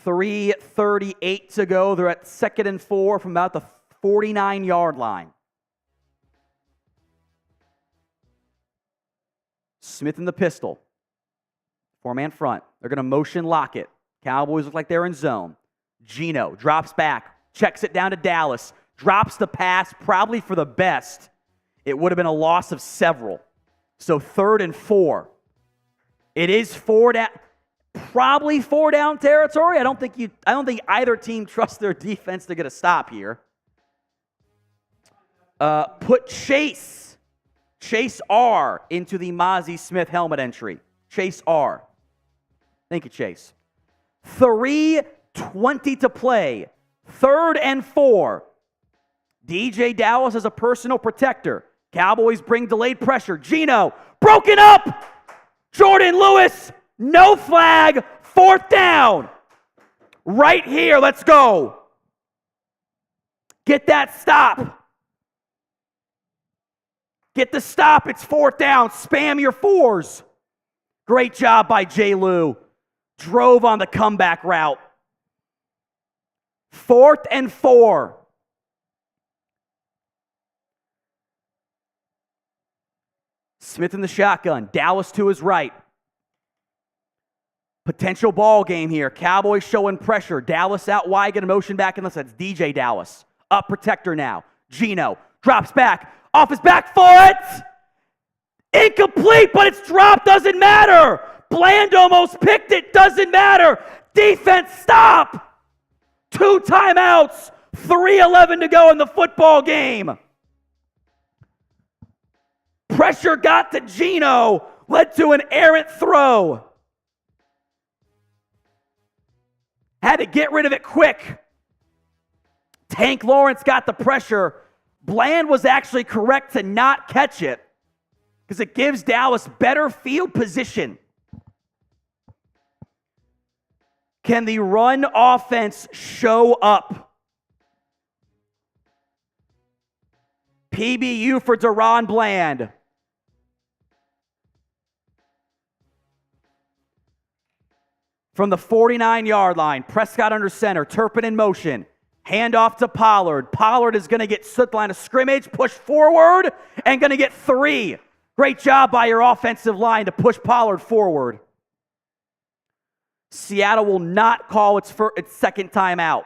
.338 to go. They're at 2nd and 4 from about the 49-yard line. Smith in the pistol. 4-man front. They're going to motion lock it. Cowboys look like they're in zone. Geno drops back. Checks it down to Dallas. Drops the pass, probably for the best. It would have been a loss of several. So 3rd and 4. It is 4 down. Probably 4 down territory. I don't think either team trusts their defense to get a stop here. Put Chase R into the Mazi Smith helmet entry. Chase R. Thank you, Chase. 3:20 to play. 3rd and 4. DJ Dallas as a personal protector. Cowboys bring delayed pressure. Geno broken up. Jordan Lewis. No flag, 4th down. Right here, let's go. Get that stop. Get the stop, it's 4th down. Spam your 4s. Great job by J. Lou. Drove on the comeback route. 4th and 4. Smith in the shotgun. Dallas to his right. Potential ball game here. Cowboys showing pressure. Dallas out wide, get a motion back, and that's DJ Dallas. Up protector now. Geno drops back. Off his back foot. Incomplete, but it's dropped. Doesn't matter. Bland almost picked it. Doesn't matter. Defense, stop. 2 timeouts. 3:11 to go in the football game. Pressure got to Geno. Led to an errant throw. Had to get rid of it quick. Tank Lawrence got the pressure. Bland was actually correct to not catch it because it gives Dallas better field position. Can the run offense show up? PBU for Daron Bland. From the 49-yard line, Prescott under center, Turpin in motion. Handoff to Pollard. Pollard is going to get soot line of scrimmage, push forward, and going to get 3. Great job by your offensive line to push Pollard forward. Seattle will not call its second timeout.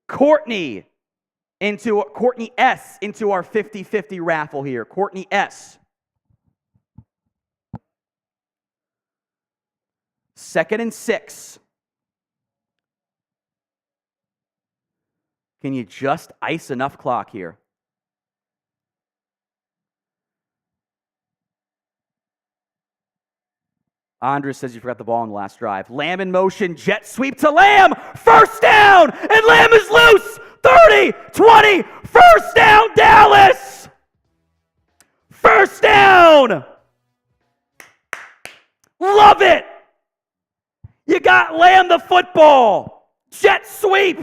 Courtney S. into our 50-50 raffle here. Courtney S. 2nd and 6. Can you just ice enough clock here? Andres says you forgot the ball in the last drive. Lamb in motion, jet sweep to Lamb. First down, and Lamb is loose. 30, 20, first down, Dallas. First down. Love it. You got Lamb the football. Jet sweep.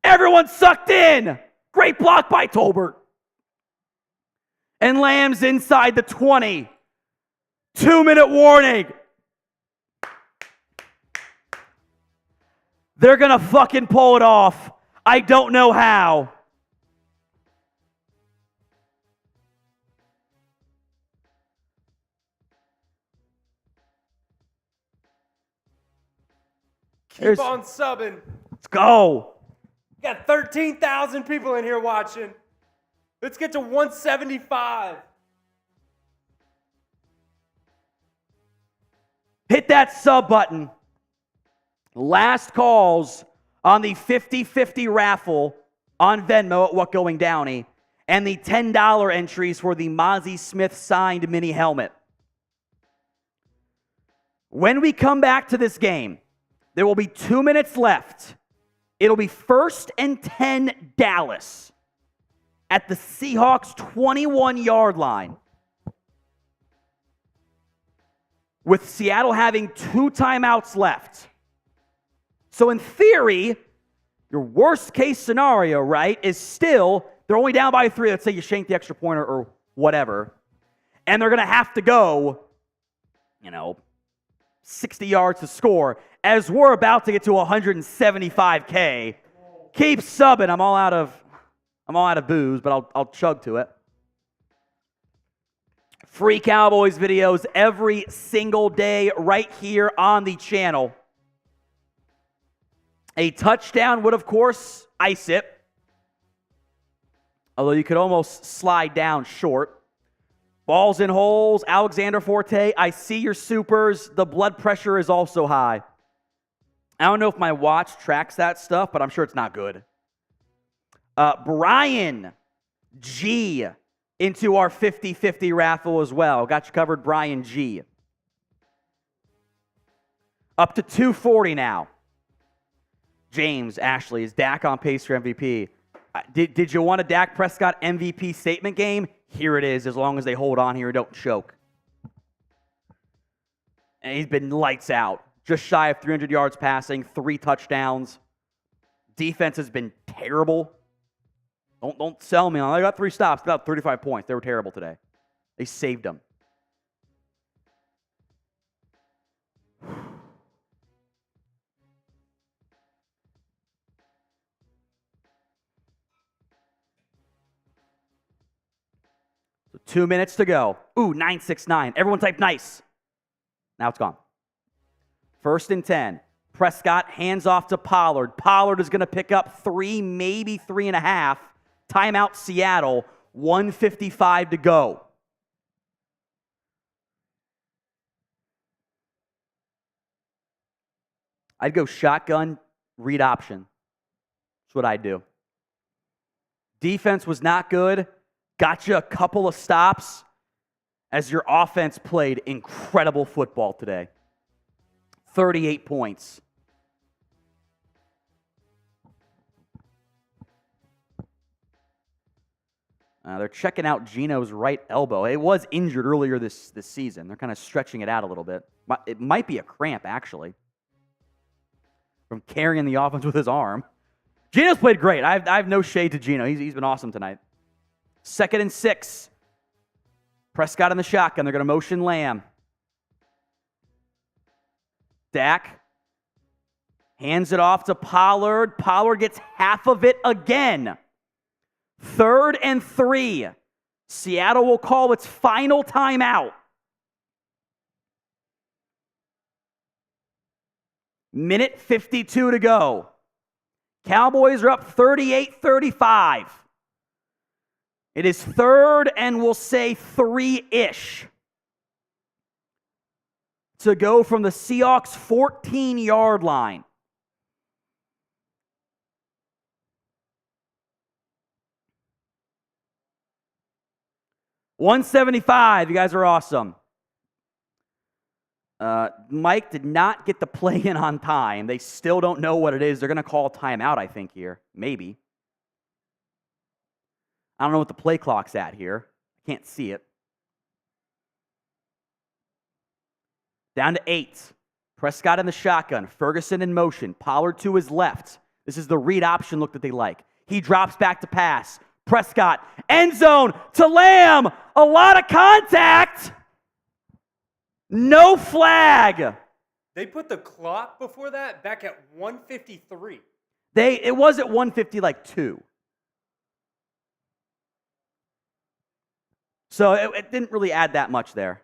Everyone sucked in. Great block by Tolbert. And Lamb's inside the 20. 2-minute warning. They're going to fucking pull it off. I don't know how. Keep on subbing. Let's go. Got 13,000 people in here watching. Let's get to 175. Hit that sub button. Last calls on the 50-50 raffle on Venmo at What Going Downey, and the $10 entries for the Mazi Smith signed mini helmet. When we come back to this game, there will be 2 minutes left. It'll be 1st and 10 Dallas at the Seahawks 21-yard line, with Seattle having 2 timeouts left. So in theory, your worst case scenario, right, is still they're only down by 3. Let's say you shank the extra point or whatever. And they're going to have to go, 60 yards to score as we're about to get to 175K. Keep subbing. I'm all out of booze, but I'll chug to it. Free Cowboys videos every single day right here on the channel. A touchdown would, of course, ice it. Although you could almost slide down short. Balls in holes. Alexander Forte, I see your supers. The blood pressure is also high. I don't know if my watch tracks that stuff, but I'm sure it's not good. Brian G into our 50-50 raffle as well. Got you covered, Brian G. Up to 240 now. James Ashley, is Dak on pace for MVP? Did you want a Dak Prescott MVP statement game? Here it is, as long as they hold on here and don't choke. And he's been lights out. Just shy of 300 yards passing, 3 touchdowns. Defense has been terrible. Don't sell me on, I got 3 stops, got 35 points. They were terrible today. They saved them. So 2 minutes to go. Ooh, 969. Everyone type nice. Now it's gone. 1st and 10. Prescott hands off to Pollard. Pollard is going to pick up 3, maybe 3.5. Timeout Seattle. 1:55 to go. I'd go shotgun, read option. That's what I'd do. Defense was not good. Got you a couple of stops as your offense played incredible football today. 38 points. They're checking out Geno's right elbow. It was injured earlier this season. They're kind of stretching it out a little bit. It might be a cramp, actually, from carrying the offense with his arm. Geno's played great. I have no shade to Geno. He's been awesome tonight. 2nd and 6. Prescott in the shotgun. They're going to motion Lamb. Dak hands it off to Pollard. Pollard gets half of it again. 3rd and 3. Seattle will call its final timeout. Minute 52 to go. Cowboys are up 38-35. It is 3rd and we'll say 3-ish to go from the Seahawks 14-yard line. $175. You guys are awesome. Mike did not get the play in on time. They still don't know what it is. They're going to call a timeout, I think, here. Maybe. I don't know what the play clock's at here. I can't see it. Down to 8. Prescott in the shotgun. Ferguson in motion. Pollard to his left. This is the read option look that they like. He drops back to pass. Prescott, end zone to Lamb. A lot of contact. No flag. They put the clock before that back at 1:53. It was at 1:52. So it didn't really add that much there.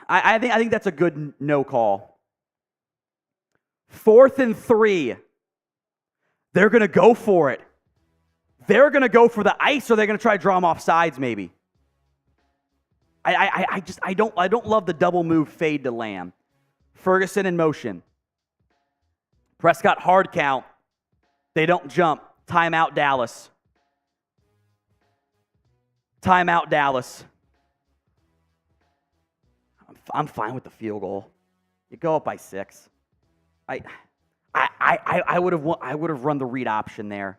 I think that's a good no call. 4th and 3. They're going to go for it. They're going to go for the ice, or they're going to try to draw them off sides maybe. I don't love the double move fade to Lamb. Ferguson in motion. Prescott hard count. They don't jump. Timeout Dallas. Timeout Dallas. I'm fine with the field goal. You go up by 6. I would have run the read option there.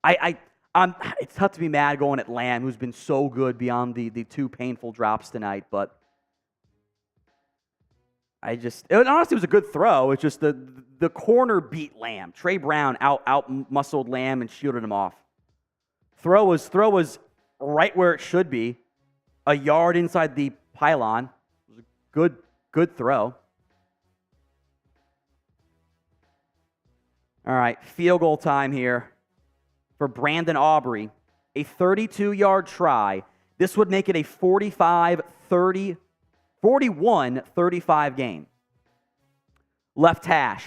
It's tough to be mad going at Lamb, who's been so good beyond the 2 painful drops tonight, but it honestly was a good throw. It's just the corner beat Lamb. Trey Brown out muscled Lamb and shielded him off. Throw was right where it should be, a yard inside the pylon. It was a good throw. All right, field goal time here for Brandin Aubrey, a 32-yard try. This would make it a 41-35 game. Left hash.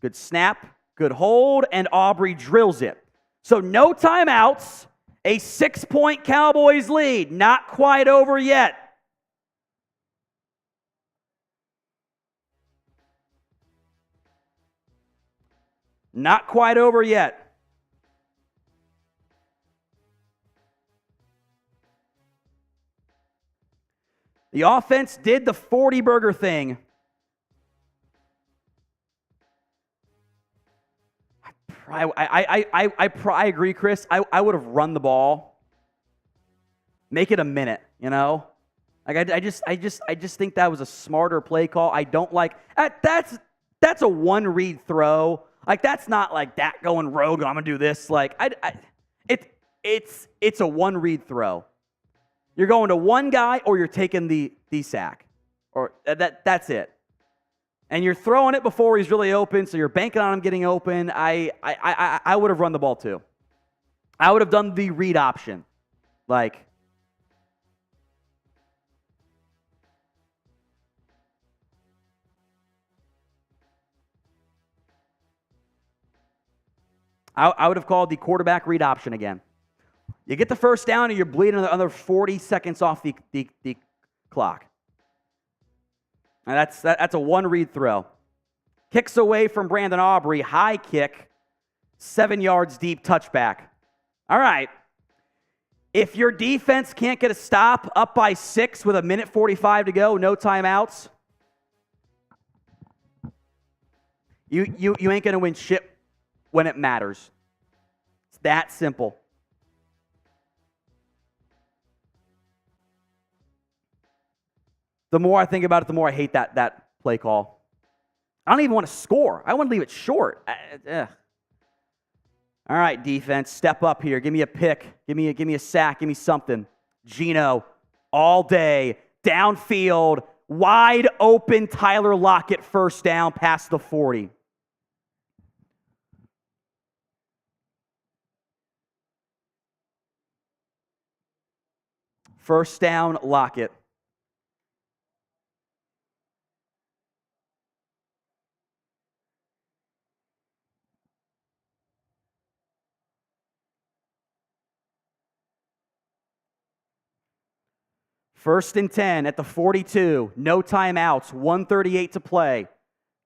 Good snap, good hold, and Aubrey drills it. So no timeouts, a 6-point Cowboys lead. Not quite over yet. Not quite over yet. The offense did the 40-burger thing. I agree, Chris. I would have run the ball. Make it a minute, you know? Like I just think that was a smarter play call. I don't like that's a one-read throw. Like, that's not like Dak going rogue. I'm gonna do this. Like, it's a one-read throw. You're going to one guy, or you're taking the sack, or that's it. And you're throwing it before he's really open, so you're banking on him getting open. I would have run the ball too. I would have done the read option, like. I would have called the quarterback read option again. You get the first down and you're bleeding another 40 seconds off the clock. And that's a one-read throw. Kicks away from Brandin Aubrey. High kick. 7 yards deep touchback. All right. If your defense can't get a stop up by 6 with 1:45 to go, no timeouts, you ain't going to win shit when it matters. It's that simple. The more I think about it, the more I hate that play call. I don't even want to score. I want to leave it short. All right, defense, step up here. Give me a pick. Give me a sack. Give me something. Geno, all day, downfield, wide open. Tyler Lockett, first down, past the 40. First down, Lockett. First and 10 at the 42. No timeouts. 1:38 to play.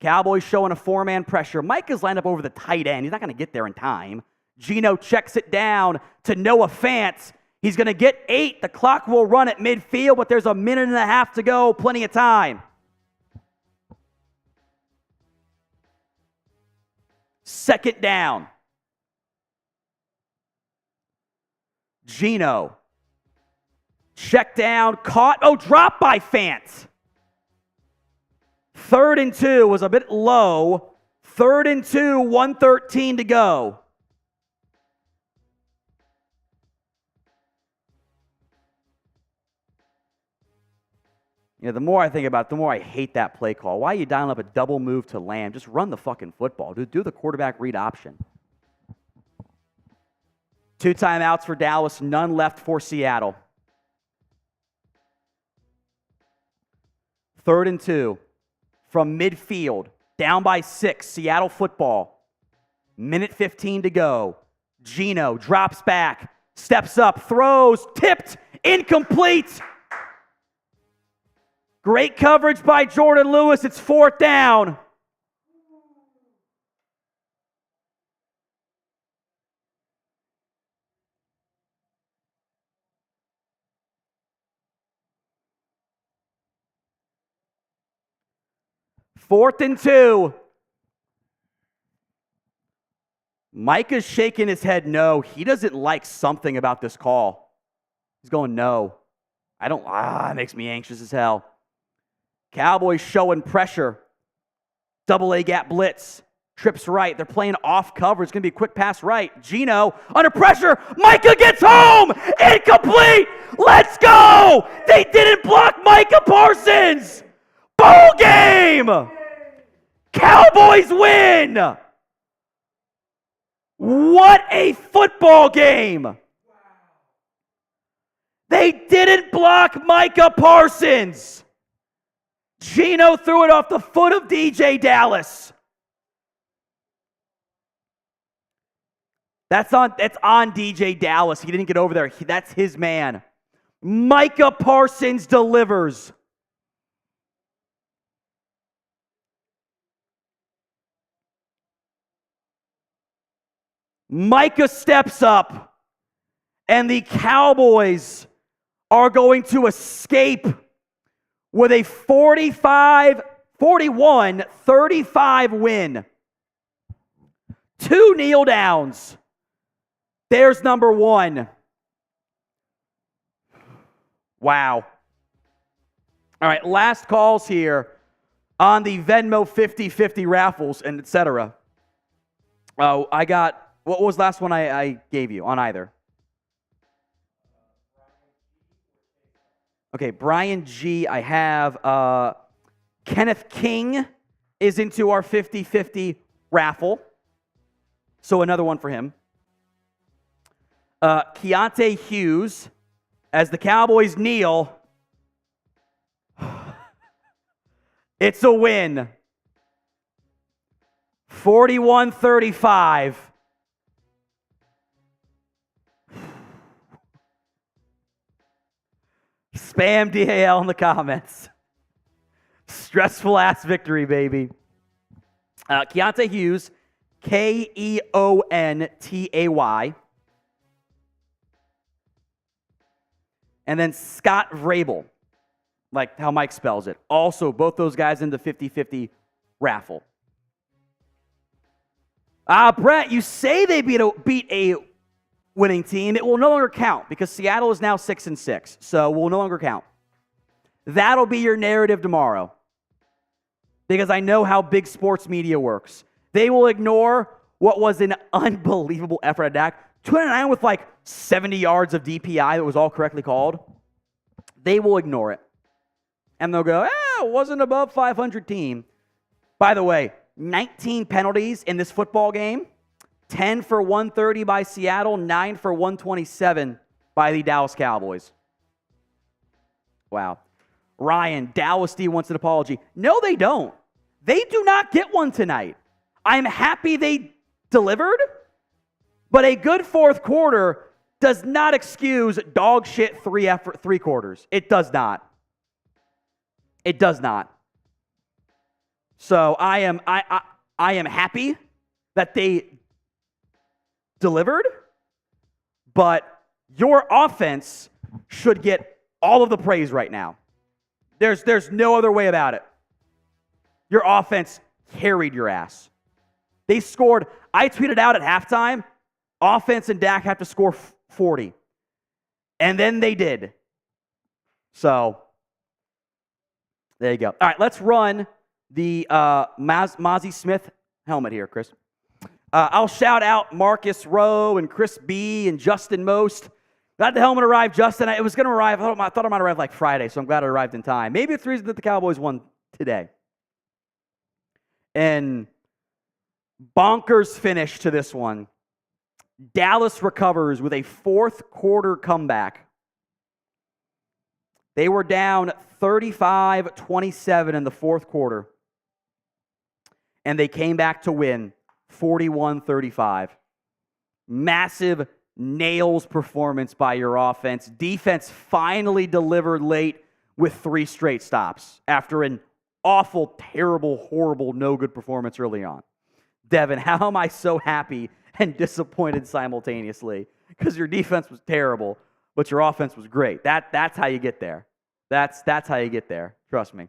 Cowboys showing a four-man pressure. Micah's lined up over the tight end. He's not going to get there in time. Geno checks it down to Noah Fant. He's going to get 8. The clock will run at midfield, but there's a minute and a half to go. Plenty of time. Second down. Geno. Check down, caught. Oh, dropped by Fant. 3rd and 2 was a bit low. 3rd and 2, 1:13 to go. You know, the more I think about it, the more I hate that play call. Why are you dialing up a double move to Lamb? Just run the fucking football. Do the quarterback read option. 2 timeouts for Dallas, none left for Seattle. 3rd and 2 from midfield, down by 6, Seattle football. Minute 15 to go. Geno drops back, steps up, throws, tipped, incomplete. Great coverage by Jordan Lewis. It's 4th down. Fourth and 2. Micah's shaking his head no. He doesn't like something about this call. He's going no. It makes me anxious as hell. Cowboys showing pressure. Double A gap blitz. Trips right. They're playing off cover. It's going to be a quick pass right. Geno under pressure. Micah gets home. Incomplete. Let's go. They didn't block Micah Parsons. Bowl game. Cowboys win. What a football game. They didn't block Micah Parsons. Geno threw it off the foot of DJ Dallas. That's on DJ Dallas. He didn't get over there. That's his man. Micah Parsons delivers. Micah steps up, and the Cowboys are going to escape with a 41-35 win. 2 kneel downs. There's number 1. Wow. All right, last calls here on the Venmo 50-50 raffles and etc. Oh, I got, what was the last one I gave you on either? Okay, Brian G. I have Kenneth King is into our 50-50 raffle. So another one for him. Keontae Hughes, as the Cowboys kneel. It's a win. 41-35. Spam DAL in the comments. Stressful ass victory, baby. Keontae Hughes, Keontay. And then Scott Vrabel, like how Mike spells it. Also, both those guys in the 50-50 raffle. Brett, you say they beat a winning team. It will no longer count because Seattle is now 6-6, so will no longer count. That'll be your narrative tomorrow because I know how big sports media works. They will ignore what was an unbelievable effort at Dak. 209 with like 70 yards of DPI that was all correctly called. They will ignore it. And they'll go, it wasn't above 500 team. By the way, 19 penalties in this football game. 10 for 130 by Seattle, 9 for 127 by the Dallas Cowboys. Wow. Ryan, Dallas D wants an apology. No, they don't. They do not get one tonight. I'm happy they delivered, but a good fourth quarter does not excuse dog shit three quarters. It does not. It does not. So I am happy that they delivered, but your offense should get all of the praise right now. There's no other way about it. Your offense carried your ass. They scored. I tweeted out at halftime, offense and Dak have to score 40. And then they did. So, there you go. All right, let's run the Mazi Smith helmet here, Chris. I'll shout out Marcus Rowe and Chris B. and Justin Most. Glad the helmet arrived, Justin. It was going to arrive. I thought it might arrive like Friday, so I'm glad it arrived in time. Maybe it's the reason that the Cowboys won today. And bonkers finish to this one. Dallas recovers with a fourth quarter comeback. They were down 35-27 in the fourth quarter. And they came back to win 41-35. Massive nails performance by your offense. Defense finally delivered late with 3 straight stops after an awful, terrible, horrible, no good performance early on. Devin, how am I so happy and disappointed simultaneously? Because your defense was terrible, but your offense was great. That's how you get there. That's how you get there. Trust me.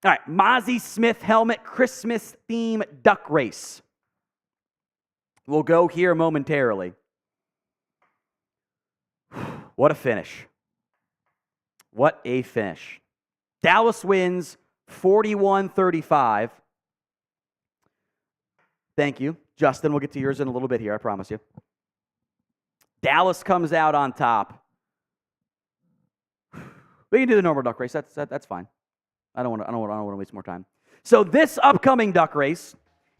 All right, Mazi Smith helmet Christmas theme duck race. We'll go here momentarily. What a finish. What a finish. Dallas wins 41-35. Thank you. Justin, we'll get to yours in a little bit here, I promise you. Dallas comes out on top. We can do the normal duck race. That's fine. I don't want to waste more time. So this upcoming duck race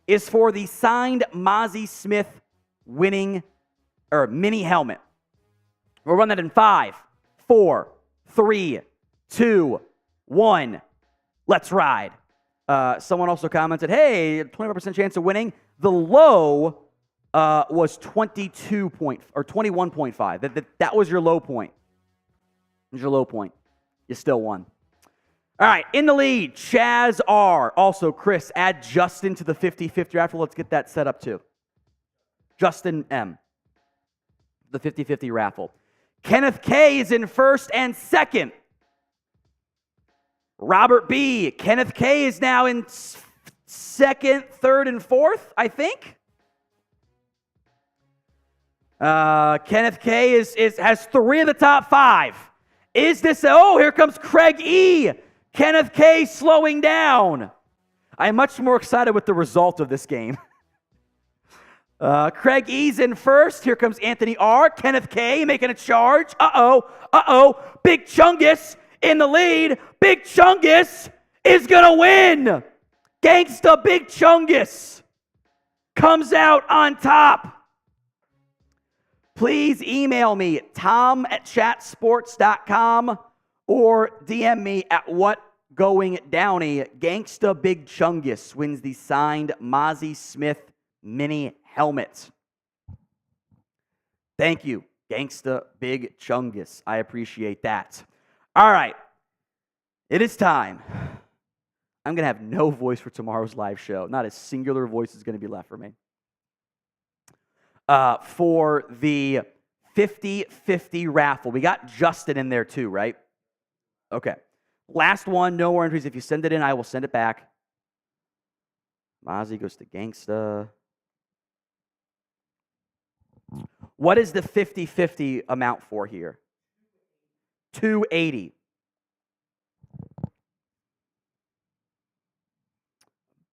is for the signed Mazi Smith mini helmet. We'll run that in 5, 4, 3, 2, 1. Let's ride. Someone also commented, hey, 25% chance of winning. The low was 21.5. That was your low point. That was your low point. You still won. All right, in the lead, Chaz R. Also, Chris, add Justin to the 50-50 raffle. Let's get that set up too. Justin M. The 50-50 raffle. Kenneth K. is in first and second. Robert B. Kenneth K. is now in second, third, and fourth, I think. Kenneth K. has 3 of the top 5. Is this... Oh, here comes Craig E. Kenneth K. slowing down. I'm much more excited with the result of this game. Craig E's in first. Here comes Anthony R. Kenneth K. making a charge. Uh-oh. Big Chungus in the lead. Big Chungus is going to win. Gangsta Big Chungus comes out on top. Please email me, tom@chatsports.com, or DM me at whatgoingdowny. Gangsta Big Chungus wins the signed Mazi Smith mini helmet. Thank you, Gangsta Big Chungus. I appreciate that. All right. It is time. I'm going to have no voice for tomorrow's live show. Not a singular voice is going to be left for me. For the 50-50 raffle. We got Justin in there too, right? Okay. Last one, no more entries. If you send it in, I will send it back. Mazi goes to Gangsta. What is the 50-50 amount for here? $280.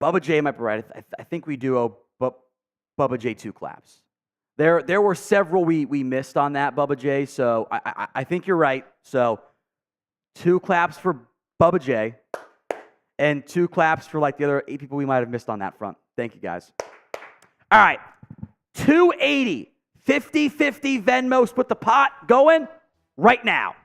Bubba J might be right. I think we do owe Bubba J 2 claps. There were several we missed on that, Bubba J, so I think you're right. So 2 claps for Bubba J and 2 claps for like the other 8 people we might have missed on that front. Thank you, guys. All right, 280, 50-50 Venmo. Split the pot going right now.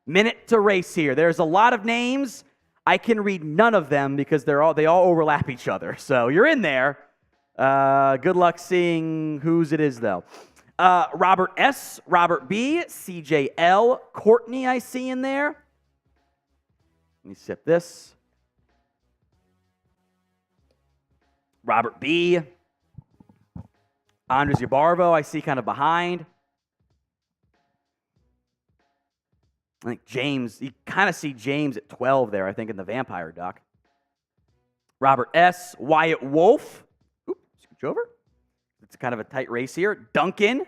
Minute to race here. There's a lot of names. I can read none of them because they all overlap each other. So you're in there. Good luck seeing whose it is, though. Robert S., Robert B., CJL, Courtney I see in there. Let me sip this. Robert B. Andres Yabarvo I see kind of behind. I think James, you kind of see James at 12 there, I think, in the Vampire Duck. Robert S., Wyatt Wolf. Oop, scooch over. It's kind of a tight race here. Duncan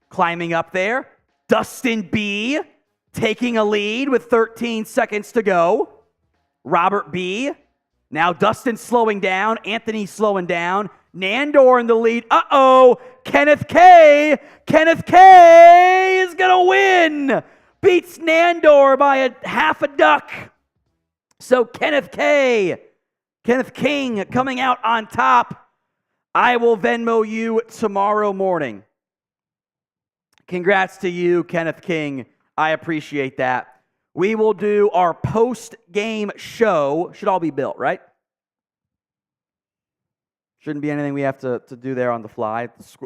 climbing up there. Dustin B. taking a lead with 13 seconds to go. Robert B. Now Dustin slowing down. Anthony slowing down. Nandor in the lead. Uh-oh. Kenneth K. Kenneth K. is going to win. Beats Nandor by a half a duck. So Kenneth King coming out on top. I will Venmo you tomorrow morning. Congrats to you, Kenneth King. I appreciate that. We will do our post-game show. Should all be built, right? Shouldn't be anything we have to do there on the fly. It's,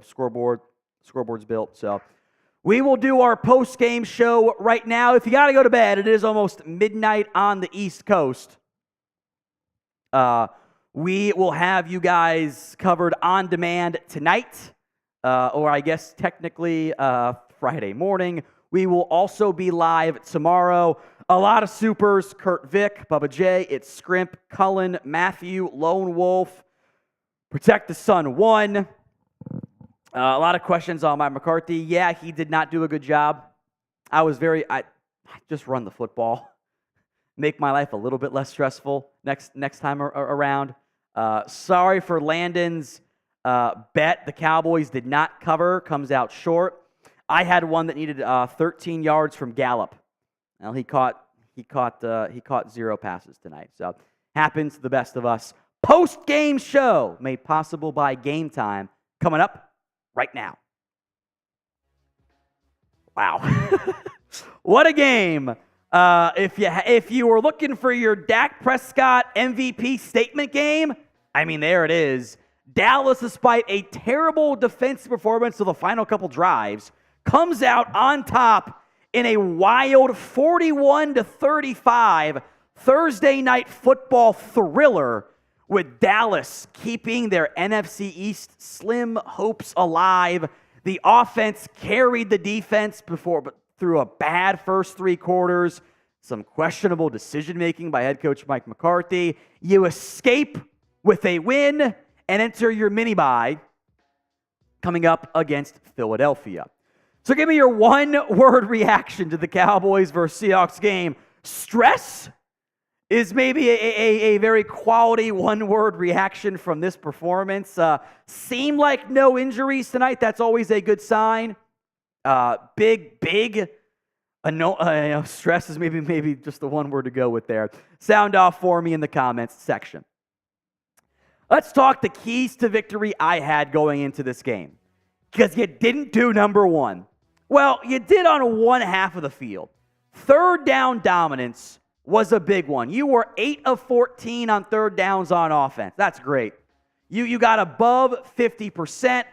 scoreboard's built, so... We will do our post-game show right now. If you got to go to bed, it is almost midnight on the East Coast. We will have you guys covered on demand tonight, or I guess technically Friday morning. We will also be live tomorrow. A lot of supers: Kurt Vick, Bubba J, It's Scrimp, Cullen, Matthew, Lone Wolf, Protect the Sun 1. A lot of questions on Mike McCarthy. Yeah, he did not do a good job. I just run the football. Make my life a little bit less stressful next time around. Sorry for Landon's bet. The Cowboys did not cover. Comes out short. I had one that needed 13 yards from Gallup. Well, he caught 0 passes tonight. So happens to the best of us. Post-game show made possible by Game Time coming up right now. Wow. What a game. If you were looking for your Dak Prescott MVP statement game, I mean, there it is. Dallas, despite a terrible defensive performance of the final couple drives, comes out on top in a wild 41-35 Thursday night football thriller, with Dallas keeping their NFC East slim hopes alive. The offense carried the defense through a bad first 3 quarters, some questionable decision-making by head coach Mike McCarthy. You escape with a win and enter your mini-bye coming up against Philadelphia. So give me your one-word reaction to the Cowboys versus Seahawks game. Stress is maybe a very quality one-word reaction from this performance. Seemed like no injuries tonight. That's always a good sign. Big stress is maybe just the one word to go with there. Sound off for me in the comments section. Let's talk the keys to victory I had going into this game. Because you didn't do number one. Well, you did on one half of the field. Third down dominance was a big one. You were 8 of 14 on third downs on offense. That's great. You got above 50%.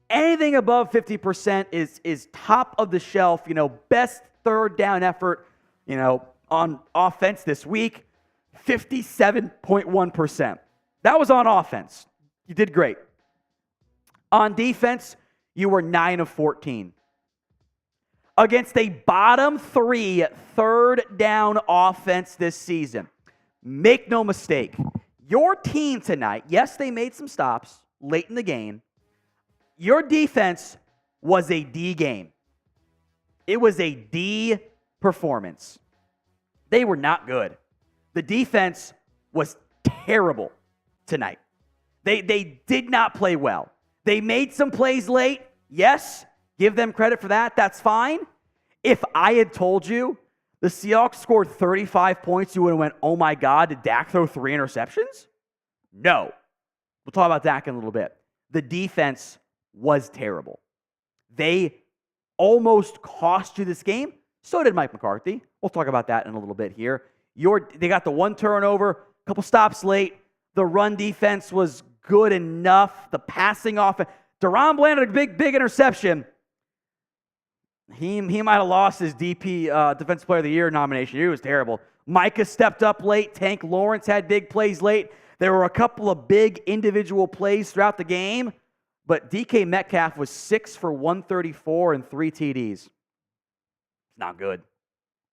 Anything above 50% is top of the shelf, best third down effort, on offense this week, 57.1%. That was on offense. You did great. On defense, you were 9 of 14. Against a bottom 3 third down offense this season. Make no mistake, your team tonight, yes, they made some stops late in the game. Your defense was a D game. It was a D performance. They were not good. The defense was terrible tonight. They did not play well. They made some plays late. Yes, give them credit for that. That's fine. If I had told you the Seahawks scored 35 points, you would have went, oh my God, did Dak throw 3 interceptions? No. We'll talk about Dak in a little bit. The defense was terrible. They almost cost you this game. So did Mike McCarthy. We'll talk about that in a little bit here. They got the one turnover, a couple stops late. The run defense was good enough. The passing offense. Daron landed a big interception. He might have lost his Defensive Player of the Year nomination. He was terrible. Micah stepped up late. Tank Lawrence had big plays late. There were a couple of big individual plays throughout the game, but DK Metcalf was 6 for 134 and 3 TDs. It's not good.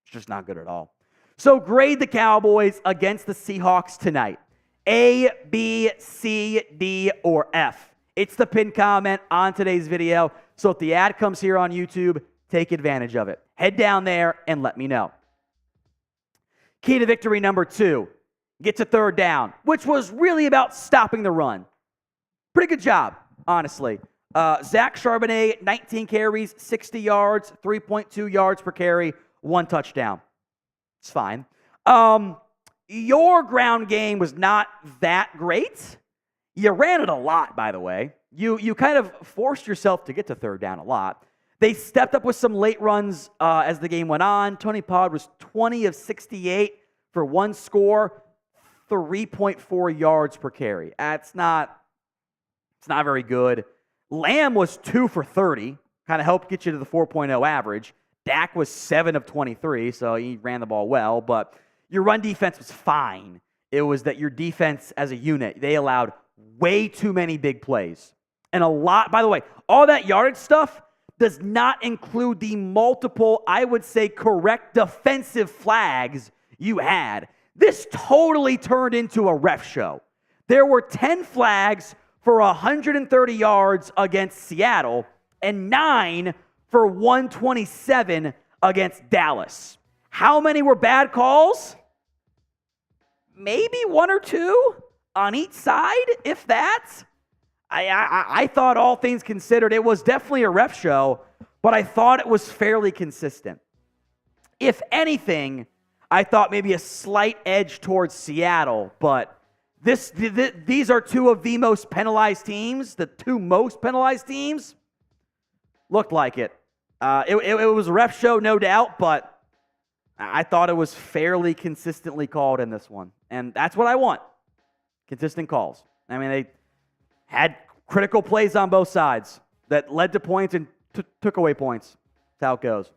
It's just not good at all. So grade the Cowboys against the Seahawks tonight. A, B, C, D, or F. It's the pinned comment on today's video. So if the ad comes here on YouTube, take advantage of it. Head down there and let me know. Key to victory number 2. Get to third down, which was really about stopping the run. Pretty good job, honestly. Zack Charbonnet, 19 carries, 60 yards, 3.2 yards per carry, 1 touchdown. It's fine. Your ground game was not that great. You ran it a lot, by the way. You kind of forced yourself to get to third down a lot. They stepped up with some late runs as the game went on. Tony Pollard was 20 of 68 for 1 score, 3.4 yards per carry. It's not very good. Lamb was 2 for 30, kind of helped get you to the 4.0 average. Dak was 7 of 23, so he ran the ball well, but your run defense was fine. It was that your defense as a unit, they allowed way too many big plays. And a lot, by the way, all that yardage stuff does not include the multiple, I would say, correct defensive flags you had. This totally turned into a ref show. There were 10 flags for 130 yards against Seattle and 9 for 127 against Dallas. How many were bad calls? Maybe 1 or 2 on each side, if that. I thought, all things considered, it was definitely a ref show, but I thought it was fairly consistent. If anything, I thought maybe a slight edge towards Seattle, but these are 2 of the most penalized teams. The 2 most penalized teams looked like it. It was a ref show, no doubt, but I thought it was fairly consistently called in this one. And that's what I want. Consistent calls. I mean, they had critical plays on both sides that led to points and took away points. That's how it goes.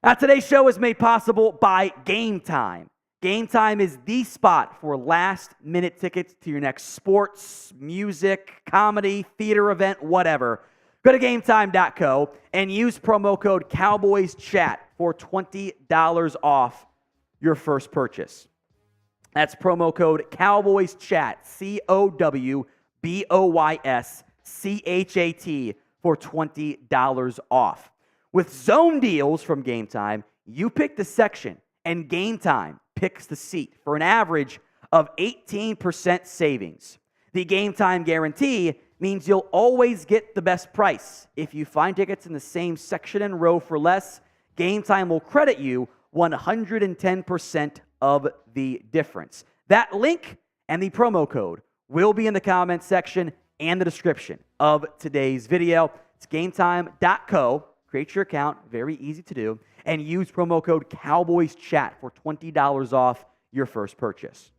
Now, today's show is made possible by Game Time. Game Time is the spot for last-minute tickets to your next sports, music, comedy, theater event, whatever. Go to GameTime.co and use promo code CowboysChat for $20 off your first purchase. That's promo code CowboysChat, CowboysChat, for $20 off. With zone deals from Game Time, you pick the section, and Game Time picks the seat for an average of 18% savings. The Game Time guarantee means you'll always get the best price. If you find tickets in the same section and row for less, Game Time will credit you 110% of the difference. That link and the promo code will be in the comments section and the description of today's video. It's GameTime.co. Create your account, very easy to do, and use promo code CowboysChat for $20 off your first purchase.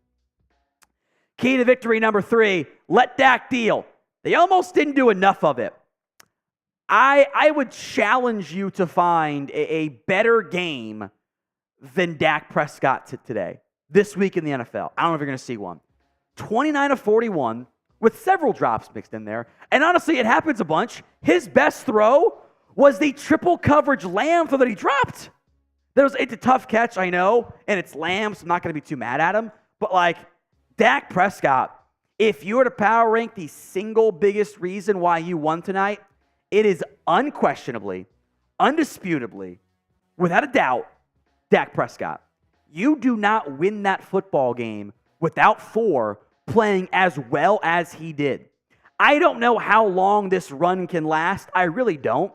Key to victory number 3, let Dak deal. They almost didn't do enough of it. I would challenge you to find a better game than Dak Prescott today, this week in the NFL. I don't know if you're going to see one. 29 of 41 with several drops mixed in there. And honestly, it happens a bunch. His best throw was the triple coverage Lamb throw that he dropped. It's a tough catch, I know, and it's Lamb, so I'm not going to be too mad at him. But like, Dak Prescott, if you were to power rank the single biggest reason why you won tonight, it is unquestionably, undisputably, without a doubt, Dak Prescott. You do not win that football game without 4 playing as well as he did. I don't know how long this run can last. I really don't.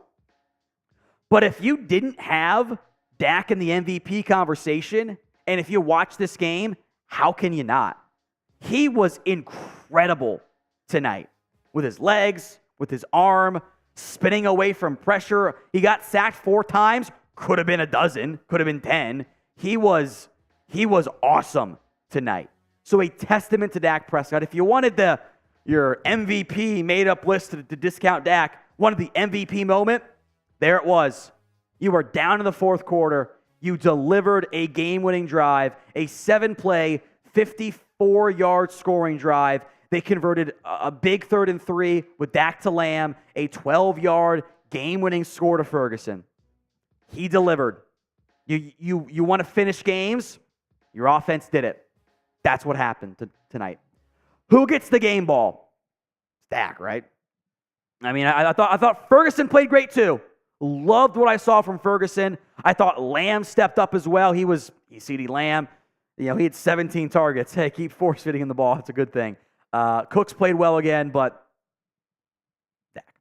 But if you didn't have Dak in the MVP conversation, and if you watch this game, how can you not? He was incredible tonight with his legs, with his arm, spinning away from pressure. He got sacked 4 times, Could have been a dozen. Could have been 10. He was awesome tonight. So a testament to Dak Prescott. If you wanted your MVP made-up list to discount Dak, wanted the MVP moment, there it was. You were down in the fourth quarter. You delivered a game-winning drive, a 7-play, 54-yard scoring drive. They converted a big 3rd and 3 with Dak to Lamb, a 12-yard game-winning score to Ferguson. He delivered. You want to finish games? Your offense did it. That's what happened tonight. Who gets the game ball? Dak, right? I mean, I thought Ferguson played great too. Loved what I saw from Ferguson. I thought Lamb stepped up as well. He's CeeDee Lamb. He had 17 targets. Hey, keep force-fitting in the ball. It's a good thing. Cooks played well again, but Dak.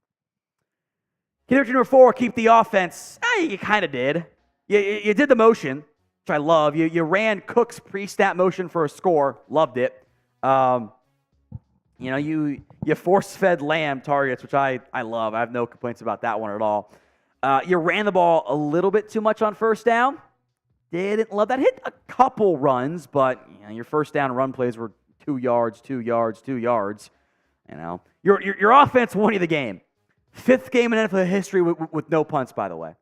Condition number 4, keep the offense. You kind of did. You did the motion, which I love. You ran Cooks pre-snap motion for a score. Loved it. You force-fed Lamb targets, which I love. I have no complaints about that one at all. You ran the ball a little bit too much on first down. Didn't love that. Hit a couple runs, but your first down run plays were 2 yards, 2 yards, 2 yards. Your offense won you the game. 5th game in NFL history with no punts, by the way.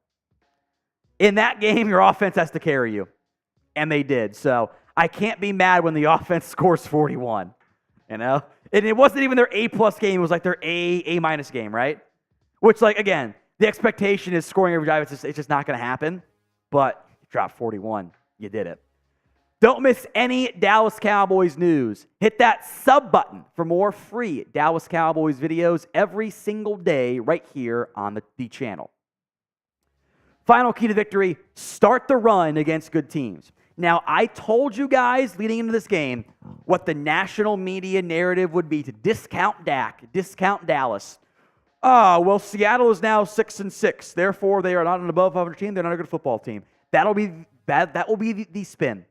In that game, your offense has to carry you, and they did. So I can't be mad when the offense scores 41. And it wasn't even their A-plus game. It was like their A-minus game, right? Which, again, the expectation is scoring every drive. It's just not going to happen. But you dropped 41. You did it. Don't miss any Dallas Cowboys news. Hit that sub button for more free Dallas Cowboys videos every single day right here on the channel. Final key to victory, start the run against good teams. Now, I told you guys leading into this game what the national media narrative would be to discount Dak, discount Dallas. Well, Seattle is now 6-6. Therefore, they are not an above 500 team. They're not a good football team. That will be the spin.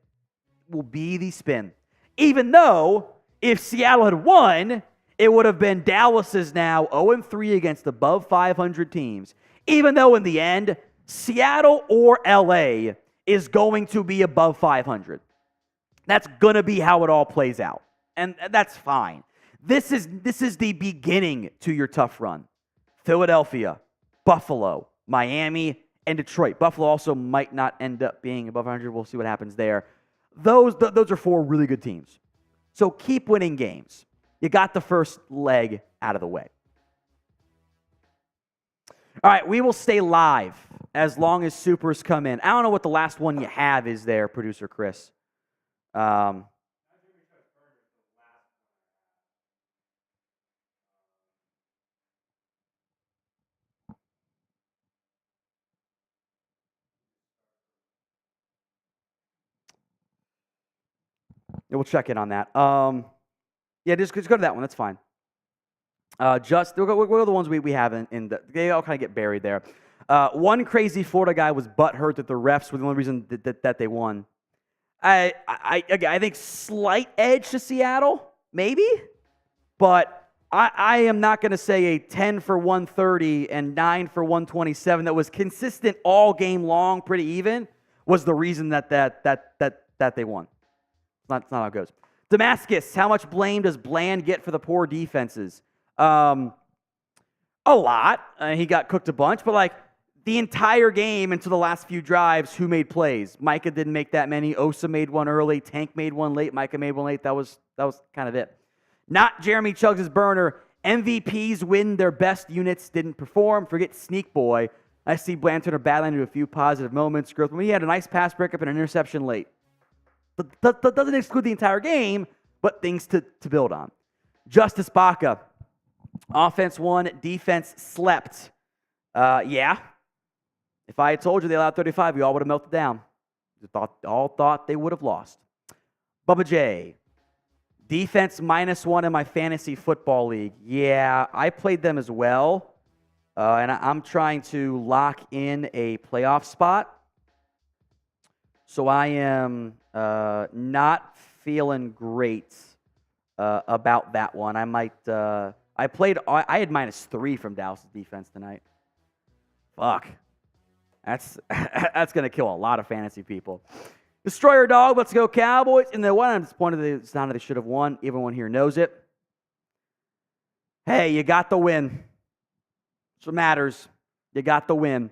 Will be the spin. Even though if Seattle had won, it would have been Dallas is now 0-3 against above 500 teams. Even though in the end, Seattle or LA is going to be above 500. That's going to be how it all plays out. And that's fine. This is the beginning to your tough run. Philadelphia, Buffalo, Miami, and Detroit. Buffalo also might not end up being above 100. We'll see what happens there. Those are 4 really good teams. So keep winning games. You got the first leg out of the way. All right, we will stay live as long as supers come in. I don't know what the last one you have is there, Producer Chris. We'll check in on that. Just go to that one. That's fine. We'll go to the ones we have they all kind of get buried there. One crazy Florida guy was butthurt that the refs were the only reason that they won. I think slight edge to Seattle, maybe, but I am not going to say a 10 for 130 and 9 for 127 that was consistent all game long, pretty even, was the reason that they won. That's not how it goes. Damascus, how much blame does Bland get for the poor defenses? A lot. He got cooked a bunch, but the entire game until the last few drives, who made plays? Micah didn't make that many. Osa made one early. Tank made one late. Micah made one late. That was kind of it. Not Jeremy Chugs' burner. MVPs win their best units didn't perform. Forget Sneak Boy. I see Bland turn a bad line into a few positive moments. Growth when he had a nice pass breakup and an interception late. That doesn't exclude the entire game, but things to build on. Justice Baca. Offense won, defense slept. Yeah. If I had told you they allowed 35, we all would have melted down. All thought they would have lost. Bubba J. Defense -1 in my fantasy football league. Yeah, I played them as well. And I'm trying to lock in a playoff spot. So I am not feeling great about that one. I might. I had -3 from Dallas' defense tonight. Fuck. That's that's going to kill a lot of fantasy people. Destroyer dog, let's go Cowboys. And the one I'm disappointed it's not that they should have won. Everyone here knows it. Hey, you got the win. That's what matters. You got the win.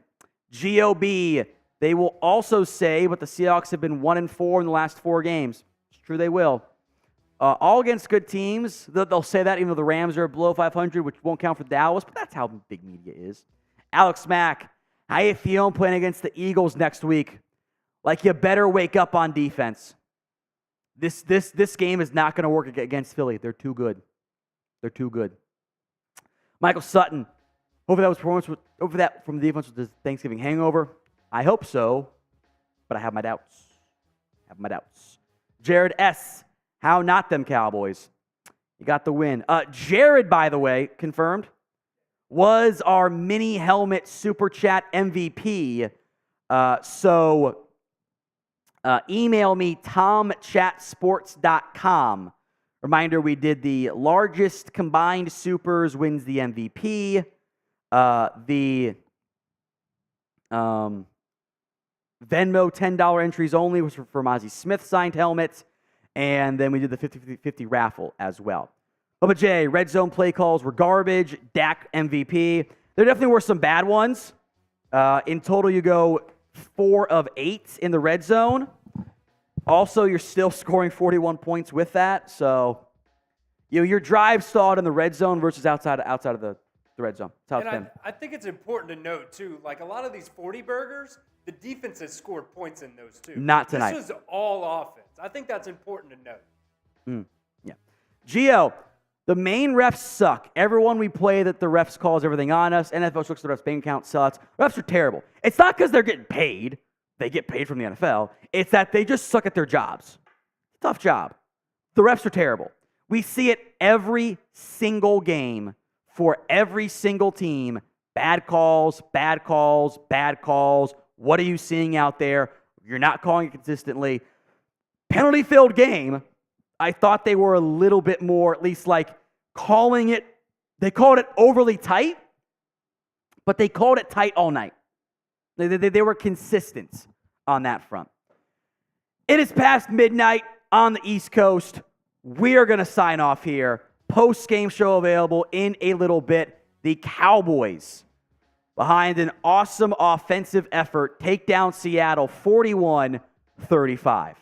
GOB, they will also say, but the Seahawks have been 1-4 in the last 4 games. It's true, they will. All against good teams. They'll say that even though the Rams are below 500, which won't count for Dallas, but that's how big media is. Alex Mack, how you feeling playing against the Eagles next week? Like, you better wake up on defense. This game is not going to work against Philly. They're too good. They're too good. Michael Sutton, hopefully that from the defense was the Thanksgiving hangover. I hope so, but I have my doubts. Jared S., how not them Cowboys? You got the win. Jared, by the way, confirmed, was our mini helmet super chat MVP. So email me, tomchatsports.com. Reminder, we did the largest combined supers wins the MVP. The Venmo $10 entries only was for Mazi Smith signed helmets. And then we did the 50-50 raffle as well. Bubba J, red zone play calls were garbage. Dak MVP. There definitely were some bad ones. In total, you go 4 of 8 in the red zone. Also, you're still scoring 41 points with that. So, your drive stalled in the red zone versus outside of the red zone. That's how it's been. I think it's important to note, too, like a lot of these 40 burgers, the defense has scored points in those, too. Not tonight. This was all offense. I think that's important to note. Yeah. Gio, the main refs suck. Everyone we play that the refs calls everything on us. NFL looks at the refs' bank account, sucks. Refs are terrible. It's not because they're getting paid. They get paid from the NFL. It's that they just suck at their jobs. Tough job. The refs are terrible. We see it every single game for every single team. Bad calls, bad calls, bad calls. What are you seeing out there? You're not calling it consistently. Penalty-filled game, I thought they were a little bit more, at least like calling it, they called it overly tight, but they called it tight all night. They were consistent on that front. It is past midnight on the East Coast. We are going to sign off here. Post-game show available in a little bit. The Cowboys, behind an awesome offensive effort, take down Seattle 41-35.